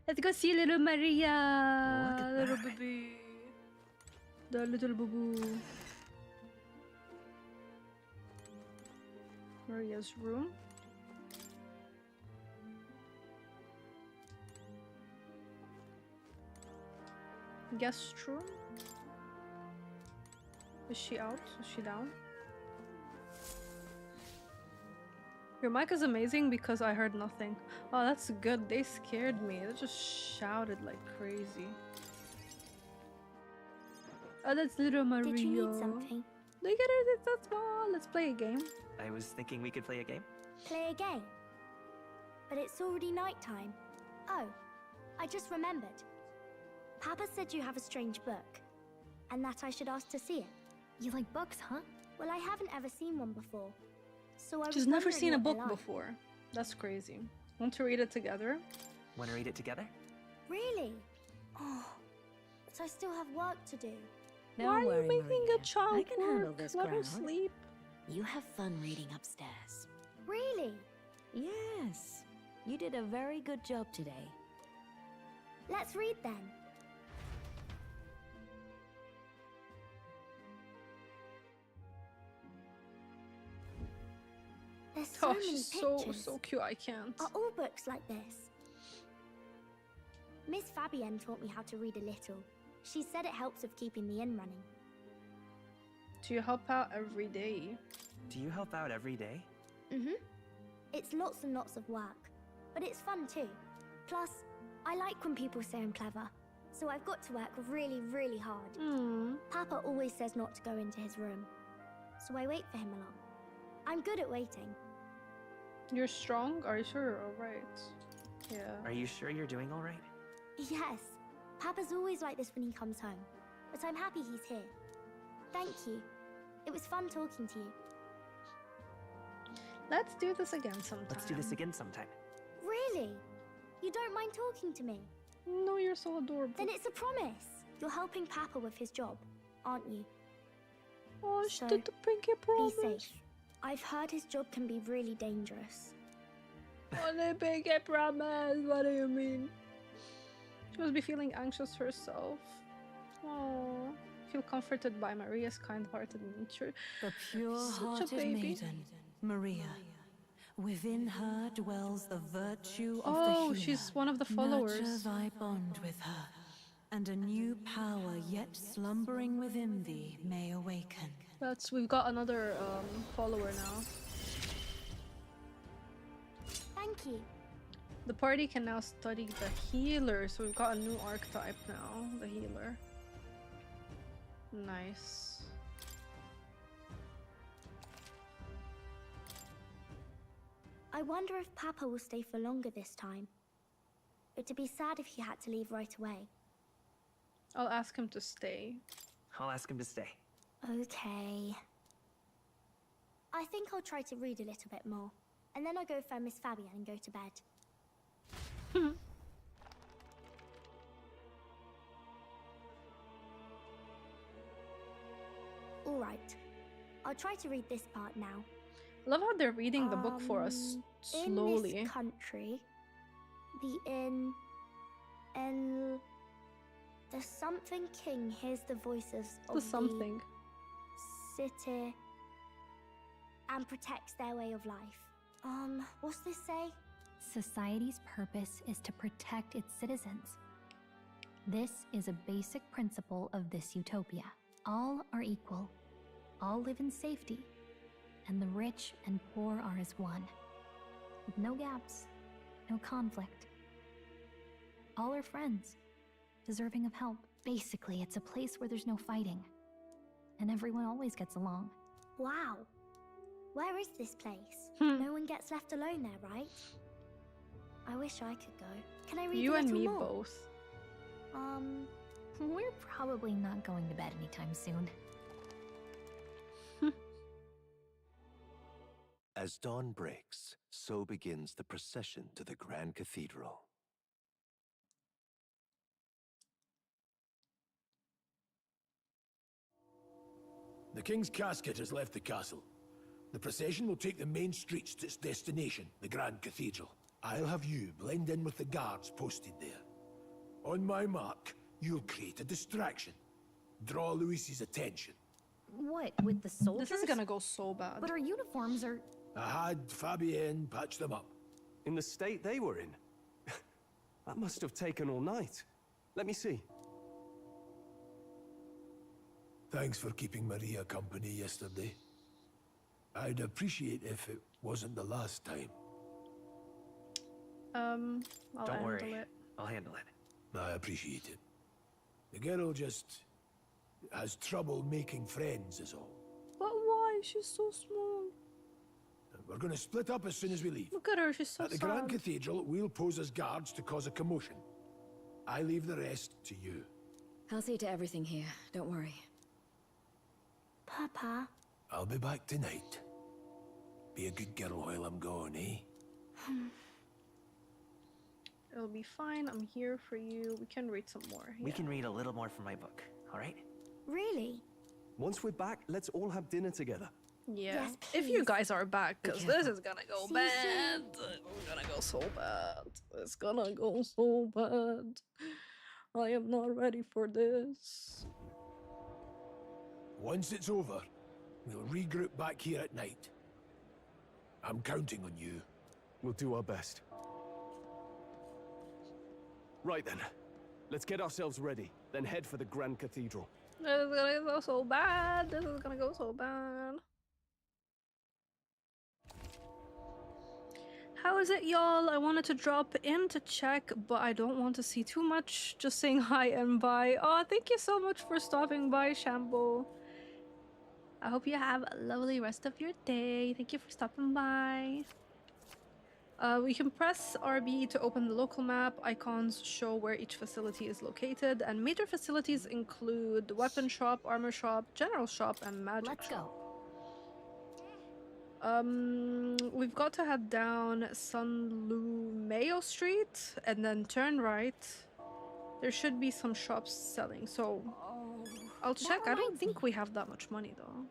Let's go see little Maria, little baby, the little boo-boo. Maria's room. Guest room. Is she out? Is she down? Your mic is amazing because I heard nothing. Oh, that's good. They scared me. They just shouted like crazy. Oh, that's little Maria. Did you need something? Look at her, it's so small. Let's play a game. I was thinking we could play a game. Play a game? But it's already nighttime. Oh, I just remembered. Papa said you have a strange book, and that I should ask to see it. You like books, huh? Well, I haven't ever seen one before. So I was She's never wondering seen a what book they're like. before. That's crazy. Want to read it together? Want to read it together? Really? Oh, but I still have work to do. Don't Why are worry, you making Maria. a child I can handle work? this Let her crowd. sleep. You have fun reading upstairs. Really? Yes. You did a very good job today. Let's read then. There's so Oh, many she's pictures. so cute. I can't. Are all books like this? Miss Fabienne taught me how to read a little. She said it helps with keeping the inn running. Do you help out every day? Do you help out every day? Mm-hmm. It's lots and lots of work, but it's fun too. Plus, I like when people say I'm clever, so I've got to work really, really hard. Papa always says not to go into his room, so I wait for him along. I'm good at waiting. You're strong? Are you sure you're alright? Yeah. Are you sure you're doing all right? Yes, Papa's always like this when he comes home, but I'm happy he's here. Thank you. It was fun talking to you. Let's do this again sometime. Let's do this again sometime. Really? You don't mind talking to me? No, you're so adorable. Then it's a promise. You're helping Papa with his job, aren't you? Oh, she So, did the pinky promise. Be safe. I've heard his job can be really dangerous. Oh, the pinky promise. What do you mean? She must be feeling anxious herself. Oh, feel comforted by Maria's kind-hearted nature. The Such a pure-hearted baby. maiden, Maria. Within her dwells the virtue of the Oh, healer. she's one of the followers. Nurture thy bond with her, and a new power yet slumbering within thee may awaken. We've got another follower now. Thank you. The party can now study the healer, so we've got a new archetype now, the healer. Nice. I wonder if Papa will stay for longer this time. It'd be sad if he had to leave right away. I'll ask him to stay. I'll ask him to stay. Okay. I think I'll try to read a little bit more, and then I'll go find Miss Fabienne and go to bed. Alright. I'll try to read this part now. I love how they're reading the book for us slowly. In this country, the Something King hears the voices of The something. city and protects their way of life. What's this say? Society's purpose is to protect its citizens. This is a basic principle of this utopia. All are equal. All live in safety. And the rich and poor are as one. With no gaps, no conflict. All are friends, deserving of help. Basically, it's a place where there's no fighting. And everyone always gets along. Wow. Where is this place? No one gets left alone there, right? I wish I could go. Can I read You a and little me more? both. We're probably not going to bed anytime soon. As dawn breaks, so begins the procession to the Grand Cathedral. The King's casket has left the castle. The procession will take the main streets to its destination, the Grand Cathedral. I'll have you blend in with the guards posted there. On my mark, you'll create a distraction. Draw Luis's attention. What, with the soldiers? This is gonna go so bad. But our uniforms are... I had Fabienne patch them up. In the state they were in? That must have taken all night. Let me see. Thanks for keeping Maria company yesterday. I'd appreciate if it wasn't the last time. I'll Don't worry. handle it. I'll handle it. I appreciate it. The girl just has trouble making friends is all. But why? She's so small. We're going to split up as soon as we leave. Look at her, she's so At the sad. Grand Cathedral, we'll pose as guards to cause a commotion. I leave the rest to you. I'll see to everything here. Don't worry. Papa. I'll be back tonight. Be a good girl while I'm gone, eh? It'll be fine. I'm here for you. We can read some more. We can read a little more from my book, all right? Really? Once we're back, let's all have dinner together. Yeah. Yes, If you please. guys are back, because this is gonna go See you bad. soon. It's gonna go so bad. It's gonna go so bad. I am not ready for this. Once it's over, we'll regroup back here at night. I'm counting on you. We'll do our best. Right then. Let's get ourselves ready, then head for the Grand Cathedral. This is gonna go so bad. This is gonna go so bad. How is it, y'all? I wanted to drop in to check, but I don't want to see too much. Just saying hi and bye. Oh, thank you so much for stopping by, Shambo. I hope you have a lovely rest of your day. Thank you for stopping by. We can press RB to open the local map. Icons show where each facility is located, and major facilities include weapon shop, armor shop, general shop, and magic shop. We've got to head down San Lumeo Street and then turn right. There should be some shops selling, so I'll check. I don't think we have that much money though.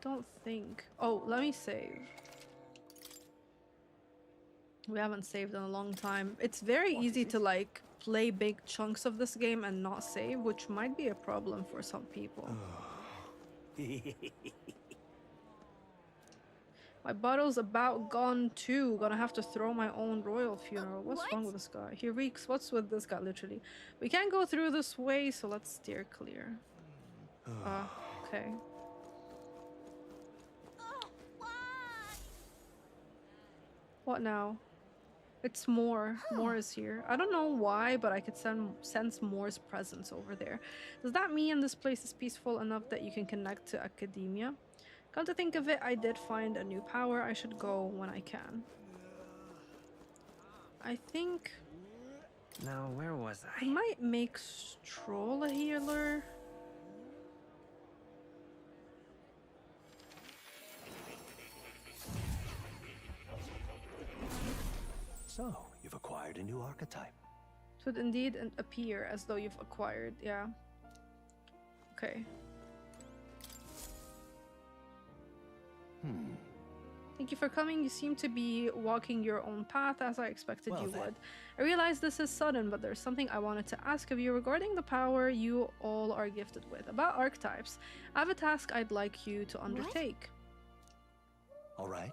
Don't think. Oh, let me save. We haven't saved in a long time. It's very easy to like play big chunks of this game and not save, which might be a problem for some people. My bottle's about gone too. Gonna have to throw my own royal funeral. What's wrong with this guy? He reeks. What's with this guy, literally? We can't go through this way, so let's steer clear. Okay. What now? It's more. More is here. I don't know why, but I could sense Moore's presence over there. Does that mean this place is peaceful enough that you can connect to academia? Come to think of it, I did find a new power. I should go when I can. I think... Now, where was I? I might make Stroll a healer. So, you've acquired a new archetype. It would indeed appear as though you've acquired, yeah. Okay. Thank you for coming. You seem to be walking your own path as I expected you would. I realize this is sudden, but there's something I wanted to ask of you regarding the power you all are gifted with. About archetypes, I have a task I'd like you to undertake. All right.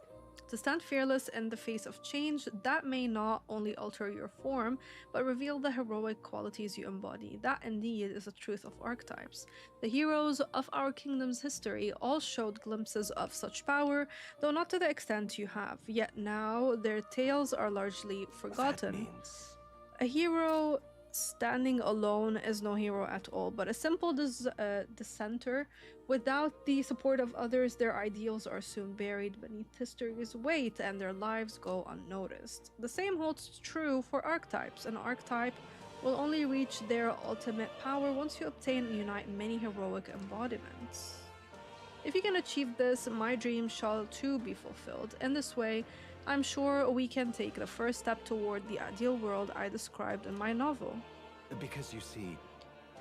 To stand fearless in the face of change that may not only alter your form, but reveal the heroic qualities you embody. That indeed is the truth of archetypes. The heroes of our kingdom's history all showed glimpses of such power, though not to the extent you have. Yet now their tales are largely forgotten. A hero standing alone is no hero at all, but a simple dissenter. Without the support of others, their ideals are soon buried beneath history's weight and their lives go unnoticed. The same holds true for archetypes. An archetype will only reach their ultimate power once you obtain and unite many heroic embodiments. If you can achieve this, my dream shall too be fulfilled. In this way, I'm sure we can take the first step toward the ideal world I described in my novel. Because you see...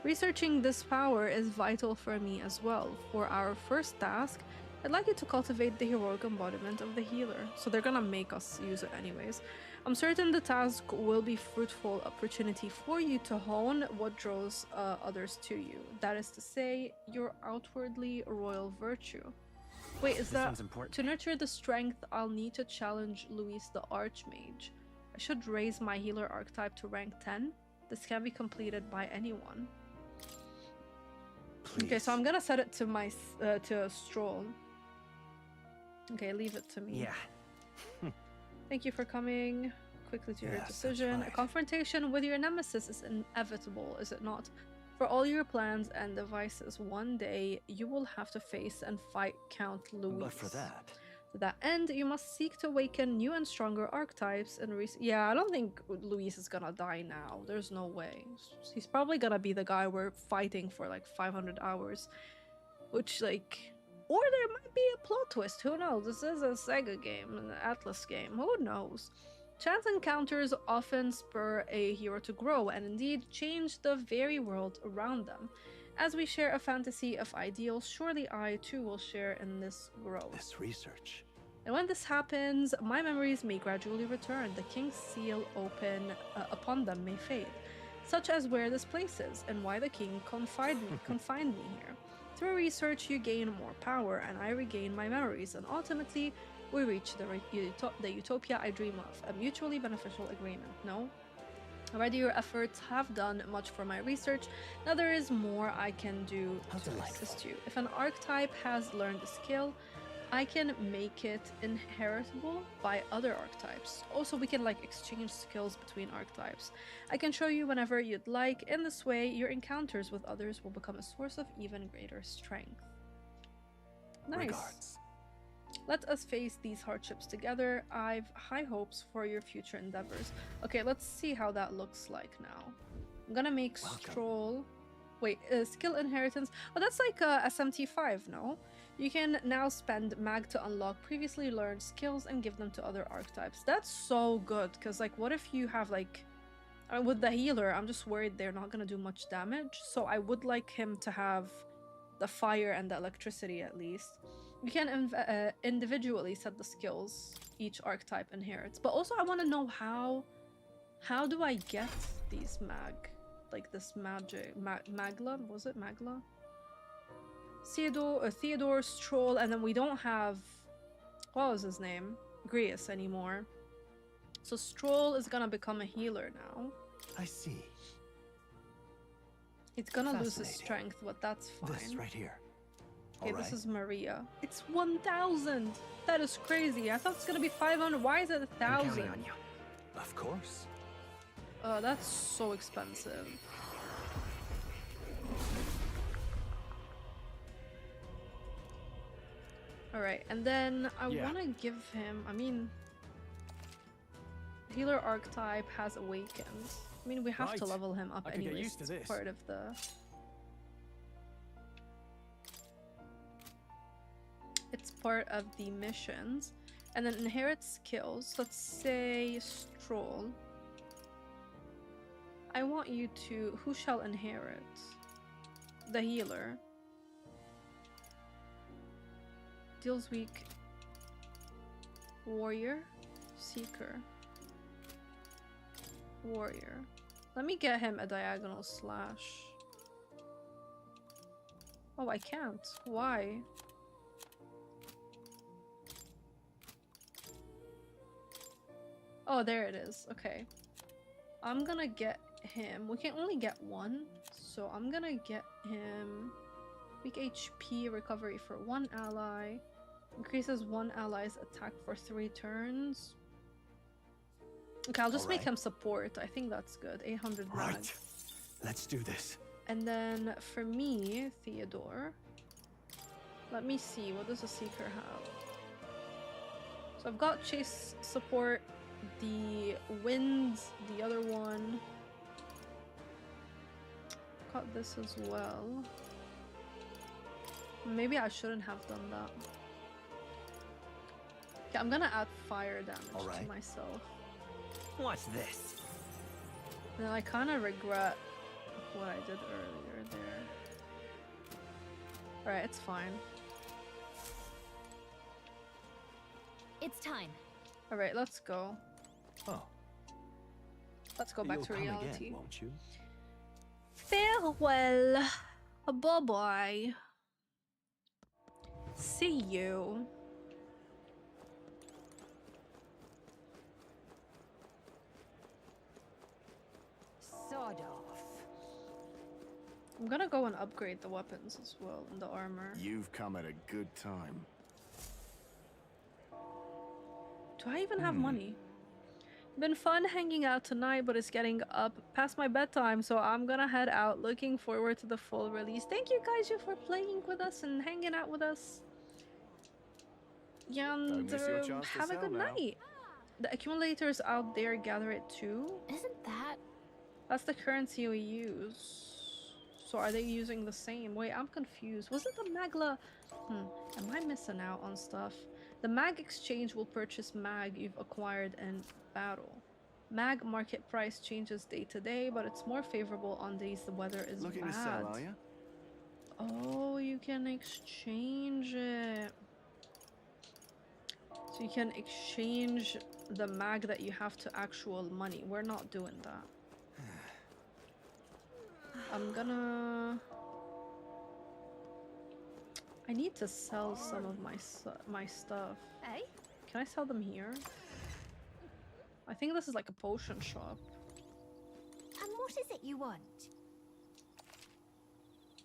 Researching this power is vital for me as well. For our first task, I'd like you to cultivate the heroic embodiment of the healer. So they're gonna make us use it anyways. I'm certain the task will be fruitful opportunity for you to hone what draws others to you. That is to say, your outwardly royal virtue. Wait, is that to nurture the strength I'll need to challenge Luis the Archmage? I should raise my healer archetype to rank 10. This can be completed by anyone. Please. Okay, so I'm gonna set it to my to Stroll. Okay, leave it to me. Yeah. Thank you for coming quickly to your decision. A confrontation with your nemesis is inevitable, is it not? For all your plans and devices, one day you will have to face and fight Count Louis. But for that... To that end, you must seek to awaken new and stronger archetypes and yeah, I don't think Luis is gonna die now. There's no way. He's probably gonna be the guy we're fighting for like 500 hours. Which, like... Or there might be a plot twist. Who knows? This is a Sega game, an Atlas game. Who knows? Chance encounters often spur a hero to grow and indeed change the very world around them. As we share a fantasy of ideals, surely I too will share in this growth. This research. And when this happens, my memories may gradually return. The king's seal upon them may fade, such as where this place is and why the king confined me here. Through research, you gain more power, and I regain my memories, and ultimately, we reach the utopia I dream of, a mutually beneficial agreement, no? Already your efforts have done much for my research. Now there is more I can do to assist you. If an archetype has learned a skill, I can make it inheritable by other archetypes. Also, we can like exchange skills between archetypes. I can show you whenever you'd like. In this way, your encounters with others will become a source of even greater strength. Nice. Regards. Let us face these hardships together. I've high hopes for your future endeavors. Okay, let's see how that looks like now. I'm gonna make Stroll... Wait, skill inheritance. Oh, that's like SMT5, no? You can now spend mag to unlock previously learned skills and give them to other archetypes. That's so good, because like, what if you have like... with the healer, I'm just worried they're not gonna do much damage, so I would like him to have the fire and the electricity at least. You can individually set the skills each archetype inherits, but also I want to know how do I get these like this magic Magla? Was it Magla? Theodore, Stroll, and then we don't have, what was his name? Grius anymore. So Stroll is gonna become a healer now. I see. He's gonna lose his strength, but that's fine. This right here. Okay, this is Maria. It's 1,000! That is crazy. I thought it's gonna be 500. Why is it 1,000? Of course. That's so expensive. Alright, and then I Yeah. want to give him, I mean, healer archetype has awakened. I mean, we have to Right. level him up I could get anyways. used to It's this. part of the... It's part of the missions. And then inherit skills. Let's say Stroll. I want you to... Who shall inherit? The healer. Deals weak. Warrior. Seeker. Warrior. Let me get him a diagonal slash. Oh, I can't. Why? Oh, there it is. Okay. I'm gonna get him. We can only get one, so I'm gonna get him weak HP recovery for one ally. Increases one ally's attack for 3 turns. Okay, I'll just make him support. I think that's good. 800 mag. Right. Let's do this. And then for me, Theodore. Let me see. What does a Seeker have? So I've got Chase support, the Winds, the other one. Got this as well. Maybe I shouldn't have done that. Okay, I'm gonna add fire damage to myself. What's this? And I kind of regret what I did earlier there. Alright, it's fine. It's time. Alright, let's go. Oh. Let's go back You'll to come reality. again, won't you? Farewell. Bye-bye. See you. Sawed off. I'm gonna go and upgrade the weapons as well and the armor. You've come at a good time. Do I even have money? Been fun hanging out tonight, but it's getting up past my bedtime, so I'm gonna head out. Looking forward to the full release. Thank you guys for playing with us and hanging out with us. Yeah, and miss your chance to have a sell good now. night. The accumulators out there, gather it too. Isn't that? That's the currency we use. So are they using the same? Wait, I'm confused. Was it the Magla? Am I missing out on stuff? The mag exchange will purchase mag you've acquired in battle. Mag market price changes day to day, but it's more favorable on days the weather is Looking bad. to sell, are you? Oh, you can exchange it. So you can exchange the mag that you have to actual money. We're not doing that. I'm gonna... I need to sell some of my stuff. Hey? Can I sell them here? I think this is like a potion shop. And what is it you want?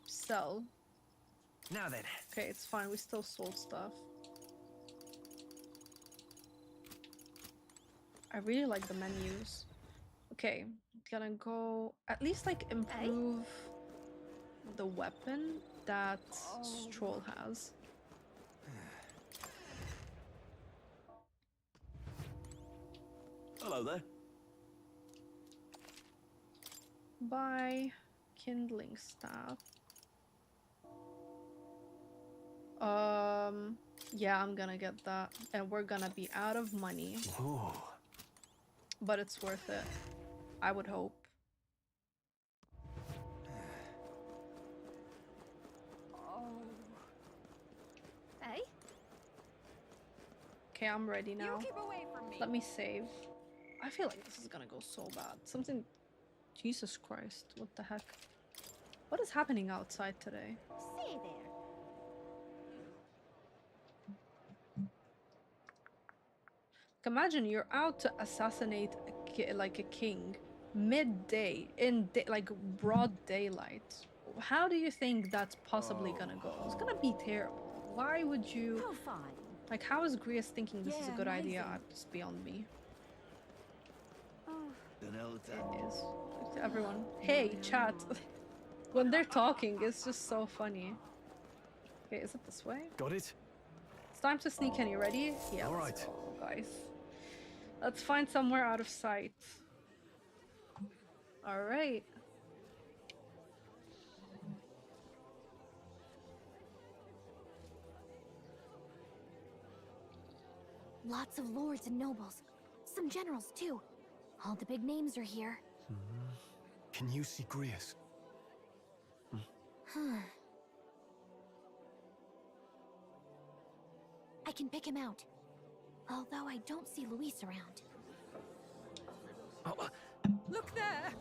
Sell. Now then. Okay, it's fine. We still sold stuff. I really like the menus. Okay, gonna go at least like improve the weapon that Stroll has. Hello there. Buy kindling staff. Yeah, I'm gonna get that, and we're gonna be out of money. Oh. But it's worth it. I would hope. Hey? Okay, I'm ready now. You keep away from me. Let me save. I feel like this is gonna go so bad. Something... Jesus Christ, what the heck? What is happening outside today? Say there. Imagine you're out to assassinate a king midday in like broad daylight. How do you think that's possibly gonna go? It's gonna be terrible. Why would you? Oh, fine. Like, how is Grius thinking this is a Yeah, good idea? amazing. It's beyond me. Don't know what that It is. To everyone, hey, chat. When they're talking, it's just so funny. Okay, is it this way? Got it? It's time to sneak in. You ready? Yeah. All Let's right. go, guys. Let's find somewhere out of sight. All right. Lots of lords and nobles. Some generals, too. All the big names are here. Can you see Grius? I can pick him out. Although I don't see Luis around. Look there!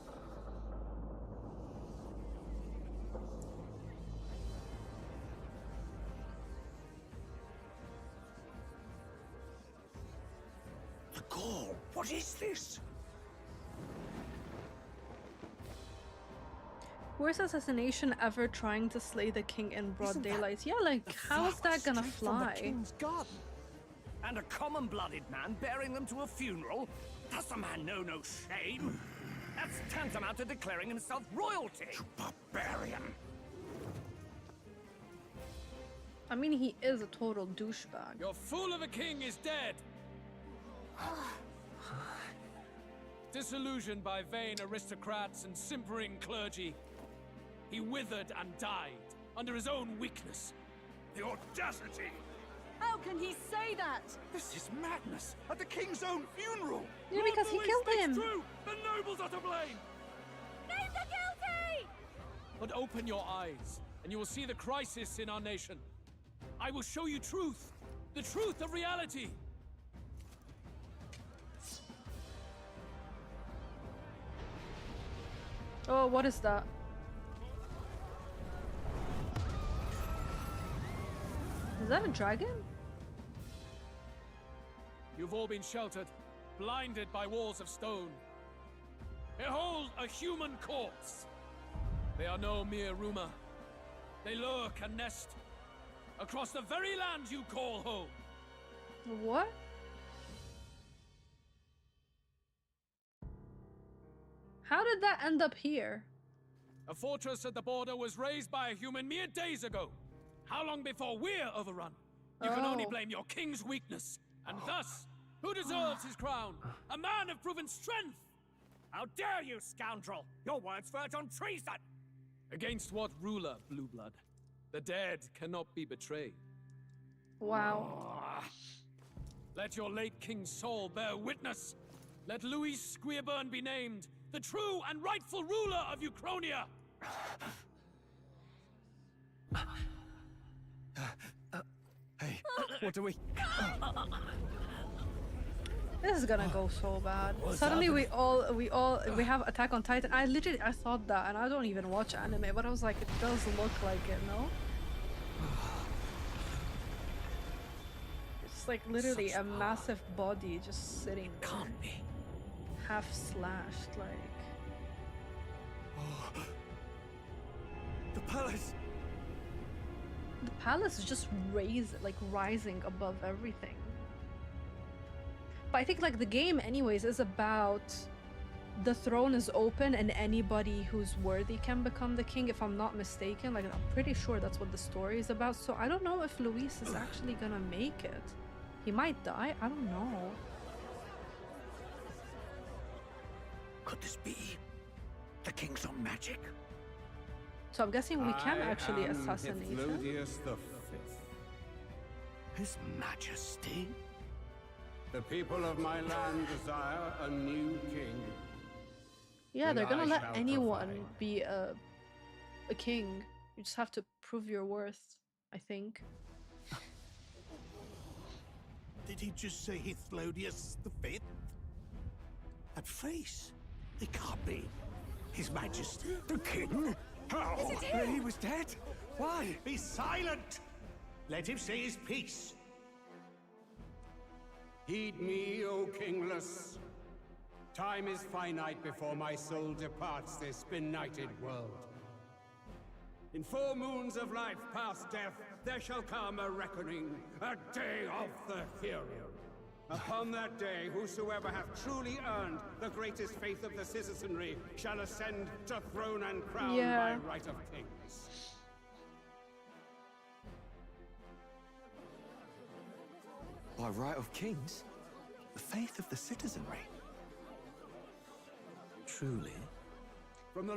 The Gaul, what is this? Where's assassination ever trying to slay the king in broad daylight? Yeah, like, how is that gonna fly? King's garden. And a common-blooded man bearing them to a funeral? Does the man know no shame? That's tantamount to declaring himself royalty. You barbarian. I mean, he is a total douchebag. Your fool of a king is dead. Disillusioned by vain aristocrats and simpering clergy, he withered and died under his own weakness. The audacity! How can he say that? This is madness at the king's own funeral. Yeah, because he killed him. True. The nobles are to blame. Name the guilty! But open your eyes, and you will see the crisis in our nation. I will show you truth, the truth of reality. Oh, what is that? Is that a dragon? You've all been sheltered, blinded by walls of stone. Behold a human corpse. They are no mere rumor. They lurk and nest across the very land you call home. What? How did that end up here? A fortress at the border was raised by a human mere days ago. How long before we're overrun? You can only blame your king's weakness. And thus, who deserves his crown? A man of proven strength! How dare you, scoundrel! Your words verge on treason! Against what ruler, Blue Blood? The dead cannot be betrayed. Wow. Let your late king's soul bear witness. Let Louis Squeerburn be named the true and rightful ruler of Uchronia. Hey, what do we... This is gonna go so bad. Suddenly we have Attack on Titan. I thought that, and I don't even watch anime, but I was like, it does look like it, no? It's like literally a massive body just sitting there. Can't be. Half slashed, like. The palace! The palace is just rising above everything. But I think like the game anyways is about the throne is open and anybody who's worthy can become the king, if I'm not mistaken. Like I'm pretty sure that's what the story is about. So I don't know if Luis is actually gonna make it. He might die, I don't know. Could this be the king's own magic? So I'm guessing we can actually assassinate him. Hateful the Fifth. His Majesty? The people of my land desire a new king. Yeah, they're gonna And I let shall anyone provide. be a king. You just have to prove your worth, I think. Did he just say Hateflodius the Fifth? That face. It can't be. His Majesty, the King? How? He was dead? Why? Be silent! Let him say his piece. Heed me, O kingless. Time is finite before my soul departs this benighted world. In 4 moons of life past death, there shall come a reckoning, a day of the hero. Upon that day, whosoever hath truly earned the greatest faith of the citizenry shall ascend to throne and crown by right of kings. By right of kings? The faith of the citizenry? Truly?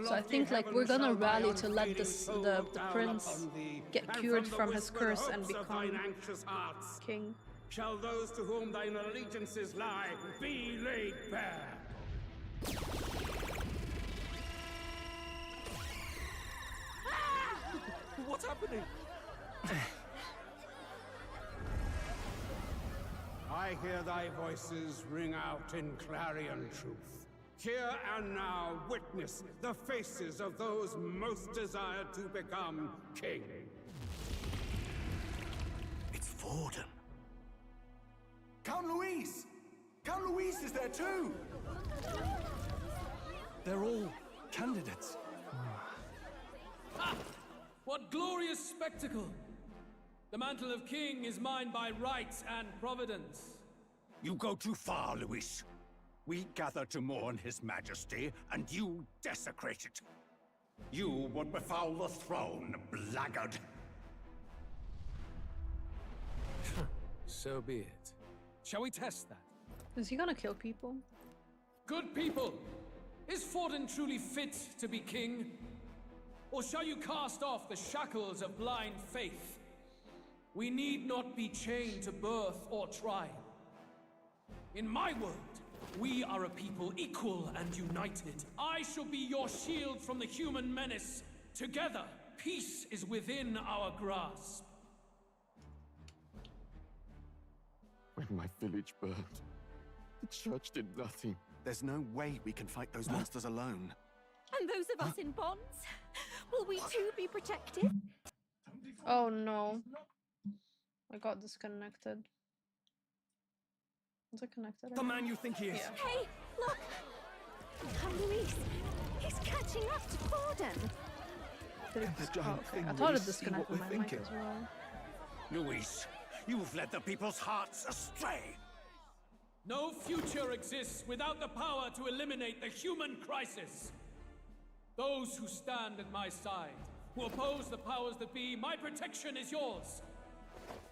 So I think like we're gonna rally to let the prince get cured from his curse and become king. Shall those to whom thine allegiances lie be laid bare? What's happening? I hear thy voices ring out in clarion truth. Here and now witness the faces of those most desired to become king. It's Forden. Count Louise! Count Louise is there too! They're all candidates. Ha! What glorious spectacle! The mantle of king is mine by right and providence. You go too far, Louis. We gather to mourn his majesty, and you desecrate it. You would befoul the throne, blackguard. So be it. Shall we test that? Is he gonna kill people? Good people! Is Forden truly fit to be king? Or shall you cast off the shackles of blind faith? We need not be chained to birth or trial. In my world, we are a people equal and united. I shall be your shield from the human menace. Together, peace is within our grasp. When my village burned, the church did nothing. There's no way we can fight those monsters alone. And those of us in bonds? Will we too be protected? Oh no. I got disconnected. Is it connected? The man you think he is. Yeah. Hey, look! Count Louise! He's catching up to Forden! Okay. I thought it disconnected my mic as well. Louis, you've led the people's hearts astray. No future exists without the power to eliminate the human crisis. Those who stand at my side, who oppose the powers that be, my protection is yours.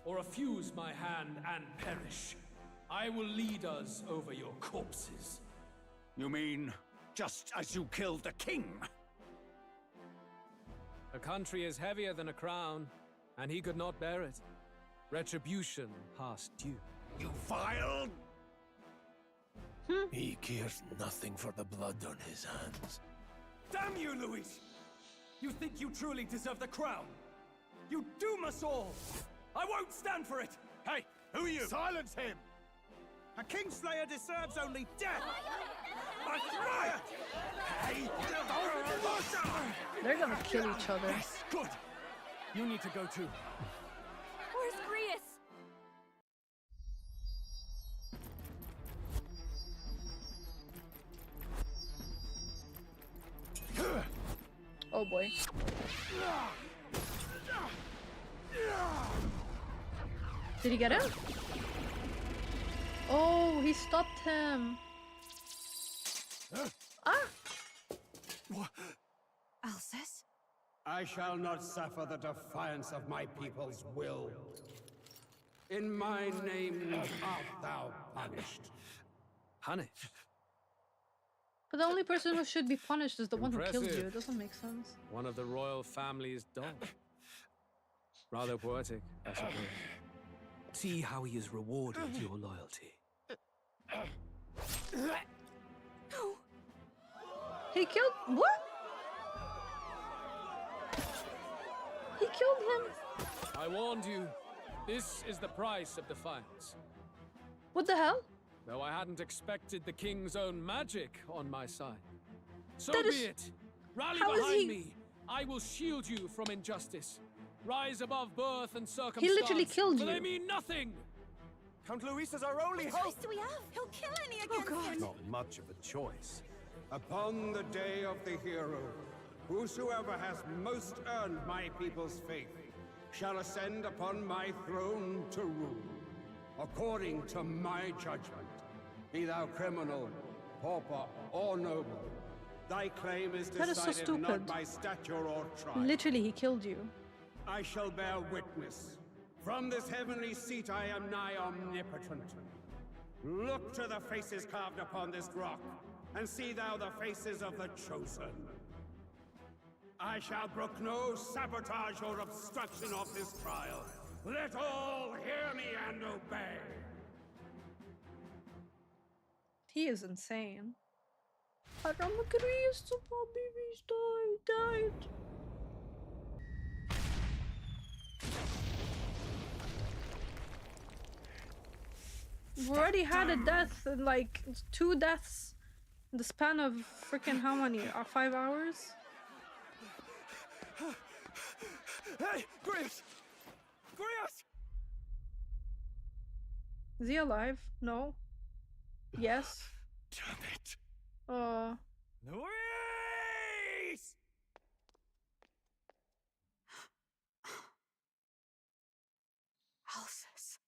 Or refuse my hand and perish. I will lead us over your corpses. You mean, just as you killed the king? A country is heavier than a crown, and he could not bear it. Retribution past due. You vile... He cares nothing for the blood on his hands. Damn you, Louis! You think you truly deserve the crown? You doom us all! I won't stand for it! Hey, who are you? Silence him! A kingslayer deserves only death! They're gonna kill each other. Yes, good! You need to go too. Where's Grius? Oh boy. Did he get him? Oh, he stopped him. Ah! Alcest? I shall not suffer the defiance of my people's will. In my name art thou punished. Punished? But the only person who should be punished is the one who killed you. Impressive. It doesn't make sense. One of the royal family's dog. Rather poetic, I suppose. See how he has rewarded your loyalty. He killed... What? He killed him. I warned you. This is the price of defiance. What the hell? Though I hadn't expected the king's own magic on my side. So That be is- it. Rally How is behind he- me. I will shield you from injustice. Rise above birth and circumstance. He literally killed for you. they mean nothing. Count Louis is our only What hope! choice do we have? He'll kill any against him! Not much of a choice. Upon the day of the hero, whosoever has most earned my people's faith shall ascend upon my throne to rule, according to my judgment. Be thou criminal, pauper, or noble, thy claim is That is so decided not stupid. by stature or tribe. Literally, he killed you. I shall bear witness From this heavenly seat I am nigh omnipotent. Look to the faces carved upon this rock, and see thou the faces of the chosen. I shall brook no sabotage or obstruction of this trial. Let all hear me and obey. He is insane. Caramba, que era isso, Bobby? Died. We've already had a death, like 2 deaths in the span of freaking how many? 5 hours? Hey, Grievous! Grievous! Is he alive? No. Yes. Damn it. Louise! Alphys.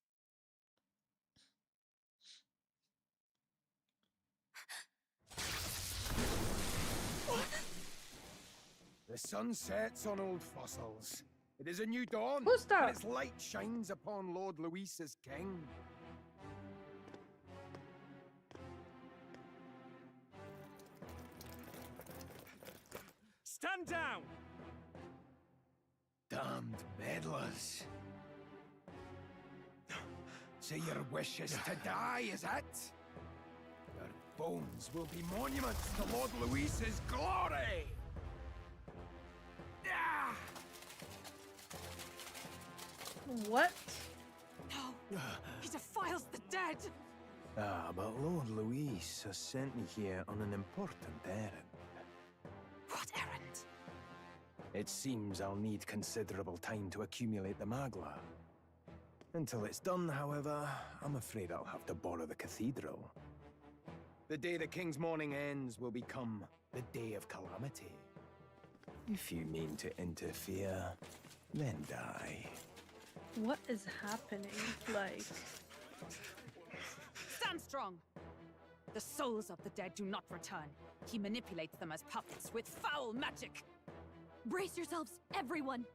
The sun sets on old fossils. It is a new dawn. Who's that? And its light shines upon Lord Luis as king. Stand down! Damned meddlers. So your wish is to die, is it? Your bones will be monuments to Lord Luis's glory! What? No! He defiles the dead! Ah, but Lord Luis has sent me here on an important errand. What errand? It seems I'll need considerable time to accumulate the magla. Until it's done, however, I'm afraid I'll have to borrow the cathedral. The day the King's morning ends will become the day of calamity. If you mean to interfere, then die. What is happening? Like... Stand strong! The souls of the dead do not return. He manipulates them as puppets with foul magic! Brace yourselves, everyone!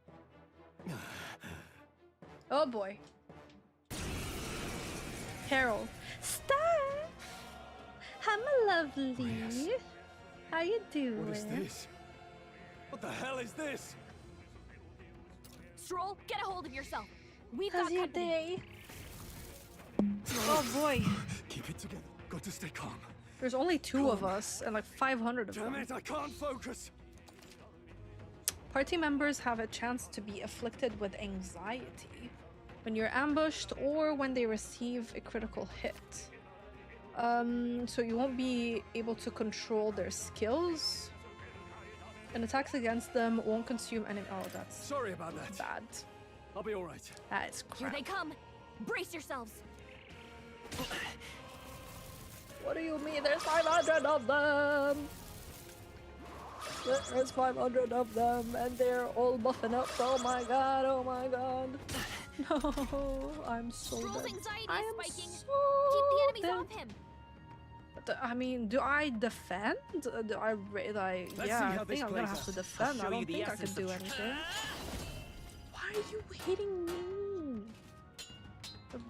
Oh boy. Harold. Stop! Hello, lovely. Yes. How you doing? What is this? What the hell is this? Stroll, get a hold of yourself. We've How's got your company. day? Oh boy. Keep it together. Got to stay calm. There's only 2 of us and like 500 of them. Damn it, I can't focus. Party members have a chance to be afflicted with anxiety when you're ambushed or when they receive a critical hit. So you won't be able to control their skills. And attacks against them won't consume any— oh, that's sorry about that. Bad. I'll be alright. That is crap. Here they come. Brace yourselves. What do you mean? There's 500 of them! There's 500 of them and they're all buffing up. Oh my god, oh my god. No, I'm so Stroll's dead. anxiety I is am spiking. so Keep the enemies dead. off him. I mean, do I defend? Do I like? Let's yeah, see I how think this I'm gonna plays have out. to defend. I'll I show you don't the think I essence can do of anything. Why are you hitting me?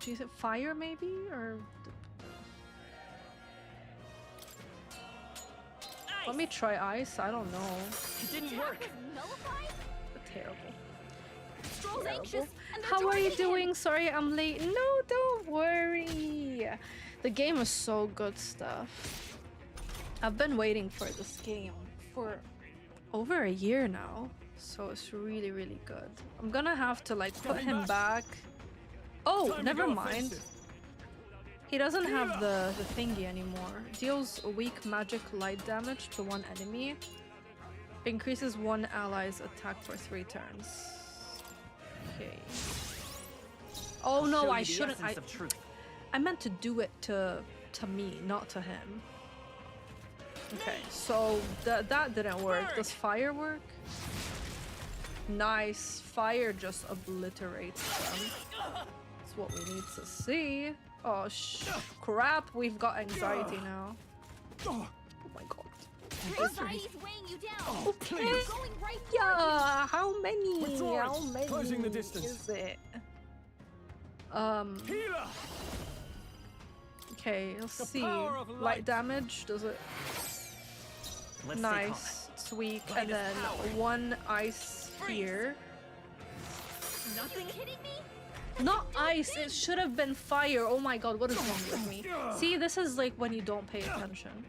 Is it fire maybe or? Let me try ice. I don't know. It didn't work. Terrible. Stroll's anxious, and they're How are you targeting him. doing? Sorry, I'm late. No, don't worry. The game is so good stuff. I've been waiting for this game for over a year now, so it's really, really good. I'm gonna have to like put him back. Oh, never mind. He doesn't have the thingy anymore. Deals weak magic light damage to 1 enemy. Increases 1 ally's attack for 3 turns. Okay. Oh no, I shouldn't. I meant to do it to me, not to him. Okay, so that didn't work. Does fire work? Nice. Fire just obliterates them. That's what we need to see. Oh crap, we've got anxiety now. Oh my god. Your anxiety's weighing you down. Okay. You're going right Yeah, how many? Withdrawing. How many Closing the distance. is it? Okay, let's see. Light damage, does it? Let's Nice. It's weak. And then one ice here. Nothing kidding me? Not ice, it should have been fire. Oh my god, what is wrong with me? See, this is like when you don't pay attention.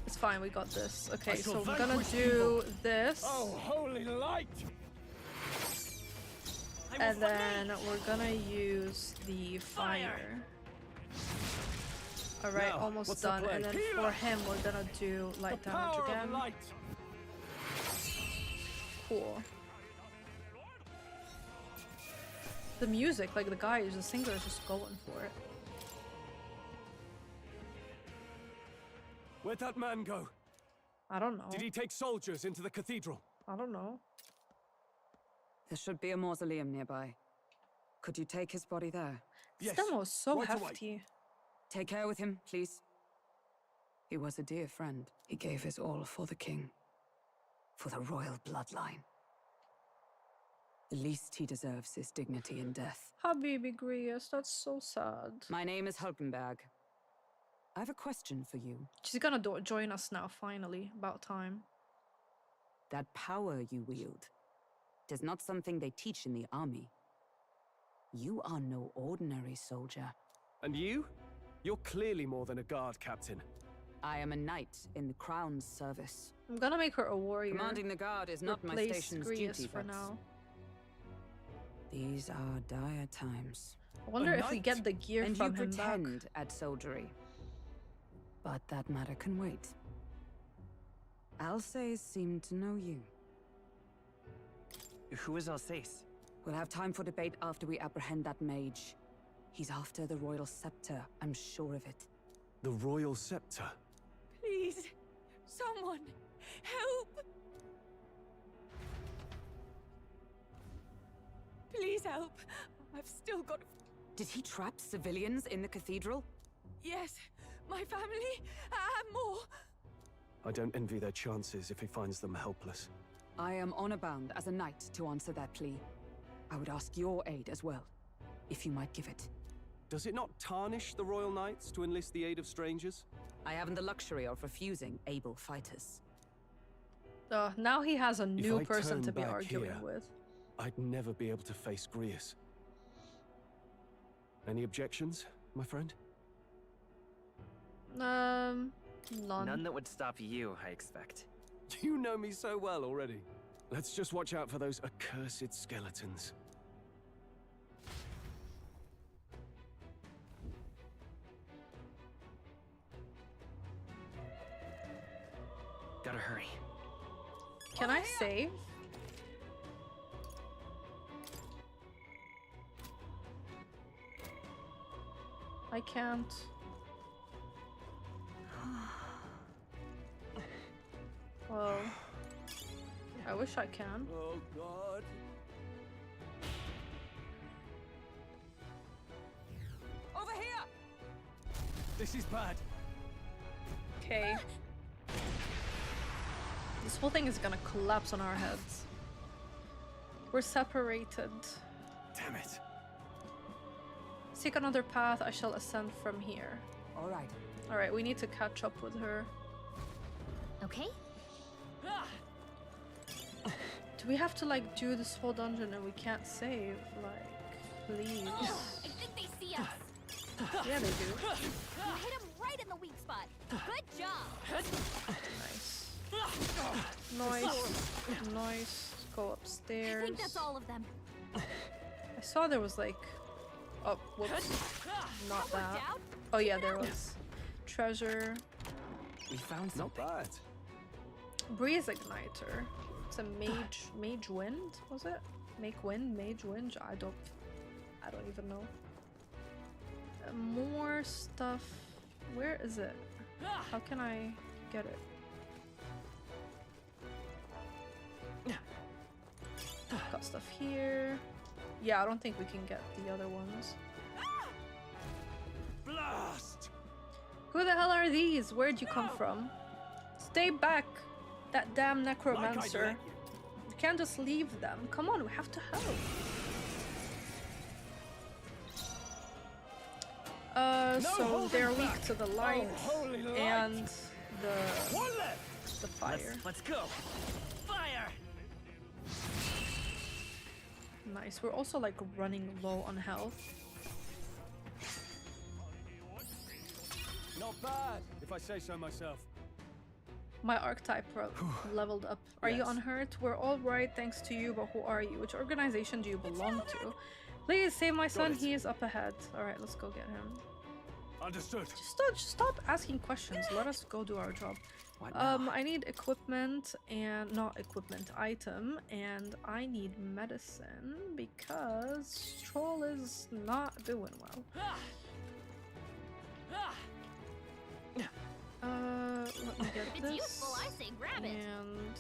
It's fine, we got this. Okay, so we're gonna do this. Oh, holy light! And then we're gonna use the fire. Alright, Now, almost what's the done. play? And then for him, we're gonna do light damage again. Cool. The music, like the guys, the singer is just going for it. Where'd that man go? I don't know. Did he take soldiers into the cathedral? I don't know. There should be a mausoleum nearby. Could you take his body there? Yes. That was so hefty. Take care with him, please. He was a dear friend. He gave his all for the king. For the royal bloodline. The least he deserves is dignity in death. Habibi Grius, that's so sad. My name is Hulkenberg. I have a question for you. She's gonna join us now, finally. About time. That power you wield, it is not something they teach in the army. You are no ordinary soldier. And you? You're clearly more than a guard captain. I am a knight in the crown's service. I'm gonna make her a warrior. Commanding the guard is not my Replace station's Grius duty, for but now. these are dire times. I wonder if we get the gear and from you him back. pretend at soldiery. But that matter can wait. Alsace seemed to know you. Who is Alsace? We'll have time for debate after we apprehend that mage. He's after the royal scepter, I'm sure of it. The royal scepter? Please, someone, help! Please help. I've still got... Did he trap civilians in the cathedral? Yes, my family, and more. I don't envy their chances if he finds them helpless. I am honor bound as a knight to answer that plea. I would ask your aid as well, if you might give it. Does it not tarnish the Royal Knights to enlist the aid of strangers? I haven't the luxury of refusing able fighters. Now he has a new If I person to turn be back arguing here, with. I'd never be able to face Grius. Any objections, my friend? None. None that would stop you, I expect. You know me so well already. Let's just watch out for those accursed skeletons. Gotta hurry. Can I save? I can't. Well, I wish I can. Oh, God. Over here! This is bad. Okay. This whole thing is gonna collapse on our heads. We're separated. Damn it. Seek another path, I shall ascend from here. Alright. Alright, we need to catch up with her. Okay. Do we have to like do this whole dungeon and we can't save? Like, please. I think they see us. Yeah, they do. You hit him right in the weak spot. Good job. Nice. Nice. Nice. Go upstairs. I think that's all of them. I saw there was like... Oh, whoops. Not that. Oh yeah, there was. Treasure. We found something. Not bad. Breeze Igniter. It's a mage wind, was it? Make wind, mage wind? I don't even know. More stuff. Where is it? How can I get it? Got stuff here. Yeah, I don't think we can get the other ones. Blast! Who the hell are these? Where'd you come from? Stay back, that damn necromancer. You can't just leave them. Come on, we have to help. So they're weak to the light and the fire. Let's go. Fire! Nice. We're also like running low on health. Not bad, if I say so myself. My archetype leveled up. Are you Yes. unhurt? We're all right thanks to you, but who are you? Which organization do you belong to? Please save my son, he is up ahead. Alright, let's go get him. Understood. Just stop asking questions. Let us go do our job. I need equipment and not equipment, item, and I need medicine because Stroll is not doing well. Let me get If this. it's useful, I say grab it. And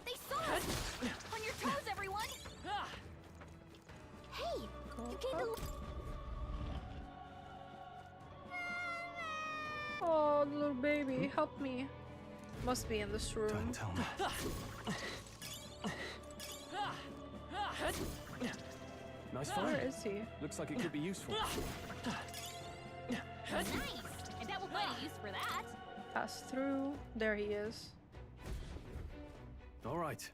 They saw us! On your toes, everyone! Hey! You gave the... oh, little baby, help me. Must be in this room. Don't tell me. Nice Where find. is he? Looks like it could be useful. Nice! I bet we'll find a use for that. Pass through. There he is. All right.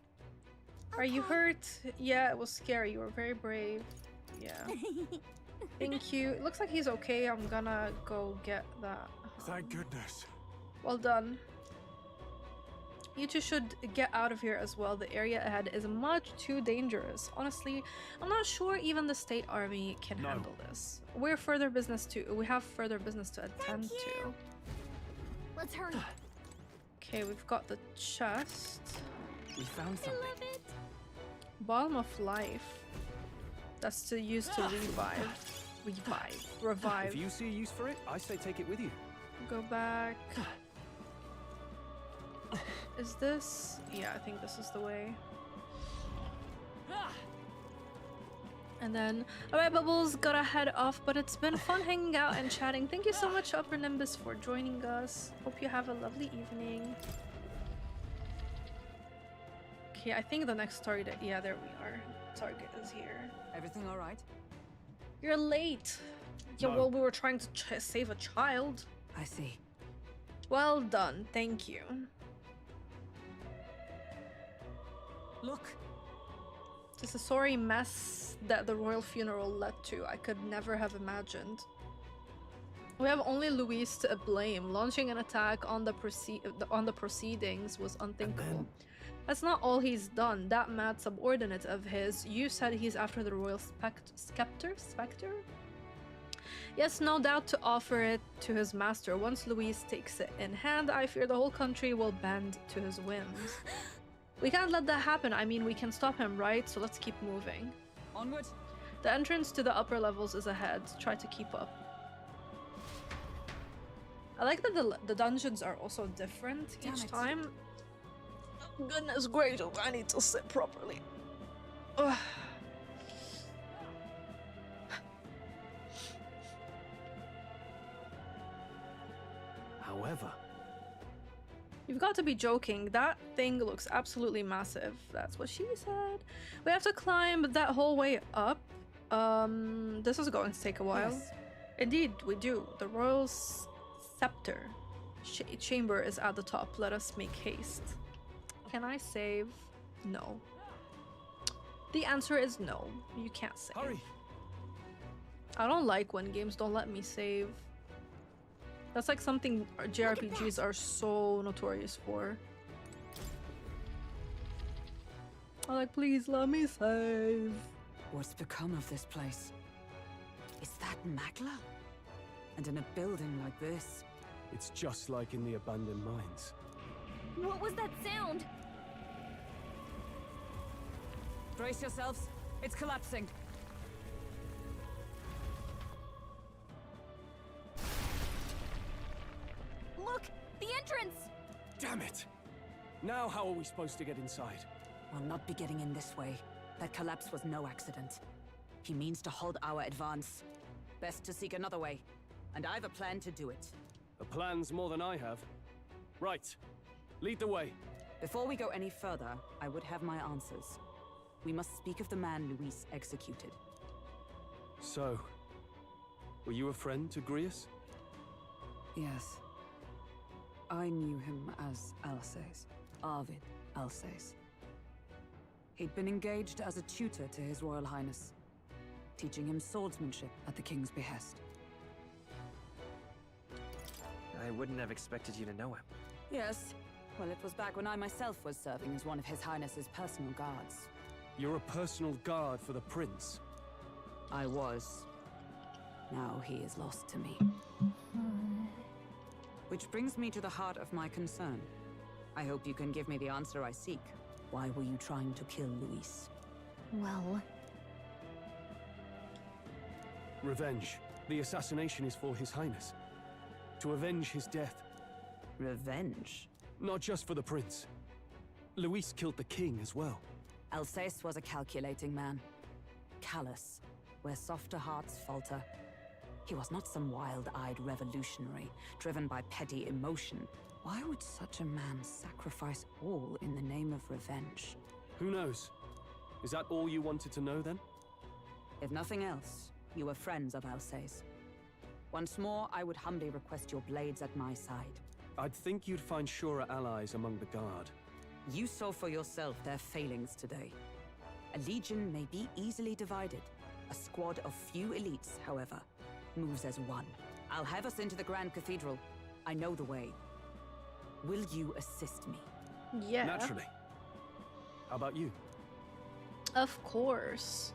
Are you hurt? Yeah, it was scary. You were very brave. Yeah. Thank you. It looks like he's okay. I'm gonna go get that. Thank goodness. Well done. You two should get out of here as well. The area ahead is much too dangerous. Honestly, I'm not sure even the state army can handle this. We have further business to attend to. Let's hurry. Okay, we've got the chest. We found I something. love it. Balm of life. That's to use to revive. If you see a use for it, I say take it with you. Go back. Is this? Yeah, I think this is the way. And then, alright, Bubbles, gotta head off, but it's been fun hanging out and chatting. Thank you so much, Upper Nimbus, for joining us. Hope you have a lovely evening. Okay, I think the next target. Yeah, there we are. Target is here. Everything all right? You're late. Yeah, No. well, we were trying to save a child. I see. Well done, thank you. Look! Just a sorry mess that the royal funeral led to. I could never have imagined. We have only Luis to blame. Launching an attack on the proceedings was unthinkable. That's not all he's done. That mad subordinate of his, you said he's after the royal specter? Yes, no doubt to offer it to his master. Once Luis takes it in hand, I fear the whole country will bend to his whims. We can't let that happen. I mean, we can stop him, right? So let's keep moving. Onward! The entrance to the upper levels is ahead. Try to keep up. I like that the dungeons are also different each time. Oh, goodness gracious, I need to sit properly. Ugh. However, You've got to be joking. That thing looks absolutely massive. That's what she said. We have to climb that whole way up. This is going to take a while. Yes. Indeed, we do. The royal scepter chamber is at the top. Let us make haste. Can I save? No. The answer is no. You can't save. hurry. I don't like when games don't let me save. That's like something JRPGs are so notorious for. I'm like, please let me save. What's become of this place? Is that Magla? And in a building like this? It's just like in the abandoned mines. What was that sound? Brace yourselves. It's collapsing. Look! The entrance! Damn it! Now how are we supposed to get inside? We'll not be getting in this way. That collapse was no accident. He means to halt our advance. Best to seek another way. And I've a plan to do it. A plan's more than I have. Right. Lead the way. Before we go any further, I would have my answers. We must speak of the man Luis executed. So, Were you a friend to Grius? Yes. I knew him as Alsace, Arvid Alsace. He'd been engaged as a tutor to His Royal Highness, teaching him swordsmanship at the king's behest. I wouldn't have expected you to know him. Yes. Well, it was back when I myself was serving as one of His Highness's personal guards. You're a personal guard for the prince? I was. Now he is lost to me. Which brings me to the heart of my concern. I hope you can give me the answer I seek. Why were you trying to kill Luis? Well... Revenge. The assassination is for His Highness. To avenge his death. Revenge? Not just for the prince. Luis killed the king as well. Alsace was a calculating man. Callous, where softer hearts falter. He was not some wild-eyed revolutionary, driven by petty emotion. Why would such a man sacrifice all in the name of revenge? Who knows? Is that all you wanted to know then? If nothing else, you were friends of Alsace. Once more, I would humbly request your blades at my side. I'd think you'd find surer allies among the guard. You saw for yourself their failings today. A legion may be easily divided. A squad of few elites, however, moves as one. I'll have us into the Grand Cathedral. I know the way. Will you assist me? Yeah. Naturally. How about you? Of course.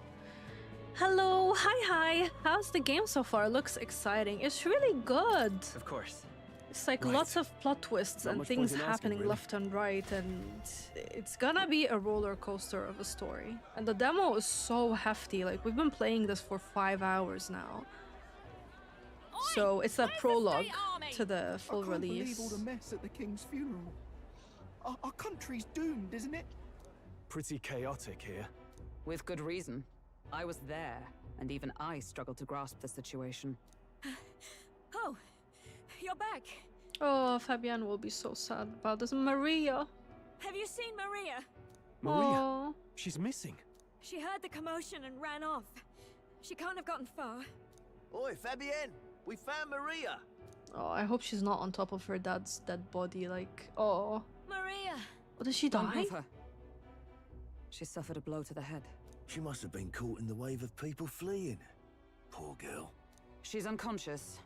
Hello, hi. How's the game so far? Looks exciting. It's really good. Of course. It's like Right. lots of plot twists Not and much things point in asking, happening really. left and right, and it's gonna be a roller coaster of a story. And the demo is so hefty. Like, we've been playing this for 5 hours now. So it's a prologue to the full I can't release. believe all the mess at the king's funeral. Our country's doomed, isn't it? Pretty chaotic here. With good reason. I was there, and even I struggled to grasp the situation. Oh, you're back. Oh, Fabienne will be so sad about this. Maria. Have you seen Maria? Maria? Aw. She's missing. She heard the commotion and ran off. She can't have gotten far. Oi, Fabienne! We found Maria! Oh, I hope she's not on top of her dad's dead body. Like, oh. Maria! Oh, did she Don't die? move her. She suffered a blow to the head. She must have been caught in the wave of people fleeing. Poor girl. She's unconscious,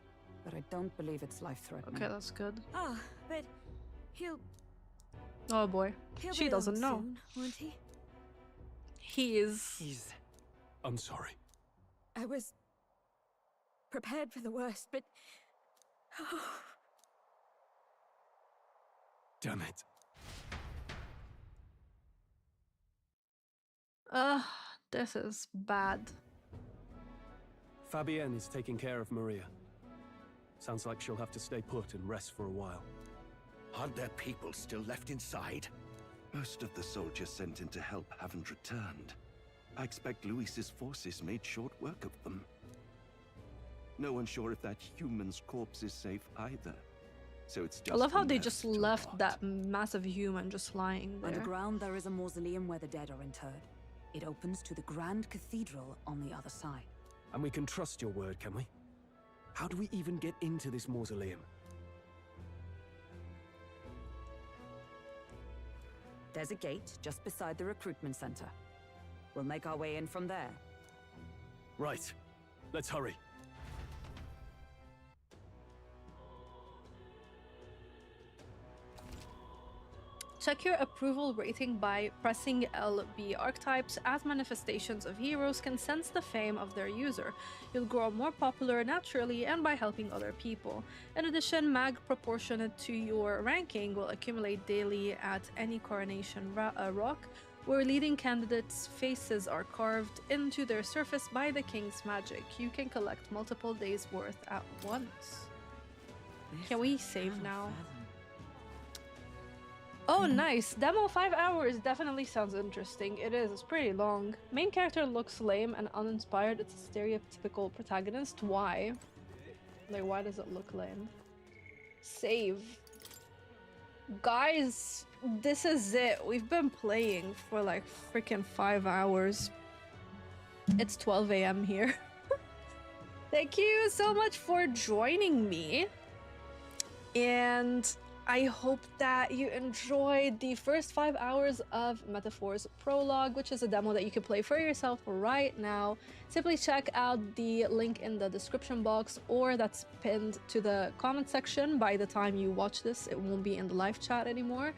but I don't believe it's life-threatening. Okay, that's good. Oh, but he'll Oh boy. be She doesn't know. soon, won't he? He is. I'm sorry. I was prepared for the worst, but Damn it. This is bad. Fabienne is taking care of Maria. Sounds like she'll have to stay put and rest for a while. Aren't there people still left inside? Most of the soldiers sent in to help haven't returned. I expect Luis's forces made short work of them. No one's sure if that human's corpse is safe either. So it's just I love how been they left just to left rot. that massive human just lying there. Underground, there is a mausoleum where the dead are interred. It opens to the Grand Cathedral on the other side. And we can trust your word, can we? How do we even get into this mausoleum? There's a gate just beside the recruitment center. We'll make our way in from there. Right. Let's hurry. Check your approval rating by pressing LB. Archetypes as manifestations of heroes can sense the fame of their user. You'll grow more popular naturally and by helping other people. In addition, mag proportionate to your ranking will accumulate daily at any coronation rock, where leading candidates' faces are carved into their surface by the king's magic. You can collect multiple days' worth at once. Can we save now? Oh, nice. Demo 5 hours definitely sounds interesting. It is. It's pretty long. Main character looks lame and uninspired. It's a stereotypical protagonist. Why? Like, why does it look lame? Save. Guys, this is it. We've been playing for like freaking 5 hours. It's 12 a.m. here. Thank you so much for joining me. And I hope that you enjoyed the first 5 hours of Metaphors Prologue, which is a demo that you can play for yourself right now. Simply check out the link in the description box, or that's pinned to the comment section. By the time you watch this, it won't be in the live chat anymore.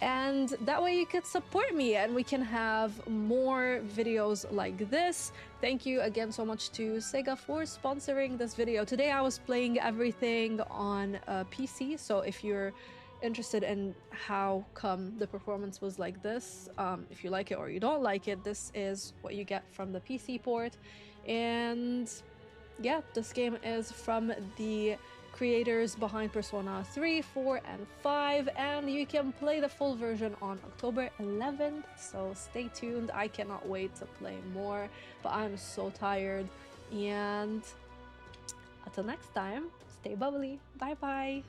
And that way you could support me and we can have more videos like this. Thank you again so much to Sega for sponsoring this video. Today I was playing everything on PC, so if you're interested in how come the performance was like this, if you like it or you don't like it, this is what you get from the PC port. And yeah, this game is from the creators behind Persona 3, 4, and 5, and you can play the full version on October 11th, so stay tuned. I cannot wait to play more, but I'm so tired. And until next time, stay bubbly. Bye bye.